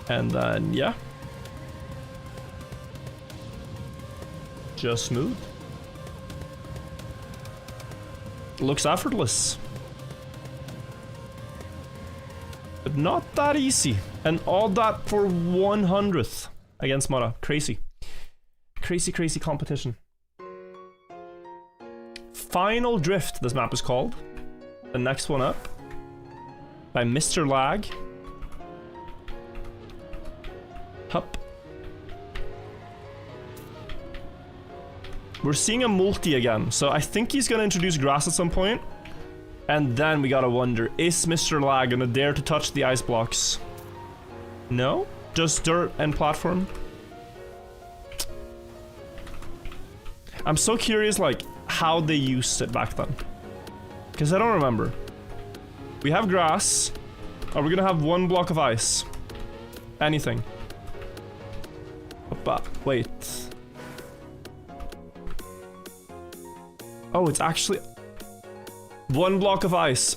And then, yeah. Just smooth. Looks effortless. But not that easy. And all that for 100th against Mara. Crazy. Crazy, crazy competition. Final Drift, this map is called. The next one up. By Mr. Lag. Hup. We're seeing a multi again, so I think he's gonna introduce grass at some point. And then we gotta wonder, is Mr. Lag gonna dare to touch the ice blocks? No? Just dirt and platform? I'm so curious, like, how they used it back then. Because I don't remember. We have grass. Are we gonna have one block of ice? Anything. But wait. Oh, it's actually one block of ice.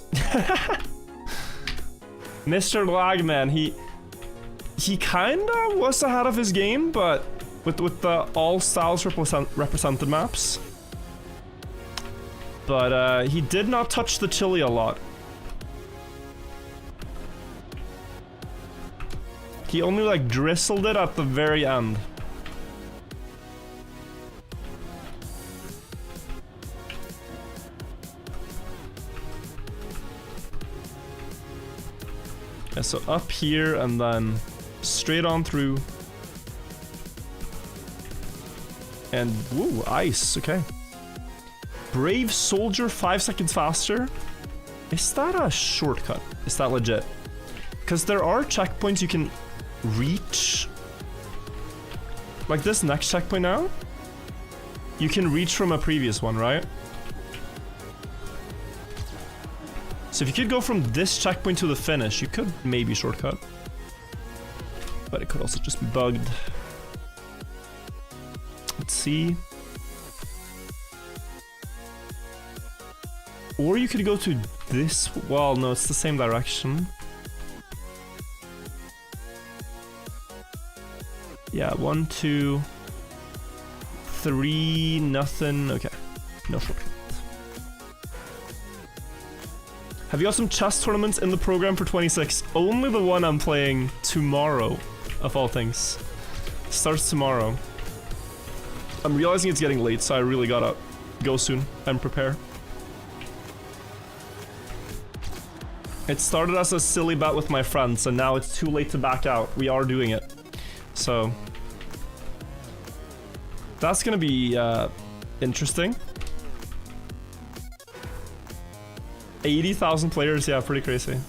Mr. Lagman, he kinda was ahead of his game, but with the all styles represented maps. But he did not touch the chili a lot. He only like drizzled it at the very end. Yeah, so up here and then straight on through. And woo, ice, okay. Brave Soldier 5 seconds faster. Is that a shortcut? Is that legit? Because there are checkpoints you can reach. Like this next checkpoint now. You can reach from a previous one, right? So if you could go from this checkpoint to the finish, you could maybe shortcut. But it could also just be bugged. Let's see. Or you could go to this. Well, no, it's the same direction. Yeah, 1, 2, 3, nothing. Okay, no shortcut. Have you got some chess tournaments in the program for 26? Only the one I'm playing tomorrow, of all things. Starts tomorrow. I'm realizing it's getting late, so I really gotta go soon and prepare. It started as a silly bet with my friends, and now it's too late to back out. We are doing it. So that's gonna be interesting. 80,000 players, yeah, pretty crazy.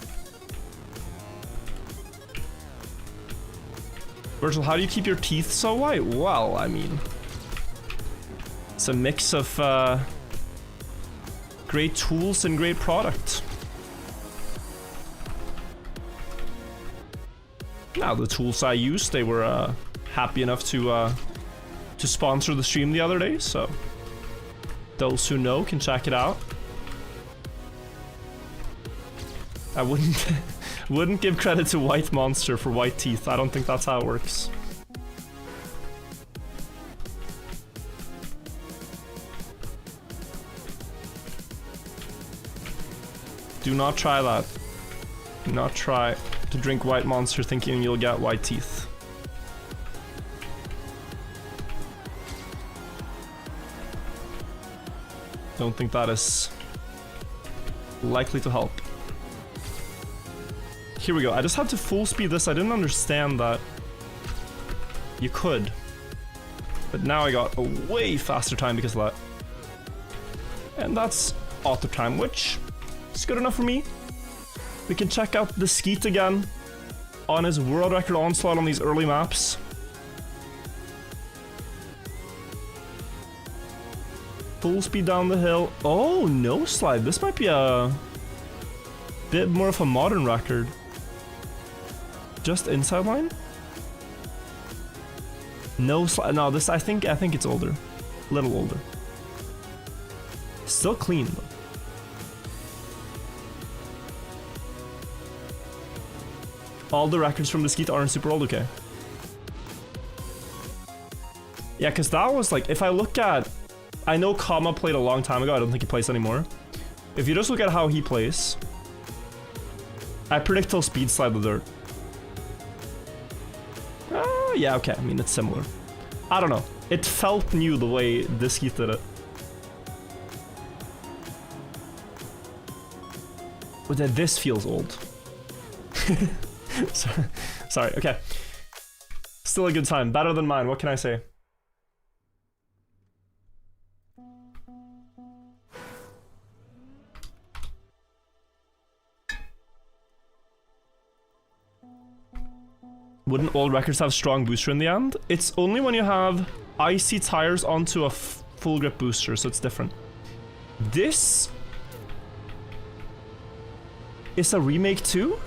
Virgil, how do you keep your teeth so white? Well, I mean, it's a mix of great tools and great product. Now, the tools I used, they were happy enough to sponsor the stream the other day, so those who know can check it out. I wouldn't give credit to White Monster for white teeth. I don't think that's how it works. Do not try that. Do not try to drink White Monster thinking you'll get white teeth. Don't think that is likely to help. Here we go. I just had to full speed this. I didn't understand that you could. But now I got a way faster time because of that. And that's auto time, which is good enough for me. We can check out the Skeet again on his world record onslaught on these early maps. Full speed down the hill. Oh, no slide. This might be a bit more of a modern record. Just inside line? No slide. No, this I think it's older. A little older. Still clean though. All the records from the Skeet aren't super old, okay. Yeah, because that was like, if I look at, I know Kama played a long time ago, I don't think he plays anymore. If you just look at how he plays, I predict he'll speed slide the dirt. Yeah, okay, I mean, it's similar. I don't know. It felt new the way this Skeet did it. But then this feels old. Sorry, okay. Still a good time. Better than mine, what can I say? Wouldn't old records have strong booster in the end? It's only when you have icy tires onto a full grip booster, so it's different. This is a remake too?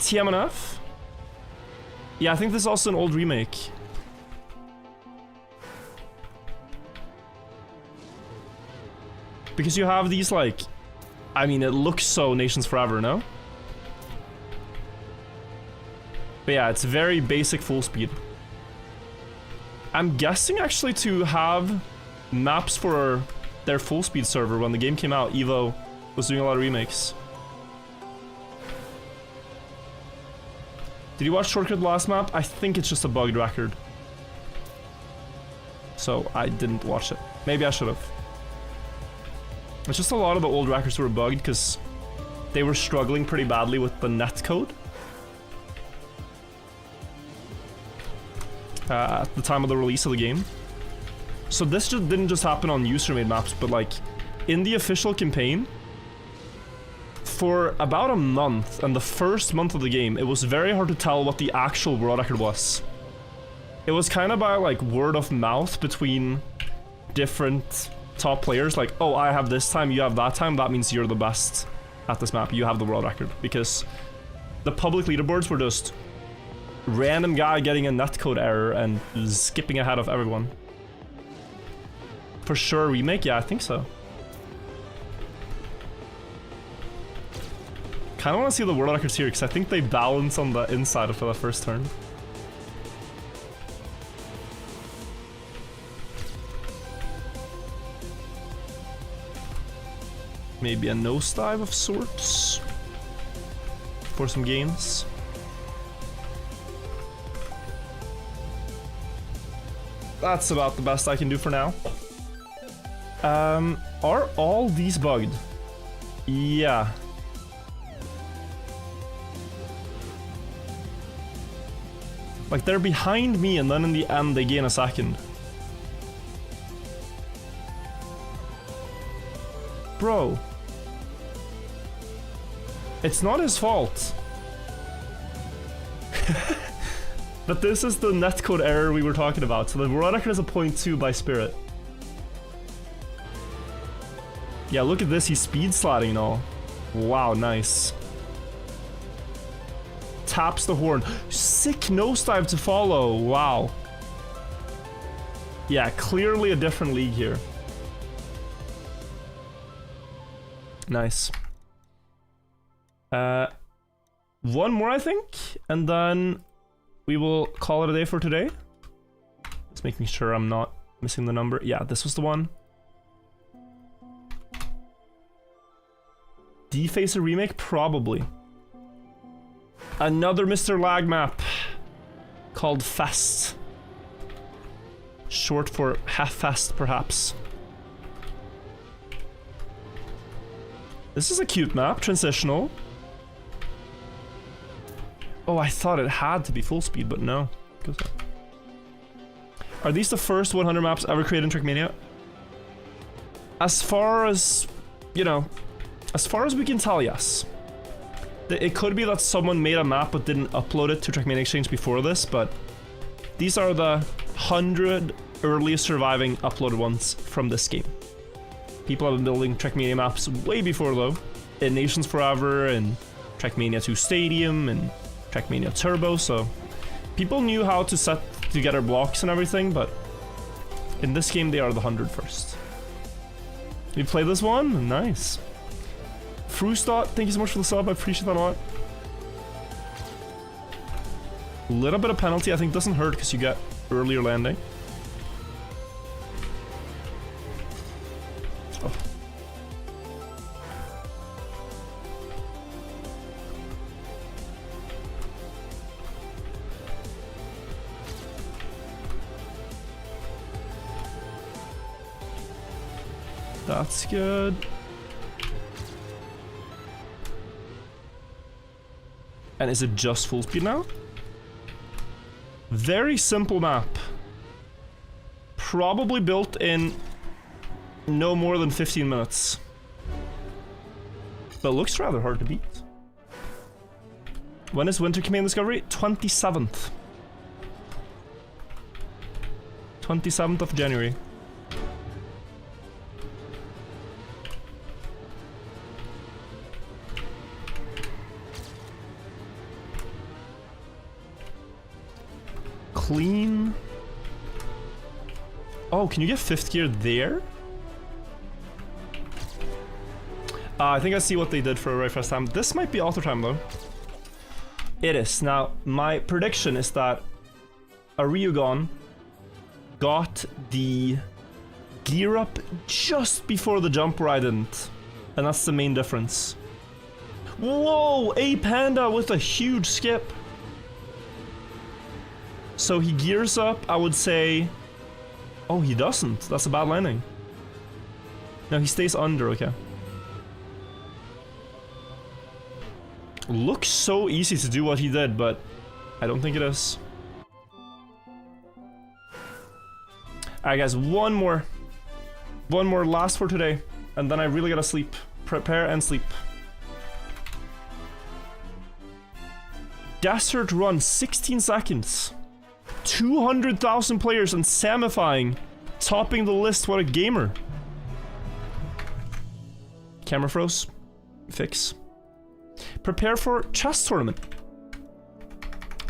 TMNF? Yeah, I think this is also an old remake. Because you have these like... I mean, it looks so Nations Forever, no? But yeah, it's very basic full speed. I'm guessing actually to have maps for their full speed server when the game came out, Evo was doing a lot of remakes. Did you watch Shortcut the last map? I think it's just a bugged record. So I didn't watch it. Maybe I should have. It's just a lot of the old records were bugged because they were struggling pretty badly with the netcode. At the time of the release of the game. So this just didn't just happen on user-made maps, but like in the official campaign, for about a month, and the first month of the game, it was very hard to tell what the actual world record was. It was kind of by like word of mouth between different top players, like, oh, I have this time, you have that time, that means you're the best at this map, you have the world record, because the public leaderboards were just random guy getting a netcode error and skipping ahead of everyone. For sure remake? Yeah, I think so. Kinda wanna see the world records here, because I think they balance on the inside after that first turn. Maybe a nosedive of sorts for some gains. That's about the best I can do for now. Are all these bugged? Yeah. Like, they're behind me and then in the end they gain a second. Bro. It's not his fault. But this is the netcode error we were talking about. So the world record is a 0.2 by Spirit. Yeah, look at this. He's speed sliding and all. Wow, nice. Taps the horn. Sick nosedive to follow. Wow. Yeah, clearly a different league here. Nice. One more, I think, and then we will call it a day for today. Just making sure I'm not missing the number. Yeah, this was the one. Defacer remake? Probably. Another Mr. Lag map called Fest. Short for Half Fest, perhaps. This is a cute map, transitional. Oh, I thought it had to be full speed, but no. Are these the first 100 maps ever created in Trackmania? As far as, you know, as far as we can tell, yes. It could be that someone made a map but didn't upload it to Trackmania Exchange before this, but these are the 100 earliest surviving uploaded ones from this game. People have been building Trackmania maps way before though, in Nations Forever, and Trackmania 2 Stadium, and Trackmania Turbo, so people knew how to set together blocks and everything, but in this game they are the 100 first. You play this one? Nice. Frustot, thank you so much for the sub, I appreciate that a lot. Little bit of penalty, I think doesn't hurt because you get earlier landing. Oh. That's good. And is it just full speed now? Very simple map. Probably built in no more than 15 minutes. But looks rather hard to beat. When is Winter Command Discovery? 27th. 27th of January. Clean. Oh, can you get 5th gear there? I think I see what they did for a very first time. This might be auto time though. It is. Now, my prediction is that a Ryugon got the gear up just before the jump where I didn't. And that's the main difference. Whoa! A Panda with a huge skip. So he gears up, I would say... Oh, he doesn't. That's a bad landing. No, he stays under, okay. Looks so easy to do what he did, but I don't think it is. Alright guys, one more. One more last for today. And then I really gotta sleep. Prepare and sleep. Desert run, 16 seconds. 200,000 players and Samifying, topping the list. What a gamer. Camera froze. Fix. Prepare for chess tournament.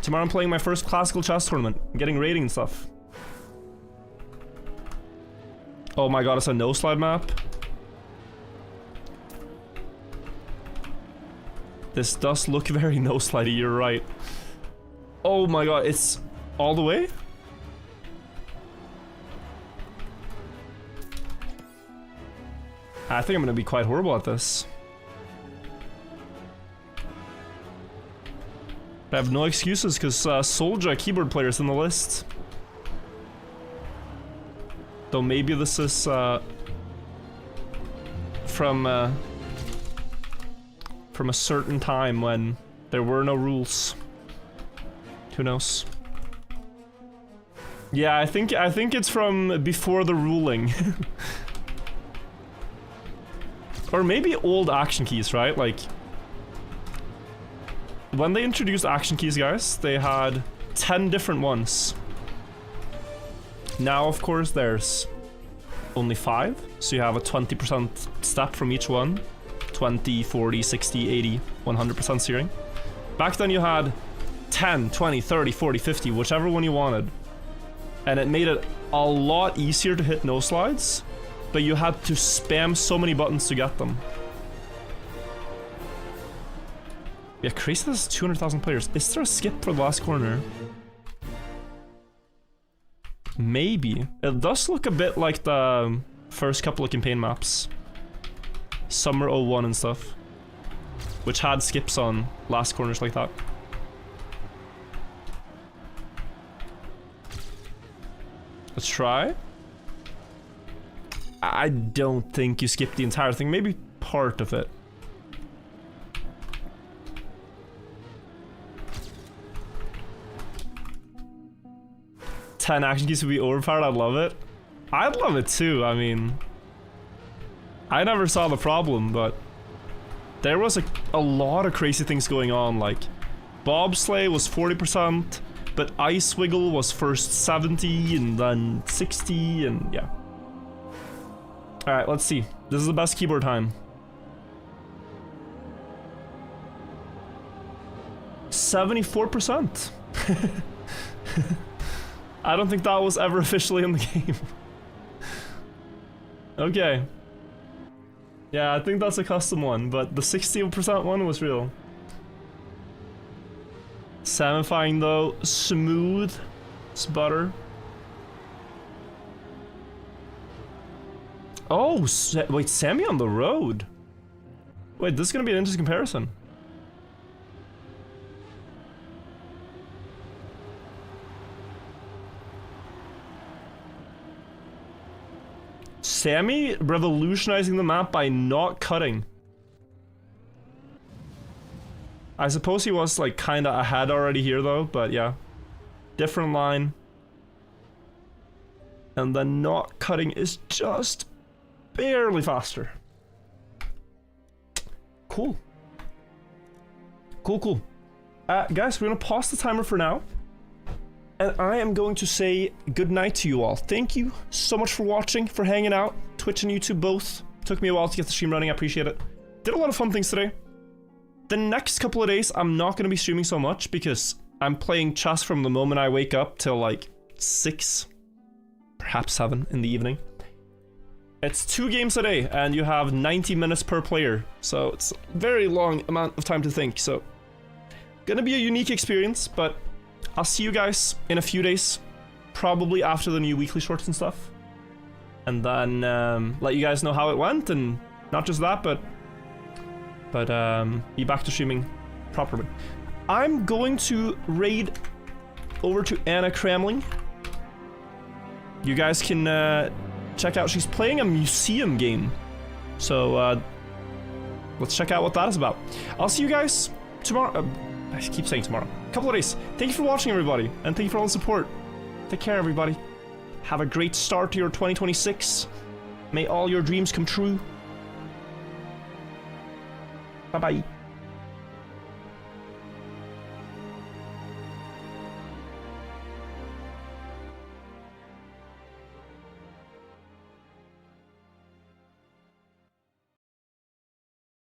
Tomorrow I'm playing my first classical chess tournament. I'm getting rating and stuff. Oh my god, it's a no slide map. This does look very no slidey, you're right. Oh my god, it's all the way? I think I'm gonna be quite horrible at this. I have no excuses because Soldier keyboard players in the list. Though maybe this is from a certain time when there were no rules. Who knows? Yeah, I think it's from before the ruling. Or maybe old action keys, right? Like when they introduced action keys, guys, they had 10 different ones. Now, of course, there's only 5, so you have a 20% step from each one. 20, 40, 60, 80, 100% steering. Back then you had 10, 20, 30, 40, 50, whichever one you wanted. And it made it a lot easier to hit no slides, but you had to spam so many buttons to get them. Yeah, crazy this is 200,000 players. Is there a skip for the last corner? Maybe. It does look a bit like the first couple of campaign maps. Summer 01 and stuff. Which had skips on last corners like that. Let's try. I don't think you skipped the entire thing, maybe part of it. 10 action keys would be overpowered, I'd love it. I'd love it too, I mean... I never saw the problem, but... There was a lot of crazy things going on, like... Bobsleigh was 40%, but Ice Wiggle was first 70, and then 60, and yeah. Alright, let's see. This is the best keyboard time. 74%. I don't think that was ever officially in the game. Okay. Yeah, I think that's a custom one, but the 60% one was real. Salmifying though, smooth as butter. Oh, wait, Sammy on the road. Wait, this is gonna be an interesting comparison. Sammy revolutionizing the map by not cutting. I suppose he was like kinda ahead already here though, but yeah. Different line. And then not cutting is just barely faster. Cool. Cool. Guys, we're gonna pause the timer for now. And I am going to say good night to you all. Thank you so much for watching, for hanging out. Twitch and YouTube both. Took me a while to get the stream running, I appreciate it. Did a lot of fun things today. The next couple of days, I'm not going to be streaming so much because I'm playing chess from the moment I wake up till like 6, perhaps 7 in the evening. It's 2 games a day and you have 90 minutes per player. So it's a very long amount of time to think. So gonna be a unique experience, but I'll see you guys in a few days, probably after the new weekly shorts and stuff. And then let you guys know how it went, and not just that, but be back to streaming properly. I'm going to raid over to Anna Cramling. You guys can check out, she's playing a museum game. So let's check out what that is about. I'll see you guys tomorrow. I keep saying tomorrow. A couple of days. Thank you for watching, everybody, and thank you for all the support. Take care, everybody. Have a great start to your 2026. May all your dreams come true. Bye-bye.